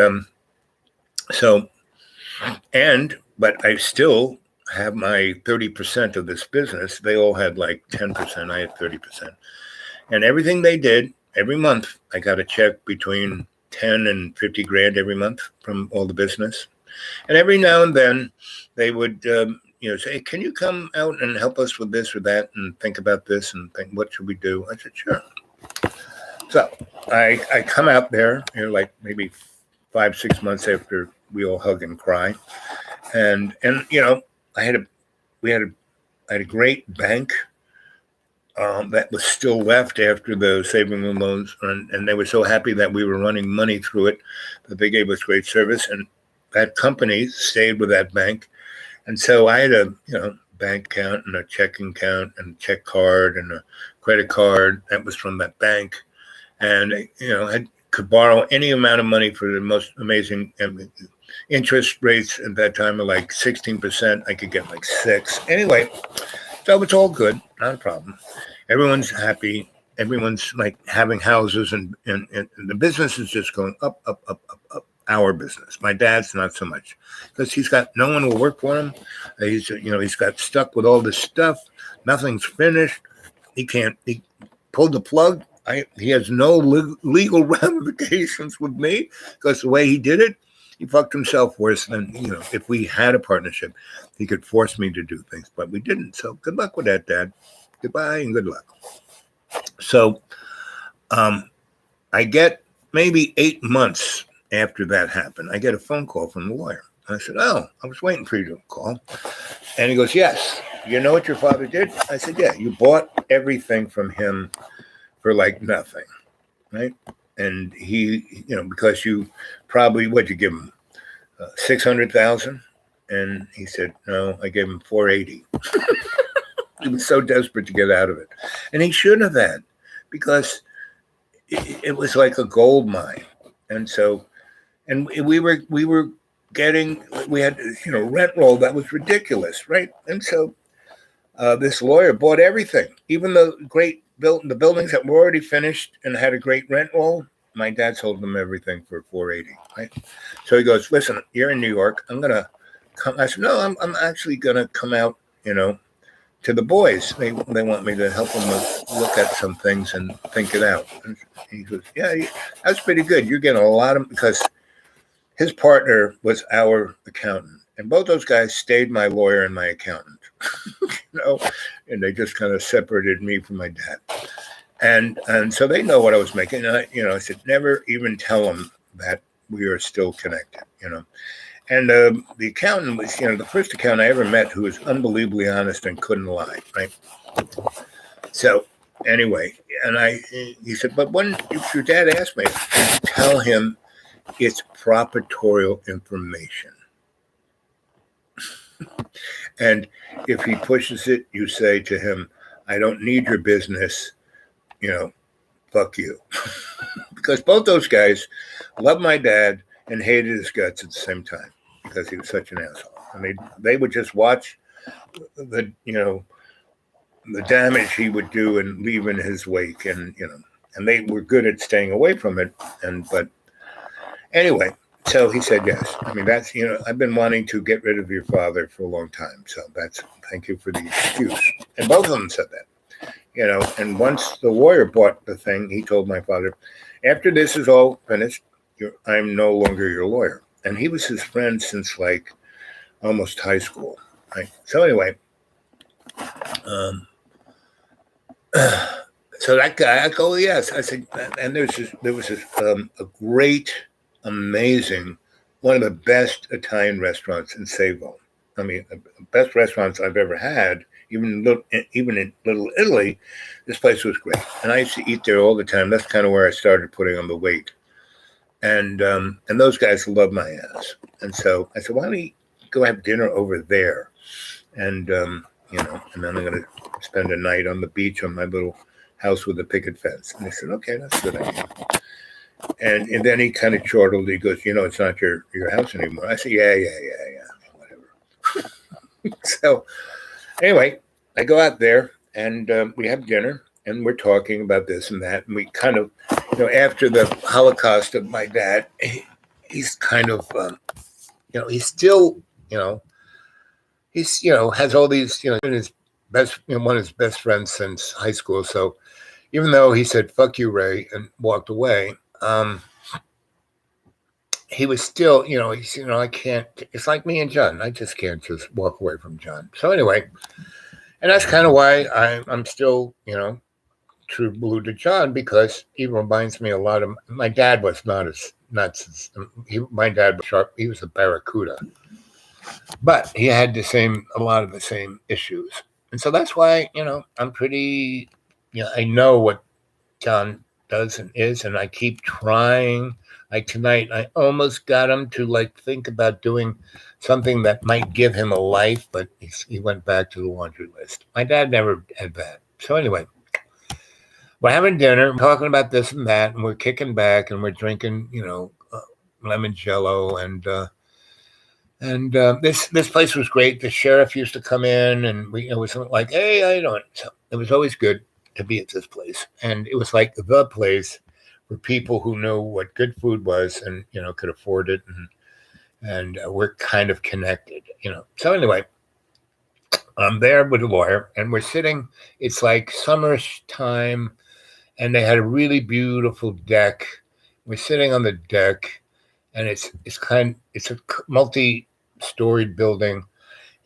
but I still have my 30% of this business. They all had like 10%. I had 30%. And everything they did, every month, I got a check between 10 and 50 grand every month from all the business. And every now and then they would say, can you come out and help us with this or that and think about this and think, what should we do? I said, sure. So I come out there, like maybe 5-6 months after we all hug and cry. And I had a great bank that was still left after the saving room loans. And they were so happy that we were running money through it that they gave us great service. And that company stayed with that bank. And so I had a, bank account and a checking account and a check card and a credit card that was from that bank. And, I could borrow any amount of money for the most amazing interest rates at that time of like 16%. I could get like 6%. Anyway, so it's all good. Not a problem. Everyone's happy. Everyone's like having houses and the business is just going up, up, up, up, up. our business. My dad's not so much because he's got no one will work for him. He's got stuck with all this stuff. Nothing's finished. He pulled the plug. He has no legal ramifications with me because the way he did it, he fucked himself worse than, if we had a partnership, he could force me to do things, but we didn't. So good luck with that, Dad. Goodbye and good luck. So I get maybe 8 months after that happened, I get a phone call from the lawyer. I said, oh, I was waiting for you to call. And he goes, yes. You know what your father did? I said, yeah, you bought everything from him for like nothing, right? And he, because you probably, what'd you give him? 600,000? And he said, no, I gave him 480. He was so desperate to get out of it. And he should have had, because it was like a gold mine. And so, and we had, rent roll that was ridiculous, right? And so this lawyer bought everything, even the the buildings that were already finished and had a great rent roll. My dad sold them everything for 480, right? So he goes, listen, you're in New York. I'm going to come. I said, no, I'm actually going to come out, to the boys. They want me to help them look at some things and think it out. And he goes, yeah, that's pretty good. You're getting a lot of, because his partner was our accountant. And both those guys stayed my lawyer and my accountant, and they just kind of separated me from my dad. And so they know what I was making. And I said, never even tell them that we are still connected, And the accountant was, the first accountant I ever met who was unbelievably honest and couldn't lie, right? So anyway, he said, but if your dad asked me, tell him it's proprietorial information. And if he pushes it, you say to him, I don't need your business, fuck you. Because both those guys loved my dad and hated his guts at the same time because he was such an asshole. I mean, they would just watch the damage he would do and leave in his wake. And they were good at staying away from it. But anyway, so he said yes. I mean, that's, I've been wanting to get rid of your father for a long time. So thank you for the excuse. And both of them said that, and once the lawyer bought the thing, he told my father, after this is all finished, I'm no longer your lawyer. And he was his friend since like almost high school. Right. So anyway, so that guy, I go, yes. I said, and there was this a great, amazing, one of the best Italian restaurants in Savo. I mean, the best restaurants I've ever had. Even in Little Italy, this place was great, and I used to eat there all the time. That's kind of where I started putting on the weight, and those guys loved my ass. And so I said, why don't we go have dinner over there, and and then I'm going to spend a night on the beach on my little house with a picket fence. And they said, okay, that's a good idea. And then he kind of chortled. He goes, it's not your house anymore. I said, yeah, whatever. So anyway, I go out there and we have dinner and we're talking about this and that. And we kind of, after the Holocaust of my dad, he's kind of, he's still, he's, has all these, his best, one of his best friends since high school. So even though he said, fuck you, Ray, and walked away, he was still, he's, I can't, it's like me and John. I just can't just walk away from John. So anyway, and that's kind of why I'm still, true blue to John, because he reminds me a lot of, my dad was not as nuts as, my dad was sharp. He was a barracuda, but he had a lot of the same issues. And so that's why, I'm pretty, I know what John does and is, and I keep trying. Like tonight, I almost got him to think about doing something that might give him a life, but he went back to the laundry list. My dad never had that. So anyway, we're having dinner, talking about this and that, and we're kicking back and we're drinking, lemon jello, and this place was great. The sheriff used to come in, and it was like, hey, how you doing? So it was always good to be at this place, and it was like the place were people who knew what good food was and, could afford it. And we're kind of connected, So anyway, I'm there with a lawyer and we're sitting, it's like summertime, and they had a really beautiful deck. We're sitting on the deck, and it's a multi-storied building,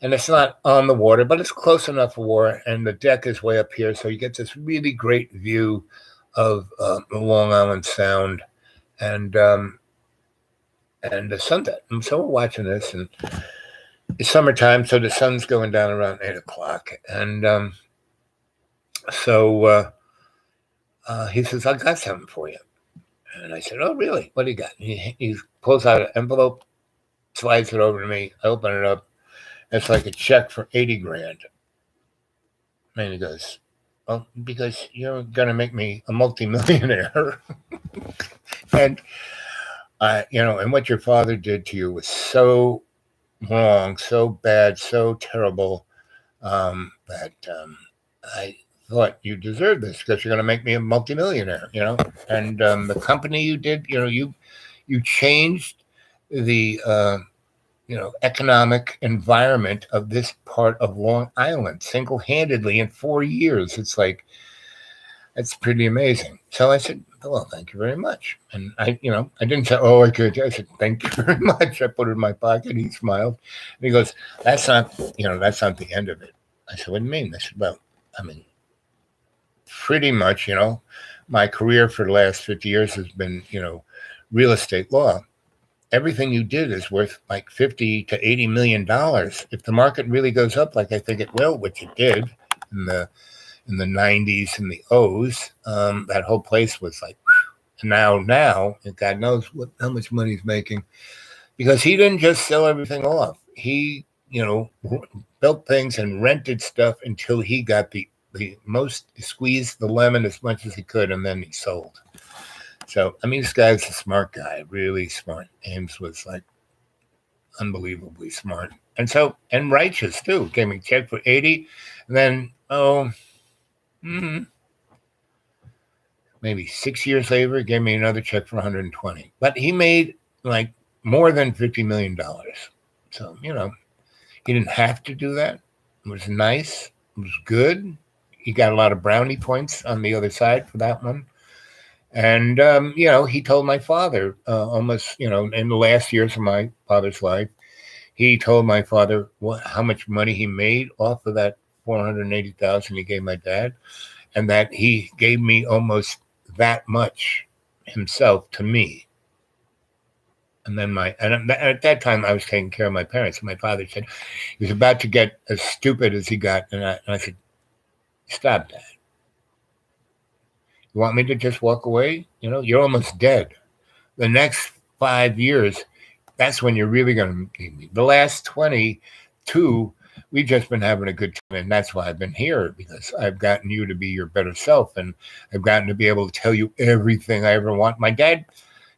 and it's not on the water, but it's close enough for water, and the deck is way up here, so you get this really great view of the Long Island Sound and the sunset. And so we're watching this, and it's summertime, so the sun's going down around 8 o'clock, and so he says, "I got something for you." And I said, "Oh, really? What do you got?" He pulls out an envelope, slides it over to me. I open it up. It's like a check for 80 grand. And he goes, "Well, because you're going to make me a multimillionaire." And, and what your father did to you was so wrong, so bad, so terrible, that I thought you deserved this because you're going to make me a multimillionaire, And the company you did, you changed the economic environment of this part of Long Island single-handedly in 4 years. It's like, it's pretty amazing. So I said, "Well, thank you very much." And I didn't say, "Oh, I could." I said, "Thank you very much." I put it in my pocket. He smiled. And he goes, that's not the end of it." I said, "What do you mean?" I said, "Well, I mean, pretty much, my career for the last 50 years has been, real estate law. Everything you did is worth like 50 to 80 million dollars. If the market really goes up like I think it will, which it did in the 90s and the O's, that whole place was like, now, and God knows how much money he's making, because he didn't just sell everything off. He, built things and rented stuff until he got the most, squeezed the lemon as much as he could, and then he sold. So, I mean, this guy's a smart guy, really smart. Ames was like unbelievably smart. And so, and righteous too. Gave me a check for 80. And then, maybe 6 years later, gave me another check for 120. But he made like more than $50 million. So, he didn't have to do that. It was nice. It was good. He got a lot of brownie points on the other side for that one. And, he told my father almost, in the last years of my father's life, he told my father how much money he made off of that $480,000 he gave my dad, and that he gave me almost that much himself to me. And then at that time, I was taking care of my parents. And my father said he was about to get as stupid as he got. And I said, "Stop that. You want me to just walk away? You're almost dead. The next 5 years, that's when you're really going to need me. The last 22, we've just been having a good time. And that's why I've been here, because I've gotten you to be your better self. And I've gotten to be able to tell you everything I ever want." My dad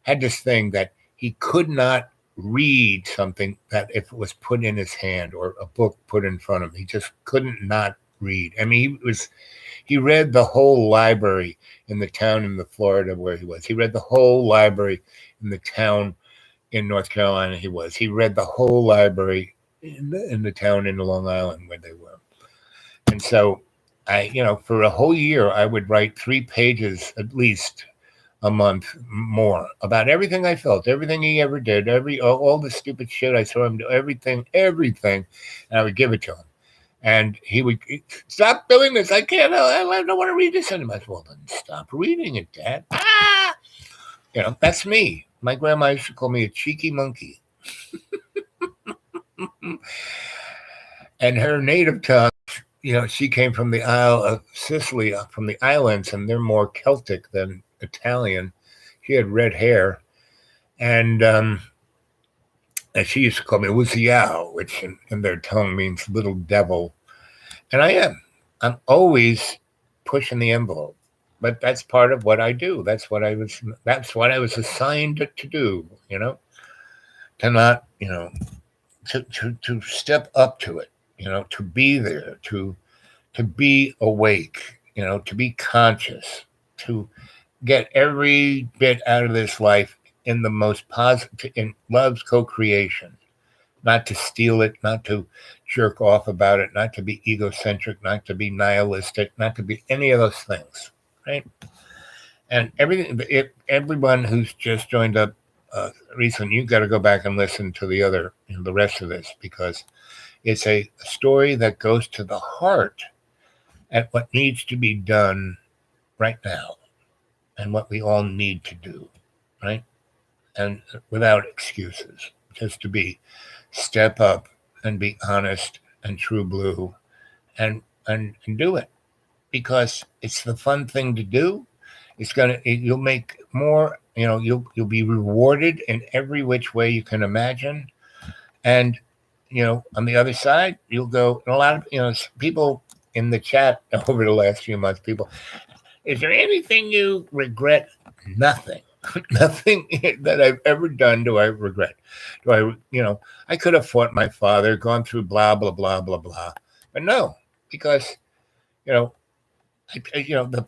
had this thing that he could not read something that if it was put in his hand or a book put in front of him, he just couldn't not read. I mean, he read the whole library in the town in the Florida where he was. He read the whole library in the town in North Carolina he was. He read the whole library in the town in Long Island where they were. And so I, for a whole year, I would write 3 pages at least a month more about everything I felt, everything he ever did, all the stupid shit I saw him do, everything, and I would give it to him. And he would, "Stop doing this. I can't, I don't want to read this anymore." I said, "Well, then stop reading it, Dad." That's me. My grandma used to call me a cheeky monkey. And her native tongue, she came from the Isle of Sicily, from the islands, and they're more Celtic than Italian. She had red hair, and she used to call me Wuziao, which in their tongue means little devil. And I'm always pushing the envelope, but that's part of what I do. That's what I was assigned to do, to not, to step up to it, to be there, to be awake, to be conscious, to get every bit out of this life in the most positive, in love's co-creation, not to steal it, not to jerk off about it, not to be egocentric, not to be nihilistic, not to be any of those things, right? And everyone who's just joined up recently, you got to go back and listen to the rest of this, because it's a story that goes to the heart at what needs to be done right now and what we all need to do, right? And without excuses, just to be step up and be honest and true blue and do it, because it's the fun thing to do. You'll make more, you'll be rewarded in every which way you can imagine. And on the other side, you'll go, and a lot of people in the chat over the last few months, is there anything you regret? Nothing. Nothing that I've ever done do I regret. I could have fought my father, gone through blah blah blah blah blah, but no, because the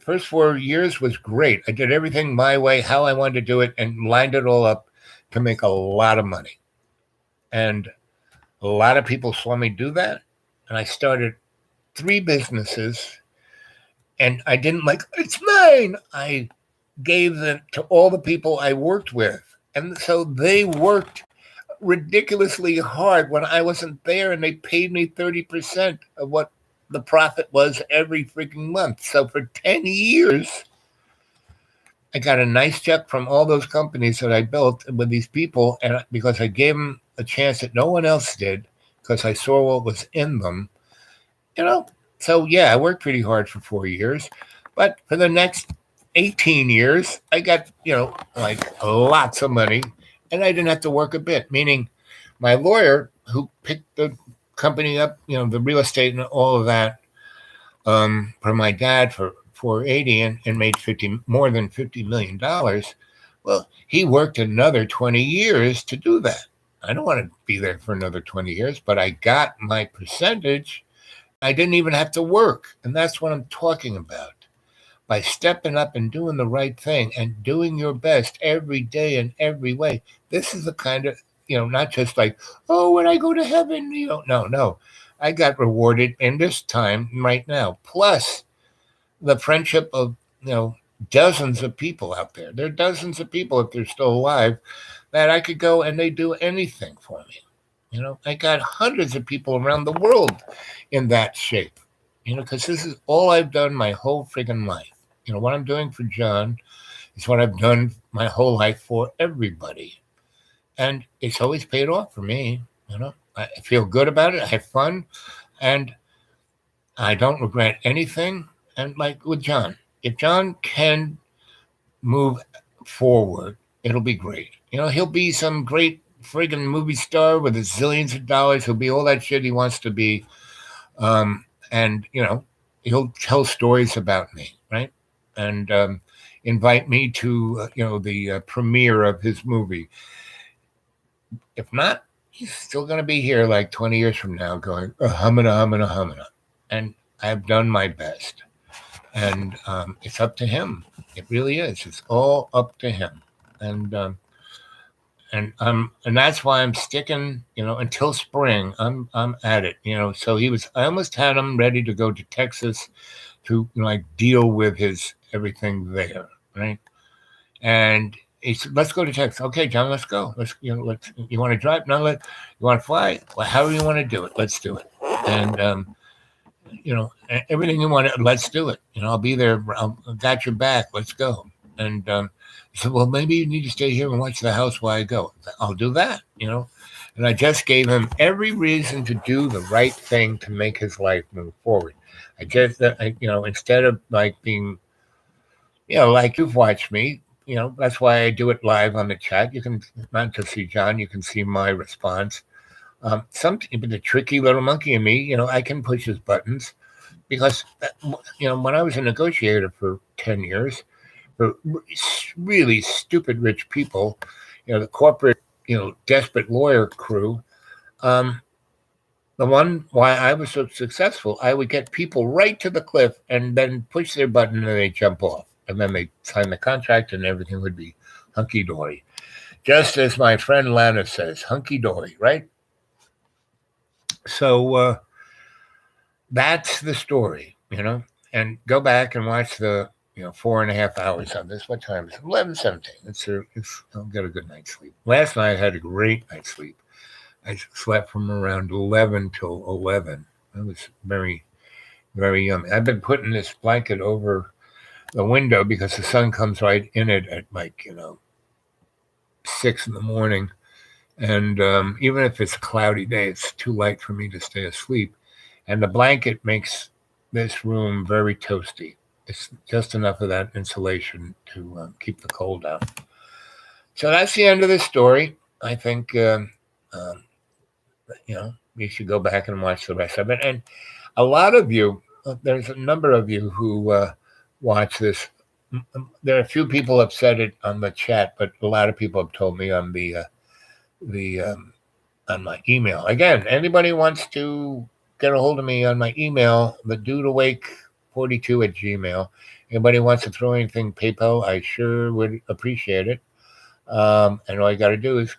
first 4 years was great. I did everything my way, how I wanted to do it, and lined it all up to make a lot of money. And a lot of people saw me do that, and I started 3 businesses, and I didn't it's mine. I gave them to all the people I worked with. And so they worked ridiculously hard when I wasn't there, and they paid me 30% of what the profit was every freaking month. So for 10 years, I got a nice check from all those companies that I built with these people, and because I gave them a chance that no one else did, because I saw what was in them, So yeah, I worked pretty hard for 4 years, but for the next 18 years, I got, lots of money, and I didn't have to work a bit, meaning my lawyer who picked the company up, the real estate and all of that, for my dad for 480 and made more than $50 million. Well, he worked another 20 years to do that. I don't want to be there for another 20 years, but I got my percentage. I didn't even have to work. And that's what I'm talking about. By stepping up and doing the right thing and doing your best every day in every way. This is the kind of, not just like, oh, when I go to heaven, no. I got rewarded in this time right now. Plus the friendship of, dozens of people out there. There are dozens of people, if they're still alive, that I could go and they do anything for me. I got hundreds of people around the world in that shape, because this is all I've done my whole friggin' life. What I'm doing for John is what I've done my whole life for everybody. And it's always paid off for me. I feel good about it. I have fun, and I don't regret anything. And like with John, if John can move forward, it'll be great. He'll be some great friggin' movie star with his zillions of dollars. He'll be all that shit he wants to be. And he'll tell stories about me, right? And invite me to, the premiere of his movie. If not, he's still going to be here like 20 years from now going, humana. And I've done my best. And it's up to him. It really is. It's all up to him. And that's why I'm sticking, until spring. I'm at it, So I almost had him ready to go to Texas to deal with his everything there, right? And he said, "Let's go to Texas." Okay, John, let's go. You want to drive? No, you want to fly? Well, however you want to do it, let's do it. And everything you want, let's do it. I'll be there. I've got your back. Let's go. And he said, "Well, maybe you need to stay here and watch the house while I go." I'll do that. And I just gave him every reason to do the right thing to make his life move forward. I just, instead of being, like you've watched me, that's why I do it live on the chat. You can not just see John, you can see my response. The tricky little monkey in me, I can push his buttons because, when I was a negotiator for 10 years for really stupid rich people, the corporate, desperate lawyer crew, the one why I was so successful, I would get people right to the cliff and then push their button and they jump off. and then they sign the contract, and everything would be hunky dory. Just as my friend Lana says, hunky dory, right? So that's the story, and go back and watch the 4.5 hours on this. What time is it? 11:17. I'll get a good night's sleep. Last night I had a great night's sleep. I slept from around 11 till 11. That was very, very yummy. I've been putting this blanket over the window because the sun comes right in it at 6 in the morning. And even if it's a cloudy day, it's too light for me to stay asleep. And the blanket makes this room very toasty. It's just enough of that insulation to keep the cold out. So that's the end of this story. I think, you should go back and watch the rest of it. And a lot of you, there's a number of you who watch this. There are a few people have said it on the chat, but a lot of people have told me on on my email. Again, anybody wants to get a hold of me on my email, the dudeawake42@gmail. Anybody wants to throw anything PayPal, I sure would appreciate it. And all you got to do is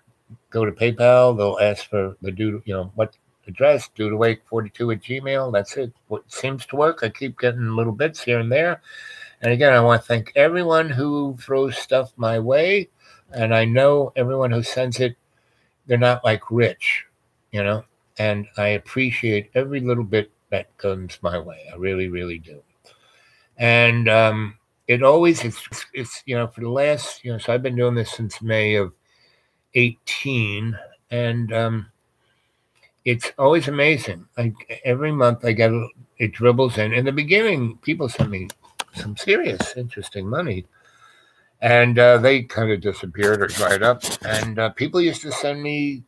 go to PayPal. They'll ask for the dude, what address, dudeawake42@gmail. That's it. What seems to work. I keep getting little bits here and there. And again, I want to thank everyone who throws stuff my way. And I know everyone who sends it, they're not like rich, and I appreciate every little bit that comes my way. I really, really do. And it always it's for the last, so I've been doing this since May of 18, and it's always amazing. Every month I get it dribbles in. In the beginning, people sent me some serious, interesting money. And they kind of disappeared or dried up. And people used to send me,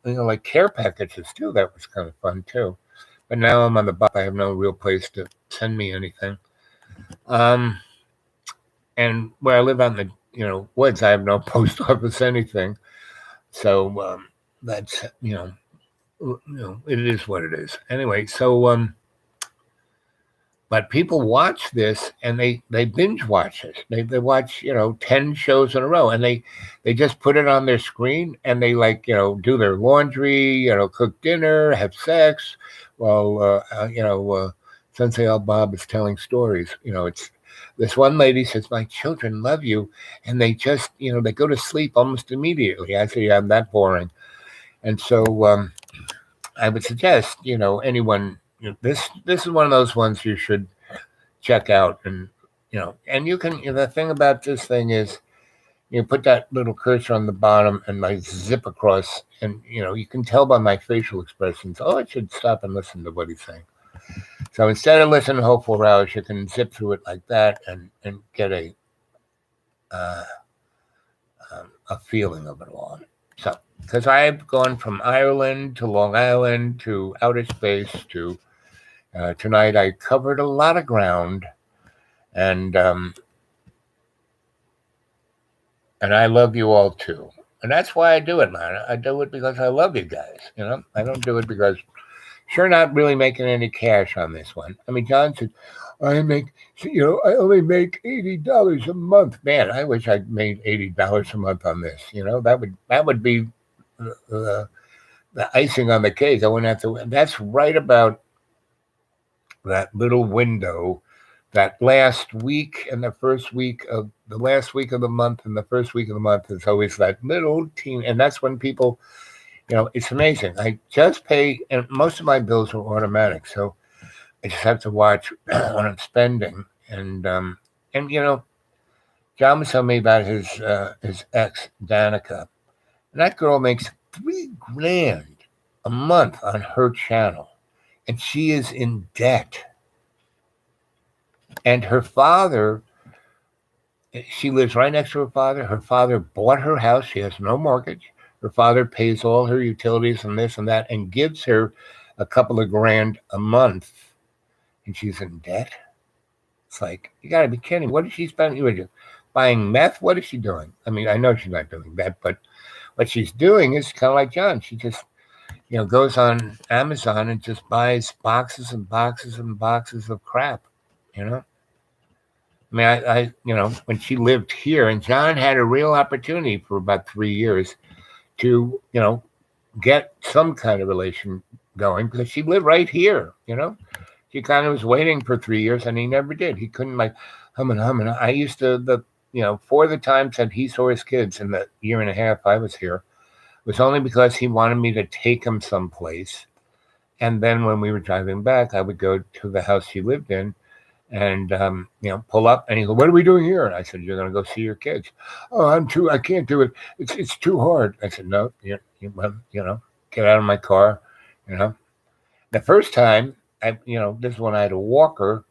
like care packages too. That was kind of fun too. But now I'm on the bus. I have no real place to send me anything. And where I live out in the woods, I have no post office, anything. So that's it is what it is. Anyway, so but people watch this and they binge watch it. They watch 10 shows in a row, and they just put it on their screen, and they do their laundry, cook dinner, have sex, while Sensei Al Bob is telling stories. It's this one lady says, "My children love you," and they just they go to sleep almost immediately. I say, "I'm that boring," and so I would suggest anyone. This is one of those ones you should check out, and and you can. The thing about this thing is, you put that little cursor on the bottom and zip across, and you can tell by my facial expressions. Oh, I should stop and listen to what he's saying. So instead of listening to Hopeful Rouse, you can zip through it like that and get a feeling of it all. So because I've gone from Ireland to Long Island to outer space to tonight, I covered a lot of ground, and I love you all too, and that's why I do it, man. I do it because I love you guys. I don't do it because sure not really making any cash on this one. I mean, John said I only make $80 a month. Man, I wish I'd made $80 a month on this. That would be the icing on the cake. I wouldn't have to. That's right about that little window, that last week and the first week of the last week of the month and the first week of the month is always that little teen. And that's when people, it's amazing. I just pay, and most of my bills are automatic. So I just have to watch what I'm spending. And John was telling me about his ex, Danica. And that girl makes $3,000 a month on her channel. And she is in debt. And her father, she lives right next to her father. Her father bought her house. She has no mortgage. Her father pays all her utilities and this and that and gives her a couple of grand a month. And she's in debt. It's like, you got to be kidding. What is she spending? Buying meth? What is she doing? I mean, I know she's not doing that, but what she's doing is kind of like John. She just goes on Amazon and just buys boxes and boxes and boxes of crap, I mean, when she lived here, and John had a real opportunity for about 3 years to, get some kind of relation going because she lived right here. He kind of was waiting for 3 years, and he never did. He couldn't like hum and I used to for the times that he saw his kids in the year and a half I was here was only because he wanted me to take him someplace. And then when we were driving back, I would go to the house he lived in and pull up, and he go, "What are we doing here?" And I said, "You're going to go see your kids." "Oh, I can't do it. It's too hard." I said, "No, well, get out of my car." You know, the first time this is when I had a walker.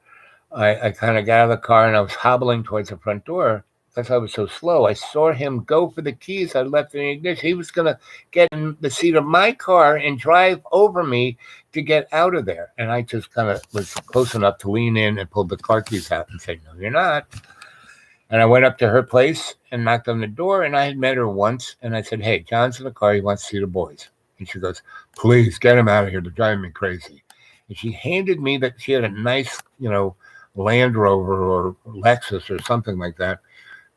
I kind of got out of the car and I was hobbling towards the front door because I was so slow. I saw him go for the keys I left in the ignition. He was going to get in the seat of my car and drive over me to get out of there. And I just kind of was close enough to lean in and pull the car keys out and say, "No, you're not." And I went up to her place and knocked on the door, and I had met her once. And I said, "Hey, John's in the car. He wants to see the boys." And she goes, "Please get him out of here. They're driving me crazy." And she handed me that she had a nice, Land Rover or Lexus or something like that.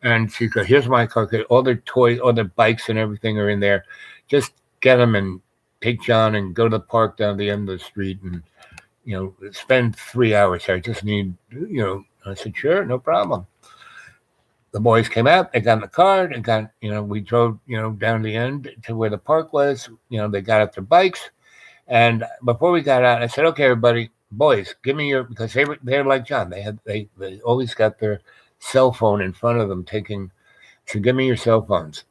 And she goes, "Here's my car. All their toys, all their bikes and everything are in there. Just get them and take John and go to the park down the end of the street and, spend 3 hours there. I just need, I said, "Sure, no problem." The boys came out, they got in the car, and we drove, down the end to where the park was. They got up their bikes. And before we got out, I said, "Okay, everybody, boys, give me your," because they're like John. They always got their cell phone in front of them so "Give me your cell phones."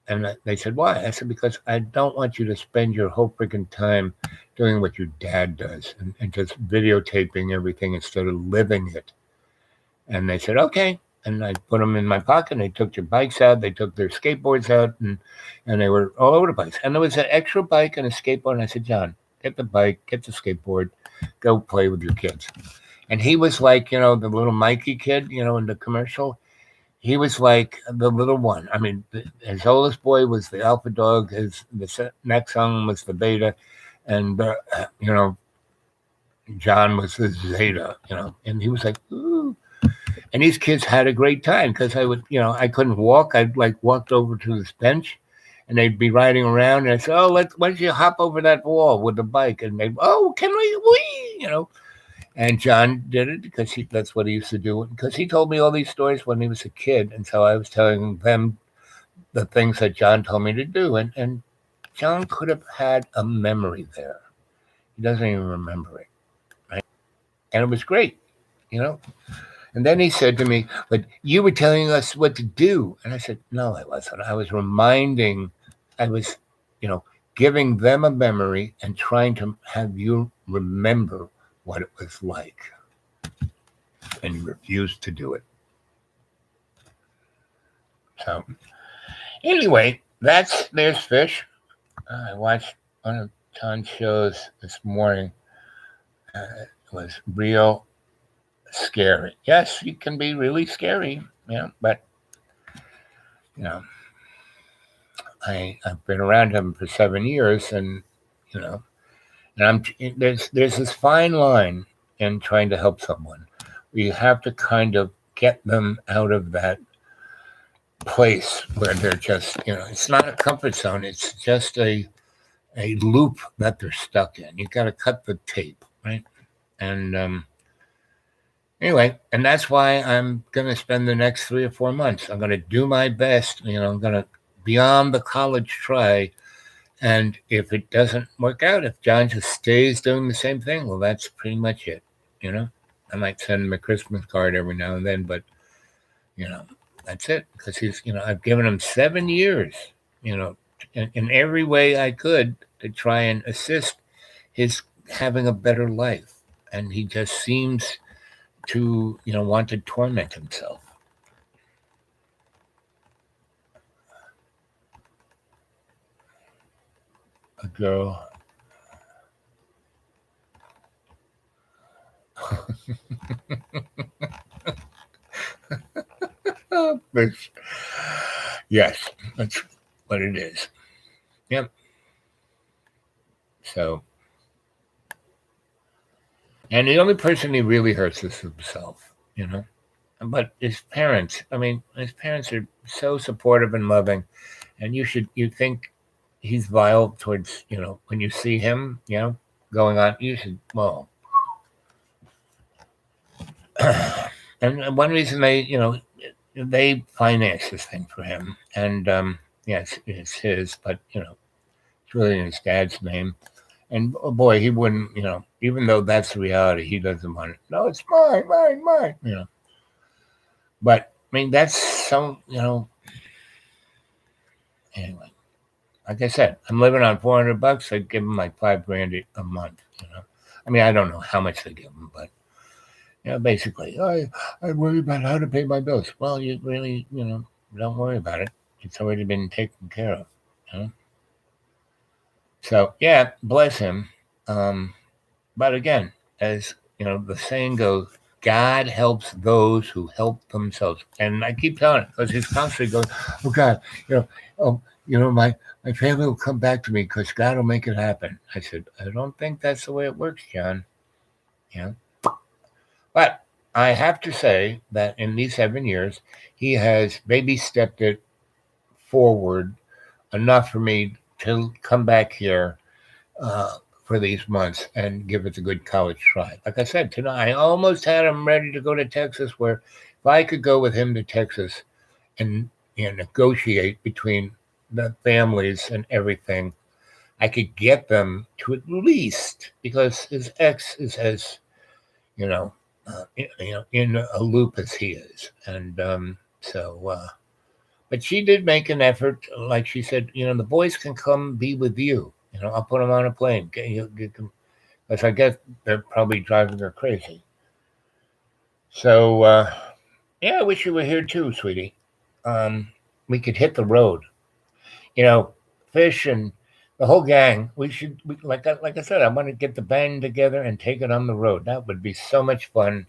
And they said, "Why?" I said, "Because I don't want you to spend your whole freaking time doing what your dad does and just videotaping everything instead of living it." And they said, "Okay." And I put them in my pocket, and they took their bikes out, they took their skateboards out, and they were all over the place. And there was an extra bike and a skateboard. And I said, "John, get the bike, get the skateboard, go play with your kids." And he was like, the little Mikey kid, in the commercial. He was like the little one. I mean, his oldest boy was the alpha dog. The next son was the beta. And, John was the zeta, and he was like, "Ooh." And these kids had a great time because I couldn't walk. I'd like walked over to this bench and they'd be riding around. And I said, "Oh, why don't you hop over that wall with the bike?" And they'd, "Oh, can we?" And John did it because that's what he used to do. Because he told me all these stories when he was a kid. And so I was telling them the things that John told me to do. And John could have had a memory there. He doesn't even remember it. Right? And it was great, And then he said to me, "But you were telling us what to do." And I said, "No, I wasn't. I was giving them a memory and trying to have you remember what it was like." And you refused to do it. So anyway, there's fish. I watched one of John's shows this morning. It was real scary. Yes, you can be really scary, but I've been around him for 7 years, and there's this fine line in trying to help someone. You have to kind of get them out of that place where they're just, it's not a comfort zone. It's just a loop that they're stuck in. You got to cut the tape, right? And anyway, and that's why I'm going to spend the next 3 or 4 months. I'm going to do my best. I'm going to beyond the college try. And if it doesn't work out, if John just stays doing the same thing, well, that's pretty much it. I might send him a Christmas card every now and then, but, that's it. Because he's, I've given him 7 years, in every way I could to try and assist his having a better life. And he just seems to, want to torment himself. A girl. Yes, that's what it is. Yep. So, and the only person he really hurts is himself, I but his parents, I mean, his parents are so supportive and loving, and you think he's vile towards, when you see him, going on, you should, well, and one reason they finance this thing for him, and yeah, it's his, but it's really in his dad's name. And oh boy, he wouldn't, even though that's the reality, he doesn't want it. No, it's mine, mine, mine. But I mean, that's so, anyway. Like I said, I'm living on $400. I'd give him like $5,000 a month. I mean, I don't know how much they give him, but basically, I worry about how to pay my bills. Well, you really, don't worry about it. It's already been taken care of. So yeah, bless him. But again, as the saying goes, God helps those who help themselves. And I keep telling it because he's constantly going, oh God, my family will come back to me because God will make it happen. I said, I don't think that's the way it works, John. But I have to say that in these 7 years, he has baby stepped it forward enough for me to come back here for these months and give it a good college try. Like I said, tonight, I almost had him ready to go to Texas, where if I could go with him to Texas and negotiate between the families and everything, I could get them to at least, because his ex is as, in a loop as he is. And but she did make an effort. Like she said, the boys can come be with you. I'll put them on a plane. Because I guess they're probably driving her crazy. So, yeah, I wish you were here too, sweetie. We could hit the road. Fish and the whole gang. Like I said, I want to get the band together and take it on the road. That would be so much fun.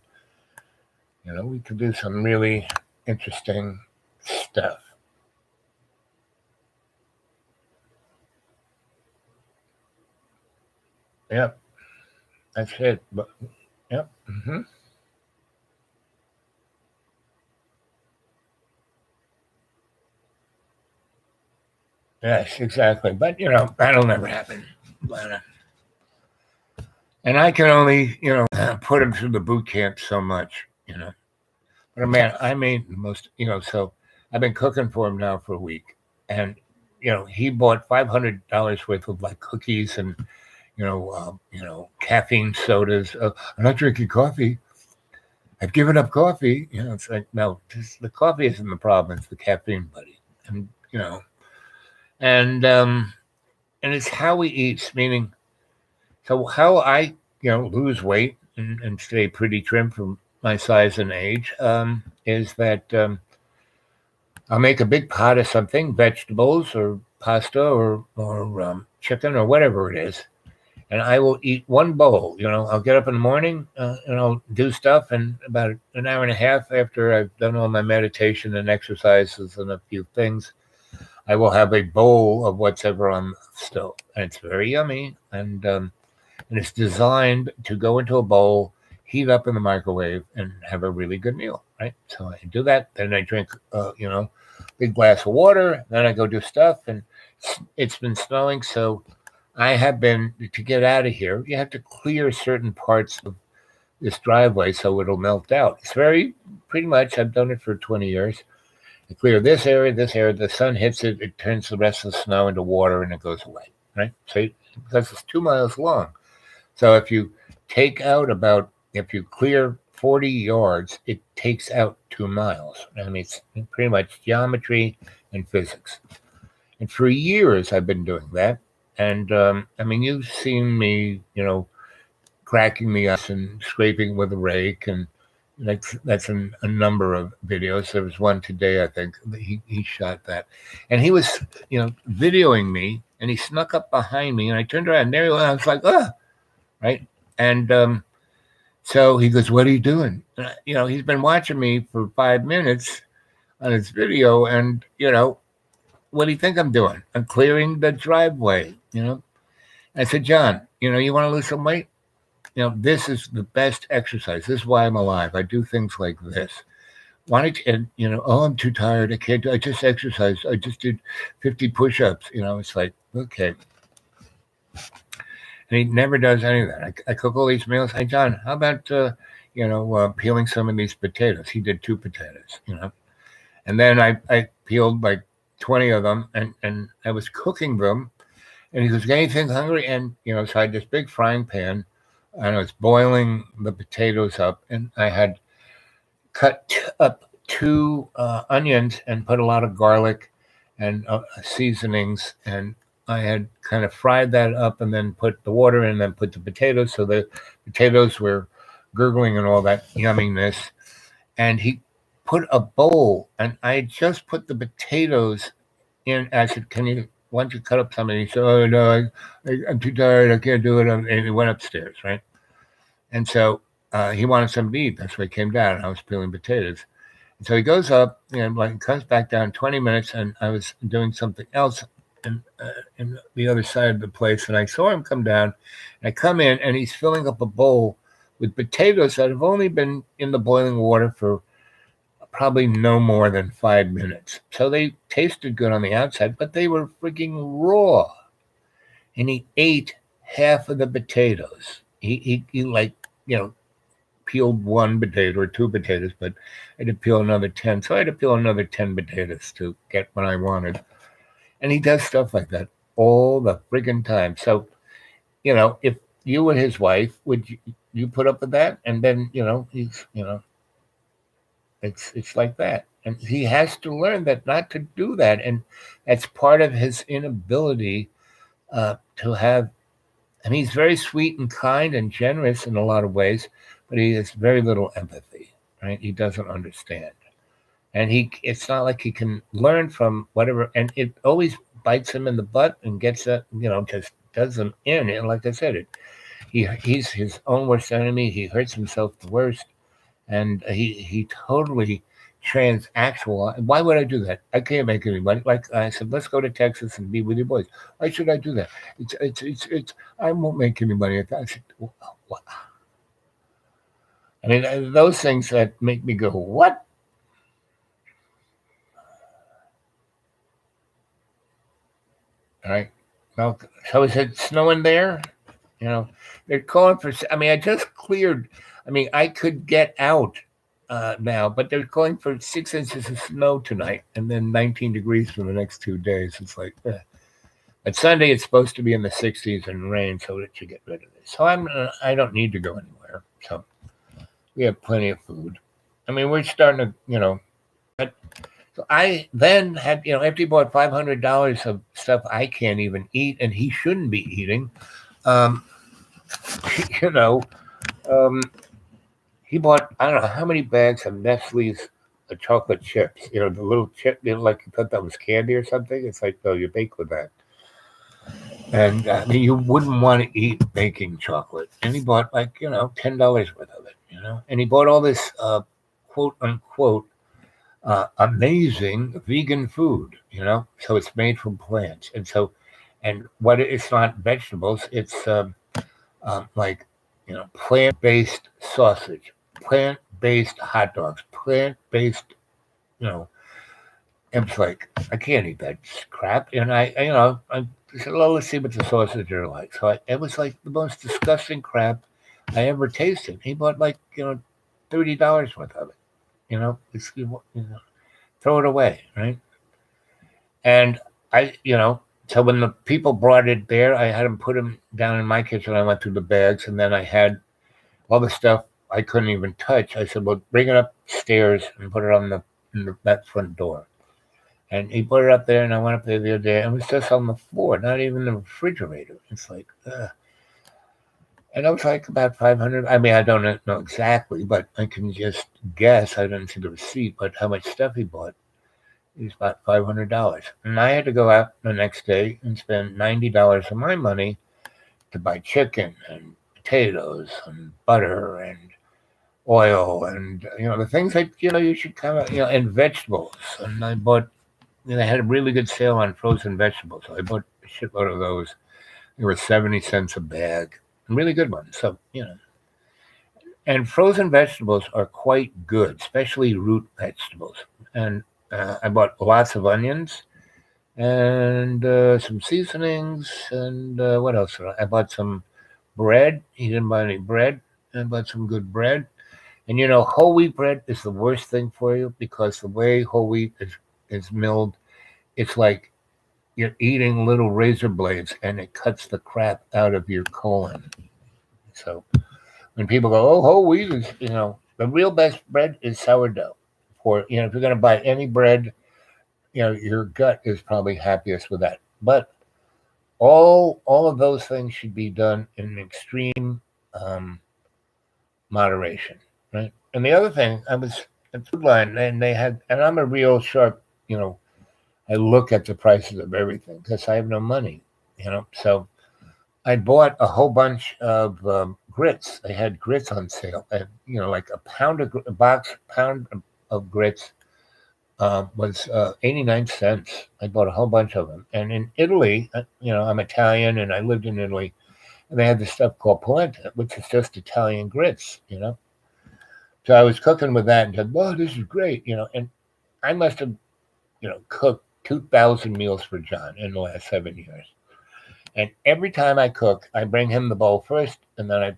We could do some really interesting stuff. Yep, that's it. But yep. Mm-hmm. Yes, exactly. But that'll never happen. But, and I can only put him through the boot camp so much. But man, I made the most. So I've been cooking for him now for a week, and he bought $500 worth of like cookies and caffeine sodas. I'm not drinking coffee. I've given up coffee. It's like, no, the coffee isn't the problem. It's the caffeine, buddy. And, and it's how we eat, meaning, so how I, lose weight and stay pretty trim for my size and age, is that I'll make a big pot of something, vegetables or pasta or chicken or whatever it is. And I will eat one bowl. I'll get up in the morning and I'll do stuff. And about an hour and a half after I've done all my meditation and exercises and a few things, I will have a bowl of whatever on the stove. And it's very yummy. And it's designed to go into a bowl, heat up in the microwave, and have a really good meal, right? So I do that. Then I drink, big glass of water. Then I go do stuff. And it's been snowing, so I have been, to get out of here, you have to clear certain parts of this driveway so it'll melt out. It's pretty much, I've done it for 20 years. I clear this area, the sun hits it, it turns the rest of the snow into water and it goes away, right? So, because it's 2 miles long. So if you clear 40 yards, it takes out 2 miles. I mean, it's pretty much geometry and physics. And for years, I've been doing that. And, you've seen me, cracking the ice and scraping with a rake. And that's a number of videos. There was one today, I think, he shot that. And he was, videoing me. And he snuck up behind me. And I turned around. And there he was. I was like, right? And so he goes, what are you doing? He's been watching me for 5 minutes on his video. And, what do you think I'm doing? I'm clearing the driveway, I said, John, you want to lose some weight? This is the best exercise. This is why I'm alive. I do things like this. wanted to, and oh, I'm too tired. I can't do. I just exercised. I just did 50 push-ups. It's like, okay. And he never does any of that. I cook all these meals. Hey, John, how about peeling some of these potatoes? He did 2 potatoes. And then I peeled like 20 of them, and I was cooking them. And he goes, anything hungry? And so I had this big frying pan, and I was boiling the potatoes up, and I had cut up 2 onions and put a lot of garlic and seasonings, and I had kind of fried that up and then put the water in and then put the potatoes, so the potatoes were gurgling and all that yumminess. And he put a bowl, and I had just put the potatoes in. I said, why don't you cut up some? And he said, oh, no, I'm too tired. I can't do it. And he went upstairs, right? And so he wanted something to eat. That's why he came down. I was peeling potatoes. And so he goes up and comes back down 20 minutes, and I was doing something else in the other side of the place. And I saw him come down, and I come in, and he's filling up a bowl with potatoes that have only been in the boiling water for probably no more than 5 minutes. So they tasted good on the outside, but they were freaking raw. And he ate half of the potatoes. He peeled 1 potato or 2 potatoes, but I had to peel another 10. So I had to peel another 10 potatoes to get what I wanted. And he does stuff like that all the friggin' time. So, if you were his wife, would you put up with that? And then, he's, it's like that. And he has to learn that not to do that. And that's part of his inability to have. And he's very sweet and kind and generous in a lot of ways, but he has very little empathy, right? He doesn't understand. And it's not like he can learn from whatever. And it always bites him in the butt and gets that, just does him in. And like I said, he's his own worst enemy. He hurts himself the worst. And he totally transactual. Why would I do that? I can't make any money. Like I said, let's go to Texas and be with your boys. Why should I do that? It's I won't make any money at that. I said, what? I mean, those things that make me go, what? All right. Well, so is it snowing there? They're calling for. I mean, I just cleared. I mean, I could get out now, but they're calling for 6 inches of snow tonight, and then 19 degrees for the next 2 days. It's like, but Sunday it's supposed to be in the 60s and rain, so it should get rid of this. So I don't need to go anywhere. So we have plenty of food. I mean, we're starting to, So I then had, after he bought $500 of stuff I can't even eat, and he shouldn't be eating. He bought, I don't know how many bags of Nestle's chocolate chips. The little chip, like you thought that was candy or something. It's like, no, you bake with that. And you wouldn't want to eat baking chocolate. And he bought like, $10 worth of it, And he bought all this quote unquote amazing vegan food, So it's made from plants. And what it's not vegetables, it's like, plant-based sausage, plant-based hot dogs, plant-based, it's like, I can't eat that crap. And I said, well, let's see what the sausages are like. So it was like the most disgusting crap I ever tasted. He bought like, $30 worth of it, throw it away, right? And so when the people brought it there, I had them put them down in my kitchen. I went through the bags, and then I had all the stuff I couldn't even touch. I said, well, bring it upstairs and put it on that front door. And he put it up there, and I went up there the other day, and it was just on the floor, not even the refrigerator. It's like, ugh. And I was like about 500. I mean, I don't know exactly, but I can just guess. I didn't see the receipt, but how much stuff he bought. It was about $500. And I had to go out the next day and spend $90 of my money to buy chicken and potatoes and butter and oil and, the things that, you should kind of, and vegetables. And I bought, they had a really good sale on frozen vegetables. So I bought a shitload of those. They were 70 cents a bag. Really good ones. So, And frozen vegetables are quite good, especially root vegetables. And I bought lots of onions and some seasonings and what else? I bought some bread. He didn't buy any bread. I bought some good bread. And whole wheat bread is the worst thing for you because the way whole wheat is milled, it's like you're eating little razor blades and it cuts the crap out of your colon. So when people go, oh, whole wheat is, the real best bread is sourdough. For, if you're going to buy any bread, your gut is probably happiest with that. But all of those things should be done in extreme um, moderation, right? And the other thing, I was at Food Line, and they had, and I'm a real sharp, I look at the prices of everything because I have no money, So I bought a whole bunch of grits. They had grits on sale, and like a pound of grits was 89 cents. I bought a whole bunch of them. And in Italy, I'm Italian and I lived in Italy, and they had this stuff called polenta, which is just Italian grits. So I was cooking with that and said, "Whoa, this is great," and I must have, cooked 2,000 meals for John in the last 7 years. And every time I cook, I bring him the bowl first, and then I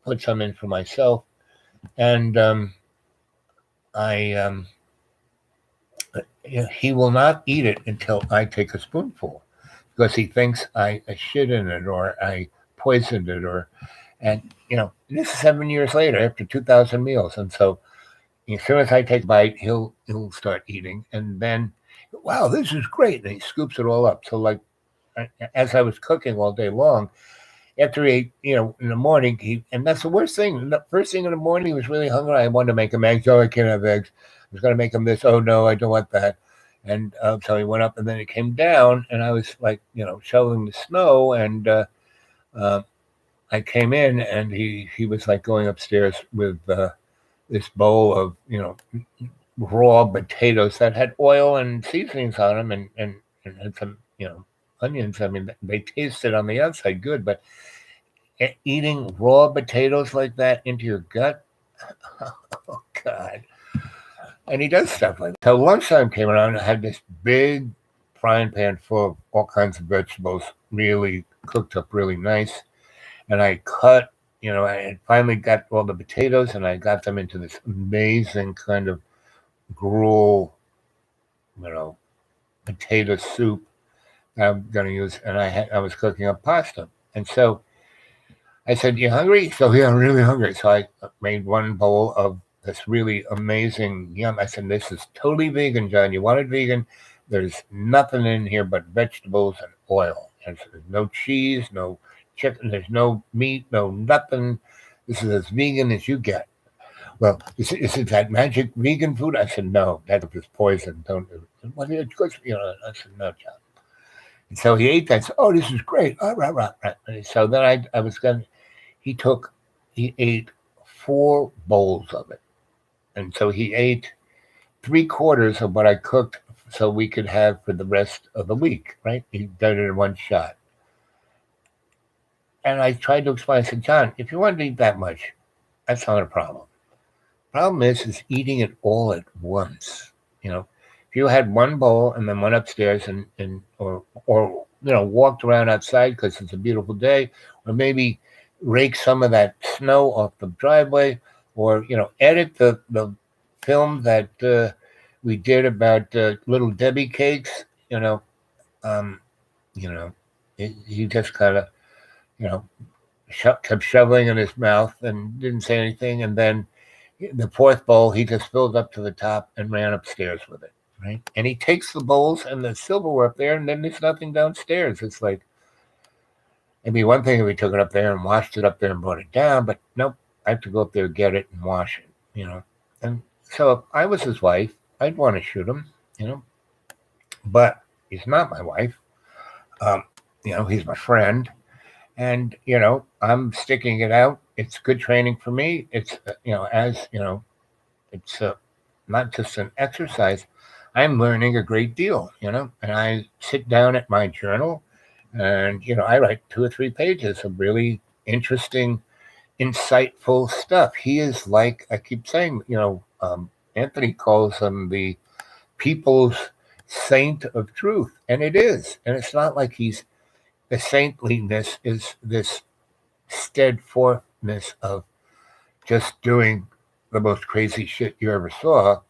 put some in for myself. And I he will not eat it until I take a spoonful because he thinks I shit in it or I poisoned it and this is 7 years later after 2,000 meals. And so as soon as I take a bite, he'll start eating. And then, wow, this is great. And he scoops it all up. So like, as I was cooking all day long, after he ate, in the morning, and that's the worst thing. The first thing in the morning, he was really hungry. I wanted to make him eggs. Oh, I can't have eggs. I was going to make him this. Oh, no, I don't want that. And so he went up, and then he came down, and I was like, shoveling the snow, and I came in, and he was like going upstairs with this bowl of, raw potatoes that had oil and seasonings on them, and had some, onions. I mean, they tasted on the outside good, but eating raw potatoes like that into your gut, oh God. And he does stuff like that. So lunchtime came around, I had this big frying pan full of all kinds of vegetables, really cooked up really nice. And I cut, I had finally got all the potatoes and I got them into this amazing kind of gruel, potato soup I'm going to use. And I was cooking up pasta. And so I said, "You hungry?" So yeah, I'm really hungry. So I made one bowl of this really amazing yum. I said, "This is totally vegan, John. You want it vegan? There's nothing in here but vegetables and oil. There's no cheese, no chicken. There's no meat, no nothing. This is as vegan as you get." Well, is it that magic vegan food? I said, "No, that is poison. Don't do it." Well, it's good, I said, "No, John." And so he ate that. I said, "Oh, this is great." All right. And so then I was going to. He ate 4 bowls of it. And so he ate 3/4 of what I cooked so we could have for the rest of the week, right? He did it in one shot. And I tried to explain, I said, "John, if you want to eat that much, that's not a problem. Problem is eating it all at once. If you had one bowl and then went upstairs or walked around outside because it's a beautiful day, or maybe rake some of that snow off the driveway, or edit the film that we did about Little Debbie cakes. Um, he just kind of kept shoveling in his mouth and didn't say anything, and then the 4th bowl he just filled up to the top and ran upstairs with it. Right, and he takes the bowls and the silverware up there, and then there's nothing downstairs. It's like, it'd be one thing if we took it up there and washed it up there and brought it down, but nope, I have to go up there, get it, and wash it, And so if I was his wife, I'd want to shoot him, but he's not my wife. He's my friend, and, I'm sticking it out. It's good training for me. It's, it's not just an exercise. I'm learning a great deal, and I sit down at my journal and, I write 2 or 3 pages of really interesting, insightful stuff. He is like, I keep saying, Anthony calls him the people's saint of truth. And it is. And it's not like the saintliness is this steadfastness of just doing the most crazy shit you ever saw,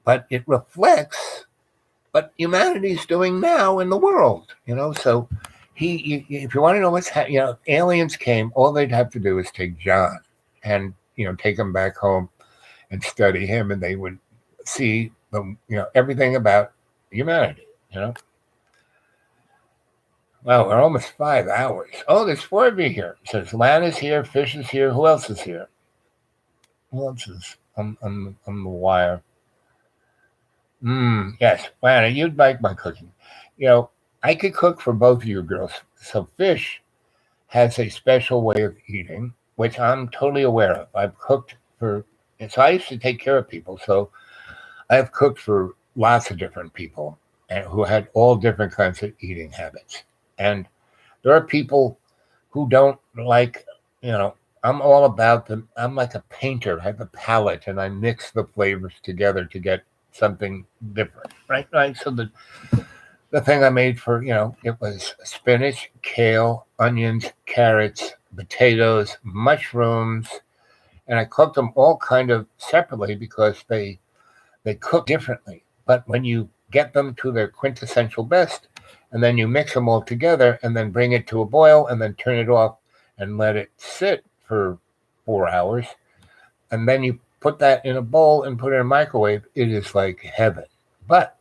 but it reflects what humanity's doing now in the world, So if you want to know aliens came, all they'd have to do is take John and, take him back home and study him, and they would see, everything about humanity, Wow, we're almost 5 hours. Oh, there's 4 of you here. It says Lana's here, Fish is here. Who else is here? Who else is on the wire? Yes, Lana, you'd like my cooking. I could cook for both of you girls. So Fish has a special way of eating, which I'm totally aware of. I've cooked so I used to take care of people. So I've cooked for lots of different people and who had all different kinds of eating habits. And there are people who don't like, I'm all about them. I'm like a painter. I have a palette and I mix the flavors together to get something different, right? So the thing I made for, it was spinach, kale, onions, carrots, potatoes, mushrooms, and I cooked them all kind of separately because they cook differently. But when you get them to their quintessential best, and then you mix them all together and then bring it to a boil and then turn it off and let it sit for 4 hours, and then you put that in a bowl and put it in a microwave, it is like heaven. But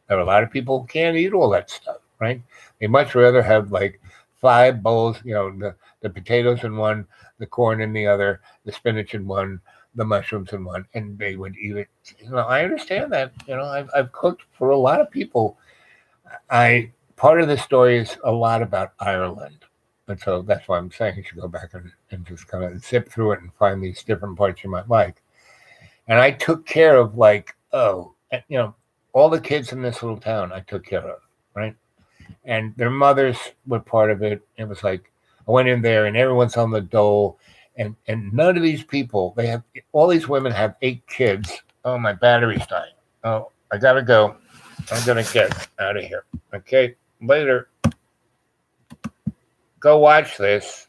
there are a lot of people who can't eat all that stuff, right? They much rather have like 5 bowls, the potatoes in one, the corn in the other, the spinach in one, the mushrooms in one, and they would eat it. I understand that. I've cooked for a lot of people. Part of the story is a lot about Ireland. And so that's why I'm saying you should go back and just kind of zip through it and find these different parts you might like. And I took care of all the kids in this little town I took care of, right? And their mothers were part of it. It was like, I went in there and everyone's on the dole. And none of these people, all these women have 8 kids. Oh, my battery's dying. Oh, I got to go. I'm going to get out of here. Okay, later. Go watch this.